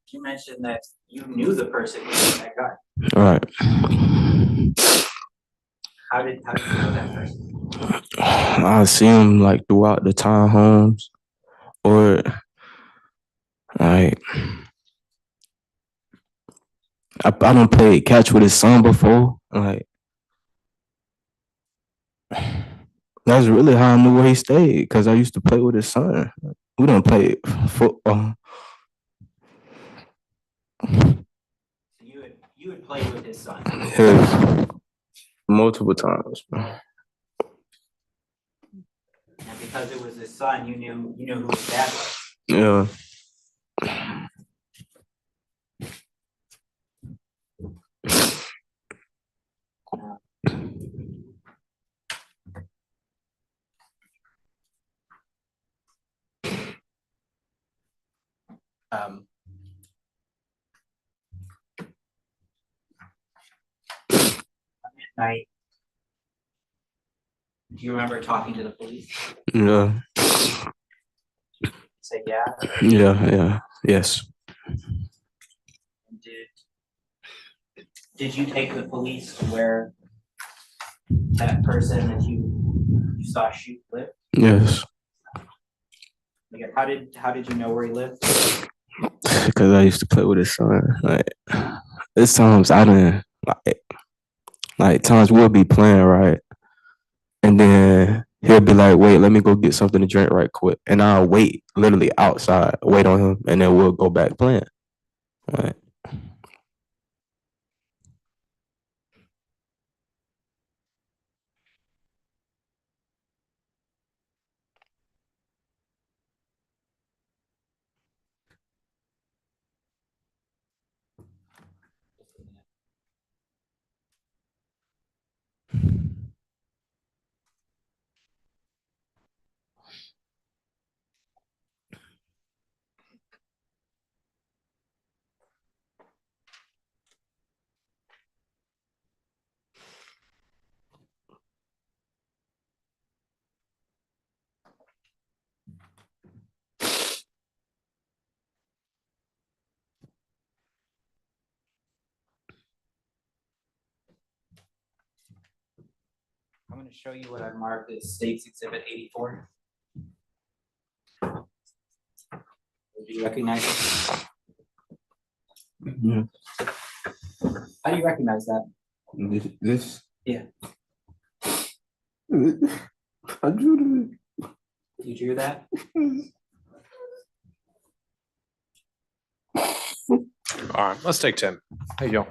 you mentioned that you knew the person who had that gun. All right. How did you know that person? I see him like throughout the townhomes, or like I don't play catch with his son before. Like that's really how I knew where he stayed, because I used to play with his son. We don't play football. You would play with his son. Yeah. Multiple times. And because it was his son, you knew who his dad was. Yeah. night? Do you remember talking to the police? Yeah. Say yeah. Yeah. Yes. Did you take the police to where that person that you saw shoot lived? Yes. Like, how did you know where he lived? Because I used to play with his son. Like, there's times I didn't like times we'll be playing, right? And then he'll be like, wait, let me go get something to drink right quick. And I'll wait literally outside, wait on him, and then we'll go back playing. Right. I'm going to show you what I marked as State's Exhibit 84. Do you recognize it? Yeah. How do you recognize that? This? Yeah. I drew it. You drew that? All right, let's take 10. Hey, yo.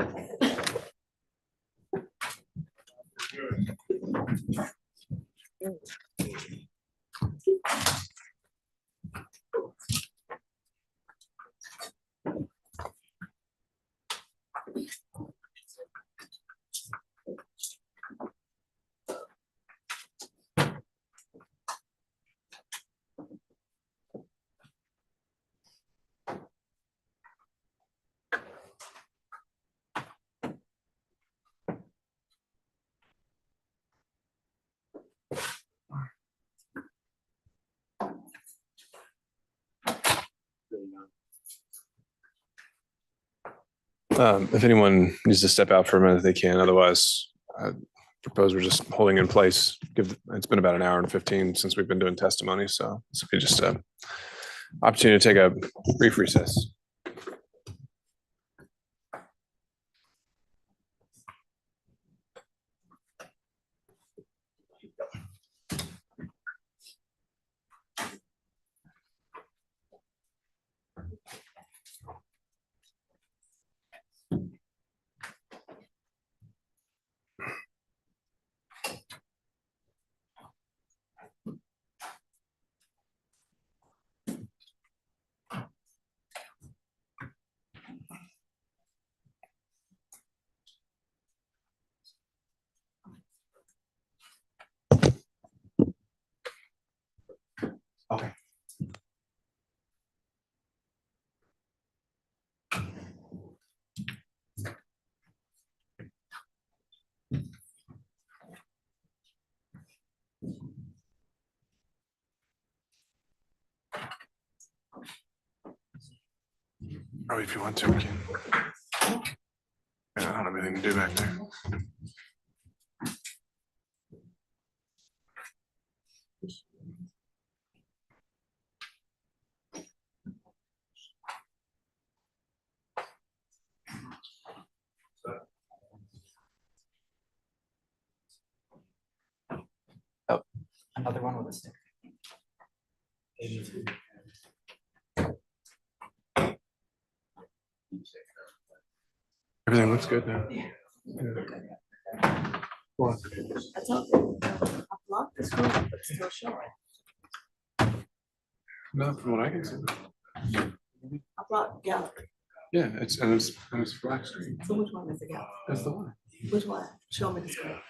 If anyone needs to step out for a minute, they can. Otherwise, I propose we're just holding in place. It's been about an hour and 15 since we've been doing testimony. So this will be just an opportunity to take a brief recess. Okay. Oh, if you want to, we can. Yeah, I don't have anything to do back there. Oh, another one with a sticker. 82. Everything looks good now. Yeah. What? I told you, I blocked the screen, but it's still showing. Not from what I can see. I blocked gallery. Yeah, it's black screen. So which one is the gallery? That's the one. Which one? Show me the screen.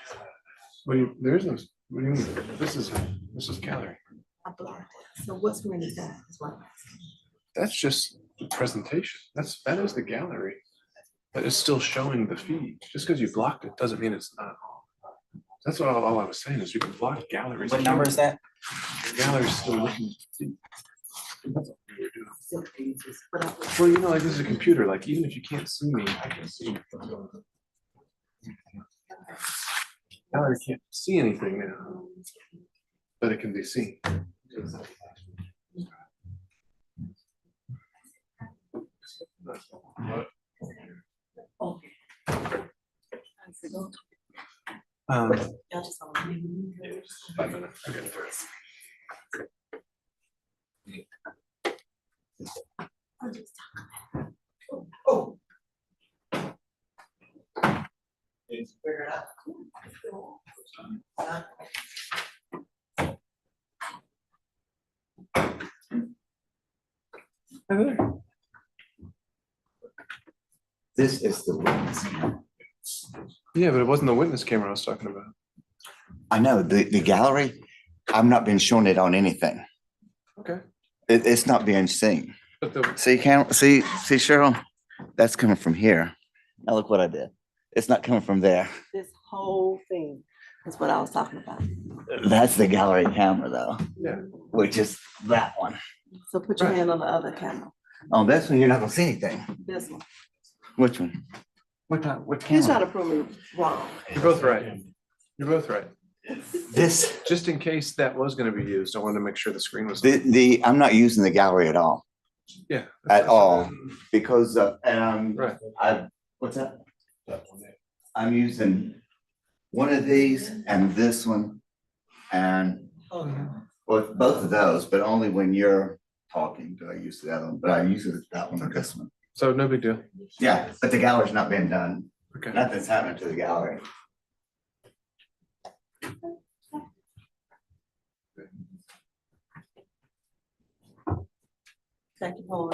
There is no. What do you mean? This is gallery. I blocked it. So what screen is that? Is what I'm asking. That's just the presentation. That is the gallery. That is still showing the feed. Just because you blocked it doesn't mean it's not. That's all I was saying is you can block galleries. What number is that? Galleries still looking. That's what we were doing. Well, you know, like this is a computer, like even if you can't see me, I can see you. Gallery can't see anything now, but it can be seen. Um, 5 minutes. I'll get through it. Oh. This is the witness. Yeah, but it wasn't the witness camera I was talking about. I know the gallery, I'm not being shown it on anything. Okay. It's not being seen. But the So you can't see Cheryl, that's coming from here. Now look what I did. It's not coming from there. This whole thing is what I was talking about. That's the gallery camera though. Yeah. Which is that one. So put your hand on the other camera, On this one, you're not gonna see anything. this one. Which one? What He's trying camera? to prove me wrong. You're both right. You're both right. This, Just in case that was going to be used, I wanted to make sure the screen was. I'm not using the gallery at all, Yeah. at all, because, Right. what's that? I'm using one of these and this one, and, well, both of those, but only when you're talking do I use the other one, but I use that one or this one. So no big deal. Yeah, but the gallery's not been done. Okay. Nothing's happening to the gallery. Thank you, Paul.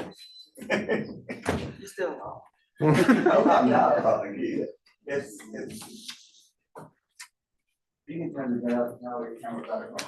You're still wrong. I'm not wrong either. It's. You can turn the gallery camera back on.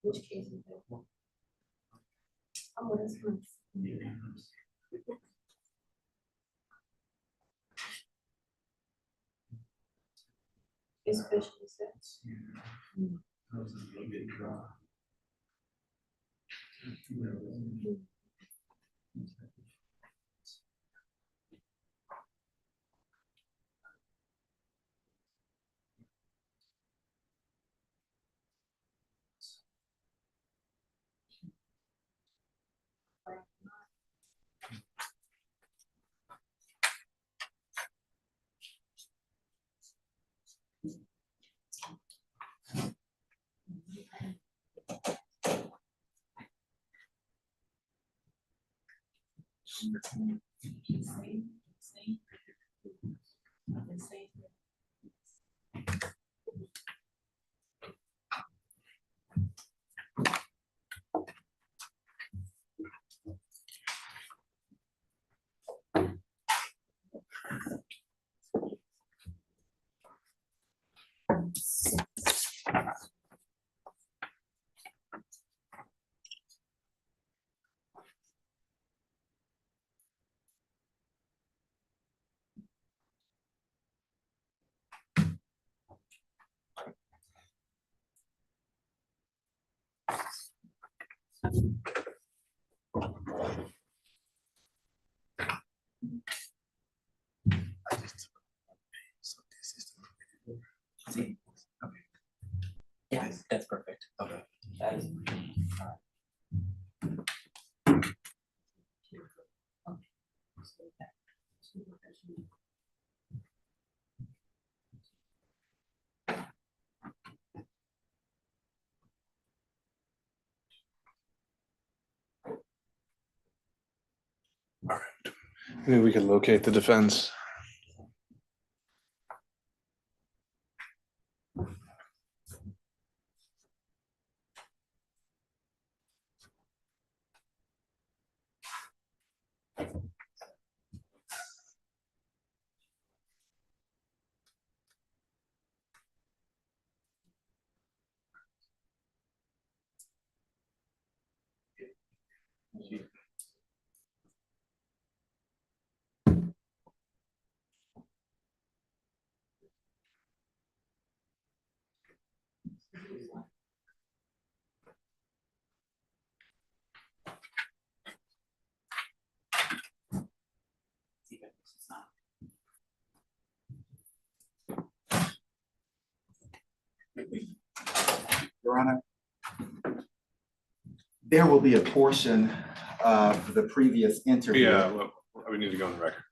Which case is that? Oh, that's fine. It's special sets. All right. Maybe we can locate the defense. Your Honor, there will be a portion of the previous interview. Yeah, well, we need to go on the record.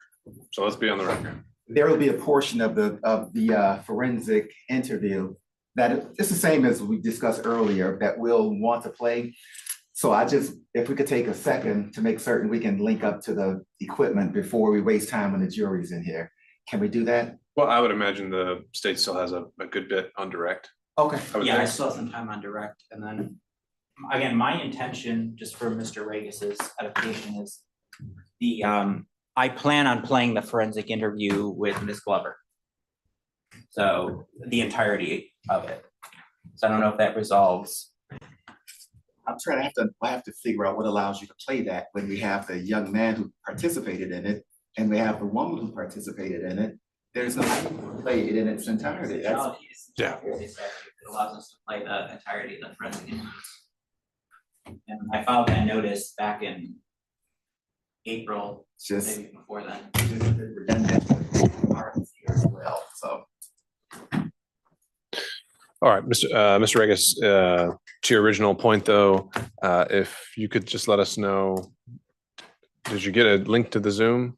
So let's be on the record. There will be a portion of the forensic interview that it's the same as we discussed earlier that we'll want to play. So if we could take a second to make certain we can link up to the equipment before we waste time when the jury's in here. Can we do that? Well, I would imagine the state still has a good bit on direct. Okay. Yeah, I still have some time on direct, and then, again, my intention, just for Mr. Regis's edification, is I plan on playing the forensic interview with Ms. Glover. So the entirety of it. So I don't know if that resolves. I have to figure out what allows you to play that when we have the young man who participated in it and we have the woman who participated in it. There's no way to play it in its entirety. Yeah. It allows us to play the entirety of the forensic interview. And I filed that notice back in April, maybe before then. Redundant as well, so. All right, Mr. Regis, to your original point though, if you could just let us know, did you get a link to the Zoom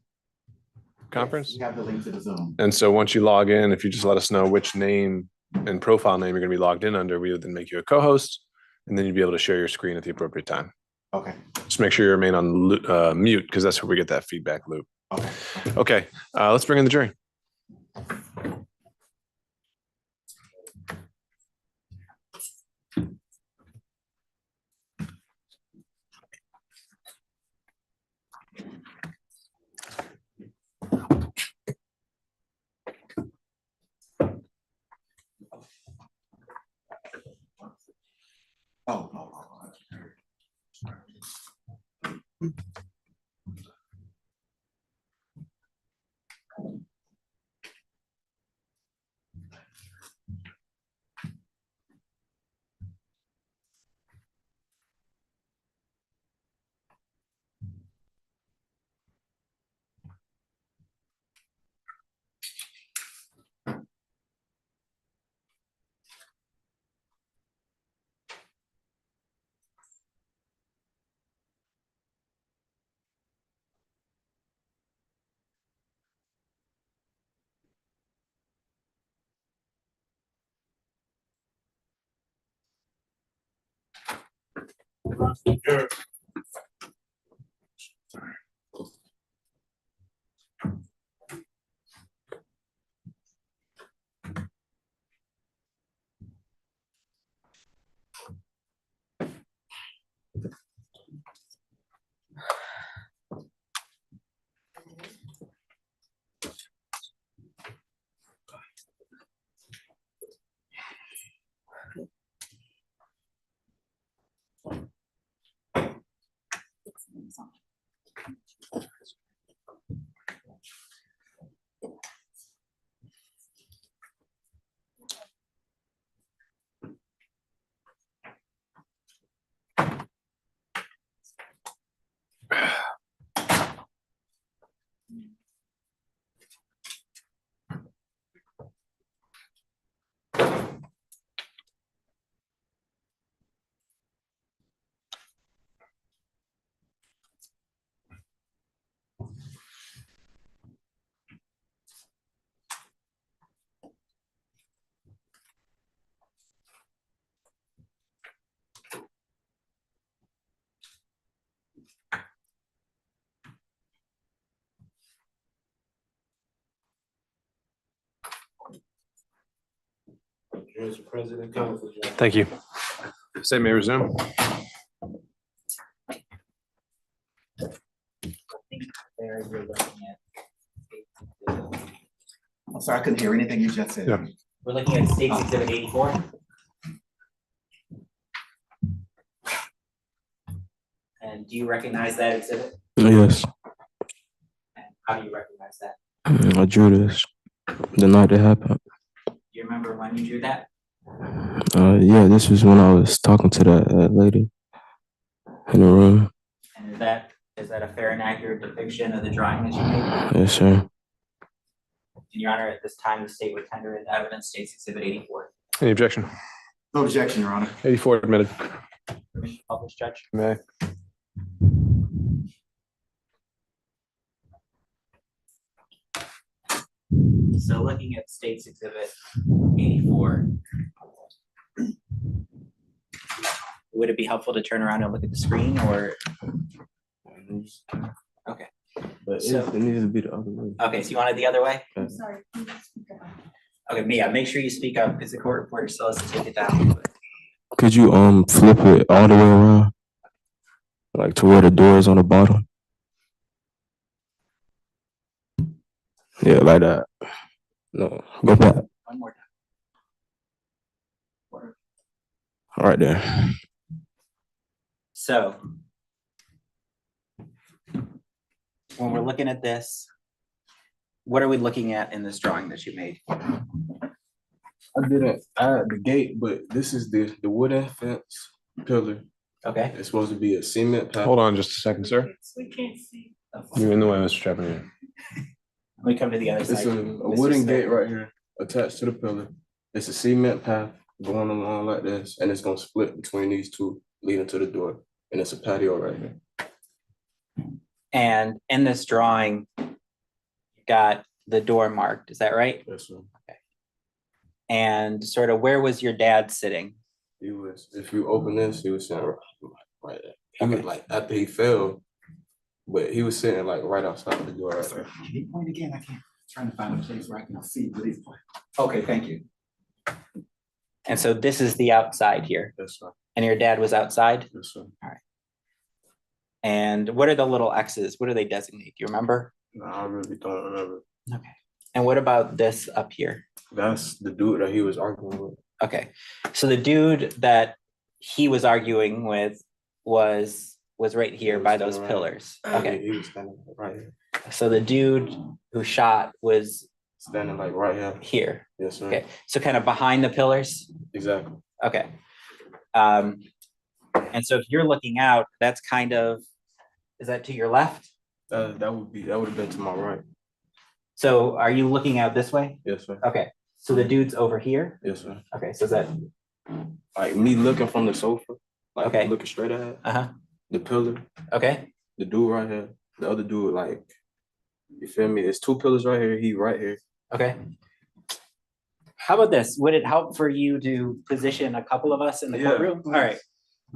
conference? We have the link to the Zoom. And so once you log in, if you just let us know which name and profile name you're gonna be logged in under, we would then make you a co-host, and then you'd be able to share your screen at the appropriate time. Okay. Just make sure you remain on mute, because that's where we get that feedback loop. Okay. Okay, let's bring in the jury. Mr. President, Counsel. Thank you. State may resume. There you're looking at. I'm sorry, I couldn't hear anything you just said. Yeah. We're looking at State's Exhibit 84. And do you recognize that exhibit? Yes, And how do you recognize that? I drew this the night it happened. Do you remember when you drew that? Yeah, this was when I was talking to that lady in the room. And is that a fair and accurate depiction of the drawing that you made? Yes, sir. In your honor, at this time, the state would tender in evidence State's Exhibit 84. Any objection? No objection, Your Honor. 84 admitted. Permission to publish, Judge? May. So looking at State's Exhibit 84, would it be helpful to turn around and look at the screen or? Okay. But So- it needs to be the other way. Okay, so you want it the other way? Sorry. Okay, Mia, make sure you speak up because the court reporter still has to take it down. Could you flip it all the way around? Like to where the door is on the bottom? Yeah, like that. No, go back. One more time. Right there. So when we're looking at this, what are we looking at in this drawing that you made? I didn't add the gate, but this is the wooden fence pillar. Okay. It's supposed to be a cement path. Hold on just a second, sir. We can't see. You're in the way, Mr. Trepanier. Let me come to the other It's side. a Mr. wooden Smith. gate right here attached to the pillar. It's a cement path going along like this, and it's gonna split between these two, leading to the door. And it's a patio right here. And in this drawing, you got the door marked, is that right? Yes, sir. And sort of where was your dad sitting? He was, if you open this, he was sitting right there. He was like, after he fell, but he was sitting like right outside the door right there. Can you point again? I can't. Trying to find a place where I can see what he's pointing. Okay, thank you. And so this is the outside here, Yes, sir. and your dad was outside? Yes, sir. And what are the little X's? What do they designate? Do you remember? No, I really don't remember. Okay. And what about this up here? That's the dude that he was arguing with. Okay, so the dude that he was arguing with was right here by those standing right pillars. here. Okay, He was standing right here. so the dude who shot was Standing like right here. here. Yes, sir. Okay, so kind of behind the pillars. Exactly. Okay. And so if you're looking out, that's kind of, is that to your left? That would have been to my right. So are you looking out this way? Yes, sir. Okay, so the dude's over here? Yes, sir. Okay, so is that, Like me looking from the sofa, like Okay. looking straight ahead, uh-huh, the pillar, okay, the dude right here, the other dude, like, you feel me? There's two pillars right here, he right here. okay. How about this? Would it help for you to position a couple of us in the Yeah, courtroom? please.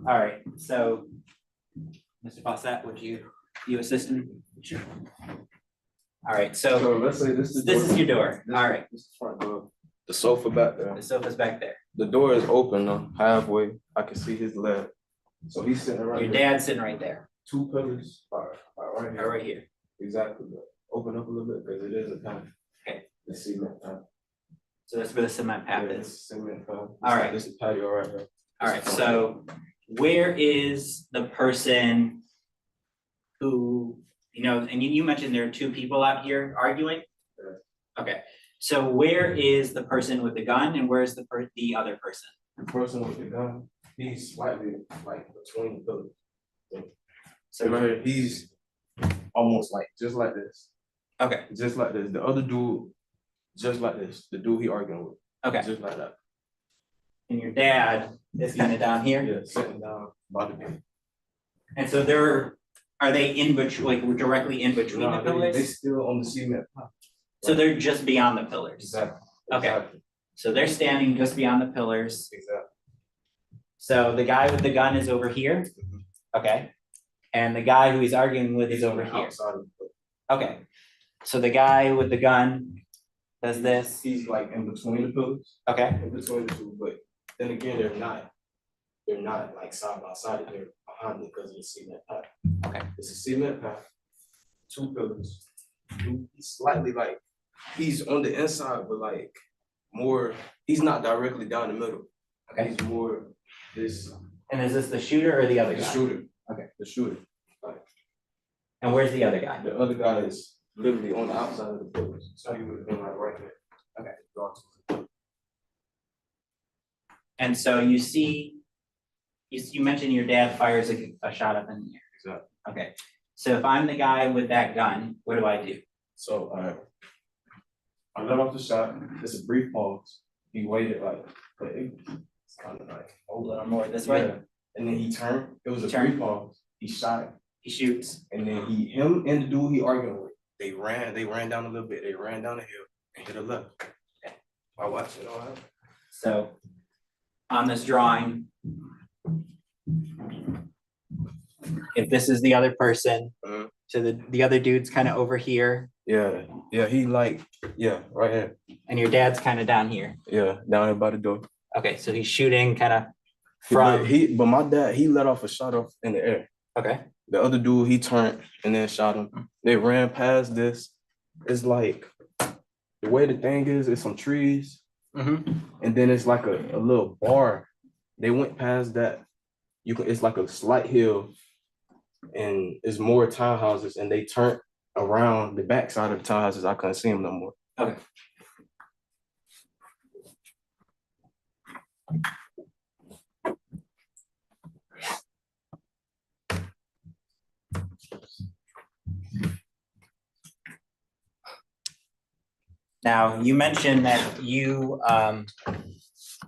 All right, so Mr. Fossett, would you assist me? Sure. All right, so let's say this this is your door. All right, This is the front door. The sofa back there. the sofa's back there. The door is open though, halfway. I can see his leg. So he's sitting right Your there. dad's sitting right there, Two pillars are right or here. right here. Exactly. But open up a little bit because it is a path. Okay. The cement path. So that's where the cement path Yeah, is. it's cement path. All right. This is patio right here. All right, so where is the person who, and you mentioned there are two people out here arguing? Okay, so where is the person with the gun and where's the other person? The person with the gun, he's slightly like between the pillars. So right here, he's almost like just like this. Okay, Just like this. The other dude, just like this. The dude he arguing with. okay, Just like that. and your dad is kind of down here? Yeah, sitting down by the gate. And so are they in between, like directly in between the Nah, pillars? they still on the cement path. So they're just beyond the pillars? Exactly. Okay. Exactly. So they're standing just beyond the pillars. Exactly. So the guy with the gun is over here, okay? And the guy who he's arguing with is over here. Outside of the pillar. Okay, so the guy with the gun Does this? He's like in between the pillars. Okay. In between the two, but then again, they're not. They're not like side by side. They're behind it because of the cement path. Okay. It's a cement path, two pillars. He's slightly like he's on the inside, but like more. He's not directly down the middle. Okay. He's more this. And is this the shooter or the other The guy? shooter. Okay. The shooter. Like, And where's the other guy? the other guy is literally on the outside of the pillars. So he would have been like right there. Okay. And so you see, you mentioned your dad fires a shot up in the air. Exactly. Okay. So if I'm the guy with that gun, what do I do? So I let off the shot. It's a brief pause. He waited like, but it's kind of like A little more this way? yeah. And then he turned. It was a Turn. brief pause. He shot. He shoots. And then him and the dude he arguing with, they ran down a little bit. They ran down the hill and hit a left. I watched it all out. So on this drawing, if this is the other person, so the other dude's kind of over here. Yeah, he like, right here. And your dad's kind of down here. Yeah, down here by the door. Okay, so he's shooting kind of from. But my dad, he let off a shot off in the air. Okay. The other dude, he turned and then shot him. They ran past this. It's like, the way the thing is, it's some trees. And then it's like a little bar. They went past that. It's like a slight hill and it's more townhouses and they turned around the backside of the townhouses. I couldn't see them no more. Okay. Now, you mentioned that you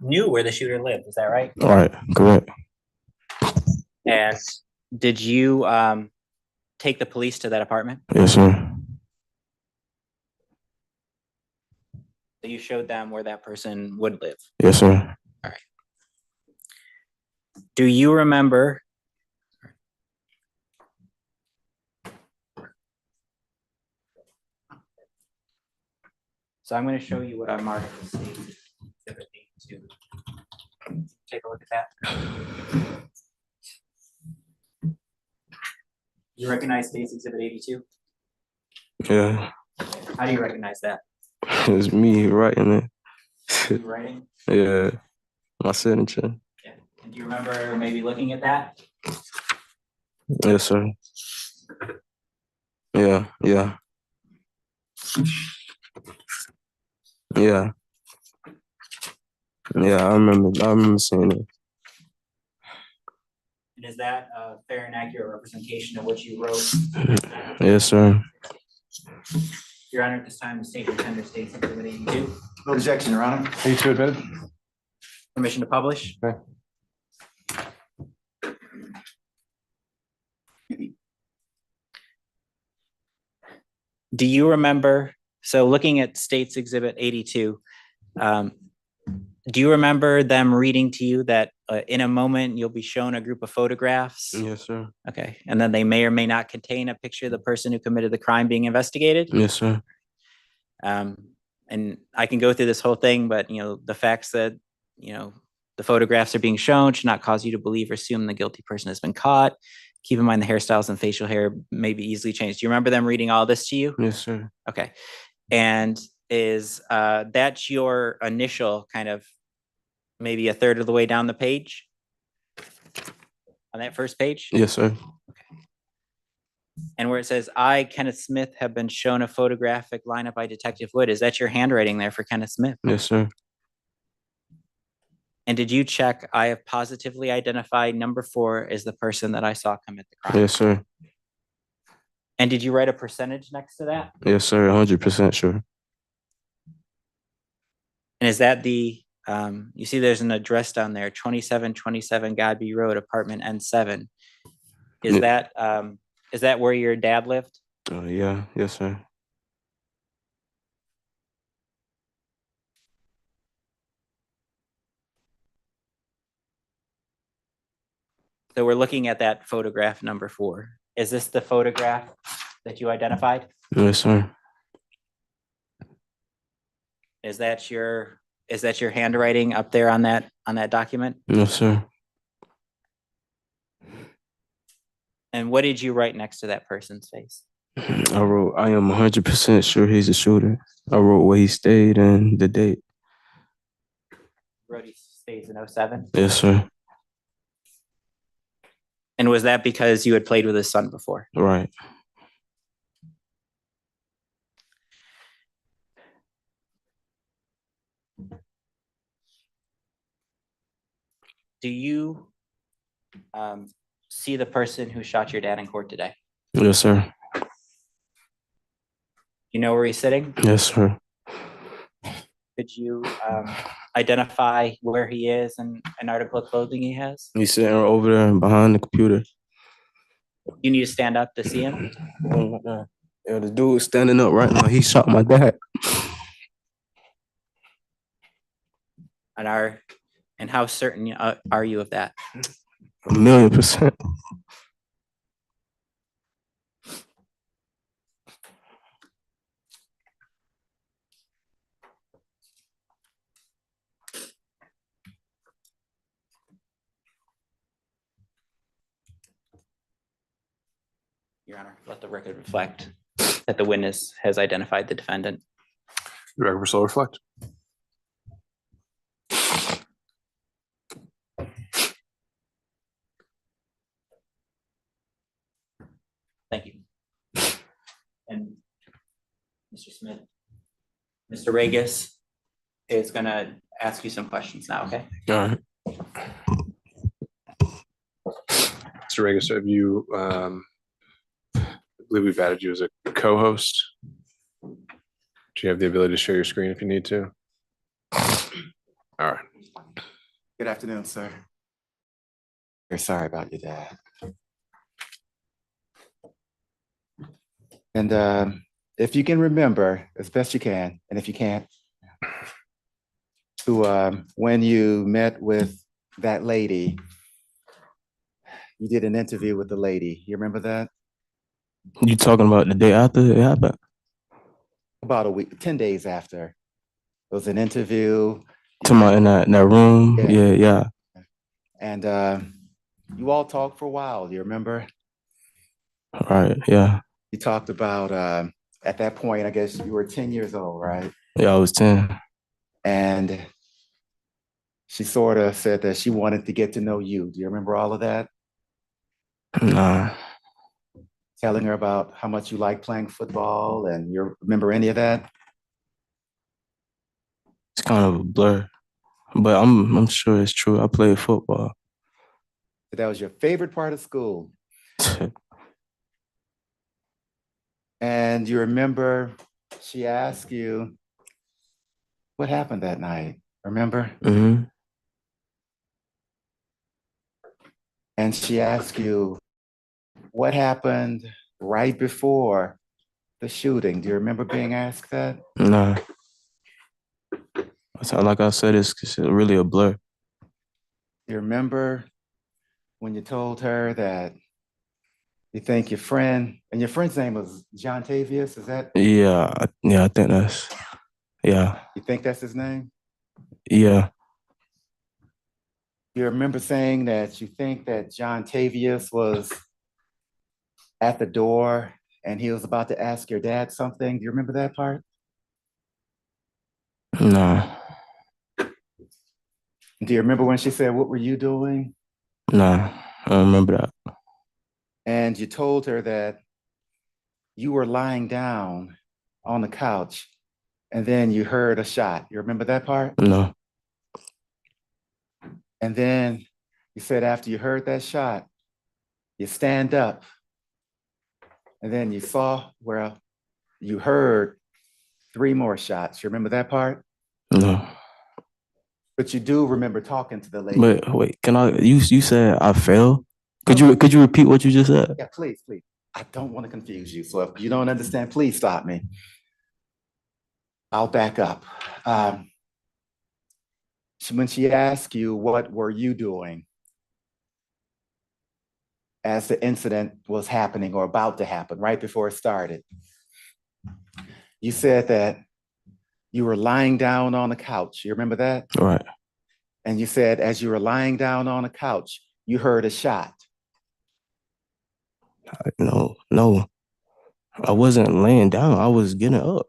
knew where the shooter lived, is that right? All right, correct. And did you take the police to that apartment? Yes, sir. So you showed them where that person would live? Yes, sir. All right. Do you remember? So I'm going to show you what I marked as state exhibit 82. Take a look at that. You recognize state exhibit 82? Yeah, How do you recognize that? it's me writing it. You writing? Yeah, my signature. Yeah. And do you remember maybe looking at that? Yes, sir. Yeah. Yeah, I remember seeing it. And is that a fair and accurate representation of what you wrote? Yes, sir. Your Honor, at this time, the state contender states exhibit 82. No objection, Your Honor. 82 admitted. Permission to publish? Okay. Do you remember, so looking at State's Exhibit 82, do you remember them reading to you that in a moment you'll be shown a group of photographs? Yes, sir. Okay, and then they may or may not contain a picture of the person who committed the crime being investigated? Yes, sir. And I can go through this whole thing, but the facts that, the photographs are being shown should not cause you to believe or assume the guilty person has been caught. Keep in mind the hairstyles and facial hair may be easily changed. Do you remember them reading all this to you? Yes, sir. Okay. And is that's your initial kind of maybe a third of the way down the page? On that first page? Yes, sir. And where it says, I, Kenneth Smith, have been shown a photographic lineup by Detective Wood. Is that your handwriting there for Kenneth Smith? Yes, sir. And did you check, I have positively identified number 4 as the person that I saw commit the crime? Yes, sir. And did you write a percentage next to that? Yes, sir. 100% sure. And is that the, you see there's an address down there, 2727 Godby Road, apartment N7. Is that where your dad lived? Yeah. Yes, sir. So we're looking at that photograph number 4. Is this the photograph that you identified? Yes, sir. Is that your handwriting up there on that document? No, sir. And what did you write next to that person's face? I wrote, I am 100% sure he's a shooter. I wrote where he stayed and the date. Brody stays in 07? Yes, sir. And was that because you had played with his son before? Right. Do you see the person who shot your dad in court today? Yes, sir. You know where he's sitting? Yes, sir. Could you identify where he is and an article of clothing he has? He's sitting over there behind the computer. You need to stand up to see him? Oh my God. Yeah, the dude standing up right now, he shot my dad. And how certain are you of that? 1,000,000%. Your Honor, let the record reflect that the witness has identified the defendant. The record will so reflect. Thank you. And Mr. Smith, Mr. Regis is going to ask you some questions now, okay? All right. Mr. Regis, have you, I believe we've added you as a co-host. Do you have the ability to share your screen if you need to? All right. Good afternoon, sir. We're sorry about your dad. And if you can remember, as best you can, and if you can't, to when you met with that lady, you did an interview with the lady. You remember that? You talking about the day after it happened? About a week, 10 days after. It was an interview. Talking about in that room? Yeah. And you all talked for a while. Do you remember? Right, yeah. You talked about, at that point, I guess you were 10 years old, right? Yeah, I was 10. And she sort of said that she wanted to get to know you. Do you remember all of that? Nah. Telling her about how much you like playing football, and you remember any of that? It's kind of a blur, but I'm sure it's true. I played football. That was your favorite part of school. And you remember she asked you what happened that night, remember? Mm-hmm. And she asked you what happened right before the shooting. Do you remember being asked that? Nah. Like I said, it's really a blur. You remember when you told her that you think your friend, and your friend's name was John Tavius, is that? Yeah, I think that's, yeah. You think that's his name? Yeah. You remember saying that you think that John Tavius was at the door and he was about to ask your dad something. Do you remember that part? No. Do you remember when she said, "What were you doing?" Nah, I don't remember that. And you told her that you were lying down on the couch and then you heard a shot. You remember that part? No. And then you said after you heard that shot, you stand up and then you saw where you heard 3 more shots. You remember that part? No. But you do remember talking to the lady. But wait, you said I failed? Could you repeat what you just said? Yeah, please. I don't want to confuse you. So if you don't understand, please stop me. I'll back up. When she asked you, what were you doing as the incident was happening or about to happen, right before it started, you said that you were lying down on the couch. You remember that? Right. And you said, as you were lying down on the couch, you heard a shot. No. I wasn't laying down. I was getting up.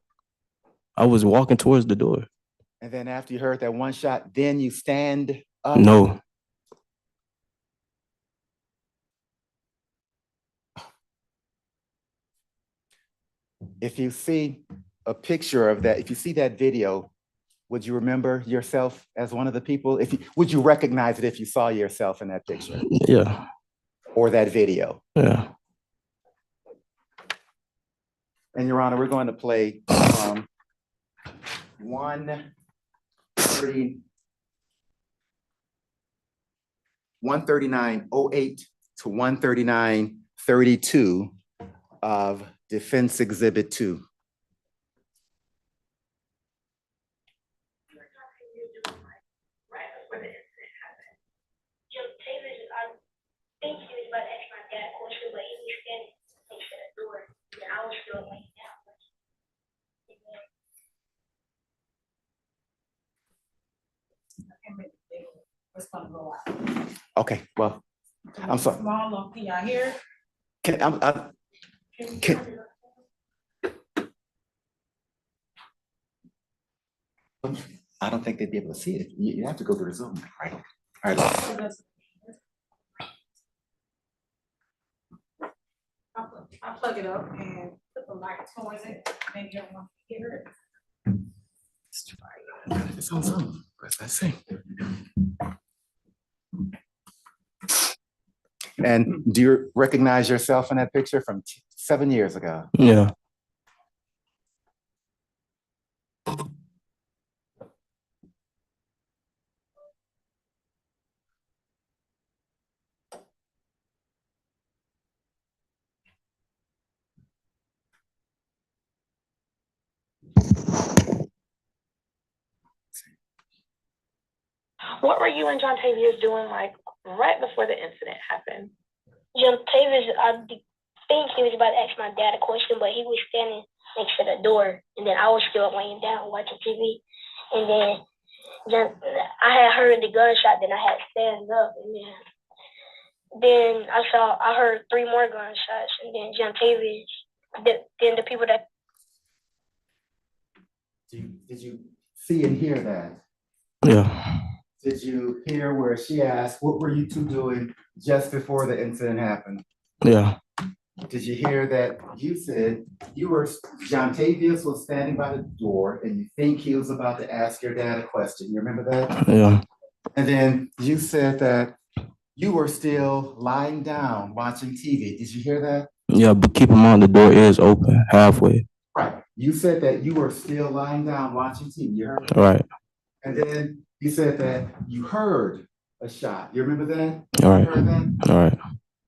I was walking towards the door. And then after you heard that one shot, then you stand up? No. If you see a picture of that, if you see that video, would you remember yourself as one of the people? Would you recognize it if you saw yourself in that picture? Yeah. Or that video? Yeah. And Your Honor, we're going to play 139:08 to 139:32 of Defense Exhibit 2. Okay, well, I'm sorry. Small, can y'all hear? I don't think they'd be able to see it. You have to go through Zoom, right? All right. I'll plug it up and put the light towards it. Maybe everyone can hear it. It's on Zoom. Let's see. And do you recognize yourself in that picture from 7 years ago? Yeah. What were you and John Tavius doing like right before the incident happened? John Tavius, I think he was about to ask my dad a question, but he was standing next to the door, and then I was still laying down watching TV, and then I had heard the gunshot, then I had to stand up, and then I heard 3 more gunshots, and then John Tavius, then the people that. Did you see and hear that? Yeah. Did you hear where she asked, what were you two doing just before the incident happened? Yeah. Did you hear that you said John Tavius was standing by the door and you think he was about to ask your dad a question? You remember that? Yeah. And then you said that you were still lying down watching TV. Did you hear that? Yeah, but keep in mind the door is open halfway. Right. You said that you were still lying down watching TV. You heard that? Right. And then you said that you heard a shot. You remember that? All right. You heard that? All right.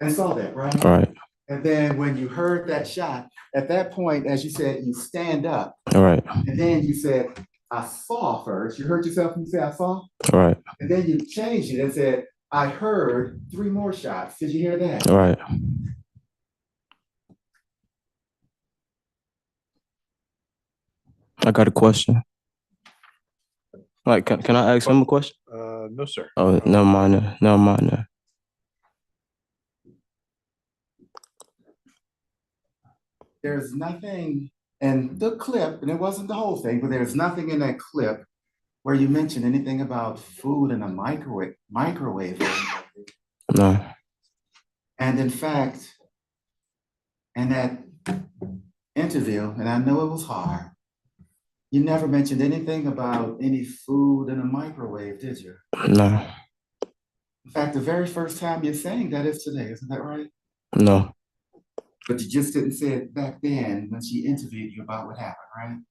And saw that, right? All right. And then when you heard that shot, at that point, as you said, you stand up. All right. And then you said, I saw first. You heard yourself when you said, I saw? All right. And then you changed it and said, I heard 3 more shots. Did you hear that? All right. I got a question. Like, can I ask him a question? No, sir. Oh, never mind. Never mind. There's nothing in the clip, and it wasn't the whole thing, but there's nothing in that clip where you mentioned anything about food in a microwave. No. And in fact, in that interview, and I know it was hard, you never mentioned anything about any food in a microwave, did you? No. In fact, the very first time you're saying that is today, isn't that right? No. But you just didn't say it back then when she interviewed you about what happened,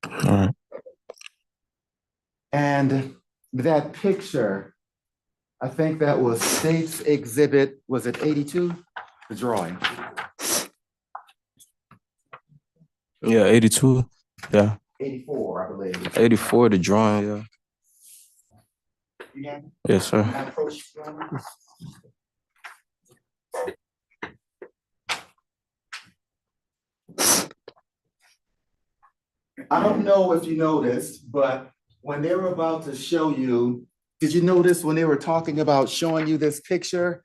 right? All right. And that picture, I think that was State's Exhibit, was it 82? The drawing. Yeah, 82. Yeah. 84, I believe. 84, the drawing, yeah. You got it? Yes, sir. I don't know if you noticed, but when they were about to show you, did you notice when they were talking about showing you this picture?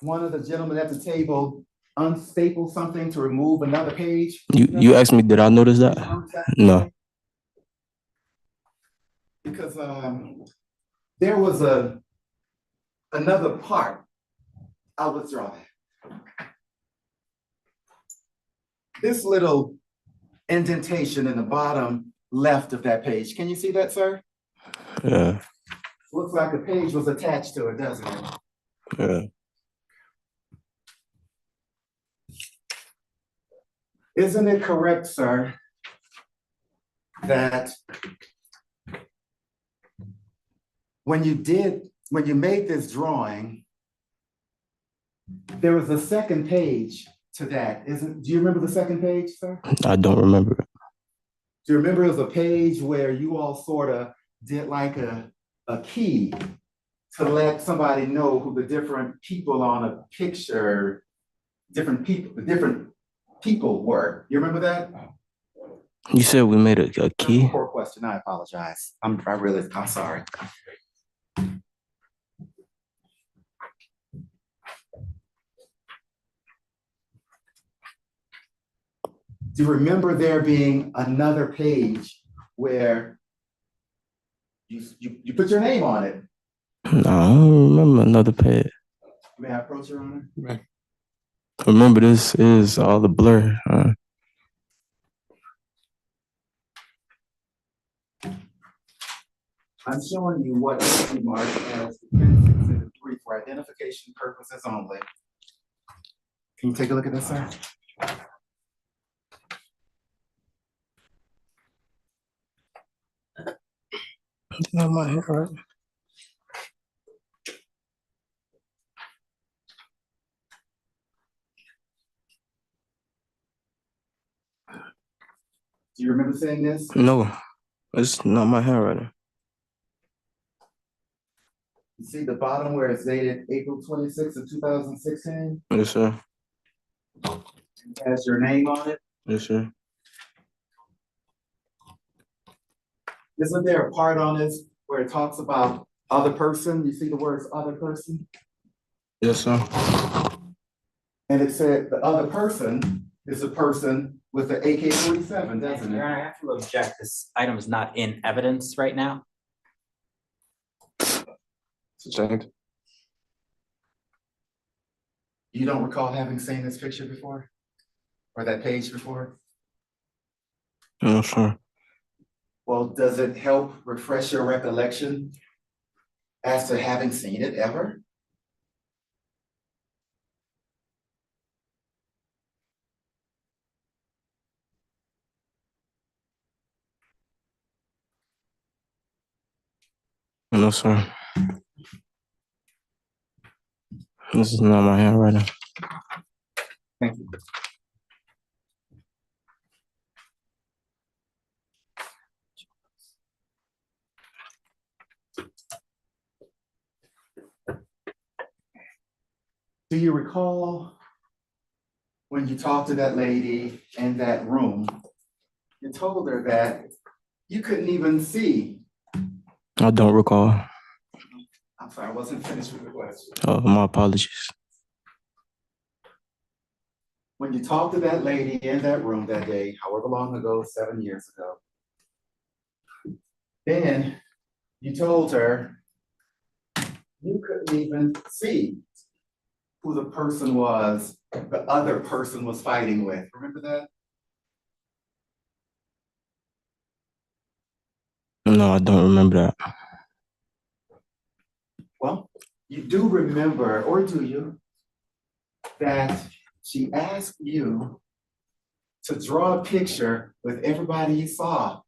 One of the gentlemen at the table unstapled something to remove another page. You asked me, did I notice that? No. Because there was another part. I'll withdraw that. This little indentation in the bottom left of that page. Can you see that, sir? Yeah. Looks like a page was attached to it, doesn't it? Yeah. Isn't it correct, sir, that when you made this drawing, there was a second page to that, do you remember the second page, sir? I don't remember it. Do you remember it was a page where you all sort of did like a key to let somebody know who the different people on a picture, the different people were? You remember that? You said we made a key? Poor question, I apologize. I'm sorry. Do you remember there being another page where you put your name on it? No, I don't remember another page. May I approach, Your Honor? Right. Remember, this is all the blur. I'm showing you what is marked as Appendix Exhibit 3 for identification purposes only. Can you take a look at this, sir? Not my hair, right? Do you remember saying this? No, it's not my handwriting. You see the bottom where it's dated April 26th of 2016? Yes, sir. It has your name on it? Yes, sir. Isn't there a part on this where it talks about other person? You see the words other person? Yes, sir. And it said the other person is a person with the AK-47, doesn't it? Your Honor, I have to object. This item is not in evidence right now. Sustained. You don't recall having seen this picture before? Or that page before? No, sir. Well, does it help refresh your recollection as to having seen it ever? No, sir. This is not my handwriting. Thank you. Do you recall when you talked to that lady in that room, you told her that you couldn't even see? I don't recall. I'm sorry, I wasn't finished with the question. Oh, my apologies. When you talked to that lady in that room that day, however long ago, 7 years ago, then you told her you couldn't even see who the person was, the other person was fighting with. Remember that? No, I don't remember that. Well, you do remember, or do you, that she asked you to draw a picture with everybody you saw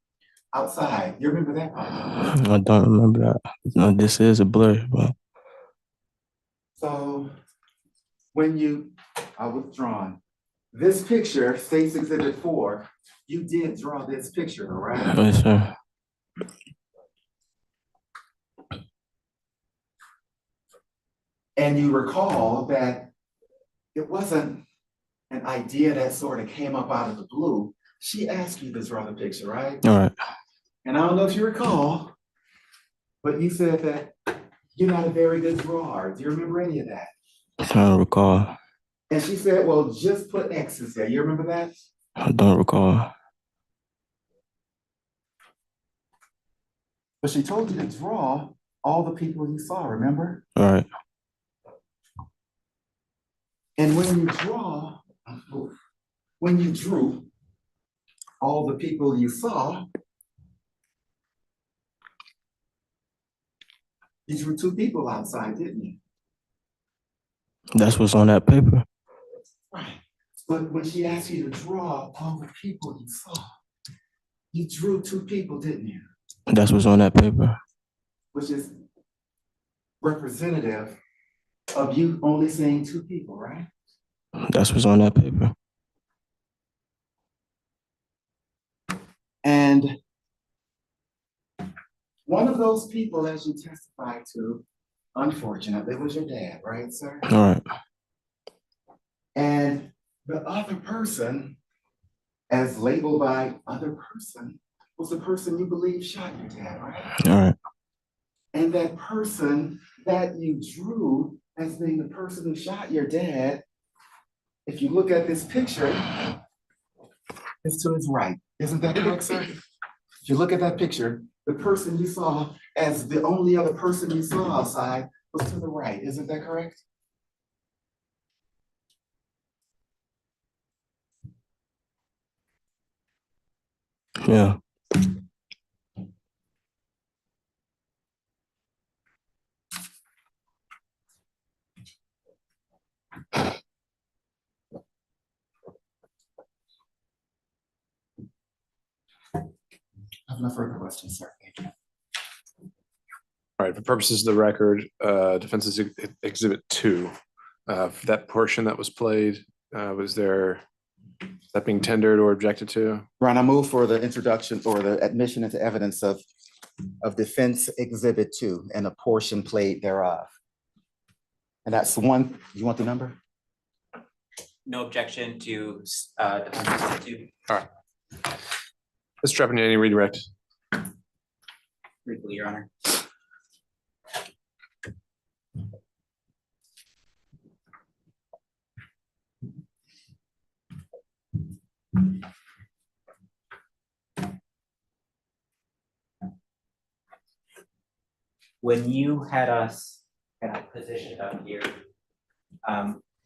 outside. You remember that part? I don't remember that. No, this is a blur, but So when I was drawn, this picture, State's Exhibit 4, you did draw this picture, right? yes, sir. And you recall that it wasn't an idea that sort of came up out of the blue, She asked you to draw the picture, right? All right. And I don't know if you recall, but you said that you're not a very good drawer. Do you remember any of that? I don't recall. And she said, well, just put X's there. You remember that? I don't recall. But she told you to draw all the people you saw, remember? All right. And when you drew all the people you saw, you drew two people outside, didn't you? That's what's on that paper. Right. But when she asked you to draw all the people you saw, you drew two people, didn't you? That's what's on that paper. Which is representative of you only seeing two people, right? That's what's on that paper. And one of those people, as you testified to, unfortunately, was your dad, right, sir? All right. And the other person, as labeled by other person, was the person you believe shot your dad, right? All right. And that person that you drew as being the person who shot your dad, if you look at this picture, is to his right. Isn't that correct, sir? If you look at that picture, the person you saw as the only other person you saw outside was to the right. Isn't that correct? Yeah. I have no further questions, sir. Thank you. All right, for purposes of the record, defense exhibit 2, for that portion that was played, was that being tendered or objected to? Ron, I move for the introduction or the admission into evidence of defense exhibit 2 and a portion played thereof. And that's one, you want the number? No objection to defense exhibit 2. All right. Mr. Trepanier, any redirect? Briefly, Your Honor. When you had us kind of positioned up here,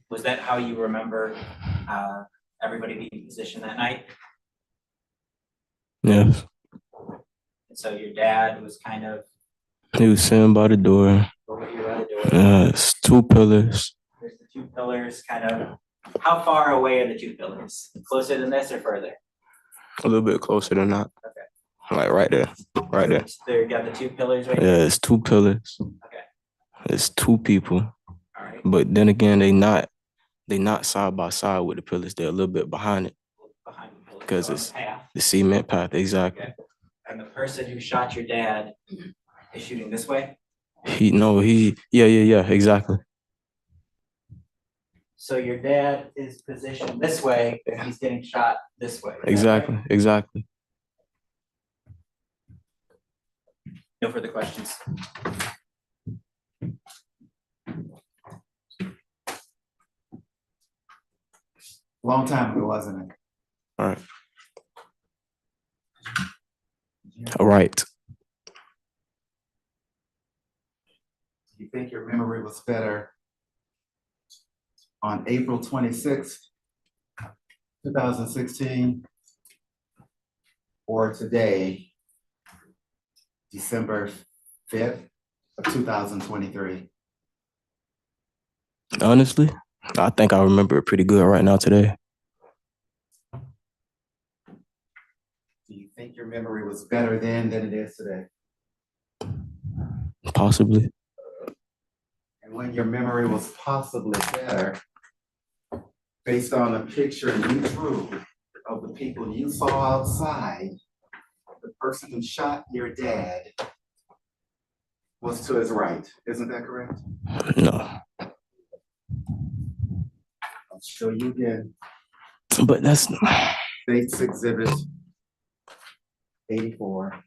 was that how you remember everybody being positioned that night? Yes. And so your dad was kind of He was sitting by the door. over here by the door. It's 2 pillars. There's the 2 pillars, kind of. How far away are the 2 pillars? Closer than this or further? A little bit closer than that. Okay. Like right there. Right there. There you got the 2 pillars right Yeah, there? it's 2 pillars. Okay. It's 2 people. All right. But then again, they not side by side with the pillars. They're a little bit behind it. Behind the pillars. Because So on it's the path. the cement path, exactly. Okay. And the person who shot your dad is shooting this way? Yeah, exactly. So your dad is positioned this way, and he's getting shot this way. Is that Exactly, right? exactly. No further questions. Long time ago, wasn't it? All right. All right. Do you think your memory was better on April 26th, 2016, or today, December 5th of 2023? Honestly, I think I remember it pretty good right now today. Do you think your memory was better then than it is today? Possibly. And when your memory was possibly better, based on a picture you drew of the people you saw outside, the person who shot your dad was to his right. Isn't that correct? No. I'll show you again. But that's State's Exhibit 84.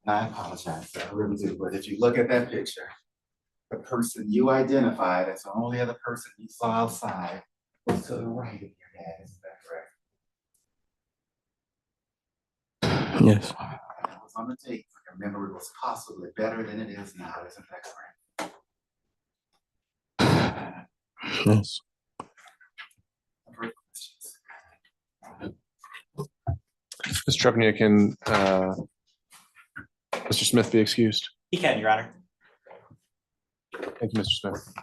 I apologize, sir, I really do, but if you look at that picture, the person you identified as the only other person you saw outside was to the right of your dad, is that correct? Yes. That was on the tape. I remember it was possibly better than it is now, isn't that correct? Yes. Further questions? Mr. Trepanier, can Mr. Smith be excused? He can, Your Honor. Thank you, Mr. Smith.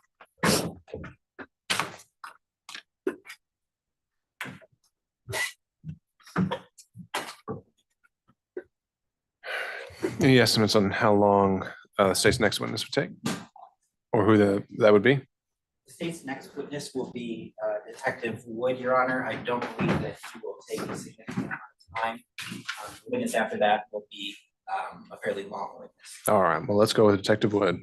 Any estimates on how long the state's next witness would take? Or who that would be? The state's next witness will be Detective Wood, Your Honor. I don't believe that he will take a significant amount of time. The witness after that will be a fairly long witness. All right, well, let's go with Detective Wood.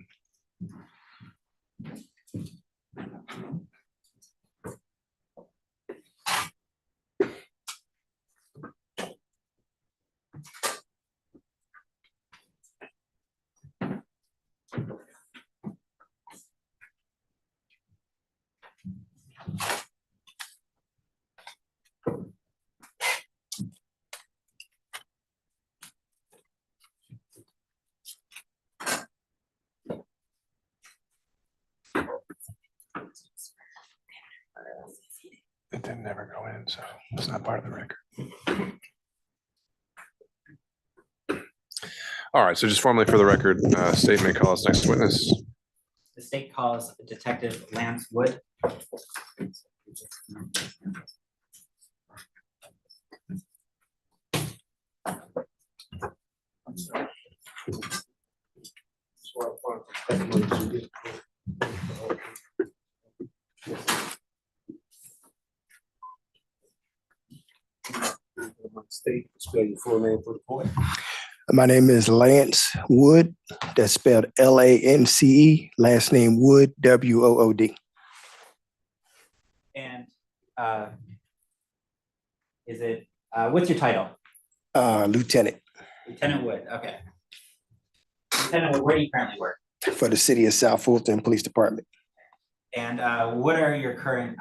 It didn't never go in, so it's not part of the record. All right, so just formally for the record, state may call its next witness. The state calls Detective Lance Wood. State, spell your full name for the court. My name is Lance Wood. That's spelled Lance, last name Wood, Wood. And is it, what's your title? Lieutenant Lieutenant Wood, okay. Lieutenant Wood, where do you currently work? for the city of South Fulton Police Department. And what are your current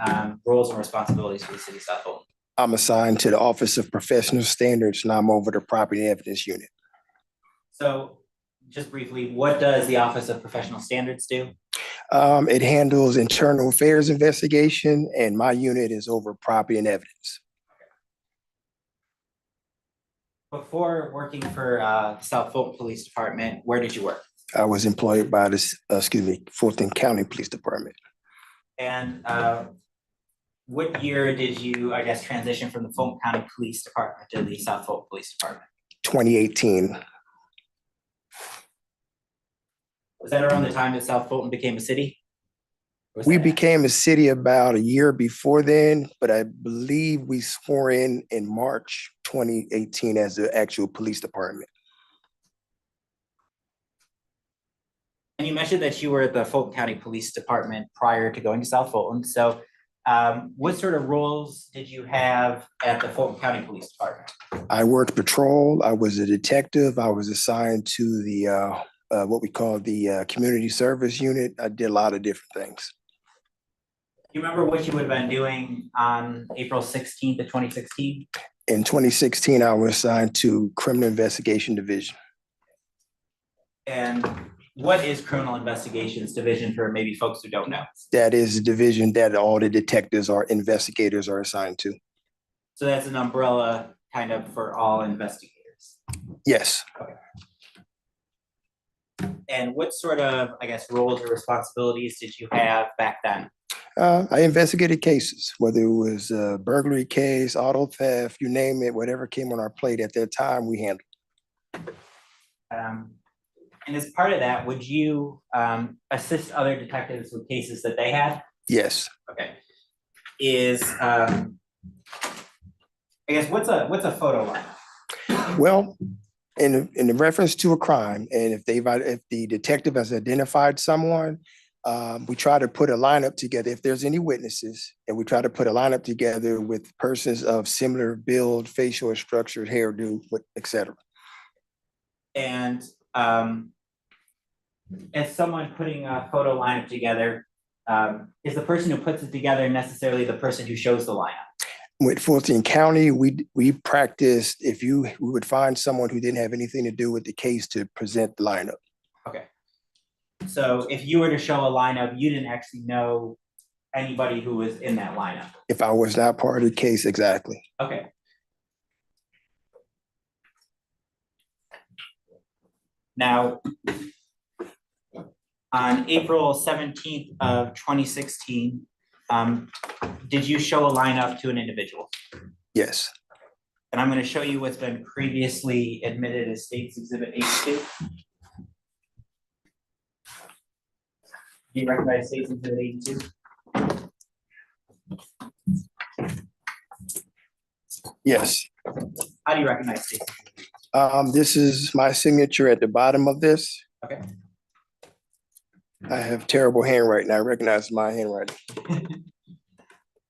roles and responsibilities for the city of South Fulton? I'm assigned to the Office of Professional Standards and I'm over the Property Evidence Unit. So just briefly, what does the Office of Professional Standards do? It handles internal affairs investigation and my unit is over property and evidence. Before working for the South Fulton Police Department, where did you work? I was employed by the, Fulton County Police Department. And what year did you, I guess, transition from the Fulton County Police Department to the South Fulton Police Department? 2018. Was that around the time that South Fulton became a city? We became a city about a year before then, but I believe we swore in March 2018 as the actual police department. And you mentioned that you were at the Fulton County Police Department prior to going to South Fulton. So what sort of roles did you have at the Fulton County Police Department? I worked patrol. I was a detective. I was assigned to the what we call the community service unit. I did a lot of different things. Do you remember what you would have been doing on April 16th of 2016? In 2016, I was assigned to Criminal Investigation Division. And what is Criminal Investigations Division for maybe folks who don't know? That is the division that all the detectives or investigators are assigned to. So that's an umbrella kind of for all investigators. Yes. Okay. And what sort of, I guess, roles or responsibilities did you have back then? I investigated cases, whether it was a burglary case, auto theft, you name it, whatever came on our plate at that time, we handled. And as part of that, would you assist other detectives with cases that they had? Yes. Okay. Is I guess what's a photo line? Well, in reference to a crime, and if the detective has identified someone, We try to put a lineup together if there's any witnesses, and we try to put a lineup together with persons of similar build, facial structure, hairdo, et cetera. And as someone putting a photo lineup together, is the person who puts it together necessarily the person who shows the lineup? With Fulton County, we practiced we would find someone who didn't have anything to do with the case to present the lineup. Okay. So if you were to show a lineup, you didn't actually know anybody who was in that lineup? If I was not part of the case, exactly. Okay. Now, on April 17th of 2016, did you show a lineup to an individual? Yes. And I'm going to show you what's been previously admitted as State's Exhibit 82. Do you recognize State's Exhibit 82? Yes. How do you recognize State's Exhibit 82? This is my signature at the bottom of this. Okay. I have terrible handwriting. I recognize my handwriting.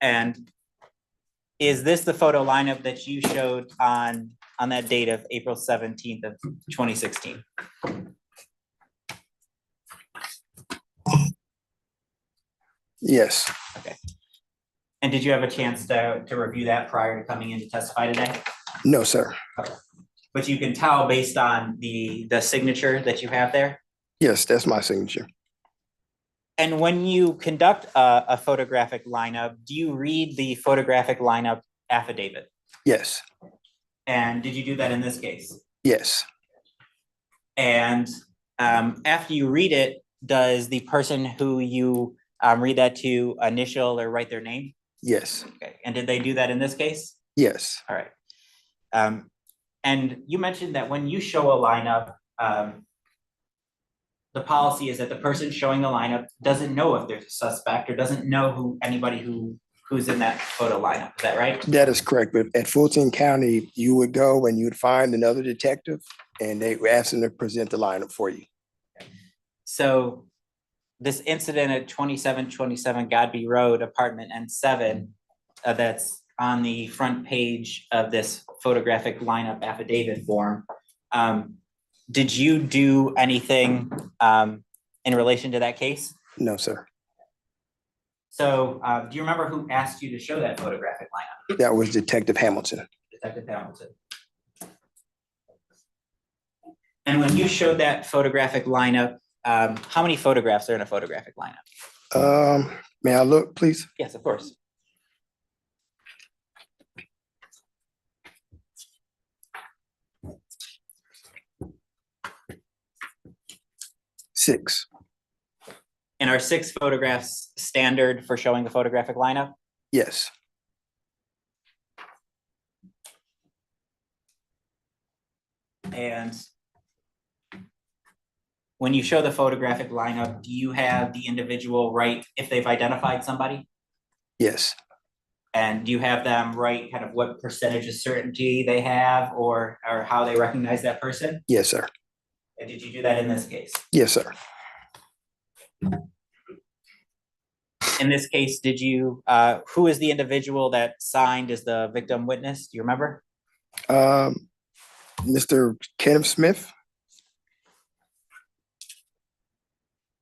And is this the photo lineup that you showed on that date of April 17th of 2016? Yes. Okay. And did you have a chance to review that prior to coming in to testify today? No, sir. Okay. But you can tell based on the signature that you have there? Yes, that's my signature. And when you conduct a photographic lineup, do you read the photographic lineup affidavit? Yes. And did you do that in this case? Yes. And after you read it, does the person who you read that to initial or write their name? Yes. Okay. And did they do that in this case? Yes. All right. And you mentioned that when you show a lineup, the policy is that the person showing the lineup doesn't know if there's a suspect or doesn't know anybody who's in that photo lineup. Is that right? That is correct. But at Fulton County, you would go and you'd find another detective and they would ask them to present the lineup for you. So this incident at 2727 Godby Road, apartment N7, that's on the front page of this photographic lineup affidavit form. Did you do anything in relation to that case? No, sir. So do you remember who asked you to show that photographic lineup? That was Detective Hamilton. Detective Hamilton. And when you showed that photographic lineup, how many photographs are in a photographic lineup? May I look, please? Yes, of course. Six. And are 6 photographs standard for showing the photographic lineup? Yes. And when you show the photographic lineup, do you have the individual write if they've identified somebody? Yes. And do you have them write kind of what percentage of certainty they have or how they recognize that person? Yes, sir. And did you do that in this case? Yes, sir. In this case, did you, who is the individual that signed as the victim witness? Do you remember? Mr. Kenneth Smith.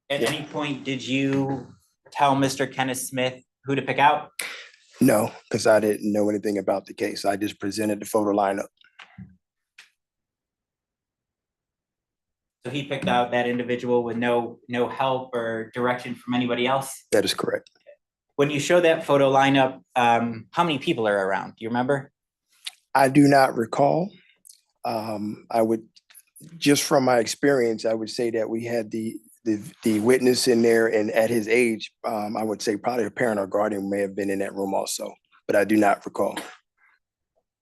At any point, did you tell Mr. Kenneth Smith who to pick out? No, because I didn't know anything about the case. I just presented the photo lineup. So he picked out that individual with no help or direction from anybody else? That is correct. When you show that photo lineup, how many people are around? Do you remember? I do not recall. I would, just from my experience, I would say that we had the witness in there, and at his age, I would say probably a parent or guardian may have been in that room also, but I do not recall.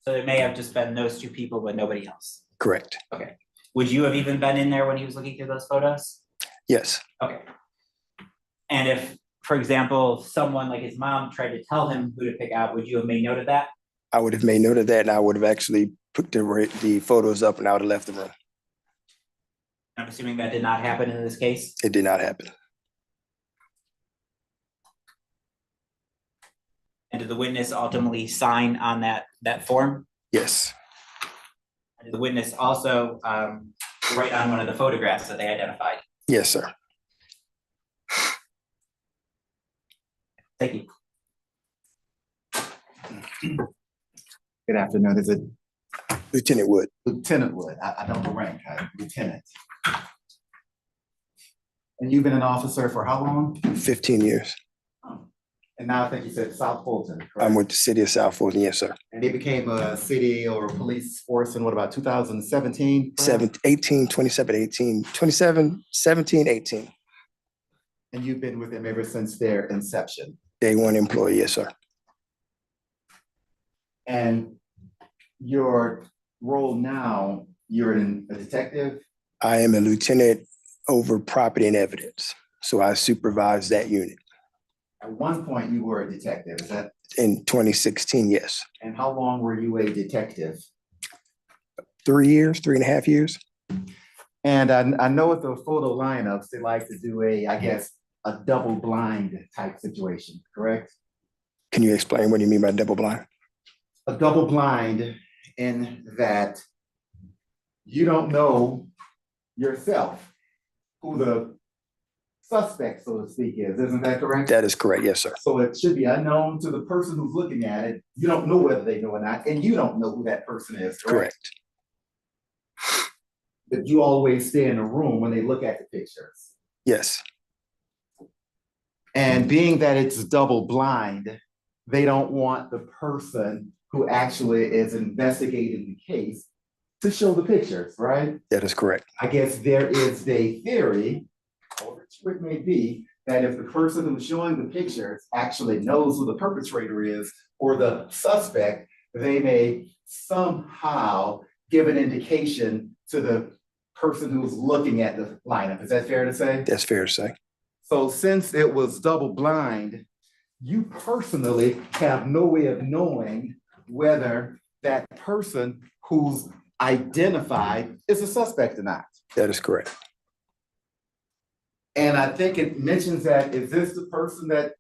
So it may have just been those 2 people, but nobody else? Correct. Okay. Would you have even been in there when he was looking through those photos? Yes. Okay. And if, for example, someone like his mom tried to tell him who to pick out, would you have made note of that? I would have made note of that, and I would have actually put the photos up, and I would have left the room. I'm assuming that did not happen in this case? It did not happen. did the witness ultimately sign on that form? Yes, And did the witness also write on one of the photographs that they identified? yes, sir. Thank you. Good afternoon. Is it Lieutenant Wood. Lieutenant Wood? I don't know rank, Lieutenant. And you've been an officer for how long? 15 years. And now I think you said South Fulton, correct? I'm with the city of South Fulton, yes, sir. And they became a city or police force in what, about 2017? 18, 27, 18, 27, 17, 18. And you've been with them ever since their inception? Day one employee, yes, sir. And your role now, you're a detective? I am a lieutenant over property and evidence. So I supervise that unit. At one point, you were a detective, is that? In 2016, yes. And how long were you a detective? 3 years, 3.5 years. And I know with the photo lineups, they like to do a double blind type situation, correct? Can you explain what you mean by double blind? A double blind in that you don't know yourself who the suspect, so to speak, is. Isn't that correct? That is correct, yes, sir. So it should be unknown to the person who's looking at it. You don't know whether they know or not, and you don't know who that person is, correct? But you always stay in a room when they look at the pictures. Yes. And being that it's double blind, they don't want the person who actually is investigating the case to show the pictures, right? That is correct. I guess there is a theory, however true it may be, that if the person who's showing the pictures actually knows who the perpetrator is or the suspect, they may somehow give an indication to the person who's looking at the lineup. Is that fair to say? That's fair to say. So since it was double blind, you personally have no way of knowing whether that person who's identified is a suspect or not. That is correct. And I think it mentions that, is this the person that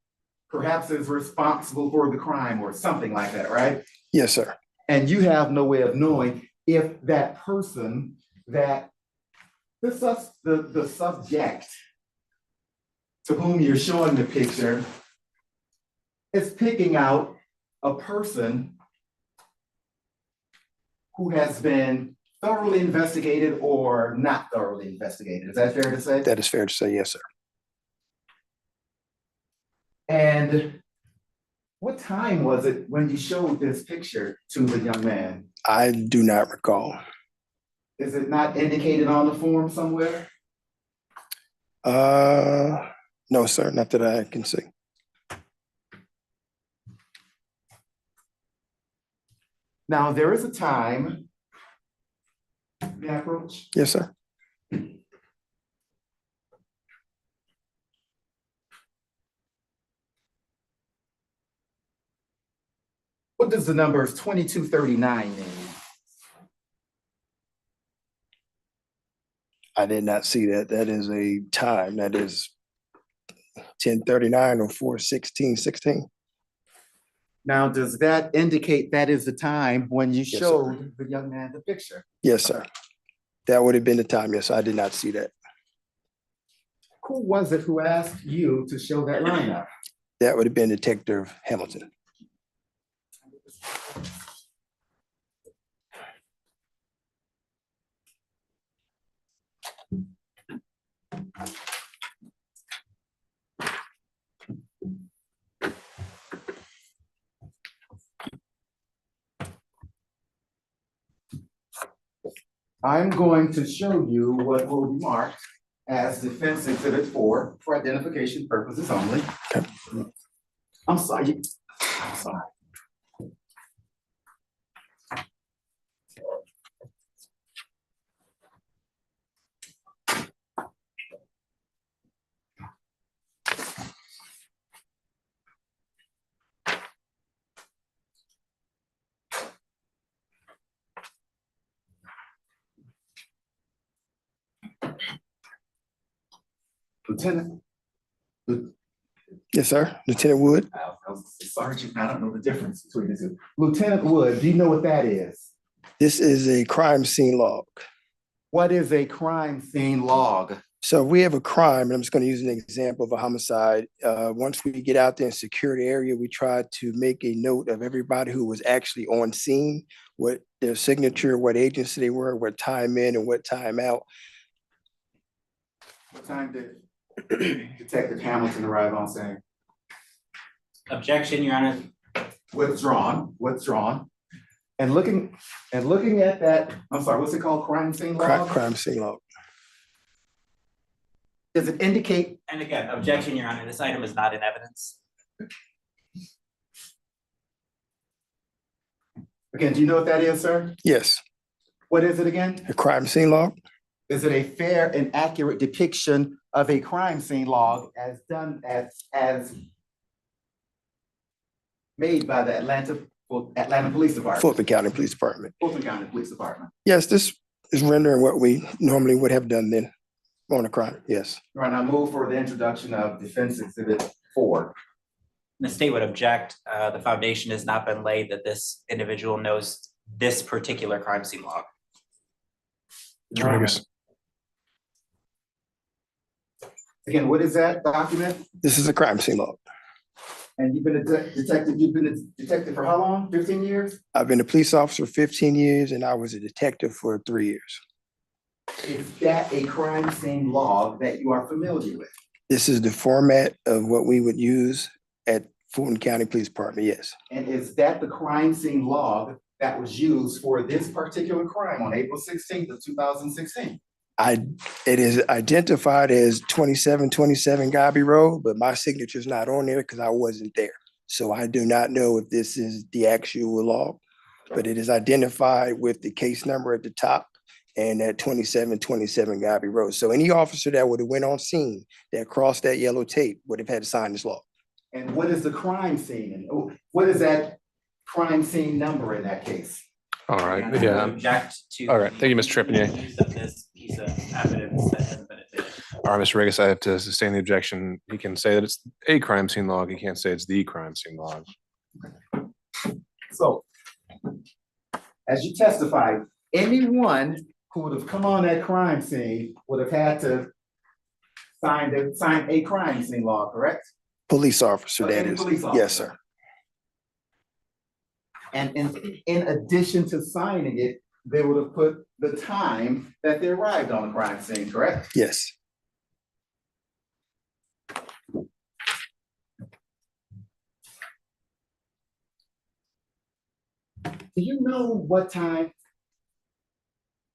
perhaps is responsible for the crime or something like that, right? Yes, sir. And you have no way of knowing if that person, that the subject to whom you're showing the picture is picking out a person who has been thoroughly investigated or not thoroughly investigated. Is that fair to say? That is fair to say, yes, sir. And what time was it when you showed this picture to the young man? I do not recall. Is it not indicated on the form somewhere? No, sir, not that I can see. Now, there is a time, may I approach? Yes, sir. What does the numbers 2239 mean? I did not see that. That is a time. That is 10:39 or 4:16:16. Now, does that indicate that is the time when you Yes, showed the young man the picture? Yes, sir. That would have been the time. Yes, I did not see that. Who was it who asked you to show that lineup? That would have been Detective Hamilton. I'm going to show you what will be marked as Defense Exhibit 4 for identification purposes only. Okay. I'm sorry. I'm sorry. Lieutenant, Yes, sir. Lieutenant Wood. I was a sergeant, I don't know the difference between the two. Lieutenant Wood, do you know what that is? This is a crime scene log. What is a crime scene log? So we have a crime, and I'm just going to use an example of a homicide. Once we get out there and secure the area, we try to make a note of everybody who was actually on scene, what their signature, what agency they were, what time in and what time out. What time did Detective Hamilton arrive on scene? Objection, Your Honor. Withdrawn. And looking at that, I'm sorry, what's it called? Crime scene log? Crime scene log. Does it indicate? And again, objection, Your Honor. This item is not in evidence. Again, do you know what that is, sir? Yes. What is it again? A crime scene log. Is it a fair and accurate depiction of a crime scene log as done as made by the Atlanta Police Department? Fulton County Police Department. Fulton County Police Department. Yes, this is rendering what we normally would have done then on a crime. Yes. All right, I move for the introduction of Defense Exhibit 4. The state would object. The foundation has not been laid that this individual knows this particular crime scene log. Again, what is that document? This is a crime scene log. And you've been a detective, for how long? 15 years? I've been a police officer 15 years and I was a detective for 3 years. Is that a crime scene log that you are familiar with? This is the format of what we would use at Fulton County Police Department, yes. And is that the crime scene log that was used for this particular crime on April 16th of 2016? It is identified as 2727 Gobby Road, but my signature's not on there because I wasn't there. So I do not know if this is the actual log, but it is identified with the case number at the top and at 2727 Gobby Road. So any officer that would have went on scene that crossed that yellow tape would have had to sign this log. And what is the crime scene? And what is that crime scene number in that case? All right, yeah. Object to. All right, thank you, Mr. Trepanier. Use of this piece of evidence that has been admitted. All right, Mr. Regis, I have to sustain the objection. He can say that it's a crime scene log. He can't say it's the crime scene log. So, as you testified, anyone who would have come on that crime scene would have had to sign a crime scene log, correct? Police officer, that is. Police officer. Yes, sir. And in addition to signing it, they would have put the time that they arrived on the crime scene, correct? Yes. Do you know what time?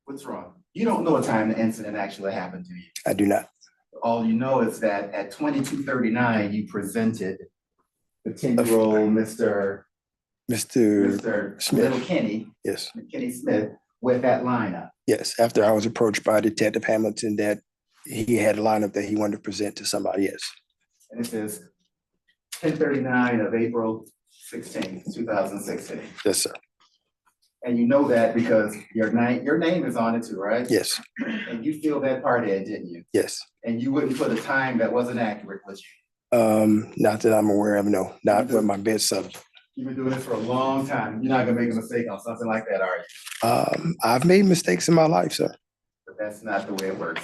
What's wrong? You don't know what time the incident actually happened to you. I do not. All you know is that at 22:39, you presented the 10-year-old Mr. Smith. Little Kenny. Yes. Kenny Smith with that lineup. Yes, after I was approached by Detective Hamilton that he had a lineup that he wanted to present to somebody else. And it says 10:39 of April 16th, 2016. Yes, sir. And you know that because your name is on it too, right? Yes. And you filled that part in, didn't you? Yes. And you wouldn't put a time that wasn't accurate, would you? Not that I'm aware of, no, not with my bid subject. You've been doing this for a long time. You're not gonna make a mistake on something like that, are you? I've made mistakes in my life, sir. But that's not the way it works.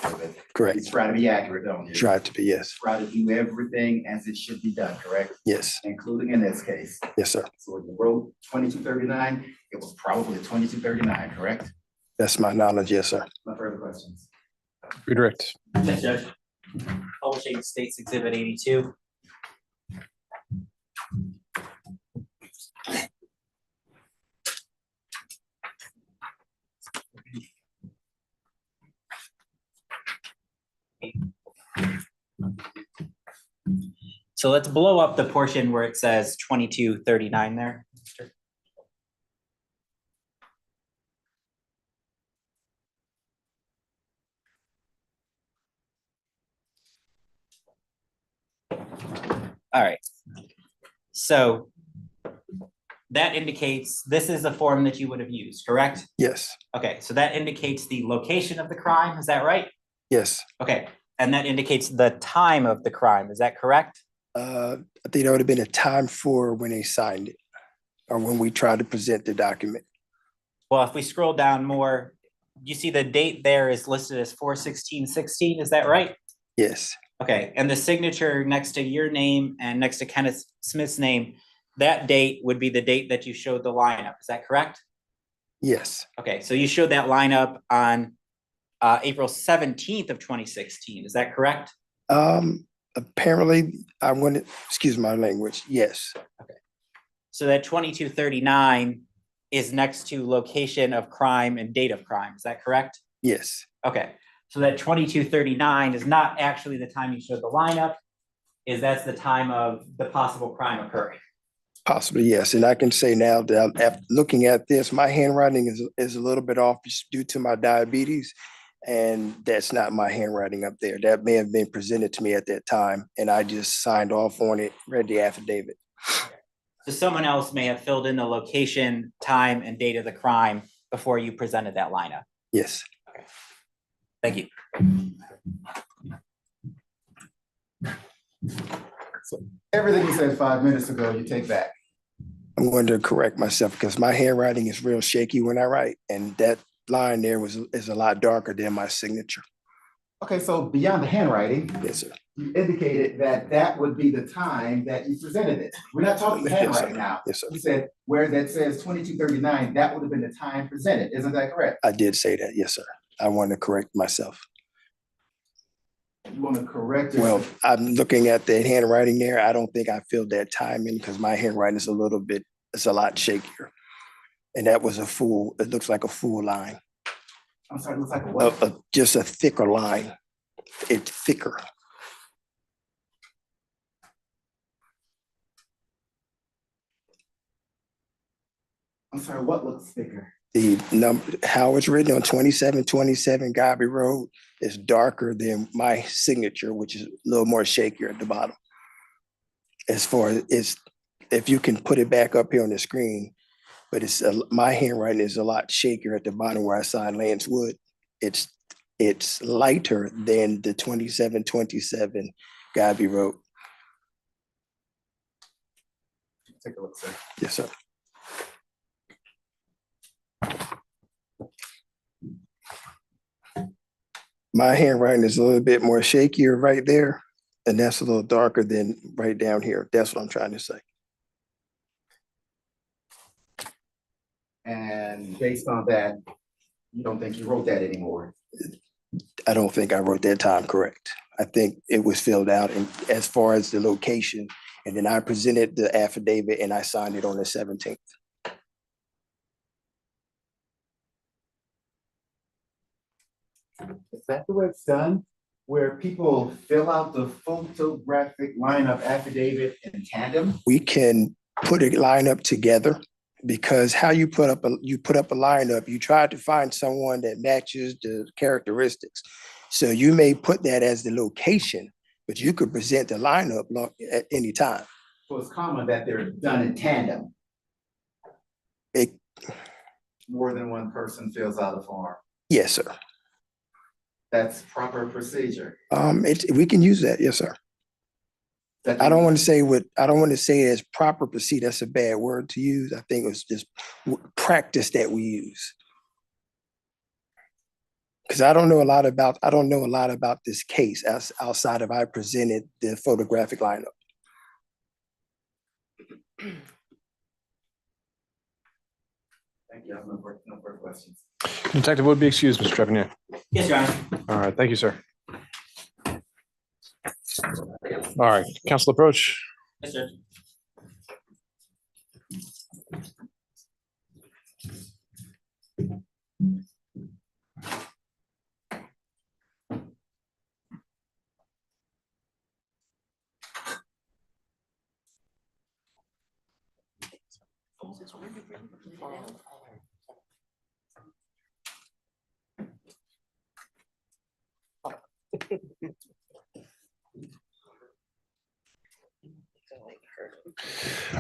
Correct. You try to be accurate, don't you? Try to be, yes. Try to do everything as it should be done, correct? Yes. Including in this case. Yes, sir. So when you wrote 2239, it was probably 2239, correct? That's my knowledge, yes, sir. No further questions. Redirect. Yes, Judge. Publishing States Exhibit 82. So let's blow up the portion where it says 2239 there. All right. So that indicates this is a form that you would have used, correct? Yes. Okay, so that indicates the location of the crime, is that right? Yes. Okay, and that indicates the time of the crime, is that correct? I think there would have been a time for when they signed it or when we tried to present the document. Well, if we scroll down more, you see the date there is listed as 4/16/16, is that right? Yes, Okay, and the signature next to your name and next to Kenneth Smith's name, that date would be the date that you showed the lineup, is that correct? yes, Okay, so you showed that lineup on April 17th of 2016, is that correct? apparently I wanted, excuse my language, yes, So that 2239 is next to location of crime and date of crime, is that correct? yes, Okay, so that 2239 is not actually the time you showed the lineup, is that's the time of the possible crime occurring. possibly, yes. And I can say now that after looking at this, my handwriting is a little bit off just due to my diabetes. And that's not my handwriting up there. That may have been presented to me at that time. And I just signed off on it, read the affidavit. So someone else may have filled in the location, time, and date of the crime before you presented that lineup. Yes. Thank you. So everything you said 5 minutes ago, you take back. I'm going to correct myself because my handwriting is real shaky when I write. And that line there is a lot darker than my signature. Okay, so beyond the handwriting. Yes, sir. You indicated that that would be the time that you presented it. We're not talking the handwriting now. Yes, sir. You said where that says 2239, that would have been the time presented. Isn't that correct? I did say that. Yes, sir. I want to correct myself. You want to correct it? Well, I'm looking at the handwriting there. I don't think I filled that time in because my handwriting is it's a lot shakier. And that was it looks like a full line. I'm sorry, it looks like a what? Just a thicker line. It's thicker. I'm sorry, what looks thicker? The number, how it's written on 2727 Gobby Road is darker than my signature, which is a little more shakier at the bottom. As far as if you can put it back up here on the screen, but my handwriting is a lot shakier at the bottom where I signed Lance Wood. It's lighter than the 2727 Gobby Road. Take a look, sir. Yes, sir. My handwriting is a little bit more shakier right there, and that's a little darker than right down here. That's what I'm trying to say. And based on that, you don't think you wrote that anymore? I don't think I wrote that time correct. I think it was filled out and as far as the location, and then I presented the affidavit and I signed it on the 17th. Is that the way it's done? Where people fill out the photographic lineup affidavit in tandem? We can put a lineup together because how you put up a lineup, you try to find someone that matches the characteristics. So you may put that as the location, but you could present the lineup at any time. So it's common that they're done in tandem. More than one person fills out a form. Yes, sir. That's proper procedure. We can use that, yes, sir. I don't want to say it's proper procedure. That's a bad word to use. I think it was just practice that we use. Because I don't know a lot about this case outside of I presented the photographic lineup. Thank you. I have no further questions. Detective would be excused, Mr. Trevanier. Yes, Your Honor. All right, thank you, sir. All right, counsel approach. Yes, sir.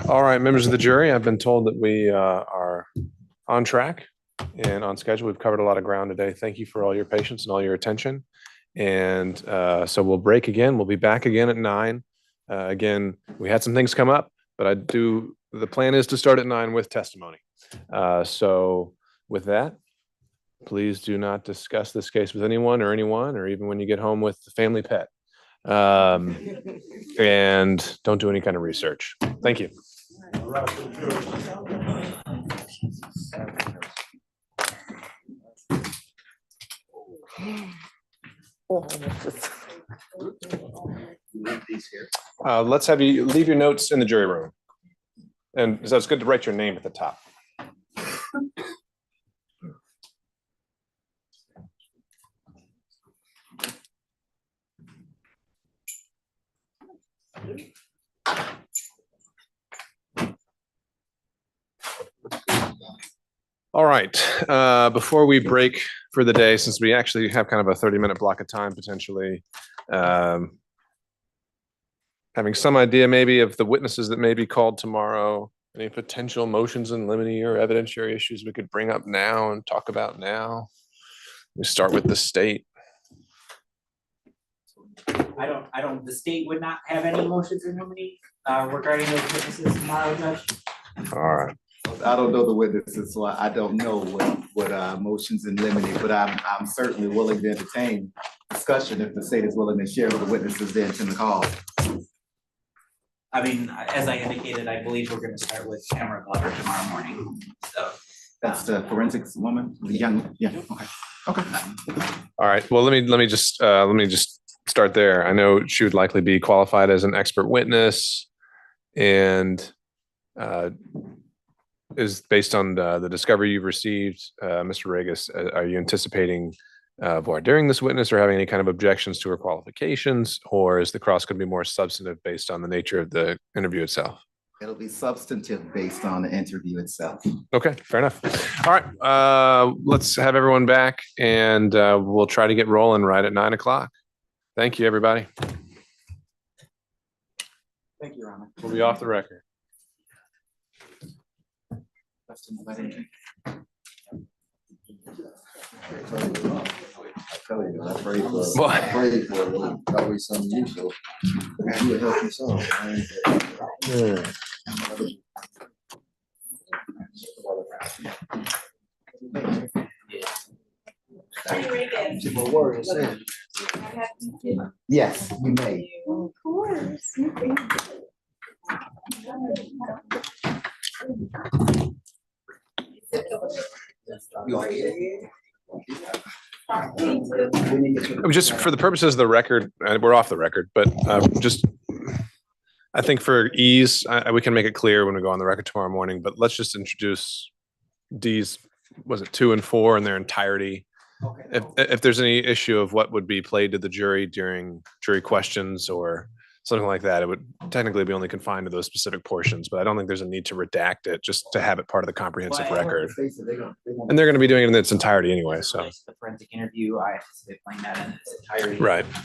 All right, members of the jury, I've been told that we are on track and on schedule. We've covered a lot of ground today. Thank you for all your patience and all your attention. And so we'll break again. We'll be back again at 9. Again, we had some things come up, but the plan is to start at 9 with testimony. So with that, please do not discuss this case with anyone, or even when you get home with the family pet. And don't do any kind of research. Thank you. Let's have you leave your notes in the jury room. And so it's good to write your name at the top. All right, before we break for the day, since we actually have kind of a 30-minute block of time potentially, having some idea maybe of the witnesses that may be called tomorrow, any potential motions in limine or evidentiary issues we could bring up now and talk about now. We start with the state. The state would not have any motions in limine regarding those witnesses tomorrow, Judge. All right. I don't know the witnesses, so I don't know what motions in limine, but I'm certainly willing to entertain discussion if the state is willing to share with the witnesses then in the call. I mean, as I indicated, I believe we're going to start with Tamara Glover tomorrow morning. So that's the forensics woman, the young, yeah. Okay. Okay. All right. Well, let me just start there. I know she would likely be qualified as an expert witness, and is based on the discovery you've received, Mr. Regas. Are you anticipating voir during this witness, or having any kind of objections to her qualifications, or is the cross going to be more substantive based on the nature of the interview itself? It'll be substantive based on the interview itself. Okay, fair enough. All right, let's have everyone back, and we'll try to get rolling right at 9 o'clock. Thank you, everybody. Thank you, Rama. We'll be off the record. I tell you, I prayed for probably some new, so you would help me some. Yes, you may. Of course. Just for the purposes of the record, we're off the record, but just I think for ease, we can make it clear when we go on the record tomorrow morning, but let's just introduce D's, was it 2 and 4 in their entirety? Okay. If there's any issue of what would be played to the jury during jury questions or something like that, it would technically be only confined to those specific portions, but I don't think there's a need to redact it just to have it part of the comprehensive record. And they're going to be doing it in its entirety anyway, so. The forensic interview, I anticipate playing that in its entirety. Right.